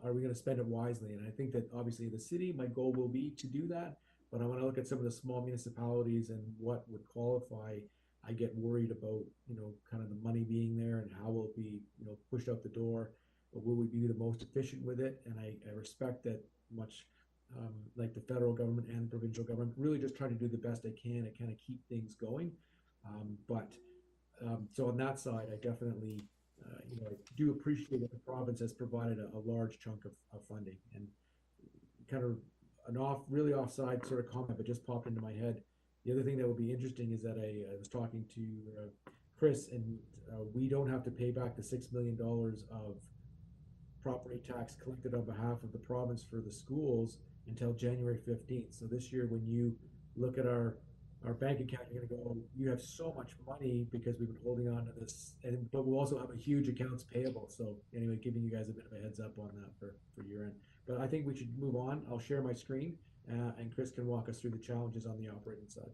Speaker 15: are we going to spend it wisely? And I think that obviously the city, my goal will be to do that, but I want to look at some of the small municipalities and what would qualify. I get worried about, kind of the money being there and how will it be, pushed out the door, but will we be the most efficient with it? And I respect that much, like the federal government and the provincial government, really just trying to do the best they can to kind of keep things going. So on that side, I definitely, I do appreciate that the province has provided a large chunk of funding. And kind of an really offside sort of comment, but just popped into my head. The other thing that would be interesting is that I was talking to Chris, and we don't have to pay back the $6 million of property tax collected on behalf of the province for the schools until January 15th. So this year, when you look at our bank account, you're going to go, you have so much money because we've been holding on to this, but we'll also have a huge accounts payable. So anyway, giving you guys a bit of a heads up on that for year end. But I think we should move on. I'll share my screen, and Chris can walk us through the challenges on the operating side.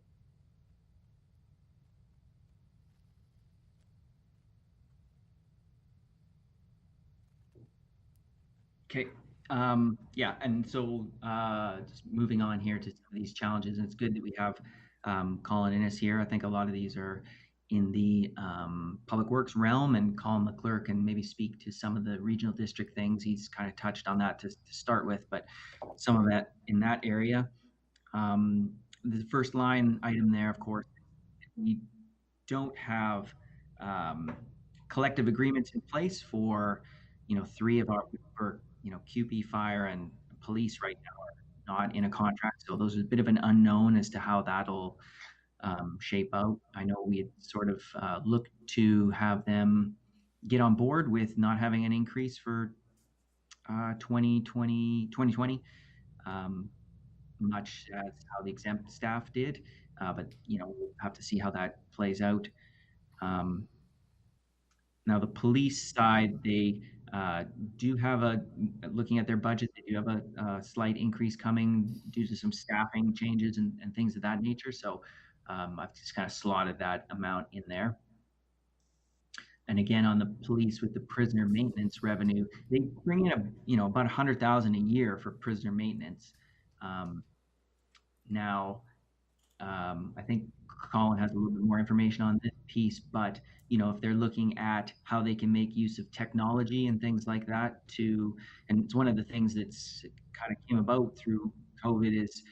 Speaker 14: Okay. Yeah, and so just moving on here to some of these challenges, and it's good that we have Colin Innes here. I think a lot of these are in the public works realm, and Colin McClure can maybe speak to some of the regional district things. He's kind of touched on that to start with, but some of that in that area. The first line item there, of course, we don't have collective agreements in place for, 3 of our, QP, fire, and police right now are not in a contract. So those are a bit of an unknown as to how that'll shape out. I know we had sort of looked to have them get on board with not having an increase for 2020, much as how the exempt staff did. But, we'll have to see how that plays out. Now, the police side, they do have looking at their budget, they do have a slight increase coming due to some staffing changes and things of that nature. So I've just kind of slotted that amount in there. And again, on the police with the prisoner maintenance revenue, they bring in about $100,000 a year for prisoner maintenance. Now, I think Colin has a little bit more information on this piece, but if they're looking at how they can make use of technology and things like that and it's one of the things that's kind of came about through COVID is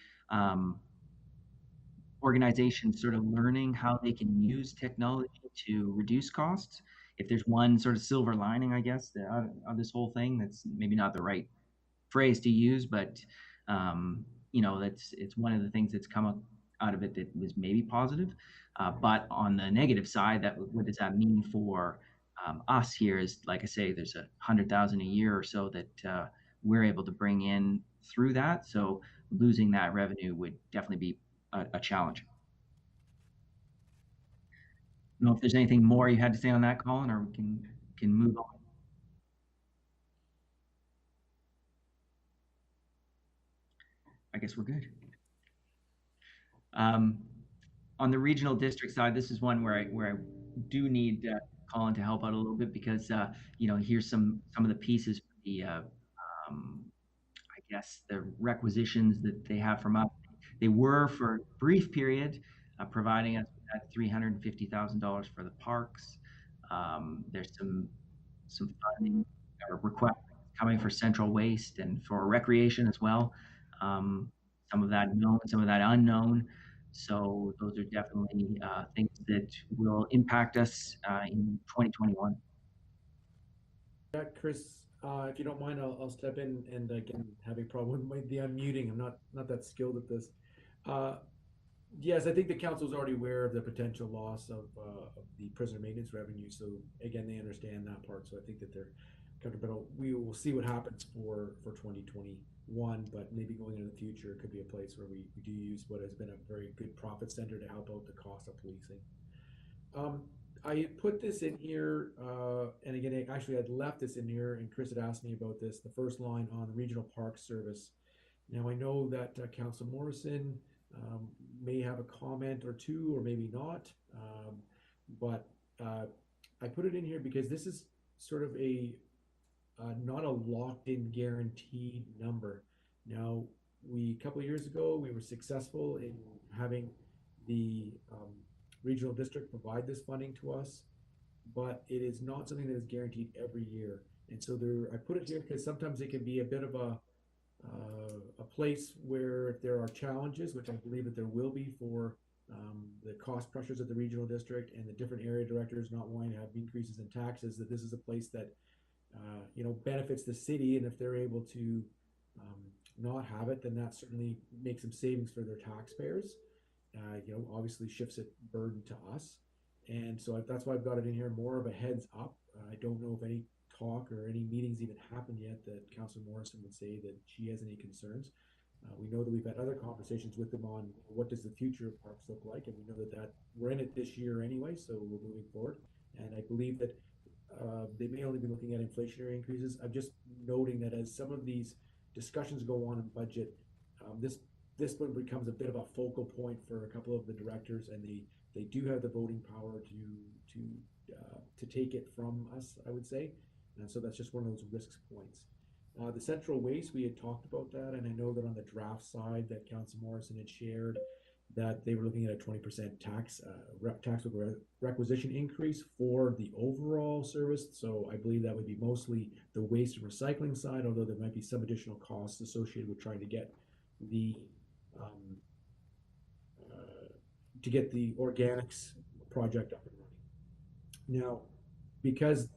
Speaker 14: organizations sort of learning how they can use technology to reduce costs. If there's one sort of silver lining, I guess, of this whole thing, that's maybe not the right phrase to use, but it's one of the things that's come up out of it that was maybe positive. But on the negative side, what does that mean for us here is, like I say, there's $100,000 a year or so that we're able to bring in through that. So losing that revenue would definitely be a challenge. I don't know if there's anything more you had to say on that, Colin, or we can move on. I guess we're good. On the regional district side, this is one where I do need Colin to help out a little bit because here's some of the pieces for the I guess the requisitions that they have from us. They were for a brief period providing us with that $350,000 for the parks. There's some funding or request coming for central waste and for recreation as well. Some of that known, some of that unknown. So those are definitely things that will impact us in 2021.
Speaker 15: Yeah, Chris, if you don't mind, I'll step in, and again, have a problem with the unmuting. I'm not that skilled at this. Yes, I think the council's already aware of the potential loss of the prisoner maintenance revenue. So again, they understand that part. So I think that they're comfortable. We will see what happens for 2021, but maybe going into the future, it could be a place where we do use what has been a very good profit center to help out the cost of policing. I put this in here, and again, actually, I'd left this in here, and Chris had asked me about this, the first line on the regional park service. Now, I know that Council Morrison may have a comment or two, or maybe not, but I put it in here because this is sort of a not a locked-in guaranteed number. Now, a couple of years ago, we were successful in having the regional district provide this funding to us, but it is not something that is guaranteed every year. And so I put it here because sometimes it can be a bit of a place where there are challenges, which I believe that there will be for the cost pressures of the regional district and the different area directors not wanting to have increases in taxes, that this is a place that benefits the city, and if they're able to not have it, then that certainly makes some savings for their taxpayers. Obviously shifts a burden to us. And so that's why I've got it in here, more of a heads up. I don't know if any talk or any meetings even happened yet that Councilor Morrison would say that she has any concerns. We know that we've had other conversations with them on what does the future of parks look like, and we know that we're in it this year anyway, so we're moving forward. And I believe that they may only be looking at inflationary increases. I'm just noting that as some of these discussions go on in budget, this one becomes a bit of a focal point for a couple of the directors, and they do have the voting power to take it from us, I would say. And so that's just one of those risks points. The central waste, we had talked about that, and I know that on the draft side that Council Morrison had shared that they were looking at a 20% tax requisition increase for the overall service. So I believe that would be mostly the waste and recycling side, although there might be some additional costs associated with trying to get the organics project up and running. Now, because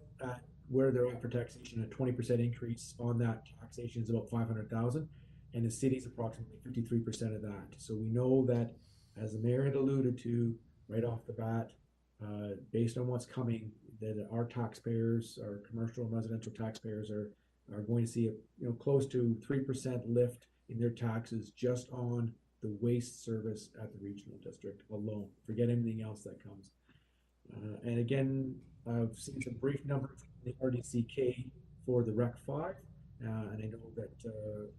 Speaker 15: where they're at for taxation, a 20% increase on that taxation is about $500,000, and the city's approximately 53% of that. So we know that, as the mayor had alluded to right off the bat, based on what's coming, that our taxpayers, our commercial and residential taxpayers, are going to see a close to 3% lift in their taxes just on the waste service at the regional district alone. Forget anything else that comes. And again, I've seen some brief numbers from the RDCK for the Rec 5, and I know that the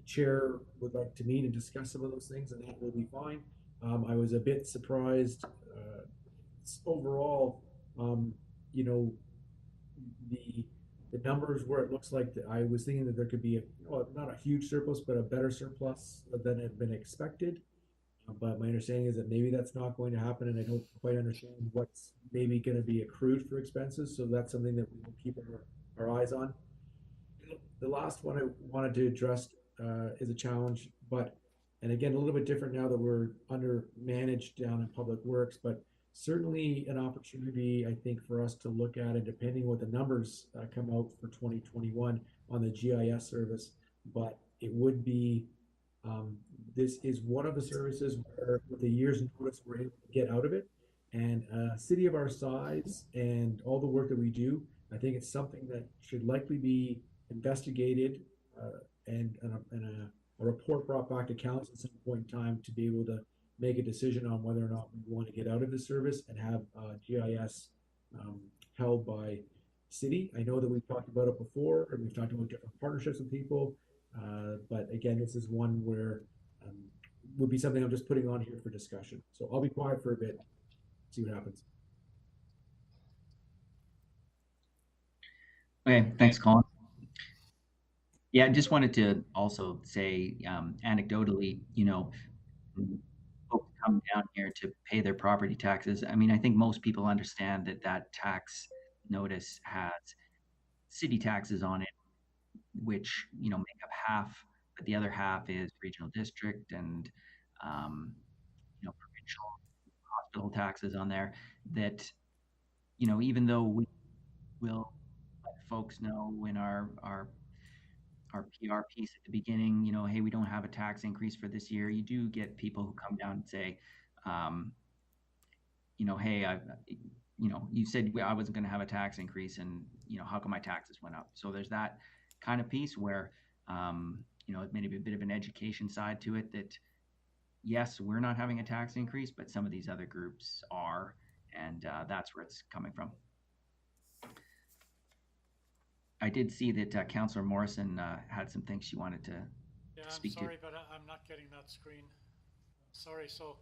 Speaker 15: chair would like to meet and discuss some of those things, and that will be fine. I was a bit surprised overall, the numbers where it looks like that I was thinking that there could be not a huge surplus, but a better surplus than had been expected. But my understanding is that maybe that's not going to happen, and I don't quite understand what's maybe going to be accrued for expenses. So that's something that we will keep our eyes on. The last one I wanted to address is a challenge, and again, a little bit different now that we're under managed down in Public Works, but certainly an opportunity, I think, for us to look at it, depending what the numbers come out for 2021 on the GIS service. But it would be, this is one of the services where, with a year's notice, we're able to get out of it. And a city of our size and all the work that we do, I think it's something that should likely be investigated and a report brought back to council at some point in time to be able to make a decision on whether or not we want to get out of the service and have GIS held by city. I know that we've talked about it before, and we've talked about different partnerships with people, but again, this is one where would be something I'm just putting on here for discussion. So I'll be quiet for a bit, see what happens.
Speaker 14: Okay, thanks, Colin. Yeah, I just wanted to also say, anecdotally, folks come down here to pay their property taxes. I mean, I think most people understand that that tax notice has city taxes on it, which, you know, make up half, but the other half is regional district and, you know, provincial hospital taxes on there that, you know, even though we will let folks know in our PR piece at the beginning, you know, hey, we don't have a tax increase for this year, you do get people who come down and say, you know, hey, you know, you said I wasn't going to have a tax increase, and you know, how come my taxes went up? So there's that kind of piece where, you know, it may be a bit of an education side to it that yes, we're not having a tax increase, but some of these other groups are, and that's where it's coming from. I did see that Councillor Morrison had some things she wanted to speak to.
Speaker 4: I'm sorry, but I'm not getting that screen. Sorry, so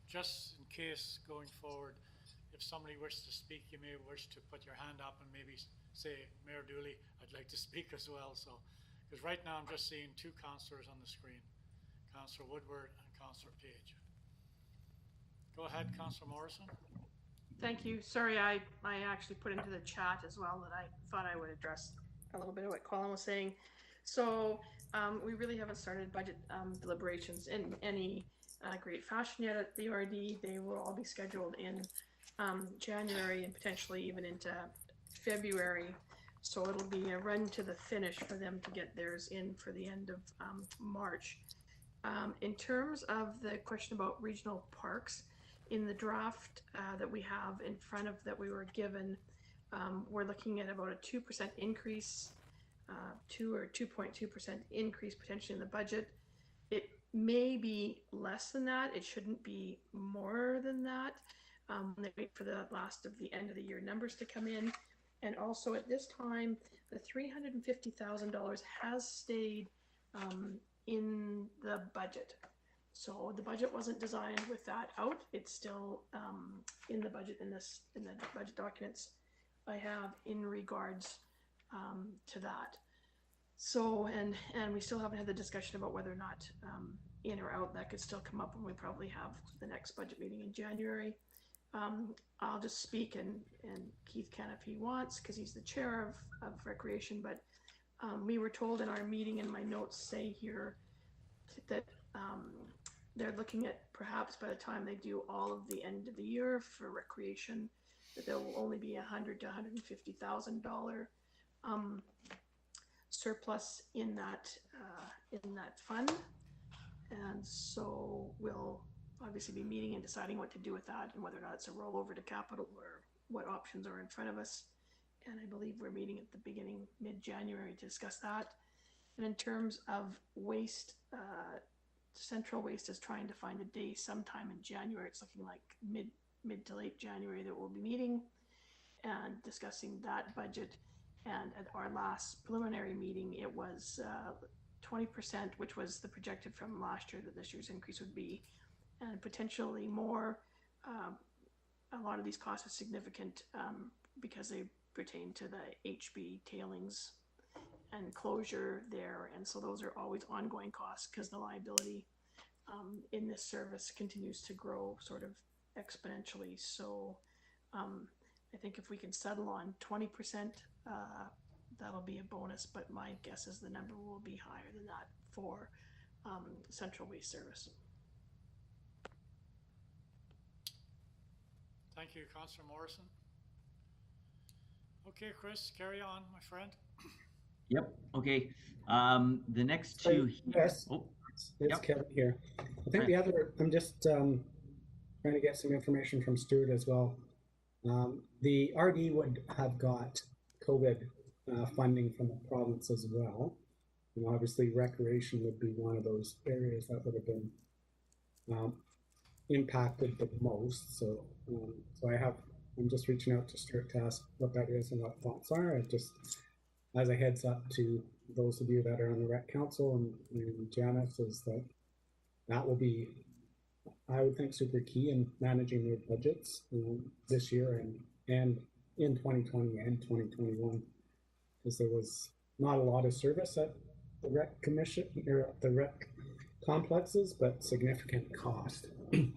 Speaker 4: just in case going forward, if somebody wishes to speak, you may wish to put your hand up and maybe say, Mayor Dooley, I'd like to speak as well. So, because right now I'm just seeing two councillors on the screen, Councillor Woodward and Councillor Page. Go ahead, Councillor Morrison.
Speaker 1: Thank you. Sorry, I actually put into the chat as well that I thought I would address a little bit of what Colin was saying. So we really haven't started budget deliberations in any great fashion yet at the RD. They will all be scheduled in January and potentially even into February. So it'll be a run to the finish for them to get theirs in for the end of March. In terms of the question about regional parks, in the draft that we have in front of that we were given, we're looking at about a 2% increase, 2 or 2.2% increase potentially in the budget. It may be less than that. It shouldn't be more than that. They wait for the last of the end of the year numbers to come in. And also at this time, the $350,000 has stayed in the budget. So the budget wasn't designed with that out. It's still in the budget in the budget documents I have in regards to that. So and we still haven't had the discussion about whether or not in or out. That could still come up when we probably have the next budget meeting in January. I'll just speak and Keith can if he wants, because he's the chair of recreation. But we were told in our meeting, and my notes say here that they're looking at perhaps by the time they do all of the end of the year for recreation, that there will only be $100,000 to $150,000 surplus in that fund, and so we'll obviously be meeting and deciding what to do with that and whether or not it's a rollover to capital or what options are in front of us. And I believe we're meeting at the beginning, mid-January, to discuss that. And in terms of waste, Central Waste is trying to find a day sometime in January. It's looking like mid to late January that we'll be meeting and discussing that budget. And at our last preliminary meeting, it was 20%, which was the projected from last year that this year's increase would be, and potentially more. A lot of these costs are significant because they pertain to the HB tailings and closure there, and so those are always ongoing costs because the liability in this service continues to grow sort of exponentially. So I think if we can settle on 20%, that'll be a bonus, but my guess is the number will be higher than that for Central Waste Service.
Speaker 4: Thank you, Councillor Morrison. Okay, Chris, carry on, my friend.
Speaker 14: Yep. Okay. The next two.
Speaker 9: Yes. Oh, it's Kevin here. I think the other. I'm just trying to get some information from Stuart as well. The RD would have got COVID funding from the province as well, and obviously recreation would be one of those areas that would have been impacted the most. So, I'm just reaching out to Stuart to ask what that is and what thoughts are. As a heads up to those of you that are on the Rec Council and Janice, is that will be, I would think, super key in managing their budgets this year and in 2020 and 2021, because there was not a lot of service at the Rec Commission or the Rec complexes, but significant cost.
Speaker 4: Thank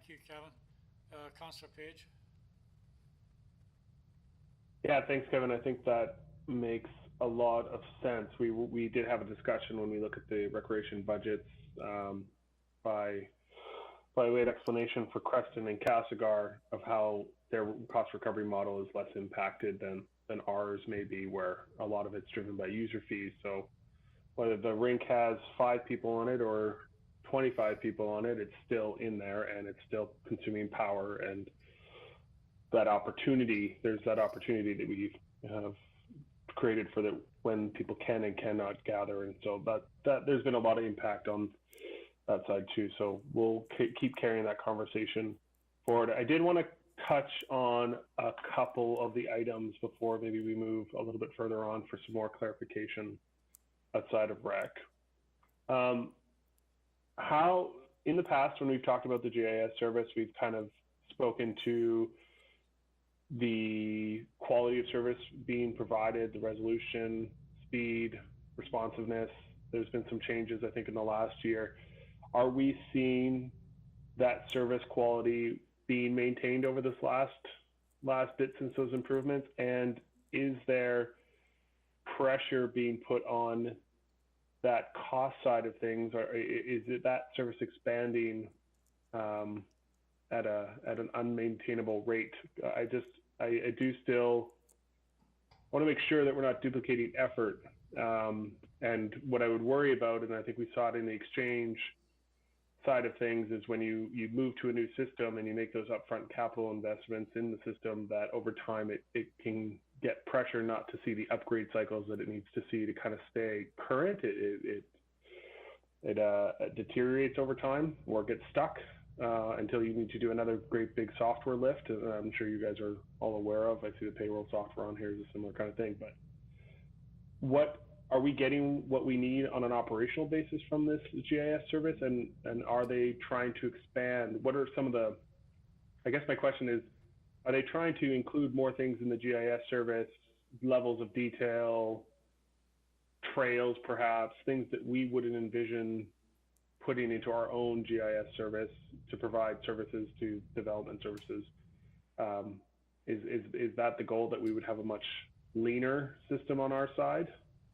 Speaker 4: you, Kevin. Councillor Page.
Speaker 2: Yeah, thanks, Kevin. I think that makes a lot of sense. We did have a discussion when we look at the recreation budgets by way of explanation for Creston and Castlegar of how their cost recovery model is less impacted than ours may be, where a lot of it's driven by user fees. So whether the rink has 5 people on it or 25 people on it, it's still in there and it's still consuming power, and there's that opportunity that we have created for the when people can and cannot gather. And so that there's been a lot of impact on that side too. So we'll keep carrying that conversation forward. I did want to touch on a couple of the items before maybe we move a little bit further on for some more clarification outside of rec. How in the past, when we've talked about the GIS service, we've kind of spoken to the quality of service being provided, the resolution, speed, responsiveness. There's been some changes, I think, in the last year. Are we seeing that service quality being maintained over this last bit since those improvements? And is there pressure being put on that cost side of things, or is it that service expanding at an unmaintainable rate? I do still want to make sure that we're not duplicating effort. And what I would worry about, and I think we saw it in the exchange side of things, is when you move to a new system and you make those upfront capital investments in the system, that over time it can get pressure not to see the upgrade cycles that it needs to see to kind of stay current. It deteriorates over time or gets stuck until you need to do another great big software lift. I'm sure you guys are all aware of. I see the payroll software on here is a similar kind of thing. But what are we getting what we need on an operational basis from this GIS service? And are they trying to expand? What are some of the, I guess my question is, are they trying to include more things in the GIS service, levels of detail, trails perhaps, things that we wouldn't envision putting into our own GIS service to provide services to development services? Is that the goal, that we would have a much leaner system on our side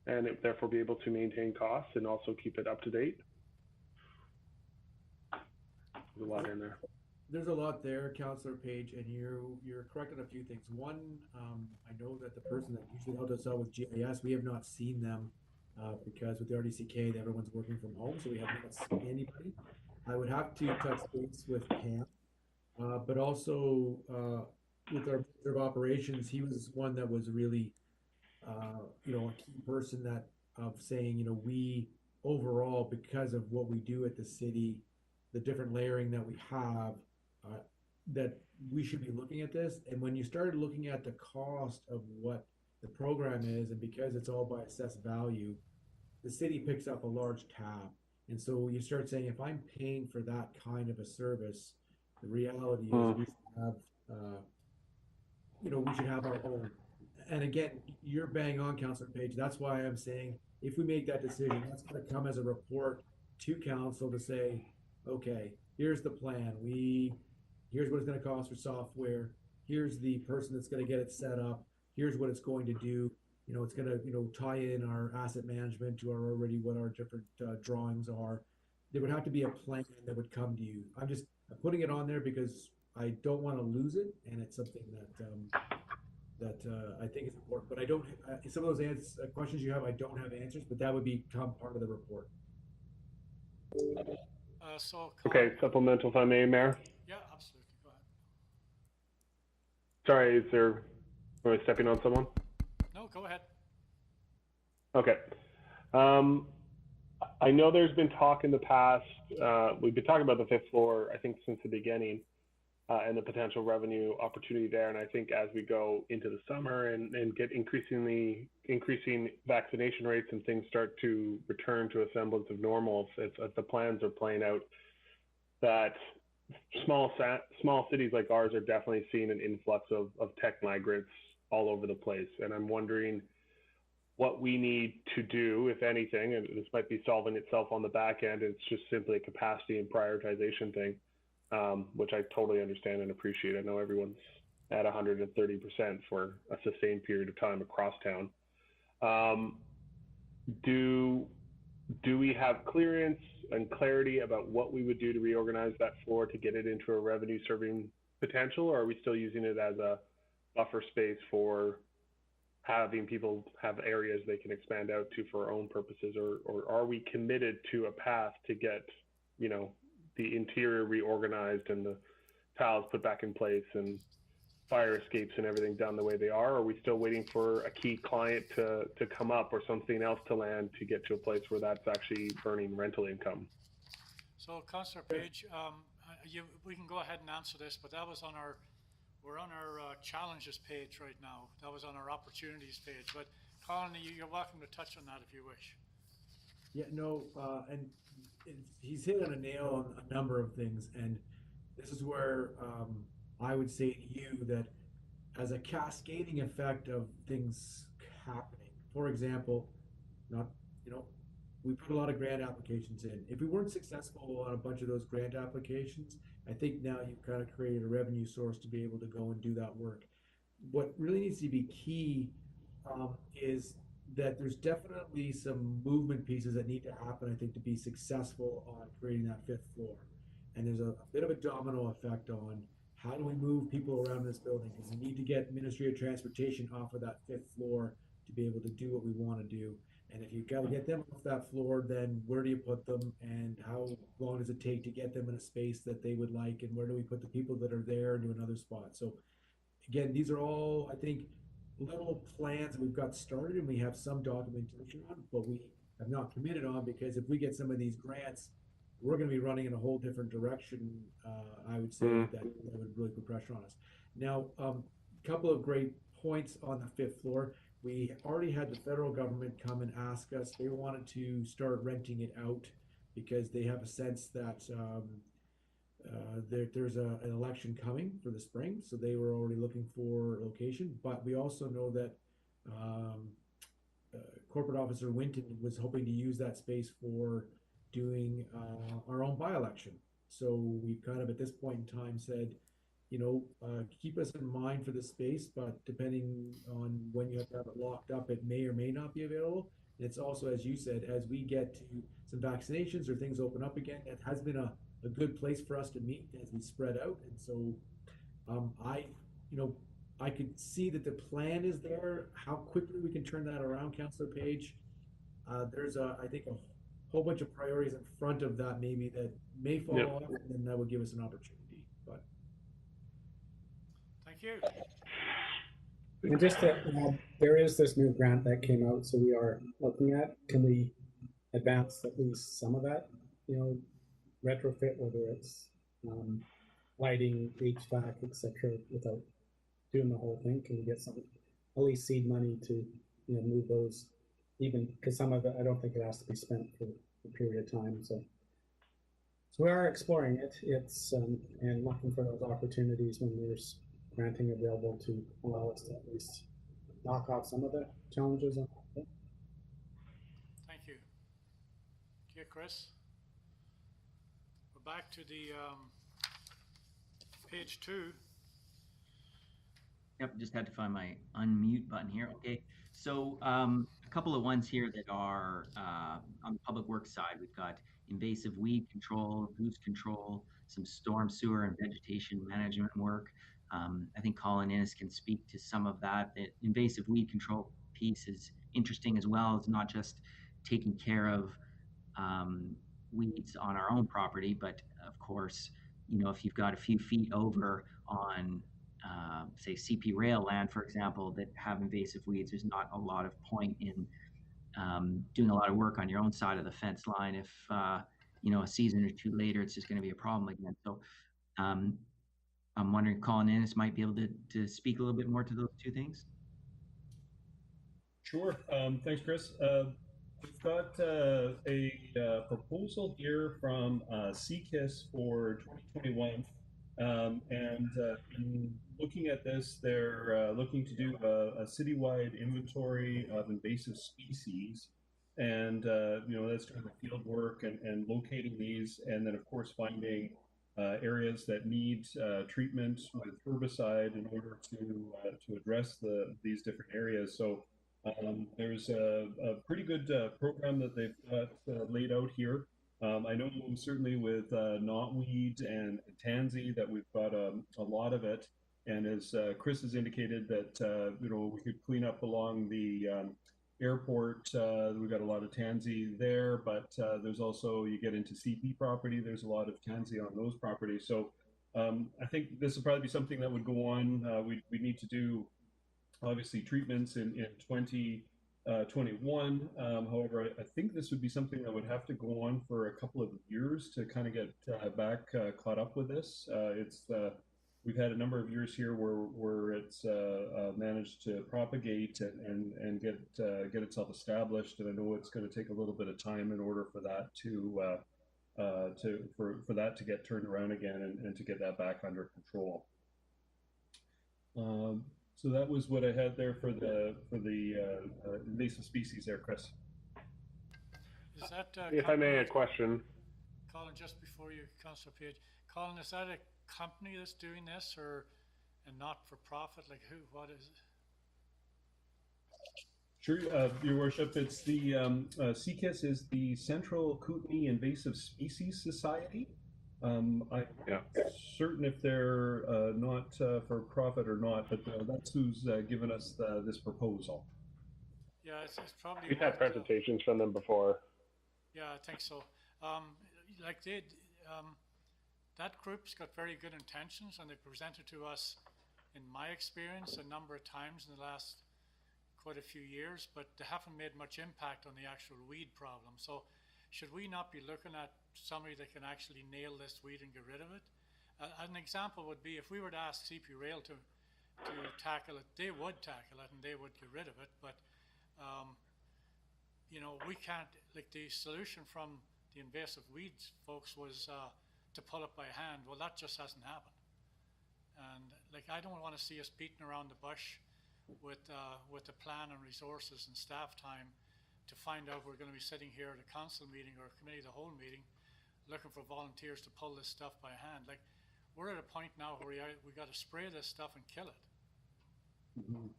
Speaker 2: and therefore be able to maintain costs and also keep it up to date? There's a lot in there.
Speaker 15: There's a lot there, Councillor Page, and you're correct on a few things. One, I know that the person that usually helped us out with GIS, we have not seen them because with the RDCK, everyone's working from home, so we have not seen anybody. I would have to touch base with Pam, but also with our Minister of Operations, he was one that was really, a key person that of saying, we overall, because of what we do at the city, the different layering that we have, that we should be looking at this. And when you started looking at the cost of what the program is, and because it's all by assessed value, the city picks up a large tab. And so you start saying, if I'm paying for that kind of a service, the reality is we should have, we should have our own. And again, you're bang on, Councillor Page. That's why I'm saying, if we make that decision, that's going to come as a report to council to say, okay, here's the plan. Here's what it's going to cost for software. Here's the person that's going to get it set up. Here's what it's going to do. It's going to tie in our asset management to what our different drawings are. There would have to be a plan that would come to you. I'm putting it on there because I don't want to lose it, and it's something that I think is important. But I don't. Some of those questions you have, I don't have answers, but that would become part of the report.
Speaker 2: Okay, supplemental if I may, Mayor.
Speaker 4: Yeah, absolutely. Go ahead.
Speaker 2: Sorry, am I stepping on someone?
Speaker 4: No, go ahead.
Speaker 2: Okay. I know there's been talk in the past, we've been talking about the 5th floor, I think, since the beginning, and the potential revenue opportunity there. And I think as we go into the summer and get increasing vaccination rates and things start to return to a semblance of normal, as the plans are playing out, that small cities like ours are definitely seeing an influx of tech migrants all over the place. And I'm wondering, what we need to do, if anything, and this might be solving itself on the back end. It's just simply a capacity and prioritization thing, which I totally understand and appreciate. I know everyone's at 130% for a sustained period of time across town. Do we have clearance and clarity about what we would do to reorganize that floor to get it into a revenue serving potential, or are we still using it as a buffer space for having people have areas they can expand out to for our own purposes, or are we committed to a path to get, you know, the interior reorganized and the tiles put back in place and fire escapes and everything done the way they are? Or are we still waiting for a key client to come up or something else to land to get to a place where that's actually earning rental income?
Speaker 4: So, Councillor Page, we can go ahead and answer this, but that was on our, we're on our challenges page right now. That was on our opportunities page. But Colin, you're welcome to touch on that if you wish.
Speaker 15: Yeah, no, and he's hit on a nail on a number of things, and this is where I would say to you that as a cascading effect of things happening, for example, we put a lot of grant applications in. If we weren't successful on a bunch of those grant applications, I think now you've kind of created a revenue source to be able to go and do that work. What really needs to be key is that there's definitely some movement pieces that need to happen, I think, to be successful on creating that fifth floor. And there's a bit of a domino effect on how do we move people around this building, because we need to get Ministry of Transportation off of that fifth floor to be able to do what we want to do. And if you've got to get them off that floor, then where do you put them, and how long does it take to get them in a space that they would like, and where do we put the people that are there into another spot? So again, these are all, I think, little plans that we've got started and we have some documentation on, but we have not committed on, because if we get some of these grants, we're going to be running in a whole different direction. I would say that would really put pressure on us. Now, a couple of great points on the fifth floor. We already had the federal government come and ask us. They wanted to start renting it out because they have a sense that there's an election coming for the spring, so they were already looking for a location. But we also know that Corporate Officer Winton was hoping to use that space for doing our own by-election. So we've kind of at this point in time said, keep us in mind for this space, but depending on when you have to have it locked up, it may or may not be available. And it's also, as you said, as we get to some vaccinations or things open up again, it has been a good place for us to meet as we spread out. And so I could see that the plan is there. How quickly we can turn that around, Councillor Page, there's I think a whole bunch of priorities in front of that maybe that may fall off, and then that would give us an opportunity. But
Speaker 4: thank you.
Speaker 9: And just to add, there is this new grant that came out, so we are looking at, can we advance at least some of that, retrofit, whether it's lighting, HVAC, etc., without doing the whole thing? Can we get some, at least seed money to, move those, even because some of it, I don't think it has to be spent for a period of time. So we are exploring it. It's and looking for those opportunities when there's granting available to allow us to at least knock off some of the challenges.
Speaker 4: Thank you. Okay, Chris. We're back to the page 2.
Speaker 14: Yep, just had to find my unmute button here. Okay, so a couple of ones here that are on the public works side. We've got invasive weed control, roots control, some storm sewer and vegetation management work. I think Colin Innes can speak to some of that. The invasive weed control piece is interesting as well. It's not just taking care of weeds on our own property, but of course, if you've got a few feet over on say CP rail land, for example, that have invasive weeds, there's not a lot of point in doing a lot of work on your own side of the fence line. If a season or two later, it's just going to be a problem again. So I'm wondering if Colin Innes might be able to speak a little bit more to those two things.
Speaker 12: Sure. Thanks, Chris. We've got a proposal here from CKIS for 2021. And in
Speaker 16: looking at this, they're looking to do a citywide inventory of invasive species. And, that's doing the field work and locating these, and then, of course, finding areas that need treatment with herbicide in order to address these different areas. So there's a pretty good program that they've got laid out here. I know certainly with knotweed and tansy that we've got a lot of it, and as Chris has indicated that we could clean up along the airport. We've got a lot of tansy there, but there's also, you get into CP property, there's a lot of tansy on those properties. So I think this would probably be something that would go on. We need to do obviously treatments in 2021. However, I think this would be something that would have to go on for a couple of years to kind of get back caught up with this. We've had a number of years here where it's managed to propagate and get itself established, and I know it's going to take a little bit of time in order for that for that to get turned around again and to get that back under control. So that was what I had there for the invasive species there, Chris.
Speaker 4: Is that
Speaker 2: if I may, a question.
Speaker 4: Colin, just before you, Councillor Page, Colin, is that a company that's doing this, or a not-for-profit? Like who? What is it?
Speaker 16: Sure, Your Worship. It's the CKIS is the Central Kootenai Invasive Species Society. I'm certain if they're not for profit or not, but that's who's given us this proposal.
Speaker 4: Yeah, it's probably.
Speaker 2: We've had presentations from them before.
Speaker 4: Yeah, I think so. That group's got very good intentions, and they presented to us, in my experience, a number of times in the last quite a few years, but they haven't made much impact on the actual weed problem. So should we not be looking at somebody that can actually nail this weed and get rid of it? An example would be if we were to ask CP Rail to tackle it, they would tackle it and they would get rid of it, but we can't, like the solution from the invasive weeds folks was to pull it by hand. Well, that just hasn't happened. And I don't want to see us beating around the bush with the plan and resources and staff time to find out we're going to be sitting here at a council meeting or a committee of the whole meeting looking for volunteers to pull this stuff by hand. We're at a point now where we got to spray this stuff and kill it.
Speaker 16: Mm-hmm.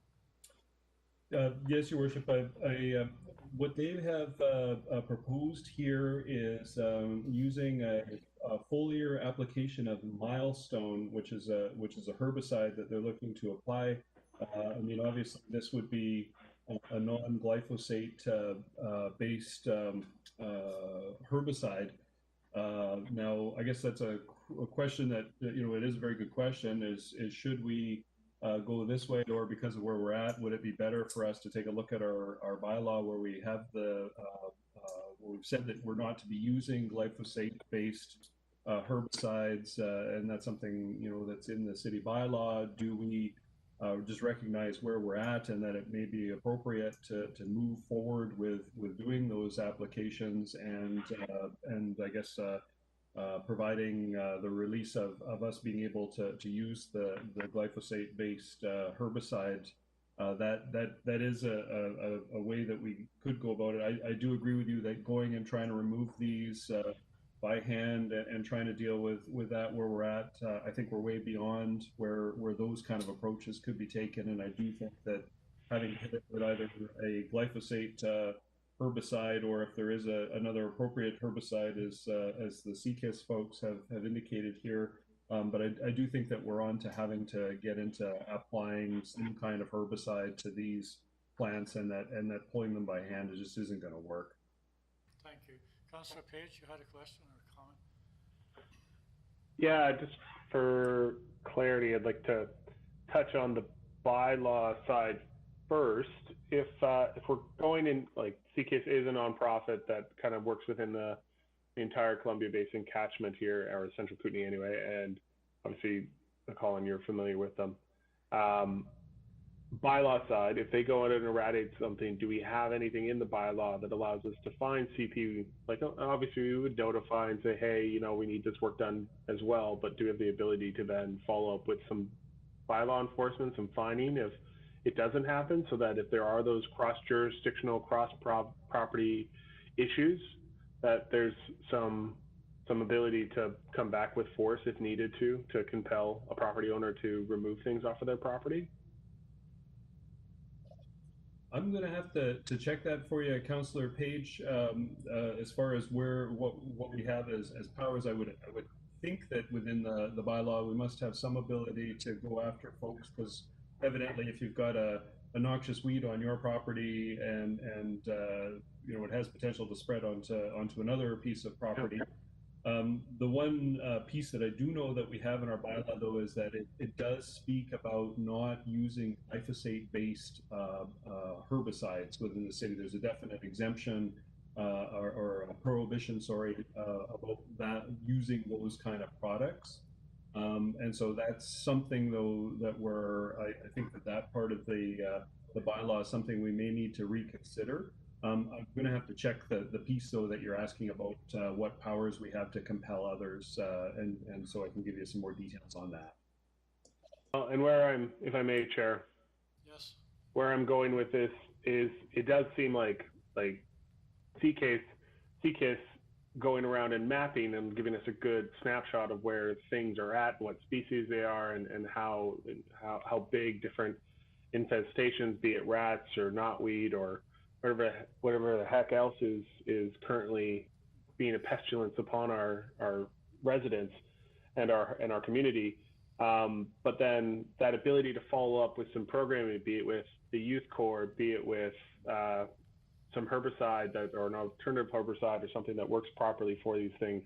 Speaker 16: Yes, Your Worship. What they have proposed here is using a foliar application of Milestone, which is a herbicide that they're looking to apply. Obviously, this would be a non-glyphosate based herbicide. Now, I guess that's a question that it is a very good question. Is should we go this way, or because of where we're at, would it be better for us to take a look at our bylaw where we have where we've said that we're not to be using glyphosate-based herbicides, and that's something that's in the city bylaw? Do we just recognize where we're at and that it may be appropriate to move forward with doing those applications and I guess providing the release of us being able to use the glyphosate-based herbicide? That is a way that we could go about it. I do agree with you that going and trying to remove these by hand and trying to deal with that where we're at, I think we're way beyond where those kind of approaches could be taken. And I do think that having hit it with either a glyphosate herbicide, or if there is another appropriate herbicide, as the CKIS folks have indicated here. But I do think that we're on to having to get into applying some kind of herbicide to these plants, and that pulling them by hand just isn't going to work.
Speaker 4: Thank you. Councillor Page, you had a question or a comment?
Speaker 2: Yeah, just for clarity, I'd like to touch on the bylaw side first. If we're going in, CKIS is a nonprofit that kind of works within the entire Columbia Basin catchment here, or Central Kootenai anyway, and obviously, Colin, you're familiar with them. Bylaw side, if they go out and eradicate something, do we have anything in the bylaw that allows us to find CP? Obviously, we would notify and say, hey, we need this work done as well, but do we have the ability to then follow up with some bylaw enforcement, some fining if it doesn't happen, so that if there are those cross-jurisdictional, cross-property issues, that there's some ability to come back with force if needed to compel a property owner to remove things off of their property?
Speaker 16: I'm going to have to check that for you, Councillor Page. As far as what we have as powers, I would think that within the bylaw we must have some ability to go after folks, because evidently if you've got a noxious weed on your property and you know, it has potential to spread onto another piece of property. The one piece that I do know that we have in our bylaw, though, is that it does speak about not using glyphosate-based herbicides within the city. There's a definite exemption or a prohibition, sorry, about that using those kind of products. And so that's something, though, that I think that part of the bylaw is something we may need to reconsider. I'm going to have to check the piece, though, that you're asking about what powers we have to compel others, and so I can give you some more details on that.
Speaker 2: And where I'm, if I may, Chair.
Speaker 4: Yes.
Speaker 2: Where I'm going with this is, it does seem like CKIS going around and mapping and giving us a good snapshot of where things are at, what species they are, and how big different infestations, be it rats or knotweed or whatever the heck else is currently being a pestilence upon our residents and our community. But then that ability to follow up with some programming, be it with the youth corps, be it with some herbicide or an alternative herbicide or something that works properly for these things,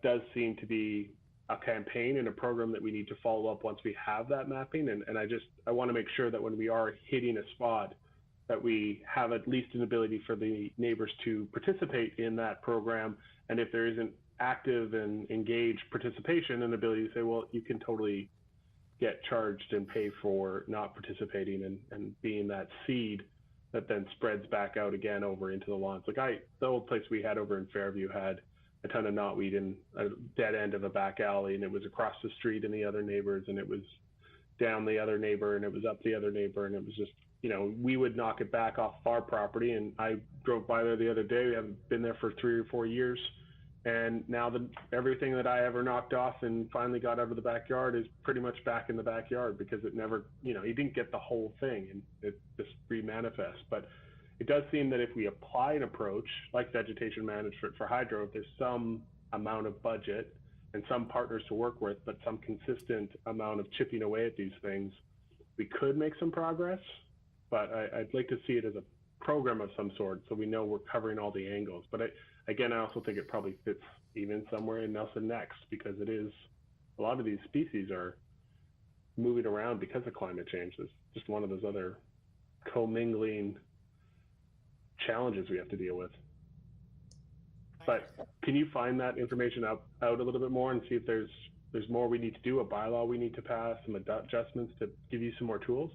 Speaker 2: does seem to be a campaign and a program that we need to follow up once we have that mapping. And I want to make sure that when we are hitting a spot, that we have at least an ability for the neighbors to participate in that program. And if there isn't active and engaged participation, and ability to say, well, you can totally get charged and pay for not participating and being that seed that then spreads back out again over into the lawns. Like the old place we had over in Fairview had a ton of knotweed in a dead end of a back alley, and it was across the street and the other neighbors, and it was down the other neighbor, and it was up the other neighbor, and it was just, you know, we would knock it back off our property. And I drove by there the other day. We haven't been there for 3 or 4 years. And now everything that I ever knocked off and finally got out of the backyard is pretty much back in the backyard, because it never, you know, you didn't get the whole thing, and it just remanifests. But it does seem that if we apply an approach like vegetation management for hydro, if there's some amount of budget and some partners to work with, but some consistent amount of chipping away at these things, we could make some progress. But I'd like to see it as a program of some sort, so we know we're covering all the angles. But I also think it probably fits even somewhere in Nelson Next, because it is, a lot of these species are moving around because of climate change. It's just one of those other commingling challenges we have to deal with. But can you find that information out a little bit more and see if there's more we need to do, a bylaw we need to pass, some adjustments to give you some more tools?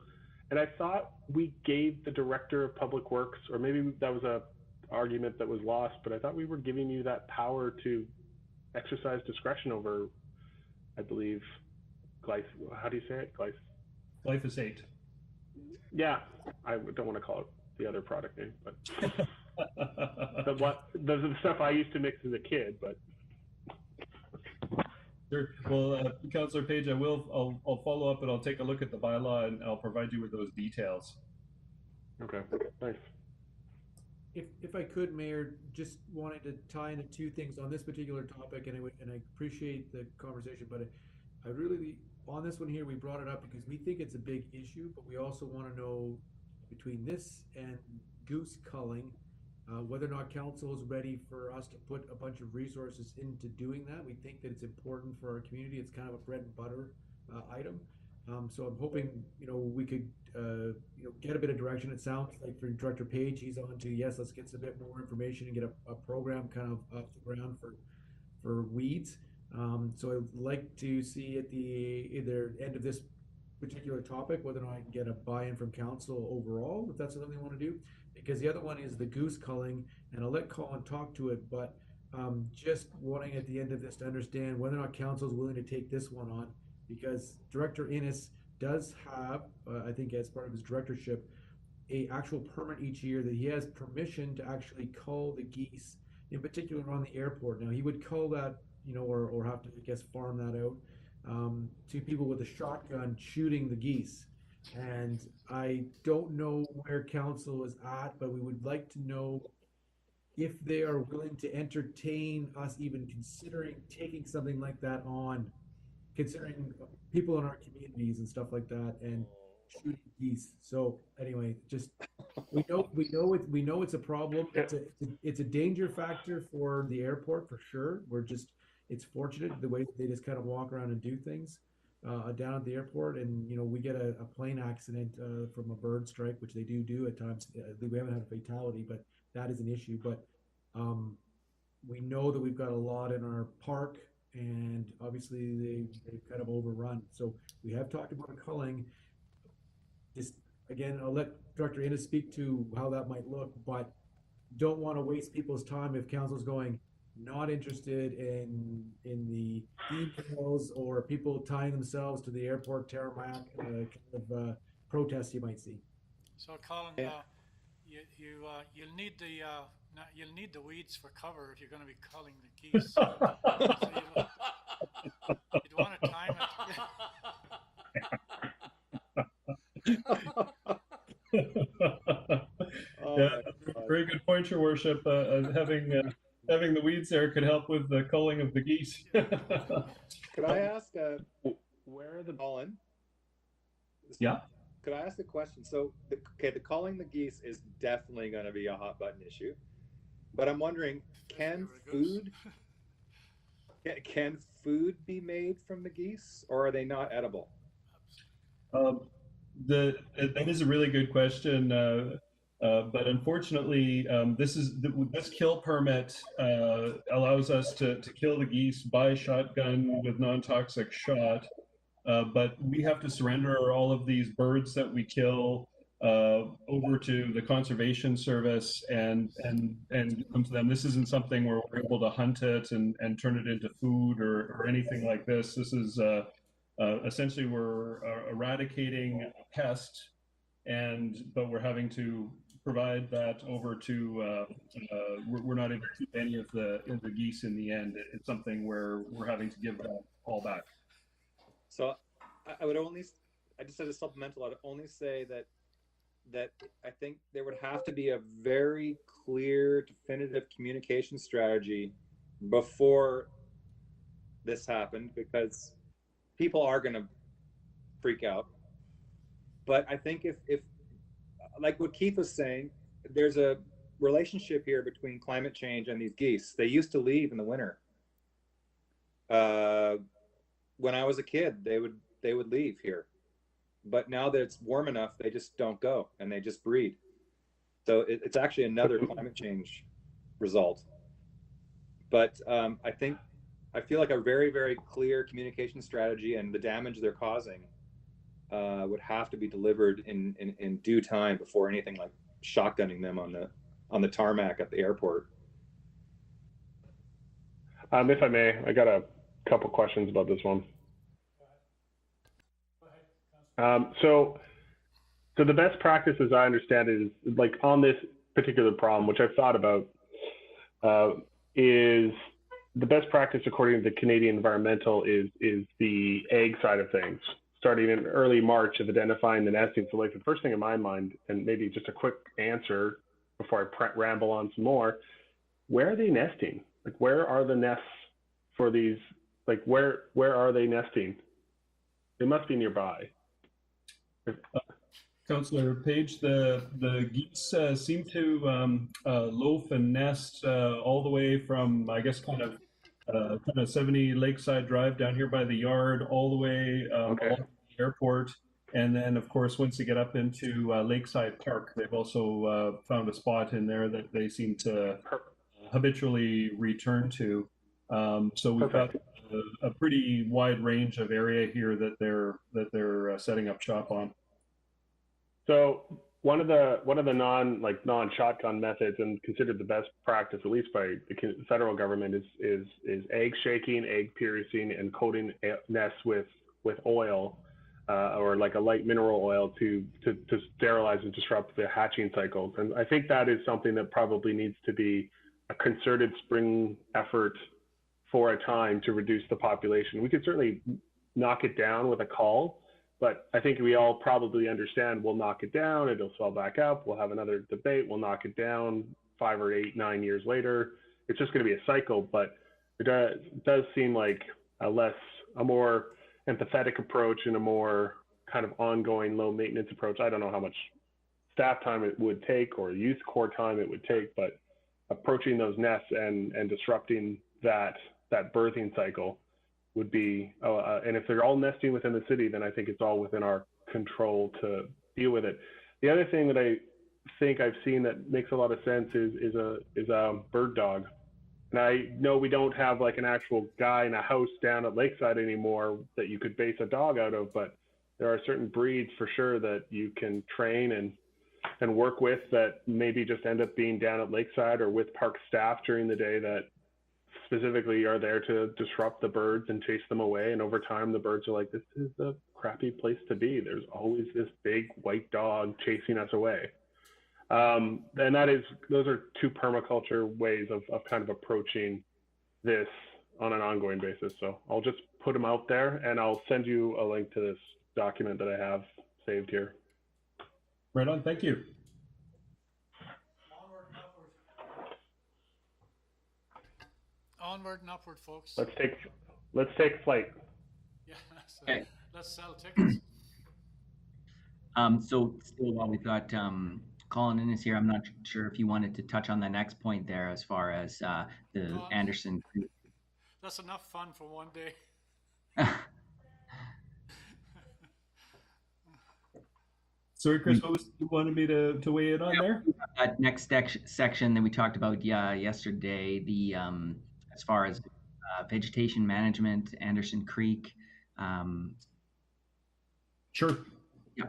Speaker 2: And I thought we gave the director of public works, or maybe that was a argument that was lost, but I thought we were giving you that power to exercise discretion over, I believe, how do you say it?
Speaker 16: Glyphosate.
Speaker 2: Yeah, I don't want to call it the other product name, but the stuff I used to mix as a kid, but.
Speaker 16: Sure. Well, Councillor Page, I'll follow up, and I'll take a look at the bylaw, and I'll provide you with those details.
Speaker 2: Okay, thanks.
Speaker 15: If I could, Mayor, just wanted to tie into two things on this particular topic, and I appreciate the conversation, but I really, on this one here, we brought it up because we think it's a big issue, but we also want to know, between this and goose culling, whether or not council is ready for us to put a bunch of resources into doing that. We think that it's important for our community. It's kind of a bread and butter item. So I'm hoping, we could, get a bit of direction. It sounds like for Director Page, he's on to, yes, let's get a bit more information and get a program kind of off the ground for weeds. So I'd like to see at the either end of this particular topic whether or not I can get a buy-in from council overall, if that's something they want to do. Because the other one is the goose culling, and I'll let Colin talk to it, but just wanting at the end of this to understand whether or not council is willing to take this one on. because Director Innes does have, I think as part of his directorship, a actual permit each year that he has permission to actually cull the geese, in particular on the airport. Now he would cull that, or have to, I guess, farm that out to people with a shotgun shooting the geese. And I don't know where council is at, but we would like to know if they are willing to entertain us even considering taking something like that on, considering people in our communities and stuff like that, and shooting geese. So anyway, just we know it's a problem. It's a danger factor for the airport for sure. It's fortunate the way that they just kind of walk around and do things down at the airport, and we get a plane accident from a bird strike, which they do at times. We haven't had a fatality, but that is an issue. But we know that we've got a lot in our park, and obviously they've kind of overrun. So we have talked about culling. Just again, I'll let Director Innes speak to how that might look, but don't want to waste people's time if council's going not interested in the details or people tying themselves to the airport tarmac kind of protests you might see.
Speaker 4: So Colin, you'll need the weeds for cover if you're going to be culling the geese. So you'd want to time it.
Speaker 16: Yeah, very good point, Your Worship. Having the weeds there could help with the culling of the geese.
Speaker 8: Could I ask,
Speaker 2: where are the
Speaker 8: Colin?
Speaker 16: Yeah.
Speaker 8: Could I ask a question? So, the culling the geese is definitely going to be a hot button issue, but I'm wondering, can food be made from the geese, or are they not edible?
Speaker 16: That is a really good question. But unfortunately, this kill permit allows us to kill the geese by shotgun with non-toxic shot, but we have to surrender all of these birds that we kill over to the conservation service and come to them. This isn't something where we're able to hunt it and turn it into food or anything like this. This is essentially we're eradicating a pest, but we're having to provide that over to we're not able to keep any of the geese in the end. It's something where we're having to give that all back.
Speaker 8: So I just had a supplemental. I'd only say that I think there would have to be a very clear, definitive communication strategy before this happened, because people are going to freak out. But I think if like what Keith was saying, there's a relationship here between climate change and these geese. They used to leave in the winter. When I was a kid, they would leave here, but now that it's warm enough, they just don't go and they just breed. So it's actually another climate change result. But I feel like a very, very clear communication strategy and the damage they're causing would have to be delivered in due time before anything like shotgunning them on the tarmac at the airport.
Speaker 2: If I may, I got a couple questions about this one. So the best practice, as I understand it, is like on this particular problem, which I've thought about, is the best practice according to the Canadian Environmental is the egg side of things, starting in early March of identifying the nesting. So like the first thing in my mind, and maybe just a quick answer before I ramble on some more, where are they nesting? Like where are the nests for these? Like where are they nesting? They must be nearby.
Speaker 16: Councillor Page, the geese seem to loaf and nest all the way from, I guess, kind of 70 Lakeside Drive down here by the yard, all the way along the airport. And then, of course, once you get up into Lakeside Park, they've also found a spot in there that they seem to habitually return to. So we've got a pretty wide range of area here that they're setting up shop on.
Speaker 2: So one of the non-shotgun methods and considered the best practice, at least by the federal government, is egg shaking, egg piercing, and coating nests with with oil or like a light mineral oil to sterilize and disrupt the hatching cycles. And I think that is something that probably needs to be a concerted spring effort for a time to reduce the population. We could certainly knock it down with a call, but I think we all probably understand we'll knock it down, it'll swell back up, we'll have another debate, we'll knock it down 5 or 8, 9 years later. It's just going to be a cycle, but it does seem like a more empathetic approach and a more kind of ongoing low maintenance approach. I don't know how much staff time it would take or youth corps time it would take, but approaching those nests and disrupting that birthing cycle would be, and if they're all nesting within the city, then I think it's all within our control to deal with it. The other thing that I think I've seen that makes a lot of sense is a bird dog. And I know we don't have like an actual guy in a house down at Lakeside anymore that you could base a dog out of, but there are certain breeds for sure that you can train and work with that maybe just end up being down at Lakeside or with park staff during the day that specifically are there to disrupt the birds and chase them away. And over time, the birds are like, this is a crappy place to be. There's always this big white dog chasing us away. And those are two permaculture ways of kind of approaching this on an ongoing basis. So I'll just put them out there and I'll send you a link to this document that I have saved here.
Speaker 16: Right on, thank you.
Speaker 4: Onward and upward, folks.
Speaker 2: Let's take flight.
Speaker 4: Yeah,
Speaker 14: Okay.
Speaker 4: Let's sell tickets.
Speaker 14: So still while we've got Colin Innes here, I'm not sure if you wanted to touch on the next point there as far as the Anderson.
Speaker 4: That's enough fun for one day.
Speaker 16: Sorry, Chris, what was you wanted me to weigh in on there?
Speaker 14: That next section that we talked about yesterday, the as far as vegetation management, Anderson Creek.
Speaker 16: Sure.
Speaker 14: Yeah.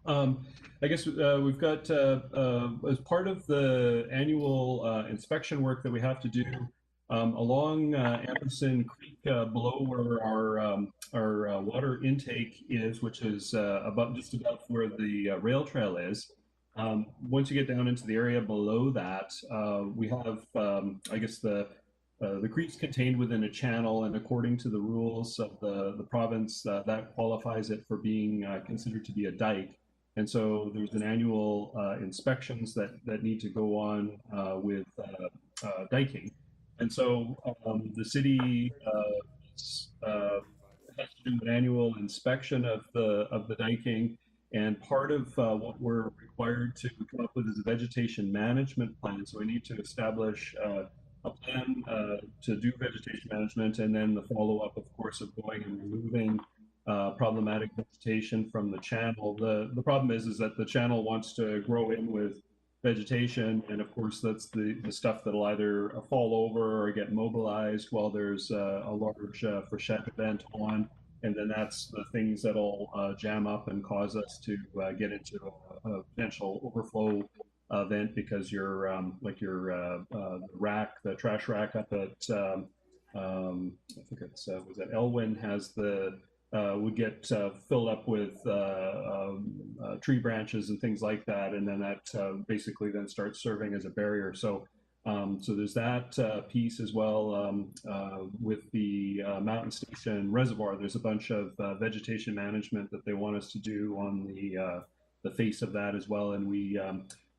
Speaker 16: I guess we've got, as part of the annual inspection work that we have to do along Anderson Creek, below where our water intake is, which is just about where the rail trail is. Once you get down into the area below that, we have, I guess, the creek's contained within a channel, and according to the rules of the province, that qualifies it for being considered to be a dike. And so there's an annual inspections that need to go on with diking. And so the city has to do an annual inspection of the diking. And part of what we're required to come up with is a vegetation management plan. So we need to establish a plan to do vegetation management, and then the follow-up, of course, of going and removing problematic vegetation from the channel. The problem is that the channel wants to grow in with vegetation, and of course that's the stuff that'll either fall over or get mobilized while there's a large freshet event on, and then that's the things that'll jam up and cause us to get into a potential overflow event, because your the trash rack up at I think it's was it Elwyn has would get filled up with tree branches and things like that, and then that basically then starts serving as a barrier. So so there's that piece as well. With the Mountain Station Reservoir, there's a bunch of vegetation management that they want us to do on the face of that as well, and we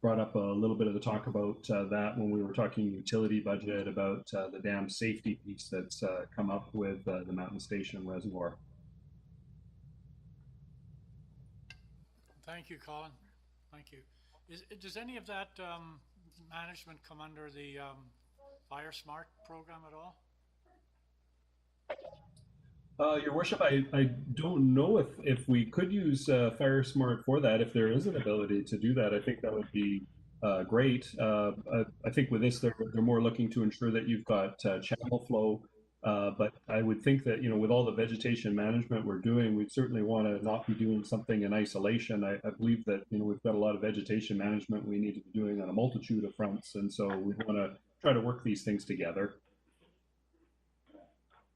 Speaker 16: brought up a little bit of the talk about that when we were talking utility budget about the dam safety piece that's come up with the Mountain Station Reservoir.
Speaker 4: Thank you, Colin. Thank you. Does any of that management come under the Fire Smart program at all?
Speaker 16: Your worship, I don't know if we could use Fire Smart for that. If there is an ability to do that, I think that would be great. I think with this, they're more looking to ensure that you've got channel flow. But I would think that, with all the vegetation management we're doing, we'd certainly want to not be doing something in isolation. I believe that, we've got a lot of vegetation management we need to be doing on a multitude of fronts. And so we want to try to work these things together.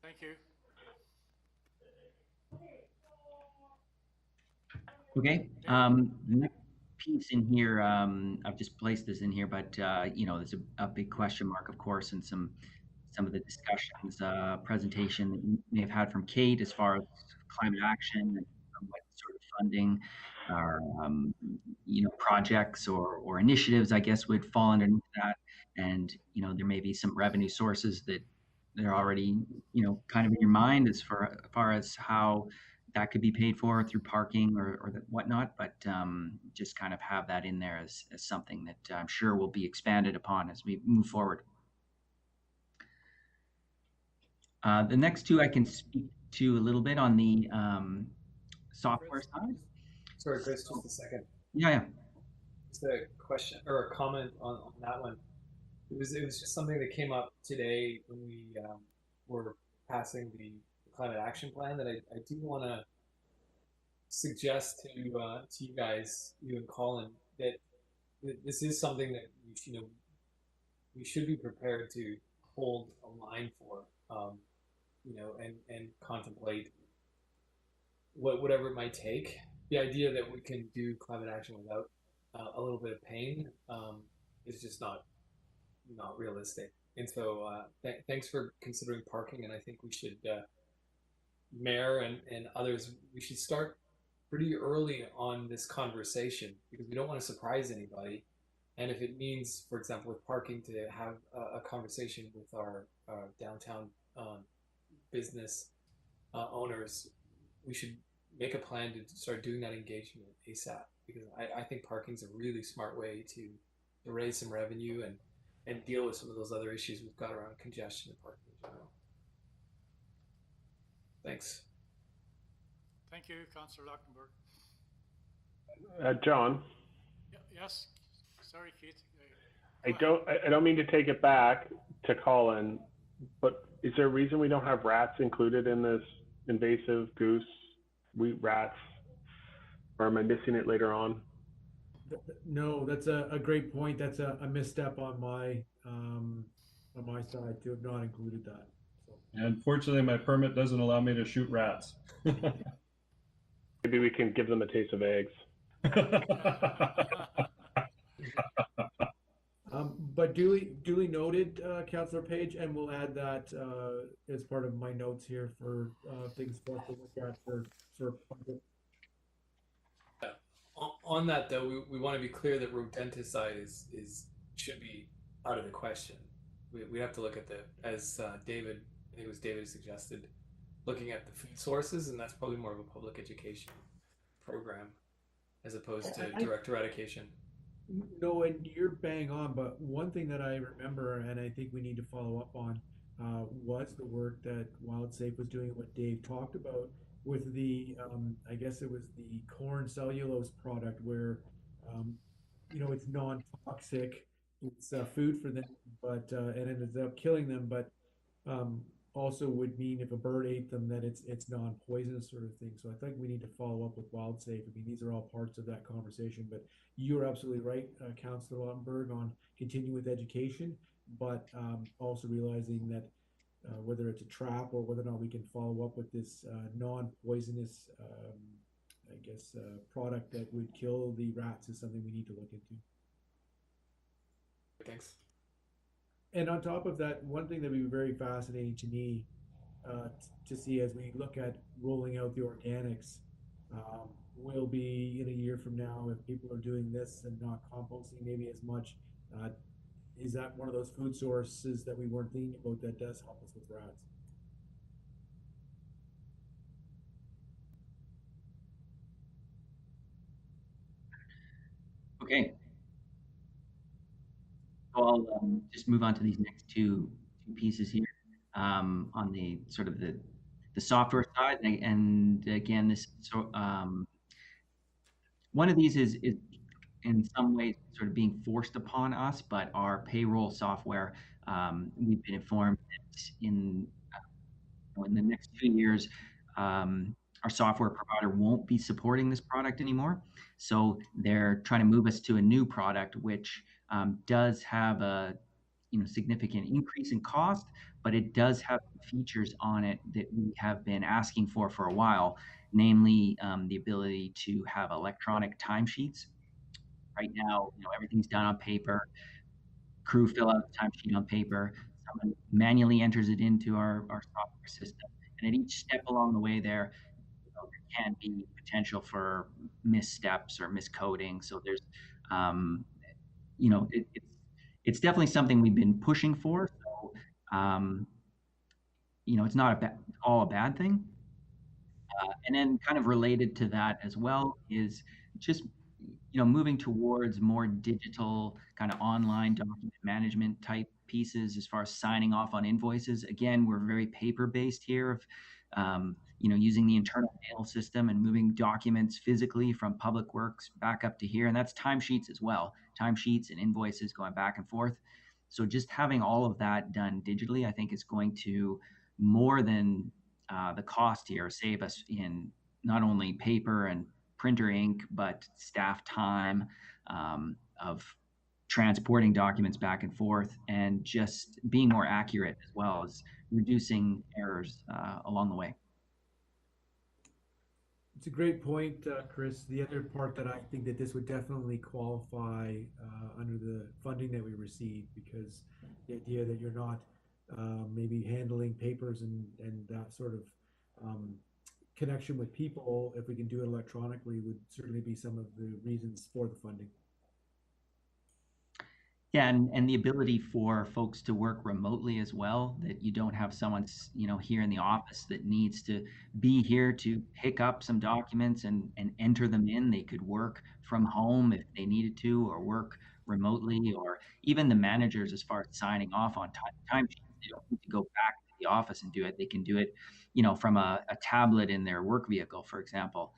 Speaker 4: Thank you.
Speaker 14: Okay. The next piece in here, I've just placed this in here, but you know, there's a big question mark, of course, and some of the discussions, presentation that you may have had from Kate as far as climate action and what sort of funding or you know, projects or initiatives, I guess, would fall underneath that. And you know, there may be some revenue sources that are already, you know, kind of in your mind as far as how that could be paid for through parking or whatnot, but just kind of have that in there as something that I'm sure will be expanded upon as we move forward. The next two I can speak to a little bit on the software side.
Speaker 7: Sorry, Chris, just a second.
Speaker 14: Yeah.
Speaker 7: Just a question or a comment on that one. It was just something that came up today when we were passing the climate action plan that I do want to suggest to you guys, you and Colin, that this is something that we should be prepared to hold a line for, you know, and contemplate whatever it might take. The idea that we can do climate action without a little bit of pain is just not realistic. And so thanks for considering parking, and I think we should, Mayor and others, we should start pretty early on this conversation because we don't want to surprise anybody. And if it means, for example, with parking, to have a conversation with our downtown business owners, we should make a plan to start doing that engagement ASAP, because I think parking is a really smart way to raise some revenue and deal with some of those other issues we've got around congestion and parking in general. Thanks.
Speaker 4: Thank you, Councillor Lockenberg.
Speaker 2: John,
Speaker 4: Yes, sorry, Keith.
Speaker 2: I don't mean to take it back to Colin, but is there a reason we don't have rats included in this invasive goose, wheat rats? Or am I missing it later on?
Speaker 15: No, that's a great point. That's a misstep on my side to have not included that. So.
Speaker 16: Unfortunately, my permit doesn't allow me to shoot rats.
Speaker 2: Maybe we can give them a taste of eggs.
Speaker 15: But duly noted, Councillor Page, and we'll add that as part of my notes here for things for us to look at for.
Speaker 7: On that though, we want to be clear that rodenticide should be out of the question. We have to look at as David, I think it was David suggested, looking at the food sources, and that's probably more of a public education program as opposed to direct eradication.
Speaker 15: No, and you're bang on, but one thing that I remember, and I think we need to follow up on, was the work that WildSafe was doing, what Dave talked about with the, I guess it was the corn cellulose product where, you know, it's non-toxic, it's food for them, but, and it ends up killing them, but also would mean if a bird ate them that it's non-poisonous sort of thing. So I think we need to follow up with WildSafe. I mean, these are all parts of that conversation, but you're absolutely right, Councillor Lautenberg, on continuing with education, but also realizing that whether it's a trap or whether or not we can follow up with this non-poisonous, I guess, product that would kill the rats is something we need to look into.
Speaker 7: Thanks.
Speaker 15: And on top of that, one thing that would be very fascinating to me to see as we look at rolling out the organics will be in a year from now, if people are doing this and not composting maybe as much, is that one of those food sources that we weren't thinking about that does help us with rats?
Speaker 14: Okay. So I'll just move on to these next two pieces here on the sort of the software side, and again, this one of these is in some ways sort of being forced upon us, but our payroll software, we've been informed that in the next 2 years, our software provider won't be supporting this product anymore. So they're trying to move us to a new product, which does have a significant increase in cost, but it does have features on it that we have been asking for a while, namely the ability to have electronic timesheets. Right now, everything's done on paper. Crew fill out the timesheet on paper. Someone manually enters it into our software system, and at each step along the way there can be potential for missteps or miscoding. So there's, it's definitely something we've been pushing for. So, it's not all a bad thing. And then kind of related to that as well is just, moving towards more digital kind of online document management type pieces as far as signing off on invoices. Again, we're very paper-based here of, using the internal mail system and moving documents physically from Public Works back up to here. And that's timesheets as well, timesheets and invoices going back and forth. So just having all of that done digitally, I think is going to more than the cost here save us in not only paper and printer ink, but staff time of transporting documents back and forth, and just being more accurate as well as reducing errors along the way.
Speaker 15: It's a great point, Chris. The other part that I think that this would definitely qualify under the funding that we receive, because the idea that you're not maybe handling papers and that sort of connection with people, if we can do it electronically, would certainly be some of the reasons for the funding.
Speaker 14: Yeah, and the ability for folks to work remotely as well, that you don't have someone, here in the office that needs to be here to pick up some documents and enter them in. They could work from home if they needed to, or work remotely, or even the managers as far as signing off on timesheets. They don't need to go back to the office and do it. They can do it, from a tablet in their work vehicle, for example.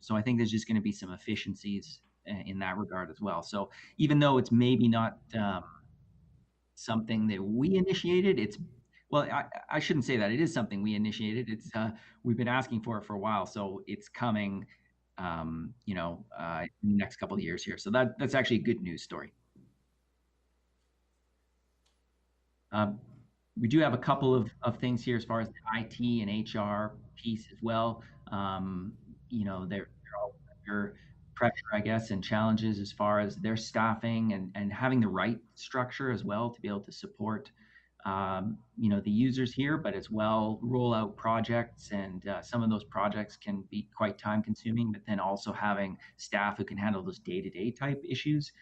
Speaker 14: So I think there's just going to be some efficiencies in that regard as well. So even though it's maybe not something that we initiated, I shouldn't say that. It is something we initiated. It's we've been asking for it for a while, so it's coming, in the next couple of years here. So that's actually a good news story. We do have a couple of things here as far as the IT and HR piece as well. They're all under pressure, I guess, and challenges as far as their staffing and having the right structure as well to be able to support, the users here, but as well roll out projects. And some of those projects can be quite time consuming, but then also having staff who can handle those day-to-day type issues.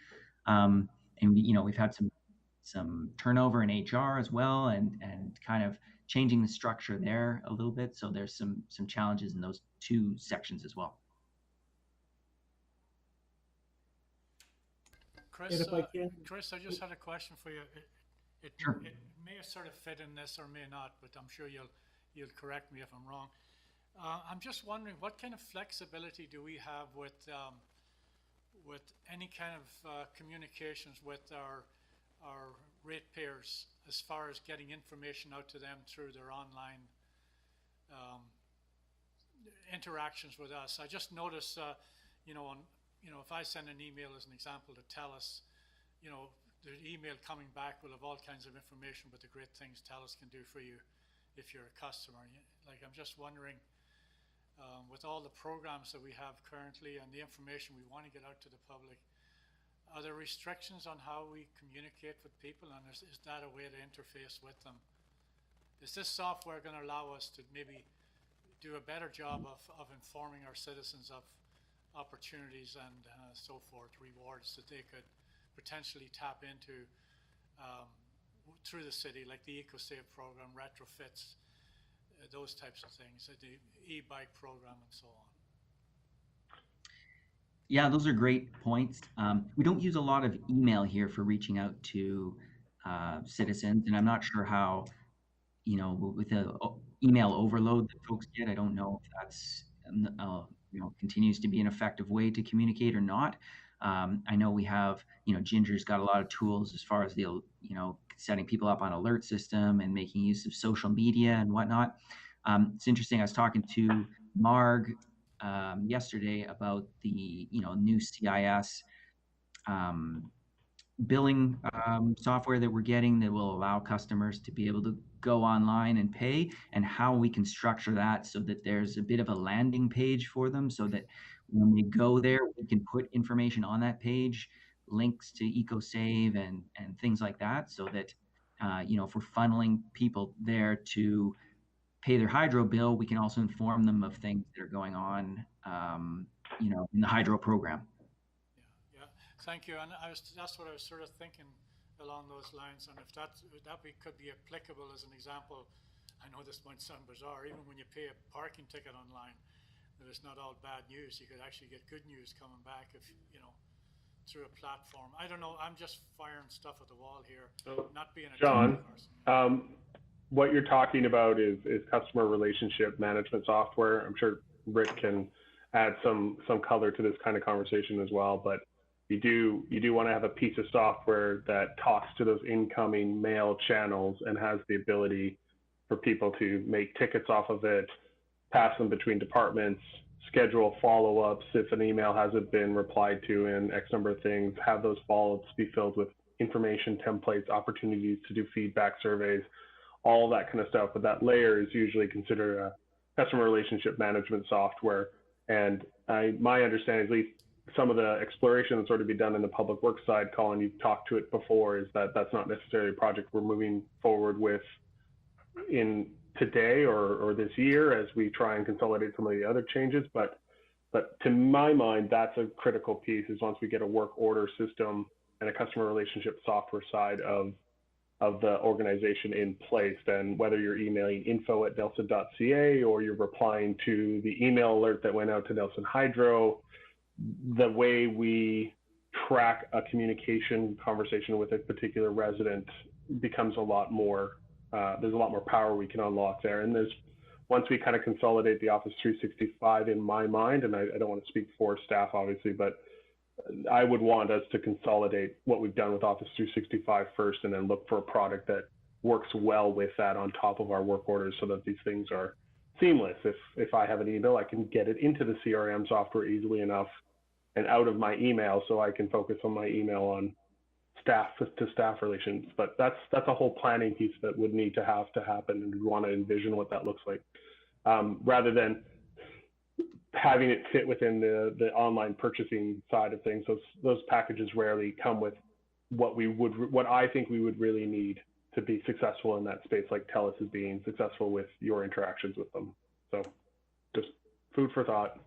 Speaker 14: And we've had some turnover in HR as well, and kind of changing the structure there a little bit. So there's some challenges in those two sections as well.
Speaker 4: Chris, Chris, I just had a question for you.
Speaker 14: Sure.
Speaker 4: It may sort of fit in this or may not, but I'm sure you'll correct me if I'm wrong. I'm just wondering, what kind of flexibility do we have with any kind of communications with our ratepayers as far as getting information out to them through their online interactions with us? I just notice, if I send an email as an example to TELUS, the email coming back will have all kinds of information about the great things TELUS can do for you if you're a customer. I'm just wondering, with all the programs that we have currently and the information we want to get out to the public, are there restrictions on how we communicate with people, and is that a way to interface with them? Is this software going to allow us to maybe do a better job of informing our citizens of opportunities and so forth, rewards that they could potentially tap into through the city, like the EcoSave program, retrofits, those types of things, the e-bike program, and so on?
Speaker 14: Yeah, those are great points. We don't use a lot of email here for reaching out to citizens, and I'm not sure how, with the email overload that folks get, I don't know if that's, continues to be an effective way to communicate or not. I know we have, Ginger's got a lot of tools as far as the, setting people up on alert system and making use of social media and whatnot. It's interesting. I was talking to Marg yesterday about the, new CIS billing software that we're getting that will allow customers to be able to go online and pay, and how we can structure that so that there's a bit of a landing page for them, so that when they go there, we can put information on that page, links to EcoSave and things like that, so that if we're funneling people there to pay their hydro bill, we can also inform them of things that are going on, in the hydro program.
Speaker 4: Yeah, thank you. And that's what I was sort of thinking along those lines. And if that could be applicable as an example, I know this might sound bizarre, even when you pay a parking ticket online, that it's not all bad news. You could actually get good news coming back if, through a platform. I don't know. I'm just firing stuff at the wall here, not being a
Speaker 2: John,
Speaker 4: person.
Speaker 2: what you're talking about is customer relationship management software. I'm sure Rick can add some color to this kind of conversation as well, but you do want to have a piece of software that talks to those incoming mail channels and has the ability for people to make tickets off of it, pass them between departments, schedule follow-ups if an email hasn't been replied to in X number of things, have those follow-ups be filled with information templates, opportunities to do feedback surveys, all that kind of stuff. But that layer is usually considered a customer relationship management software. And my understanding, at least some of the exploration that's already been done in the public works side, Colin, you've talked to it before, is that that's not necessarily a project we're moving forward with in today or this year as we try and consolidate some of the other changes. But to my mind, that's a critical piece, is once we get a work order system and a customer relationship software side of the organization in place, then whether you're emailing info@nelson.ca or you're replying to the email alert that went out to Nelson Hydro, the way we track a communication conversation with a particular resident becomes a lot more, there's a lot more power we can unlock there. And once we kind of consolidate the Office 365 in my mind, and I don't want to speak for staff obviously, but I would want us to consolidate what we've done with Office 365 first, and then look for a product that works well with that on top of our work orders, so that these things are seamless. If I have an email, I can get it into the CRM software easily enough and out of my email, so I can focus on my email on staff to staff relations. But that's a whole planning piece that would need to happen, and we want to envision what that looks like, rather than having it fit within the online purchasing side of things. Those packages rarely come with what I think we would really need to be successful in that space, like TELUS is being successful with your interactions with them. So just food for thought.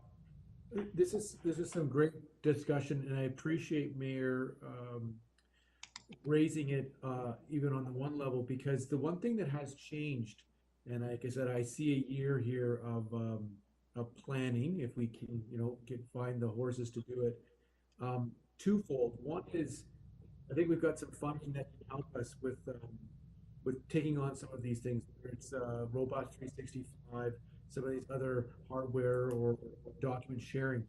Speaker 15: This is some great discussion, and I appreciate Mayor raising it even on the one level, because the one thing that has changed, and like I said, I see a year here of planning, if we can, find the horses to do it. Twofold. One is, I think we've got some funding that can help us with taking on some of these things, whether it's Robot 365, some of these other hardware or document sharing.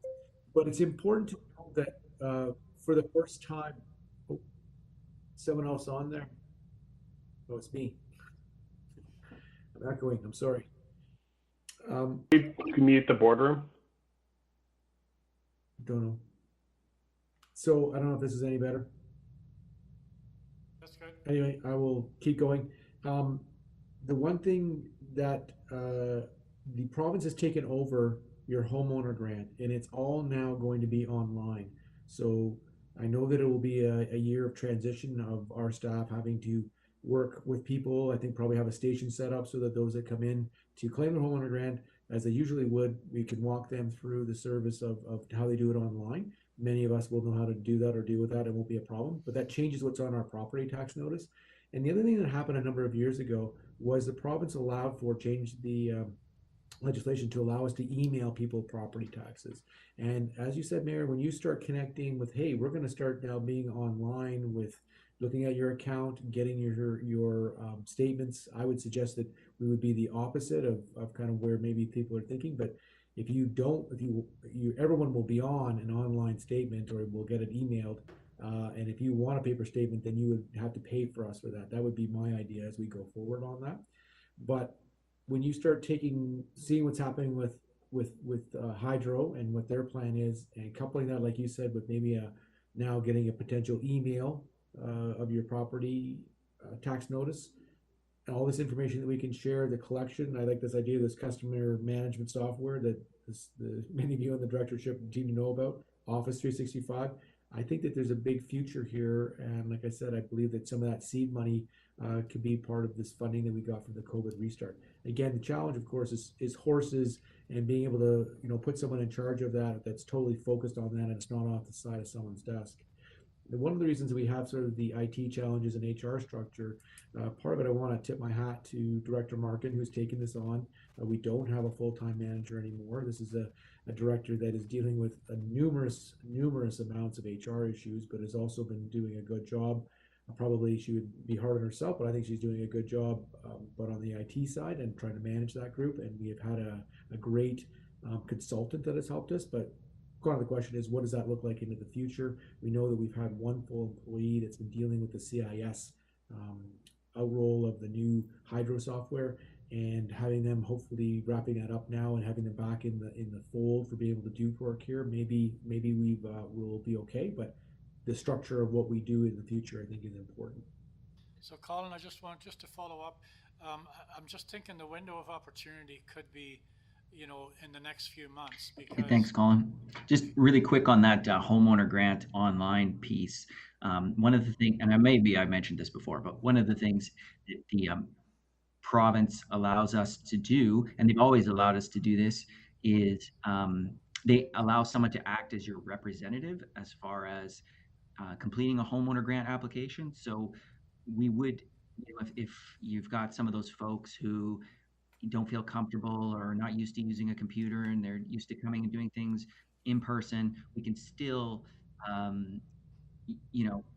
Speaker 15: But it's important to know that for the first time, someone else on there? Oh, it's me. I'm echoing, I'm sorry.
Speaker 2: You can mute the boardroom.
Speaker 15: Don't know. So I don't know if this is any better.
Speaker 4: That's good.
Speaker 15: Anyway, I will keep going. The one thing that the province has taken over your homeowner grant, and it's all now going to be online. So I know that it will be a year of transition of our staff having to work with people. I think probably have a station set up so that those that come in to claim their homeowner grant, as they usually would, we can walk them through the service of how they do it online. Many of us will know how to do that or deal with that. It won't be a problem, but that changes what's on our property tax notice. And the other thing that happened a number of years ago was the province changed the legislation to allow us to email people property taxes. And as you said, Mayor, when you start connecting with, hey, we're going to start now being online with looking at your account, getting your statements, I would suggest that we would be the opposite of kind of where maybe people are thinking. But if you don't, everyone will be on an online statement or will get it emailed. And if you want a paper statement, then you would have to pay for us for that. That would be my idea as we go forward on that. But when you start seeing what's happening with Hydro and what their plan is, and coupling that, like you said, with maybe now getting a potential email of your property tax notice. And all this information that we can share, the collection. I like this idea of this customer management software that many of you on the directorship team to know about, Office 365. I think that there's a big future here. And like I said, I believe that some of that seed money could be part of this funding that we got from the COVID restart. Again, the challenge, of course, is horses and being able to, put someone in charge of that that's totally focused on that and it's not off the side of someone's desk. One of the reasons we have sort of the IT challenges and HR structure, part of it, I want to tip my hat to Director Markin, who's taken this on. We don't have a full-time manager anymore. This is a director that is dealing with numerous amounts of HR issues, but has also been doing a good job. Probably she would be hard on herself, but I think she's doing a good job, but on the IT side and trying to manage that group. And we have had a great consultant that has helped us, but kind of the question is, what does that look like into the future? We know that we've had one full employee that's been dealing with the CIS outroll of the new hydro software, and having them hopefully wrapping that up now and having them back in the fold for being able to do work here. Maybe we'll be okay, but the structure of what we do in the future, I think, is important.
Speaker 4: So, Colin, I just to follow up. I'm just thinking the window of opportunity could be, in the next few months. Because...
Speaker 14: Thanks, Colin. Just really quick on that homeowner grant online piece. One of the things, and I mentioned this before, but one of the things that the province allows us to do, and they've always allowed us to do this, is they allow someone to act as your representative as far as completing a homeowner grant application. So we would, if you've got some of those folks who don't feel comfortable or not used to using a computer and they're used to coming and doing things in person, we can still, still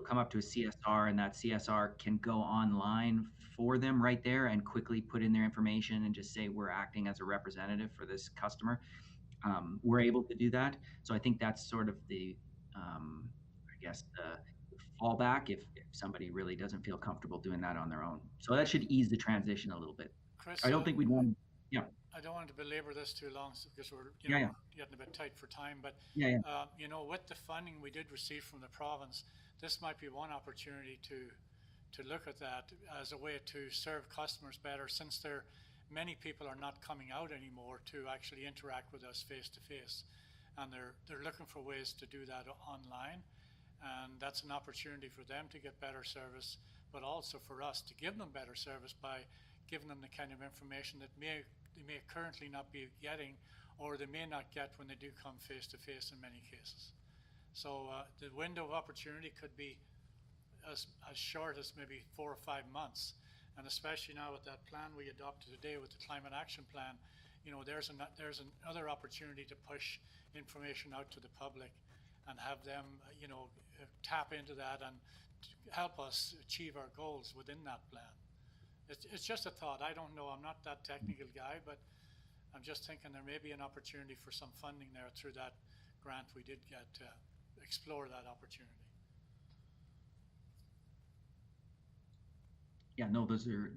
Speaker 14: come up to a CSR, and that CSR can go online for them right there and quickly put in their information and just say, we're acting as a representative for this customer. We're able to do that. So I think that's sort of the, the fallback if somebody really doesn't feel comfortable doing that on their own. So that should ease the transition a little bit.
Speaker 4: Chris,
Speaker 14: I don't think we'd want. Yeah.
Speaker 4: I don't want to belabor this too long because we're getting a bit tight for time. But with the funding we did receive from the province, this might be one opportunity to look at that as a way to serve customers better, since many people are not coming out anymore to actually interact with us face to face, and they're looking for ways to do that online, and that's an opportunity for them to get better service, but also for us to give them better service by giving them the kind of information that they may currently not be getting, or they may not get when they do come face to face in many cases. So the window of opportunity could be as short as maybe 4 or 5 months, and especially now with that plan we adopted today with the climate action plan, there's another opportunity to push information out to the public and have them tap into that and help us achieve our goals within that plan. It's just a thought. I don't know. I'm not that technical guy, but I'm just thinking there may be an opportunity for some funding there through that grant we did get to explore that opportunity.
Speaker 14: Yeah, no, those are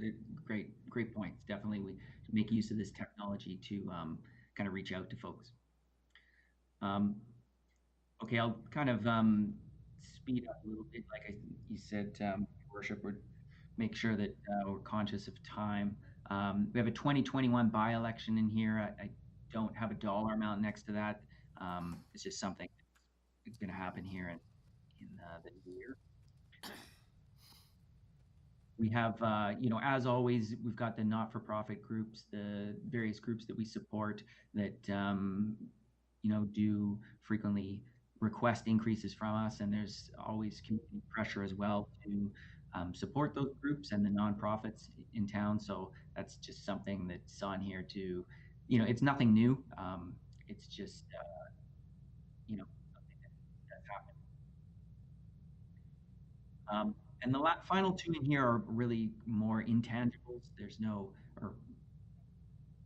Speaker 14: great points. Definitely, we make use of this technology to kind of reach out to folks. Okay, I'll kind of speed up a little bit. Like you said, Worship, would make sure that we're conscious of time. We have a 2021 by-election in here. I don't have a dollar amount next to that. It's just something that's going to happen here in the new year. We have, as always, we've got the not-for-profit groups, the various groups that we support that, do frequently request increases from us, and there's always community pressure as well to support those groups and the nonprofits in town. So that's just something that's on here to, it's nothing new. It's just, something that's happened. And the final two in here are really more intangibles. There's no or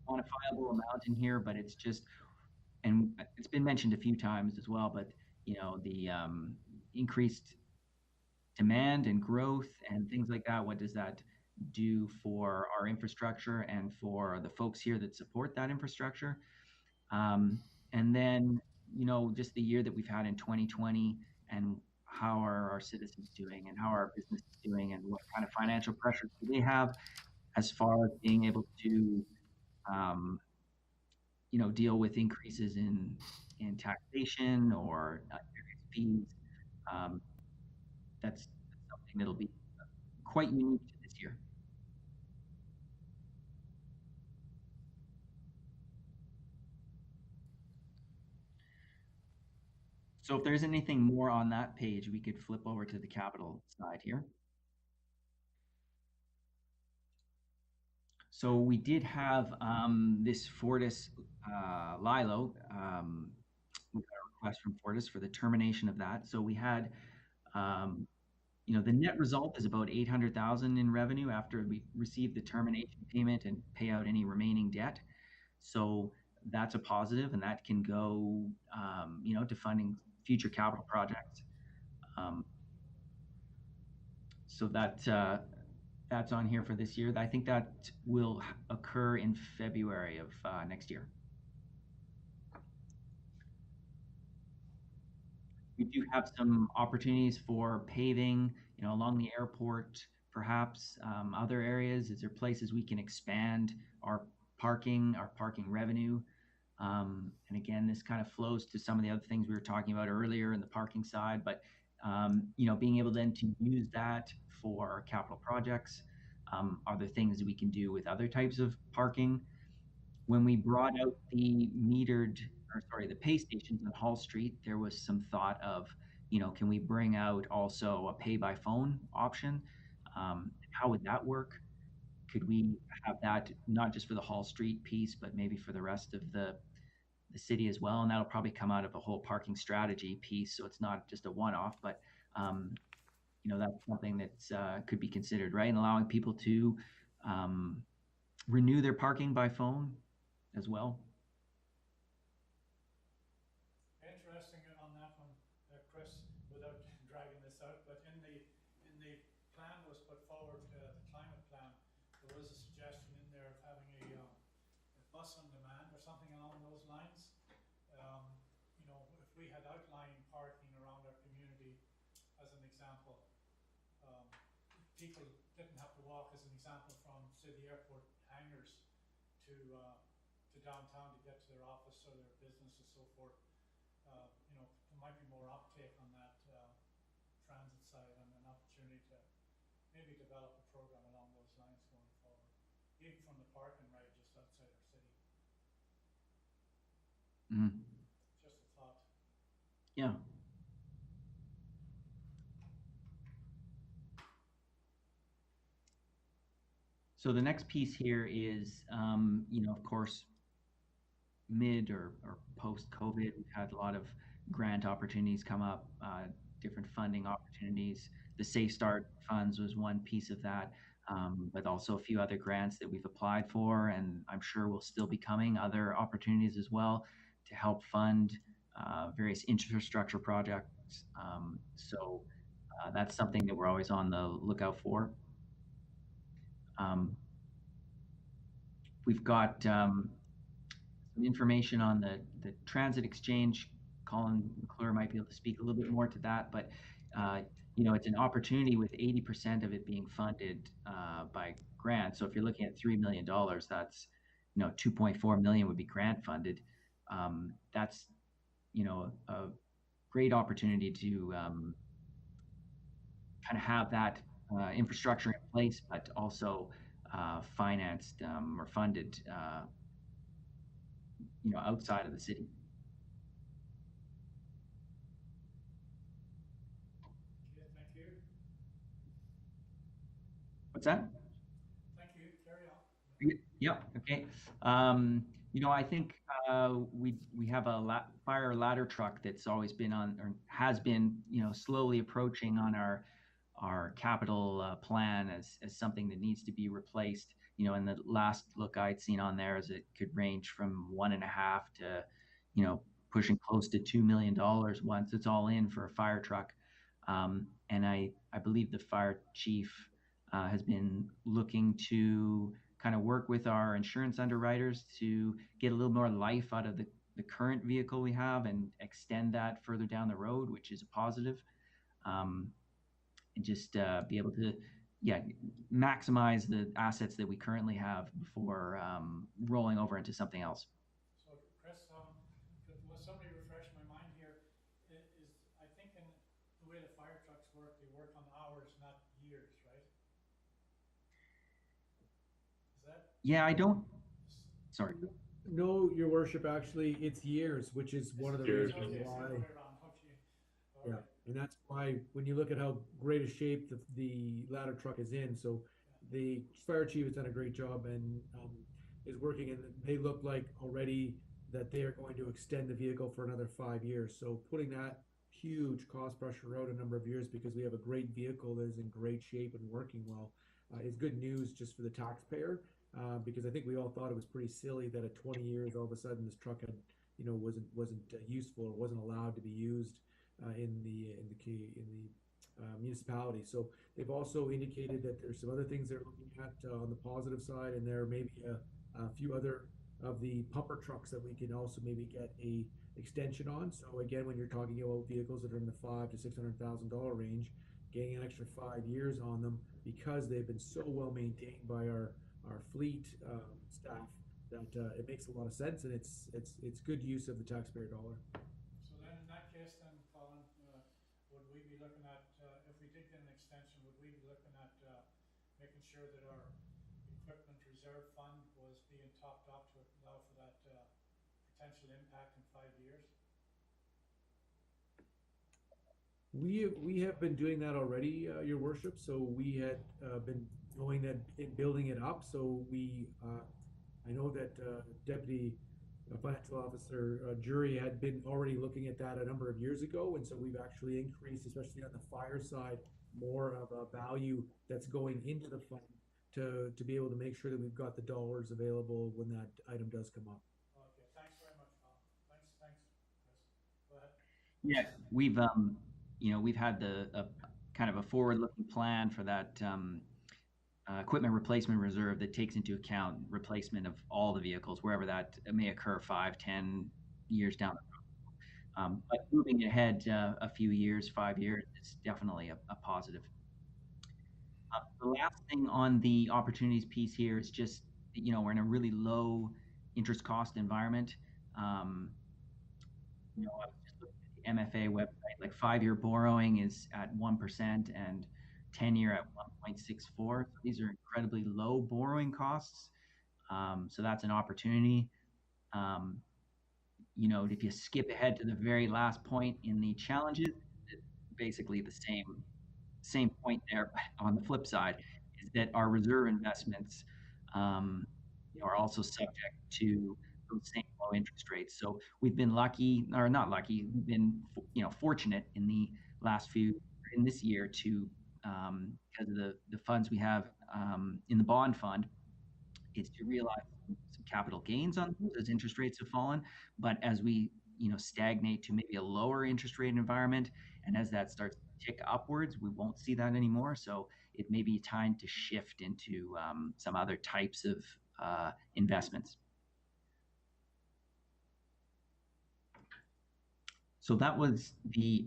Speaker 14: quantifiable amount in here, but it's just, and it's been mentioned a few times as well, but the increased demand and growth and things like that. What does that do for our infrastructure and for the folks here that support that infrastructure? And then, just the year that we've had in 2020 and how are our citizens doing and how are our businesses doing and what kind of financial pressures do they have as far as being able to deal with increases in taxation or various fees. Um, that's something that'll be quite unique to this year. So if there's anything more on that page, we could flip over to the capital side here. So we did have this Fortis Lilo. We got a request from Fortis for the termination of that. So we had, the net result is about 800,000 in revenue after we receive the termination payment and pay out any remaining debt. So that's a positive, and that can go, to funding future capital projects. So that's on here for this year. I think that will occur in February of next year. We do have some opportunities for paving, along the airport, perhaps other areas. Is there places we can expand our parking revenue? And again, this kind of flows to some of the other things we were talking about earlier in the parking side, but being able then to use that for capital projects. Are there things we can do with other types of parking? When we brought out the the pay stations on Hall Street, there was some thought of, can we bring out also a pay by phone option? How would that work? Could we have that not just for the Hall Street piece, but maybe for the rest of the city as well? And that'll probably come out of a whole parking strategy piece. So it's not just a one-off, but that's something that could be considered, right? And allowing people to renew their parking by phone as well.
Speaker 4: Interesting on that one, Chris, without dragging this out, but in the plan was put forward, the climate plan, there was a suggestion in there of having a bus on demand or something along those lines. If we had outlying parking around our community, as an example, people didn't have to walk, as an example, from say the airport hangars to downtown to get to their office or their business and so forth. There might be more uptake on that transit side and an opportunity to maybe develop a program along those lines going forward, even from the parking right just outside our city. Just a thought.
Speaker 14: Yeah. So the next piece here is, of course, mid or post-COVID, we've had a lot of grant opportunities come up, different funding opportunities. The Safe Start funds was one piece of that, but also a few other grants that we've applied for, and I'm sure will still be coming, other opportunities as well to help fund various infrastructure projects. So that's something that we're always on the lookout for. We've got some information on the transit exchange. Colin McClure might be able to speak a little bit more to that, but it's an opportunity with 80% of it being funded by grant. So if you're looking at $3 million, that's 2.4 million would be grant funded. That's a great opportunity to kind of have that infrastructure in place, but also financed or funded outside of the city.
Speaker 4: Okay, thank you.
Speaker 14: What's that?
Speaker 4: Thank you. Carry on.
Speaker 14: Yeah. Okay. I think we have a fire ladder truck that's always been on, or has been, slowly approaching on our capital plan as something that needs to be replaced. And the last look I'd seen on there is it could range from 1.5 to, pushing close to $2 million once it's all in for a fire truck. And I believe the fire chief has been looking to kind of work with our insurance underwriters to get a little more life out of the current vehicle we have and extend that further down the road, which is a positive. and just be able to, yeah, maximize the assets that we currently have before rolling over into something else.
Speaker 4: So, Chris, will somebody refresh my mind here? Is I think in the way the fire trucks work, they work on hours, not years, right? Is that?
Speaker 14: Yeah, I don't. Sorry.
Speaker 15: No, Your Worship, actually, it's years, which is one of the
Speaker 2: Years.
Speaker 15: reasons
Speaker 4: Okay, it's the
Speaker 15: why.
Speaker 4: other way around. Okay. All
Speaker 15: Yeah,
Speaker 4: right.
Speaker 15: and that's why when you look at how great a shape the ladder truck is in, so the fire chief has done a great job and is working, and they look like already that they are going to extend the vehicle for another 5 years. So putting that huge cost pressure out a number of years because we have a great vehicle that is in great shape and working well is good news just for the taxpayer. Because I think we all thought it was pretty silly that at 20 years, all of a sudden, this truck had, wasn't useful or wasn't allowed to be used in the municipality. So they've also indicated that there's some other things they're looking at on the positive side, and there may be a few other of the pumper trucks that we can also maybe get a extension on. So again, when you're talking about vehicles that are in the $500,000 to $600,000 range, getting an extra 5 years on them because they've been so well maintained by our fleet staff that it makes a lot of sense, and it's good use of the taxpayer dollar.
Speaker 4: So then, in that case, then, Colin, would we be looking at, if we did get an extension, would we be looking at making sure that our equipment reserve fund was being topped up to allow for that potential impact in 5 years?
Speaker 15: We have been doing that already, Your Worship. So we had been going that building it up. So I know that Deputy Financial Officer Jury had been already looking at that a number of years ago, and so we've actually increased, especially on the fire side, more of a value that's going into the fund to be able to make sure that we've got the dollars available when that item does come up.
Speaker 4: Okay, thanks very much, Colin. Thanks, Chris. Go ahead.
Speaker 14: Yeah, we've had the kind of a forward-looking plan for that equipment replacement reserve that takes into account replacement of all the vehicles wherever that may occur 5-10 years down the road. But moving ahead a few years, 5 years, is definitely a positive. The last thing on the opportunities piece here is just, we're in a really low interest cost environment. I was just looking at the MFA website, like 5-year borrowing is at 1% and 10-year at 1.64. So these are incredibly low borrowing costs. So that's an opportunity. If you skip ahead to the very last point in the challenges, basically the same point there, but on the flip side, is that our reserve investments are also subject to those same low interest rates. So we've been lucky, or not lucky, we've been fortunate in the last in this year to because of the funds we have in the bond fund, is to realize some capital gains on those as interest rates have fallen. But as we stagnate to maybe a lower interest rate environment, and as that starts to tick upwards, we won't see that anymore. So it may be time to shift into some other types of investments. So that was the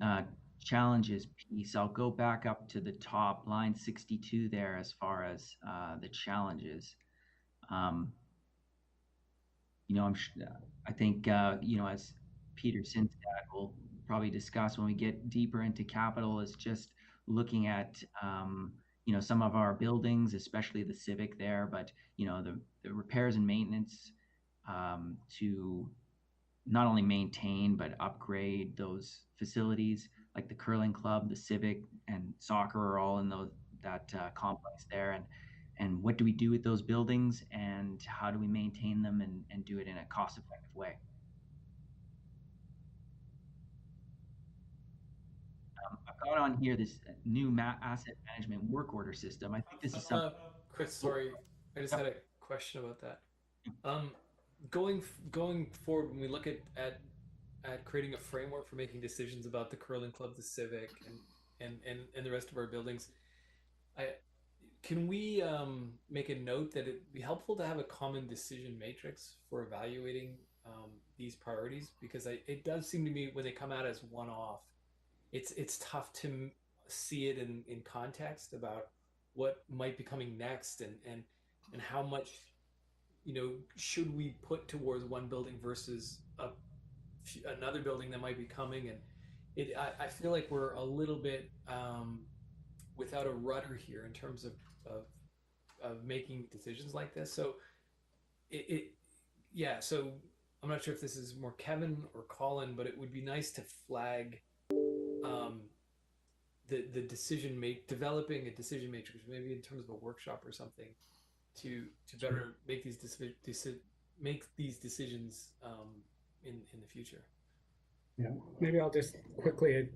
Speaker 14: challenges piece. I'll go back up to the top, line 62 there, as far as the challenges. I think, as Peter Sinstad will probably discuss when we get deeper into capital, is just looking at, some of our buildings, especially the Civic there, but, the repairs and maintenance to not only maintain, but upgrade those facilities, like the curling club, the Civic, and soccer are all in that complex there. And what do we do with those buildings, and how do we maintain them and do it in a cost-effective way? I've got on here this new asset management work order system. I think this is something.
Speaker 7: Chris, sorry, I just had a question about that. Going forward, when we look at creating a framework for making decisions about the curling club, the Civic, and the rest of our buildings, can we make a note that it'd be helpful to have a common decision matrix for evaluating these priorities? Because it does seem to me when they come out as one-off, it's tough to see it in context about what might be coming next, and how much, should we put towards one building versus another building that might be coming. And I feel like we're a little bit without a rudder here in terms of, of making decisions like this. So yeah, so I'm not sure if this is more Kevin or Colin, but it would be nice to flag the developing a decision matrix, maybe in terms of a workshop or something, to better make these decisions in the future.
Speaker 9: Yeah, maybe I'll just quickly,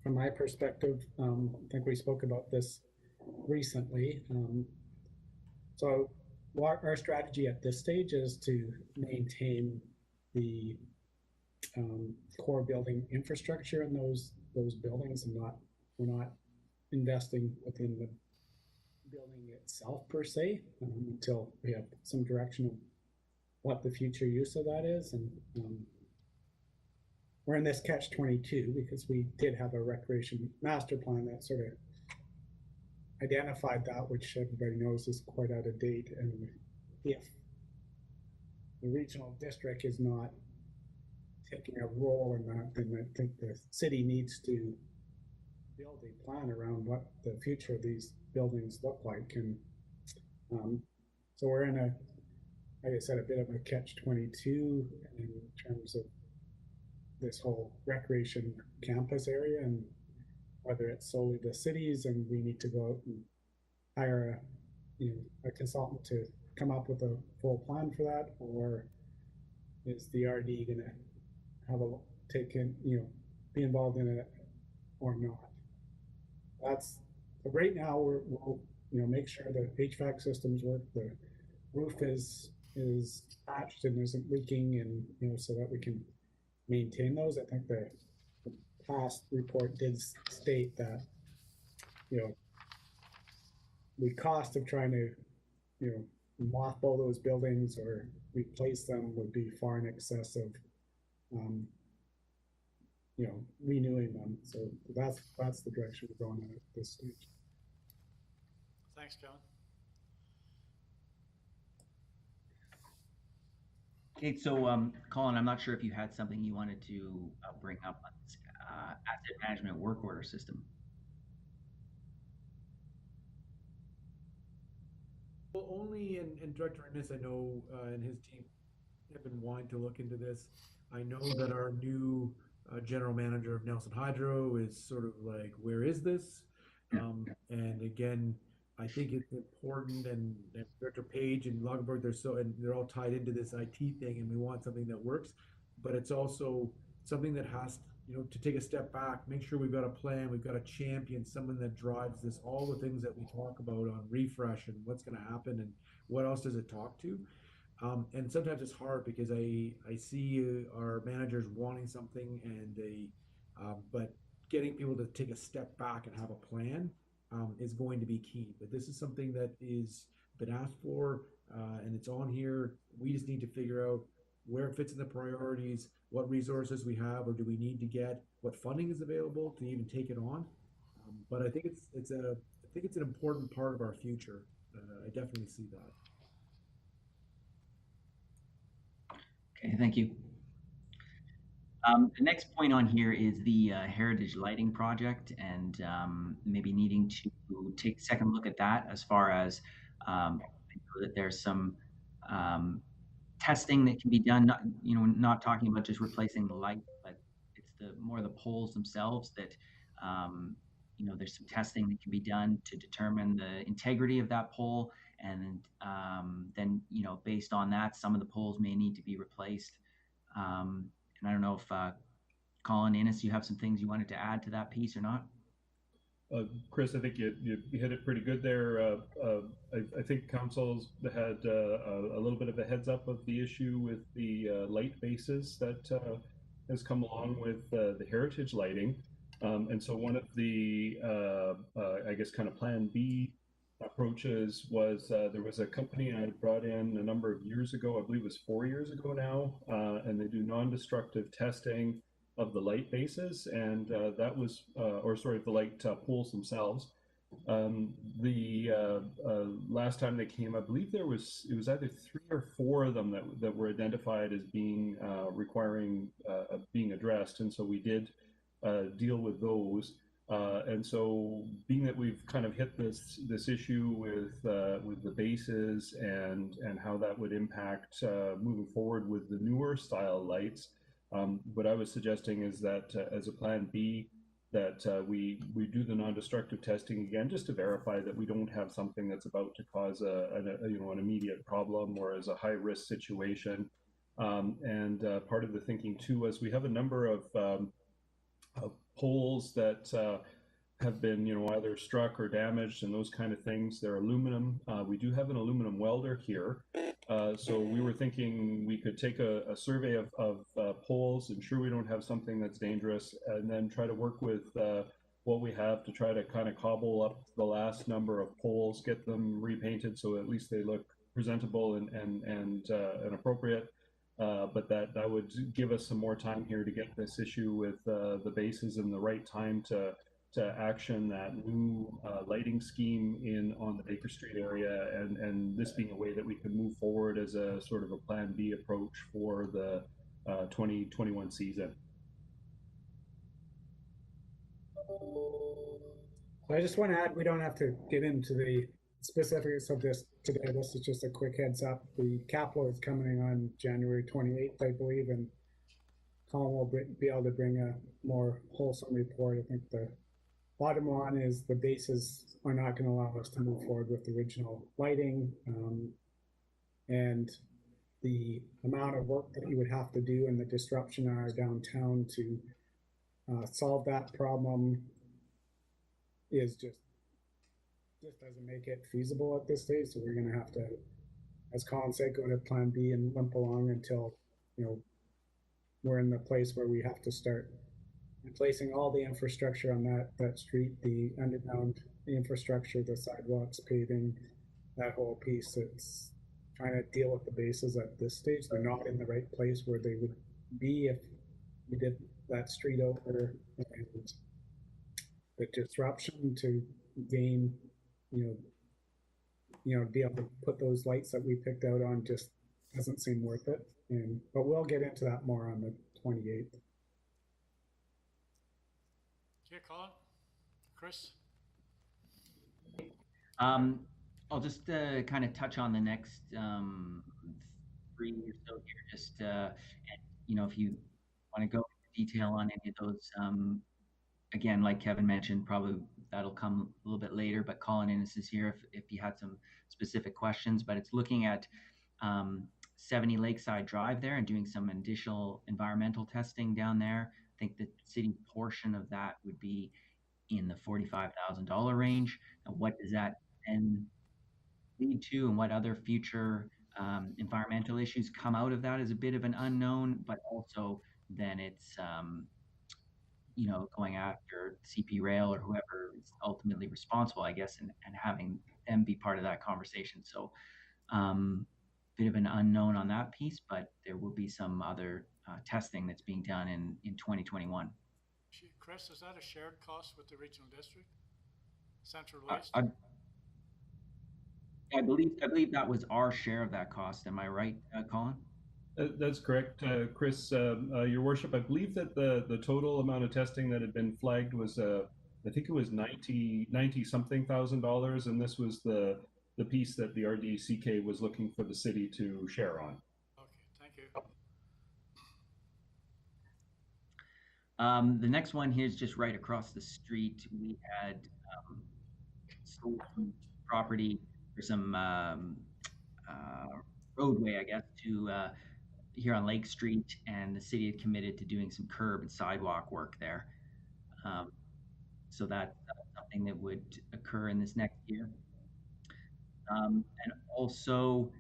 Speaker 9: from my perspective, I think we spoke about this recently. So our strategy at this stage is to maintain the core building infrastructure in those buildings, and we're not investing within the building itself per se, until we have some direction of what the future use of that is. And we're in this catch-22 because we did have a recreation master plan that sort of identified that, which everybody knows is quite out of date. And if the regional district is not taking a role in that, then I think the city needs to build a plan around what the future of these buildings look like. And so we're in a, like I said, a bit of a catch-22 in terms of this whole recreation campus area, and whether it's solely the cities and we need to go out and hire a consultant to come up with a full plan for that, or is the RD going to have be involved in it or not? That's right now. We'll make sure the HVAC systems work, the roof is patched and isn't leaking, and so that we can maintain those. I think the past report did state that the cost of trying to mothball those buildings or replace them would be far in excess of renewing them. So that's the direction we're going at this stage.
Speaker 4: Thanks, John.
Speaker 14: Okay, so Colin, I'm not sure if you had something you wanted to bring up on this asset management work order system.
Speaker 15: Well, only, and Director Innes, I know, and his team have been wanting to look into this. I know that our new general manager of Nelson Hydro is sort of like, where is this? And again, I think it's important, and Director Page and Lagerberg, they're all tied into this IT thing, and we want something that works, but it's also something that has, to take a step back, make sure we've got a plan, we've got a champion, someone that drives this, all the things that we talk about on refresh and what's going to happen and what else does it talk to. And sometimes it's hard because I see our managers wanting something, and but getting people to take a step back and have a plan is going to be key. But this is something that is been asked for, and it's on here. We just need to figure out where it fits in the priorities, what resources we have, or do we need to get, what funding is available to even take it on. But I think it's an important part of our future. I definitely see that.
Speaker 14: Okay, thank you. The next point on here is the heritage lighting project, and maybe needing to take a second look at that, as far as I know that there's some testing that can be done, not talking about just replacing the light, but it's more the poles themselves that there's some testing that can be done to determine the integrity of that pole, and then based on that, some of the poles may need to be replaced. And I don't know if Colin, Innes, you have some things you wanted to add to that piece or not?
Speaker 16: Chris, I think you hit it pretty good there. I think council's had a little bit of a heads up of the issue with the light bases that has come along with the heritage lighting. And so one of the, I guess, kind of plan B approaches was there was a company I brought in a number of years ago, I believe it was 4 years ago now, and they do non-destructive testing the light bases, and that was, or sorry, the light poles themselves. The last time they came, I believe it was either 3 or 4 of them that were identified as being requiring being addressed, and so we did deal with those. And so, being that we've kind of hit this issue with the bases and how that would impact moving forward with the newer style lights, what I was suggesting is that as a plan B, that we do the non-destructive testing again, just to verify that we don't have something that's about to cause an immediate problem or as a high risk situation. And part of the thinking too was we have a number of poles that have been either struck or damaged and those kind of things. They're aluminum. We do have an aluminum welder here. So we were thinking we could take a survey of poles, ensure we don't have something that's dangerous, and then try to work with what we have to try to kind of cobble up the last number of poles, get them repainted so at least they look presentable and appropriate. But that would give us some more time here to get this issue with the bases and the right time to action that new lighting scheme on the Baker Street area, and this being a way that we can move forward as a sort of a plan B approach for the 2021 season.
Speaker 9: I just want to add, we don't have to get into the specifics of this today. This is just a quick heads up. The capital is coming on January 28th, I believe, and Colin will be able to bring a more wholesome report. I think the bottom line is the bases are not going to allow us to move forward with the original lighting, and the amount of work that you would have to do and the disruption in our downtown to solve that problem is just doesn't make it feasible at this stage. So we're going to have to, as Colin said, go to plan B and limp along until we're in the place where we have to start replacing all the infrastructure on that street, the underground infrastructure, the sidewalks, paving, that whole piece. It's trying to deal with the bases at this stage. They're not in the right place where they would be if we did that street over, and the disruption to gain, be able to put those lights that we picked out on just doesn't seem worth it. But we'll get into that more on the 28th.
Speaker 4: Okay, Colin, Chris.
Speaker 14: I'll just kind of touch on the next 3 or so here. Just and, if you want to go into detail on any of those, again, like Kevin mentioned, probably that'll come a little bit later. But Colin Innes is here if you had some specific questions. But it's looking at 70 Lakeside Drive there and doing some additional environmental testing down there. I think the city portion of that would be in the $45,000 range. Now, what does that then lead to, and what other future environmental issues come out of that is a bit of an unknown, but also then it's going after CP Rail or whoever is ultimately responsible, I guess, and having them be part of that conversation. So bit of an unknown on that piece, but there will be some other testing that's being done in 2021.
Speaker 4: Chris, is that a shared cost with the regional district? Central Waste?
Speaker 14: I believe that was our share of that cost. Am I right, Colin?
Speaker 16: That's correct, Chris. Your worship, I believe that the total amount of testing that had been flagged was, I think it was 90 something thousand dollars, and this was the piece that the RDCK was looking for the city to share on.
Speaker 4: Okay, thank you.
Speaker 14: The next one here is just right across the street. We had sold some property for some roadway, I guess, to here on Lake Street, and the city had committed to doing some curb and sidewalk work there. So that's something that would occur in this next year. And also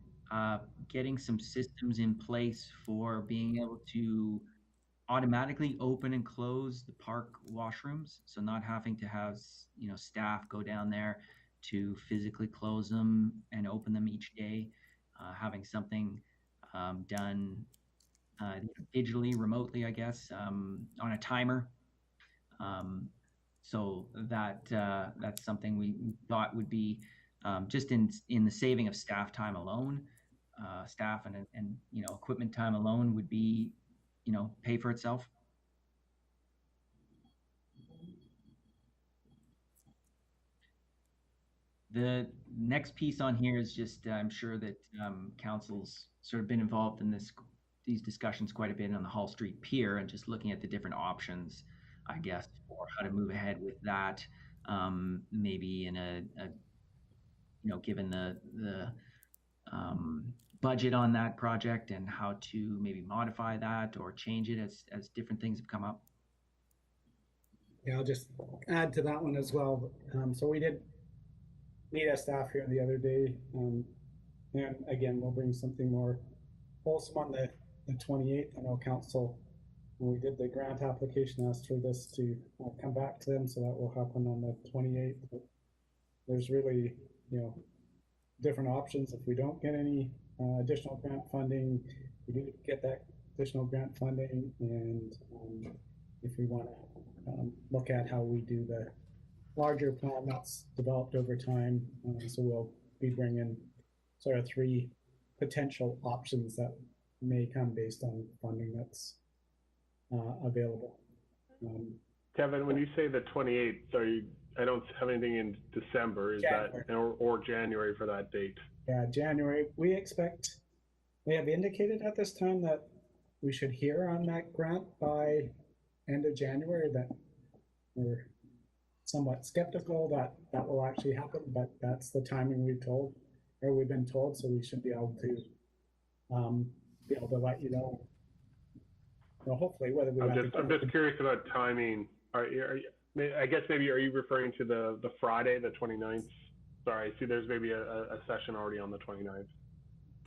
Speaker 14: getting some systems in place for being able to automatically open and close the park washrooms. So not having to have, staff go down there to physically close them and open them each day, having something done digitally, remotely, I guess, on a timer. So that's something we thought would be just in the saving of staff time alone, staff and equipment time alone would be pay for itself. The next piece on here is just I'm sure that council's sort of been involved in these discussions quite a bit on the Hall Street Pier and just looking at the different options, I guess, for how to move ahead with that. Maybe in a given the budget on that project and how to maybe modify that or change it as different things have come up.
Speaker 9: Yeah, I'll just add to that one as well. So we did meet as staff here the other day, and again, we'll bring something more wholesome on the 28th. I know council, when we did the grant application, asked for this to come back to them, so that will happen on the 28th. But there's really, different options. If we don't get any additional grant funding, we do get that additional grant funding, and if we want to look at how we do the larger plan that's developed over time, so we'll be bringing sort of 3 potential options that may come based on funding that's available.
Speaker 2: Kevin, when you say the 28th, I don't have anything in December. Is January. That or January for that date?
Speaker 9: Yeah, January. We have indicated at this time that we should hear on that grant by end of January. That we're somewhat skeptical that will actually happen, but that's the timing we've been told. So we should be able to let you know. Well, hopefully, whether we.
Speaker 2: I'm just curious about timing. I guess maybe are you referring to the Friday, the 29th? Sorry, I see there's maybe a session already on the 29th.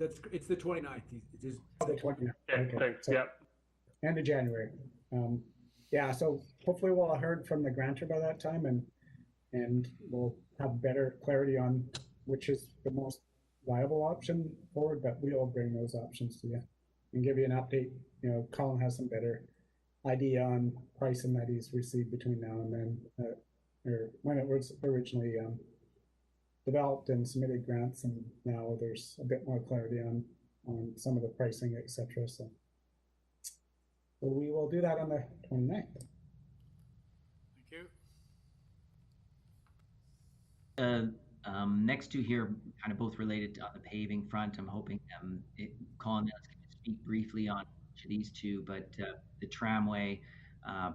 Speaker 15: It's the 29th. It is
Speaker 9: the 29th.
Speaker 2: Okay, thanks.
Speaker 9: So,
Speaker 2: yep.
Speaker 9: End of January. Yeah, so hopefully we'll have heard from the grantor by that time, and we'll have better clarity on which is the most viable option forward, but we'll bring those options to you and give you an update. Colin has some better idea on pricing that he's received between now and then, or when it was originally developed and submitted grants, and now there's a bit more clarity on some of the pricing, etc. So we will do that on the 29th.
Speaker 4: Thank you.
Speaker 14: Next two here, kind of both related on the paving front. I'm hoping Colin can speak briefly on each of these two, but the tramway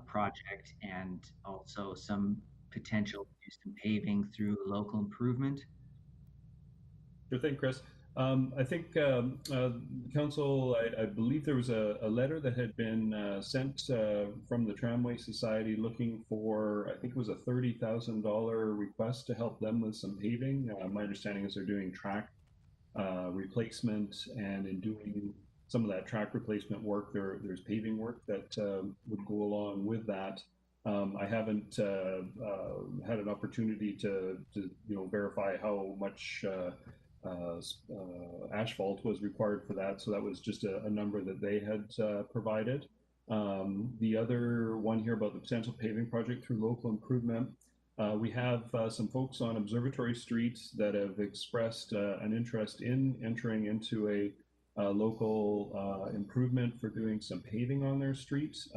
Speaker 14: project and also some potential to do some paving through local improvement.
Speaker 16: Sure thing, Chris. I think council, I believe there was a letter that had been sent from the Tramway Society looking for, I think it was a $30,000 request to help them with some paving. My understanding is they're doing track replacement, and in doing some of that track replacement work, there's paving work that would go along with that. I haven't had an opportunity to verify how much asphalt was required for that, so that was just a number that they had provided. The other one here about the potential paving project through local improvement, we have some folks on Observatory Street that have expressed an interest in entering into a local improvement for doing some paving on their streets.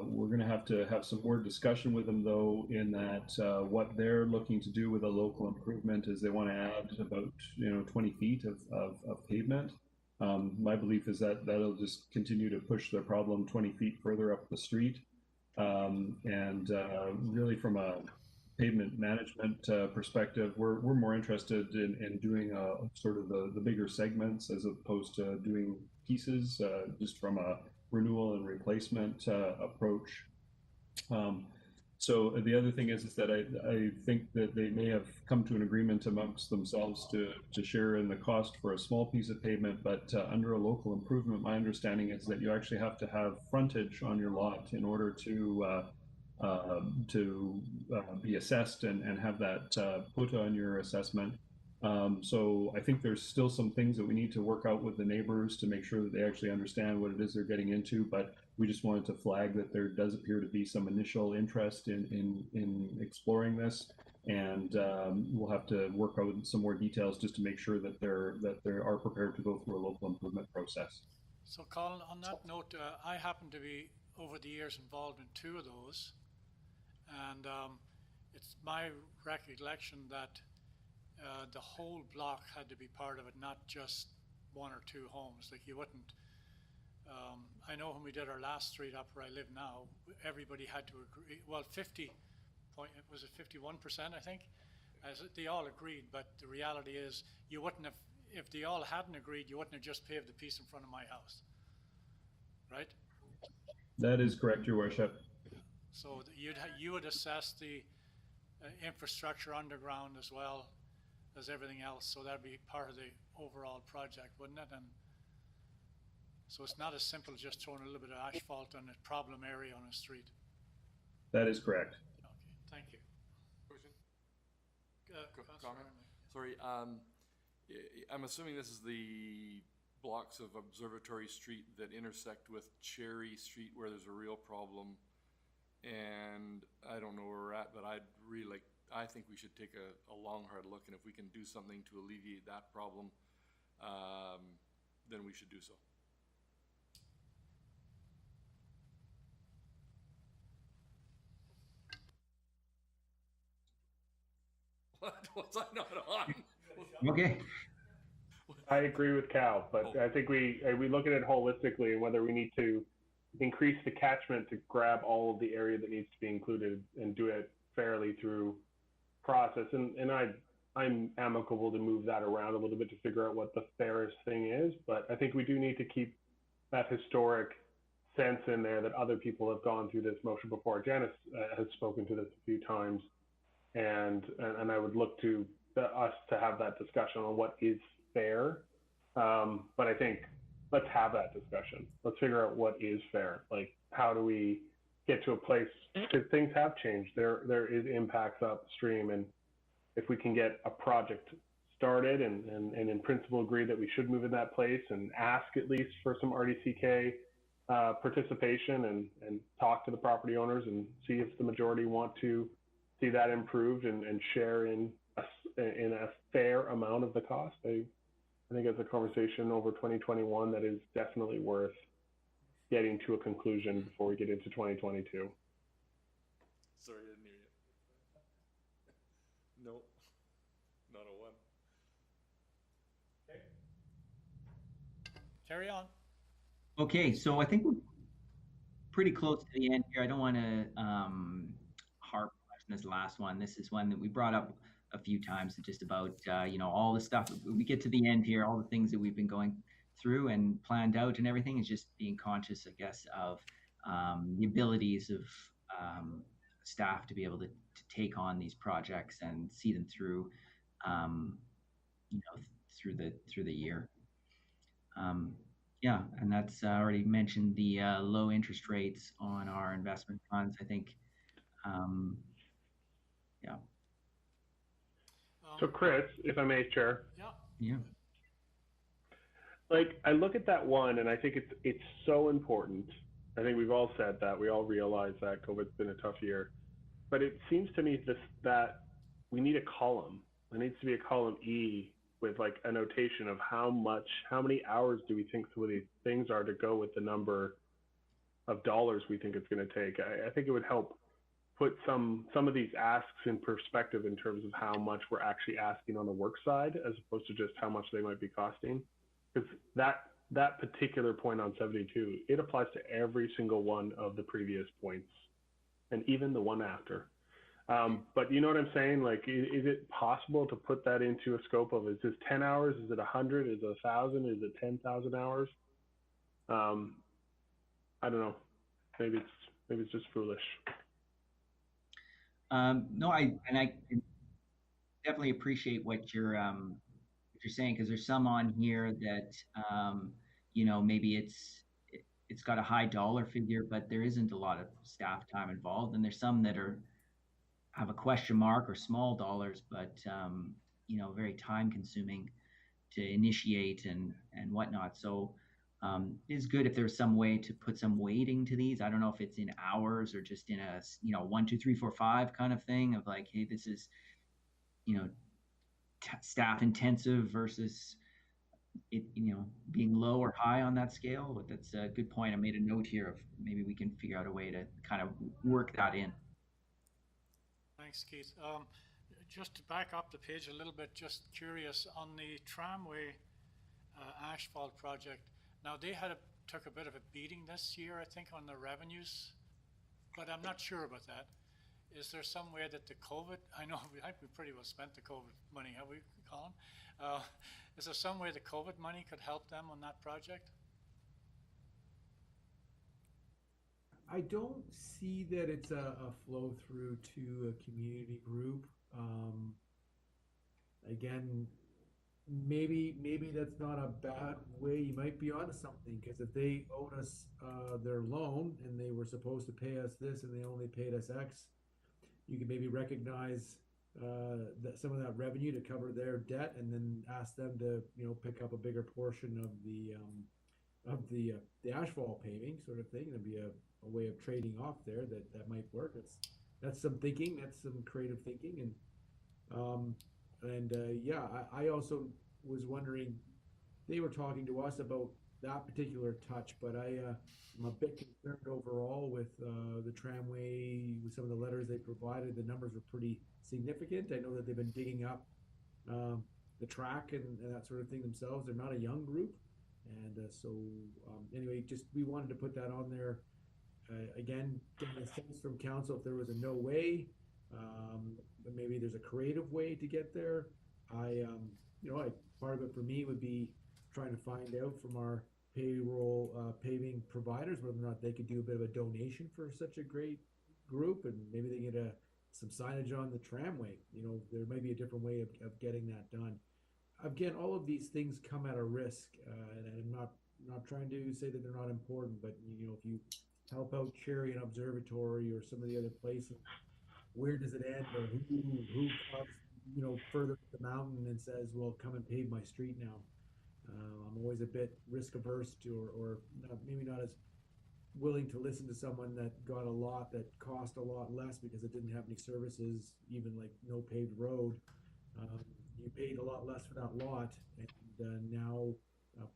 Speaker 16: We're going to have some more discussion with them, though, in that what they're looking to do with a local improvement is they want to add about 20 feet of pavement. My belief is that that'll just continue to push their problem 20 feet further up the street. And really, from a pavement management perspective, we're more interested in doing sort of the bigger segments as opposed to doing pieces, just from a renewal and replacement approach. So the other thing is that I think that they may have come to an agreement amongst themselves to share in the cost for a small piece of pavement, but under a local improvement, my understanding is that you actually have to have frontage on your lot in order to be assessed and have that put on your assessment. So I think there's still some things that we need to work out with the neighbors to make sure that they actually understand what it is they're getting into. But we just wanted to flag that there does appear to be some initial interest in exploring this, and we'll have to work out some more details just to make sure that they are prepared to go through a local improvement process.
Speaker 4: So Colin, on that note, I happen to be over the years involved in 2 of those, and it's my recollection that the whole block had to be part of it, not just 1 or 2 homes. Like you wouldn't. I know when we did our last street up where I live now, everybody had to agree. Well, 51%, I think. They all agreed, but the reality is you wouldn't have, if they all hadn't agreed, you wouldn't have just paved the piece in front of my house, right?
Speaker 16: That is correct, Your Worship.
Speaker 4: So you would assess the infrastructure underground as well as everything else, so that'd be part of the overall project, wouldn't it? And so it's not as simple as just throwing a little bit of asphalt on a problem area on a street.
Speaker 16: That is correct.
Speaker 4: Okay, thank you.
Speaker 6: Question? Comment? Sorry, I'm assuming this is the blocks of Observatory Street that intersect with Cherry Street where there's a real problem. And I don't know where we're at, but I think we should take a long, hard look, and if we can do something to alleviate that problem, then we should do so. What was I not on?
Speaker 14: Okay.
Speaker 2: I agree with Cal, but I think we look at it holistically and whether we need to increase the catchment to grab all of the area that needs to be included and do it fairly through process. And I'm amicable to move that around a little bit to figure out what the fairest thing is. But I think we do need to keep that historic sense in there that other people have gone through this motion before. Janice has spoken to this a few times, and I would look to us to have that discussion on what is fair. But I think let's have that discussion. Let's figure out what is fair. Like, how do we get to a place, because things have changed. There is impacts upstream, and if we can get a project started and in principle agree that we should move in that place and ask at least for some RDCK participation and talk to the property owners and see if the majority want to see that improved and share in a fair amount of the cost. I think it's a conversation over 2021 that is definitely worth getting to a conclusion before we get into 2022.
Speaker 6: Sorry, I didn't hear you. No, not a one.
Speaker 4: Okay. Carry on.
Speaker 14: Okay, so I think we're pretty close to the end here. I don't want to harp on this last one. This is one that we brought up a few times, just about all the stuff. We get to the end here, all the things that we've been going through and planned out and everything, is just being conscious, I guess, of the abilities of staff to be able to take on these projects and see them through, through the year. Yeah, and that's already mentioned the low interest rates on our investment funds. I think, yeah.
Speaker 2: So Chris, if I may, Chair.
Speaker 14: Yeah.
Speaker 2: Like, I look at that one and I think it's so important. I think we've all said that. We all realize that COVID's been a tough year. But it seems to me that we need a column. There needs to be a column E with like a notation of how many hours do we think some of these things are to go with the number of dollars we think it's going to take. I think it would help put some of these asks in perspective in terms of how much we're actually asking on the work side, as opposed to just how much they might be costing. Because that particular point on 72, it applies to every single one of the previous points and even the one after. But you know what I'm saying? Like, is it possible to put that into a scope of, is this 10 hours? Is it 100? Is it 1,000? Is it 10,000 hours? I don't know. Maybe it's just foolish.
Speaker 14: No, I definitely appreciate what you're saying, because there's some on here that maybe it's got a high dollar figure, but there isn't a lot of staff time involved, and there's some that have a question mark or small dollars, but very time consuming to initiate and whatnot. So it is good if there's some way to put some weighting to these. I don't know if it's in hours or just in a 1, 2, 3, 4, 5 kind of thing of like, hey, this is staff intensive versus it being low or high on that scale. But that's a good point. I made a note here of maybe we can figure out a way to kind of work that in.
Speaker 4: Thanks, Keith. Just to back up the page a little bit, just curious on the tramway asphalt project. Now they took a bit of a beating this year, I think, on the revenues, but I'm not sure about that. Is there some way that the COVID, I know we pretty well spent the COVID money, have we, Colin? Is there some way the COVID money could help them on that project?
Speaker 15: I don't see that it's a flow through to a community group. Again, maybe that's not a bad way. You might be onto something, because if they owed us their loan and they were supposed to pay us this and they only paid us X, you could maybe recognize that some of that revenue to cover their debt, and then ask them to pick up a bigger portion of the asphalt paving sort of thing. It'd be a way of trading off there that might work. That's some thinking. That's some creative thinking. I also was wondering, they were talking to us about that particular touch, but I'm a bit concerned overall with the tramway. With some of the letters they provided, the numbers were pretty significant. I know that they've been digging up the track and that sort of thing themselves. They're not a young group, and anyway, just we wanted to put that on there. Again, getting a sense from council if there was a no way, but maybe there's a creative way to get there. Part of it for me would be trying to find out from our payroll paving providers whether or not they could do a bit of a donation for such a great group, and maybe they get some signage on the tramway. There might be a different way of getting that done. Again, all of these things come at a risk, and I'm not trying to say that they're not important, but if you help out Cherry and Observatory or some of the other places, where does it end, or who comes further up the mountain and says, well, come and pave my street now? I'm always a bit risk averse or maybe not as willing to listen to someone that got a lot that cost a lot less because it didn't have any services, even like no paved road. You paid a lot less for that lot, and now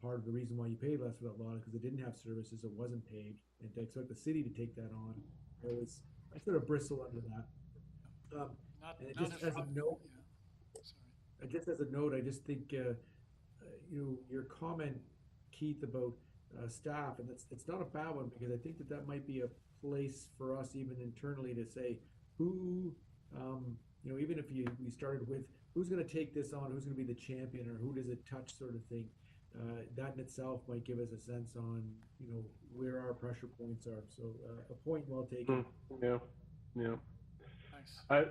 Speaker 15: part of the reason why you paid less for that lot is because it didn't have services, it wasn't paved, and to expect the city to take that on, I sort of bristle under that. Just as a note, I just think your comment, Keith, about staff, and it's not a bad one, because I think that might be a place for us even internally to say who, even if we started with who's going to take this on, who's going to be the champion, or who does it touch, sort of thing. That in itself might give us a sense on where our pressure points are. So a point well taken.
Speaker 2: Yeah.
Speaker 4: Nice.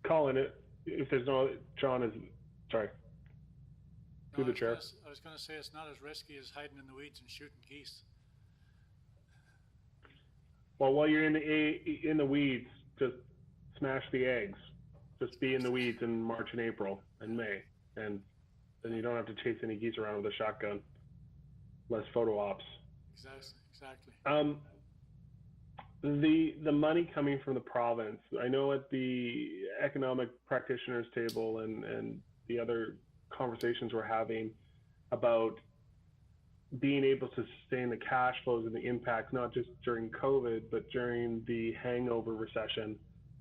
Speaker 2: Colin, if there's no, John is sorry. Through the chair.
Speaker 4: I was going to say it's not as risky as hiding in the weeds and shooting geese.
Speaker 2: Well, while you're in the weeds, just smash the eggs. Just be in the weeds in March and April and May, and then you don't have to chase any geese around with a shotgun. Less photo ops.
Speaker 4: Exactly.
Speaker 2: The money coming from the province, I know at the economic practitioners table and the other conversations we're having about being able to sustain the cash flows and the impacts, not just during COVID, but during the hangover recession.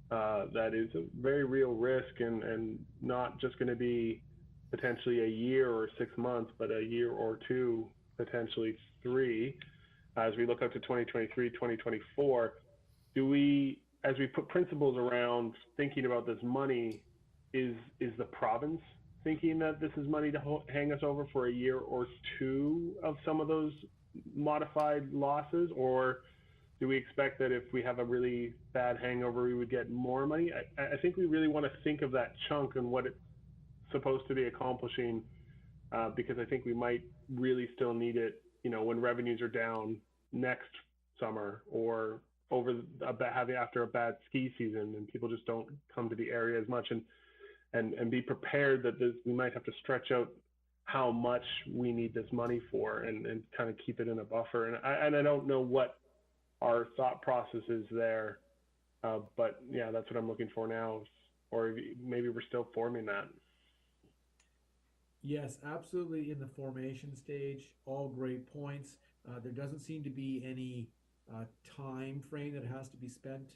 Speaker 2: That is a very real risk, and not just going to be potentially a year or 6 months, but a year or two, potentially 3. As we look out to 2023, 2024, as we put principles around thinking about this money, is the province thinking that this is money to hang us over for a year or 2 of some of those modified losses? Or do we expect that if we have a really bad hangover, we would get more money? I think we really want to think of that chunk and what it's supposed to be accomplishing, because I think we might really still need it, when revenues are down next summer, or after a bad ski season and people just don't come to the area as much. And and be prepared that we might have to stretch out how much we need this money for, and kind of keep it in a buffer. And I don't know what our thought process is there, but yeah, that's what I'm looking for now, or maybe we're still forming that.
Speaker 15: Yes, absolutely in the formation stage. All great points. There doesn't seem to be any time frame that has to be spent.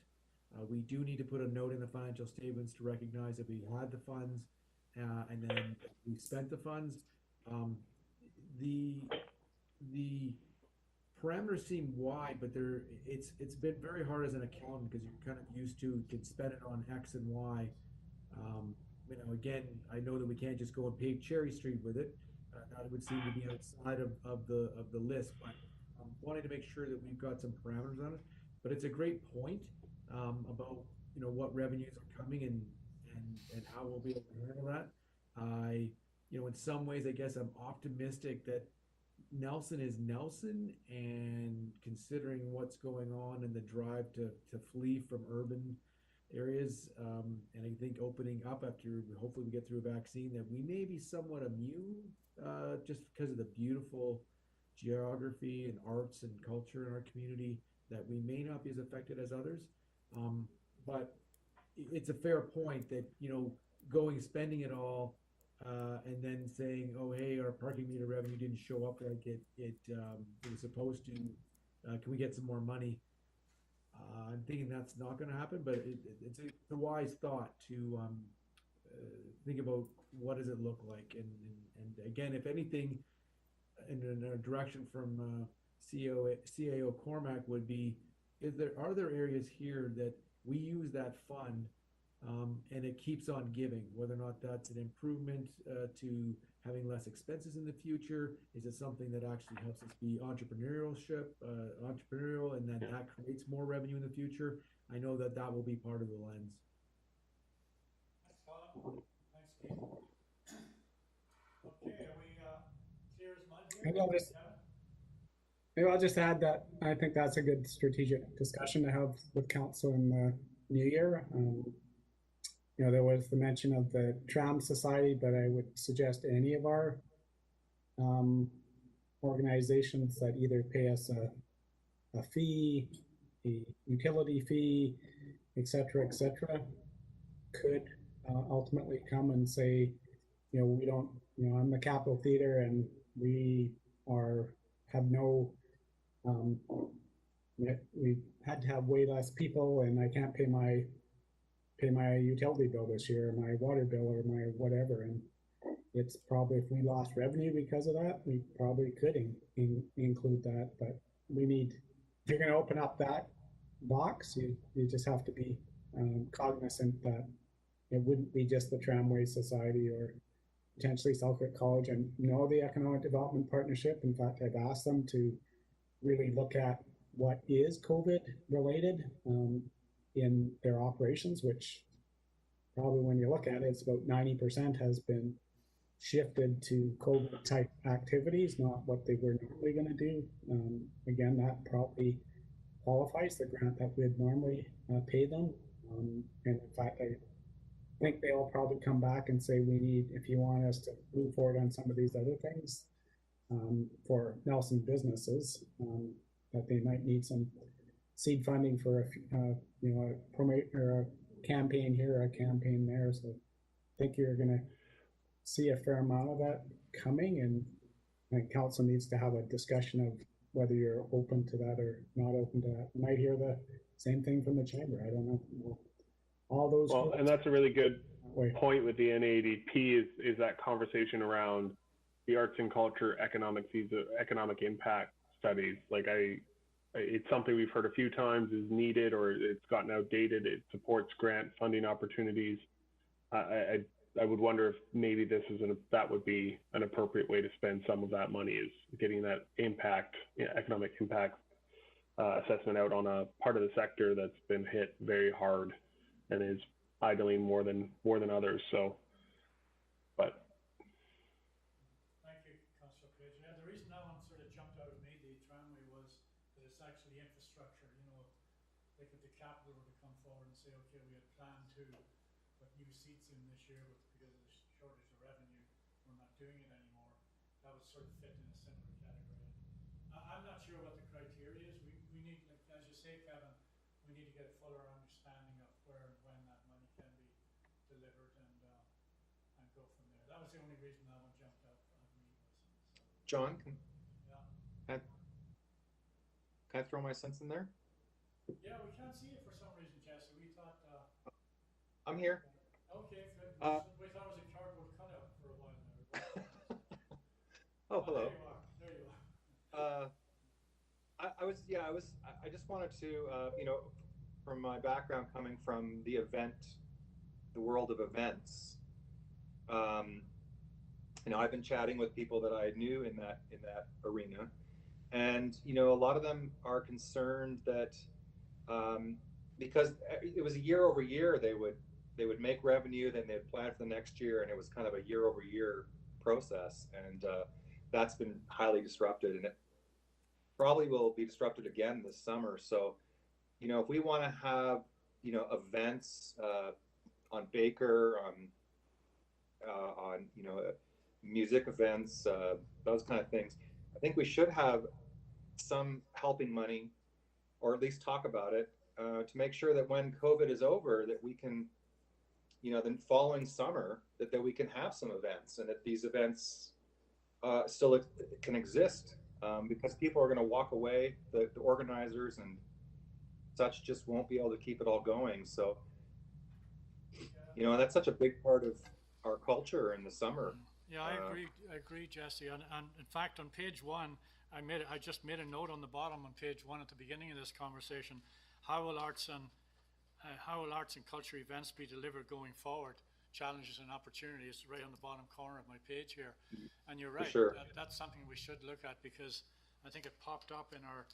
Speaker 15: We do need to put a note in the financial statements to recognize that we had the funds and then we spent the funds. The parameters seem wide, but it's been very hard as an accountant because you're kind of used to you can spend it on X and Y. Again, I know that we can't just go and pave Cherry Street with it. That would seem to be outside of the list, but I'm wanting to make sure that we've got some parameters on it. But it's a great point about what revenues are coming and how we'll be able to handle that. In some ways, I guess I'm optimistic that Nelson is Nelson, and considering what's going on in the drive to flee from urban areas, and I think opening up after hopefully we get through a vaccine, that we may be somewhat immune just because of the beautiful geography and arts and culture in our community, that we may not be as affected as others. But it's a fair point that spending it all and then saying, oh hey, our parking meter revenue didn't show up like it was supposed to, can we get some more money? I'm thinking that's not going to happen, but it's a wise thought to think about what does it look like, and again, if anything, in a direction from CAO Cormac would be, are there areas here that we use that fund and it keeps on giving, whether or not that's an improvement to having less expenses in the future? Is it something that actually helps us be entrepreneurial, and then that creates more revenue in the future? I know that will be part of the lens.
Speaker 4: Thanks, Colin. Thanks, Keith. Okay, are we clear as mud here?
Speaker 9: Maybe I'll just add that I think that's a good strategic discussion to have with council in the new year. There was the mention of the Tram Society, but I would suggest any of our organizations that either pay us a fee, a utility fee, et cetera, could ultimately come and say, we don't, I'm the Capitol Theatre and we have no, we had to have way less people and I can't pay my utility bill this year, or my water bill, or my whatever, and it's probably, if we lost revenue because of that, we probably could include that. But we need, if you're going to open up that box, you just have to be cognizant that it wouldn't be just the Tramway Society or potentially Selkirk College and the Economic Development Partnership. In fact, I've asked them to really look at what is COVID related in their operations, which probably when you look at it, it's about 90% has been shifted to COVID type activities, not what they were normally going to do. Again, that probably qualifies the grant that we'd normally pay them. And in fact, I think they'll probably come back and say, we need, if you want us to move forward on some of these other things for Nelson businesses, that they might need some seed funding for a campaign here, a campaign there. So I think you're going to see a fair amount of that coming, and I think council needs to have a discussion of whether you're open to that or not open to that. You might hear the same thing from the chamber. I don't know. All those.
Speaker 2: Well, and that's a really good point with the NADP is that conversation around the arts and culture economic impact studies. Like it's something we've heard a few times is needed, or it's gotten outdated. It supports grant funding opportunities. I would wonder if maybe that would be an appropriate way to spend some of that money, is getting that impact, economic impact assessment out on a part of the sector that's been hit very hard and is idling more than others. So, but.
Speaker 4: Thank you, Councillor Page. Yeah, the reason that one sort of jumped out at me, the tramway, was that it's actually infrastructure. Like if the capital were to come forward and say, okay, we had planned to put new seats in this year, but because of the shortage of revenue, we're not doing it anymore. That would sort of fit in a similar category. I'm not sure what the criteria is. We need, like, as you say, Kevin, we need to get a fuller understanding of where and when that money can be delivered and go from there. That was the only reason that one jumped out at me.
Speaker 8: John,
Speaker 4: Yeah.
Speaker 8: Can I throw my sense in there?
Speaker 4: Yeah, we can't see it for some reason, Jesse. We thought.
Speaker 8: I'm here.
Speaker 4: Okay, good. We thought it was a cardboard cutout for a while there.
Speaker 8: Oh, hello.
Speaker 4: There you are.
Speaker 8: I just wanted to, from my background coming from the world of events, I've been chatting with people that I knew in that arena, and a lot of them are concerned that because it was a year over year, they would make revenue, then they'd plan for the next year, and it was kind of a year over year process, and that's been highly disrupted, and it probably will be disrupted again this summer. So, if we want to have events on Baker, on music events, those kind of things, I think we should have some helping money, or at least talk about it, to make sure that when COVID is over, that we can, the following summer, that we can have some events, and that these events still can exist, because people are going to walk away, the organizers and such just won't be able to keep it all going. So, that's such a big part of our culture in the summer.
Speaker 4: Yeah, I agree, Jesse. And in fact, on page 1, I just made a note on the bottom on page 1 at the beginning of this conversation. How will arts and culture events be delivered going forward? Challenges and opportunities, right on the bottom corner of my page here. And you're right.
Speaker 8: Sure.
Speaker 4: That's something we should look at, because I think it popped up in our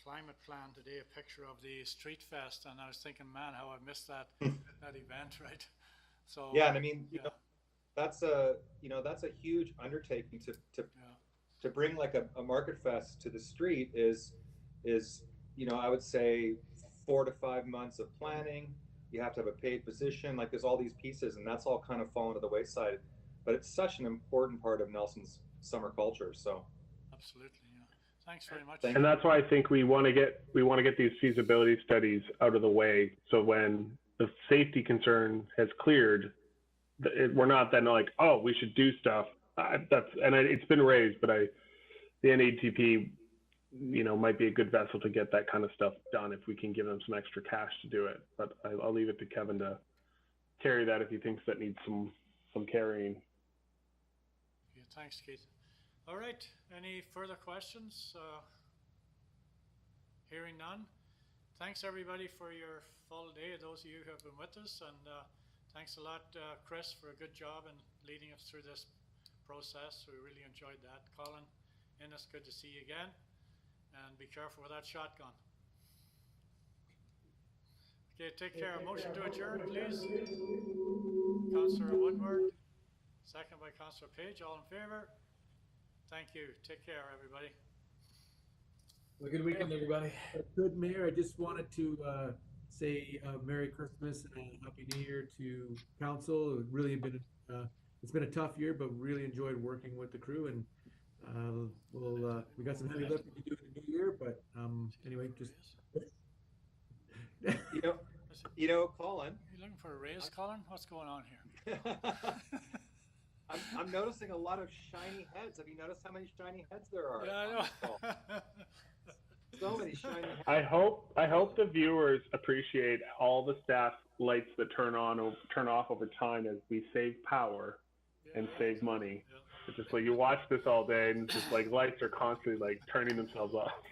Speaker 4: climate plan today, a picture of the Street Fest, and I was thinking, man, how I missed that event, right? So
Speaker 8: yeah, and I mean, that's a huge undertaking to bring like a market fest to the street is I would say 4 to 5 months of planning. You have to have a paid position. Like, there's all these pieces, and that's all kind of fallen to the wayside. But it's such an important part of Nelson's summer culture. So
Speaker 4: absolutely, yeah. Thanks very much.
Speaker 2: And that's why I think we want to get these feasibility studies out of the way, so when the safety concern has cleared, we're not then like, oh, we should do stuff. It's been raised, but the NATP, might be a good vessel to get that kind of stuff done if we can give them some extra cash to do it. But I'll leave it to Kevin to carry that if he thinks that needs some carrying.
Speaker 4: Yeah, thanks, Keith. All right, any further questions? Hearing none. Thanks everybody for your full day, those of you who have been with us, and thanks a lot, Chris, for a good job in leading us through this process. We really enjoyed that. Colin, Innes, good to see you again. And be careful with that shotgun. Okay, take care. Motion to adjourn, please. Councillor Woodward, second by Councillor Page. All in favor? Thank you. Take care, everybody.
Speaker 15: Well, good weekend, everybody. Good, Mayor. I just wanted to say Merry Christmas and a Happy New Year to council. It really been it's been a tough year, but really enjoyed working with the crew, and we got some heavy lifting to do in the new year. But anyway, just
Speaker 8: Colin.
Speaker 4: Are you looking for a raise, Colin? What's going on here?
Speaker 8: I'm noticing a lot of shiny heads. Have you noticed how many shiny heads there are?
Speaker 4: Yeah, I know.
Speaker 8: So many shiny heads.
Speaker 2: I hope the viewers appreciate all the staff lights that turn off over time as we save power and save money. It's just like you watch this all day, and it's just like lights are constantly like turning themselves off.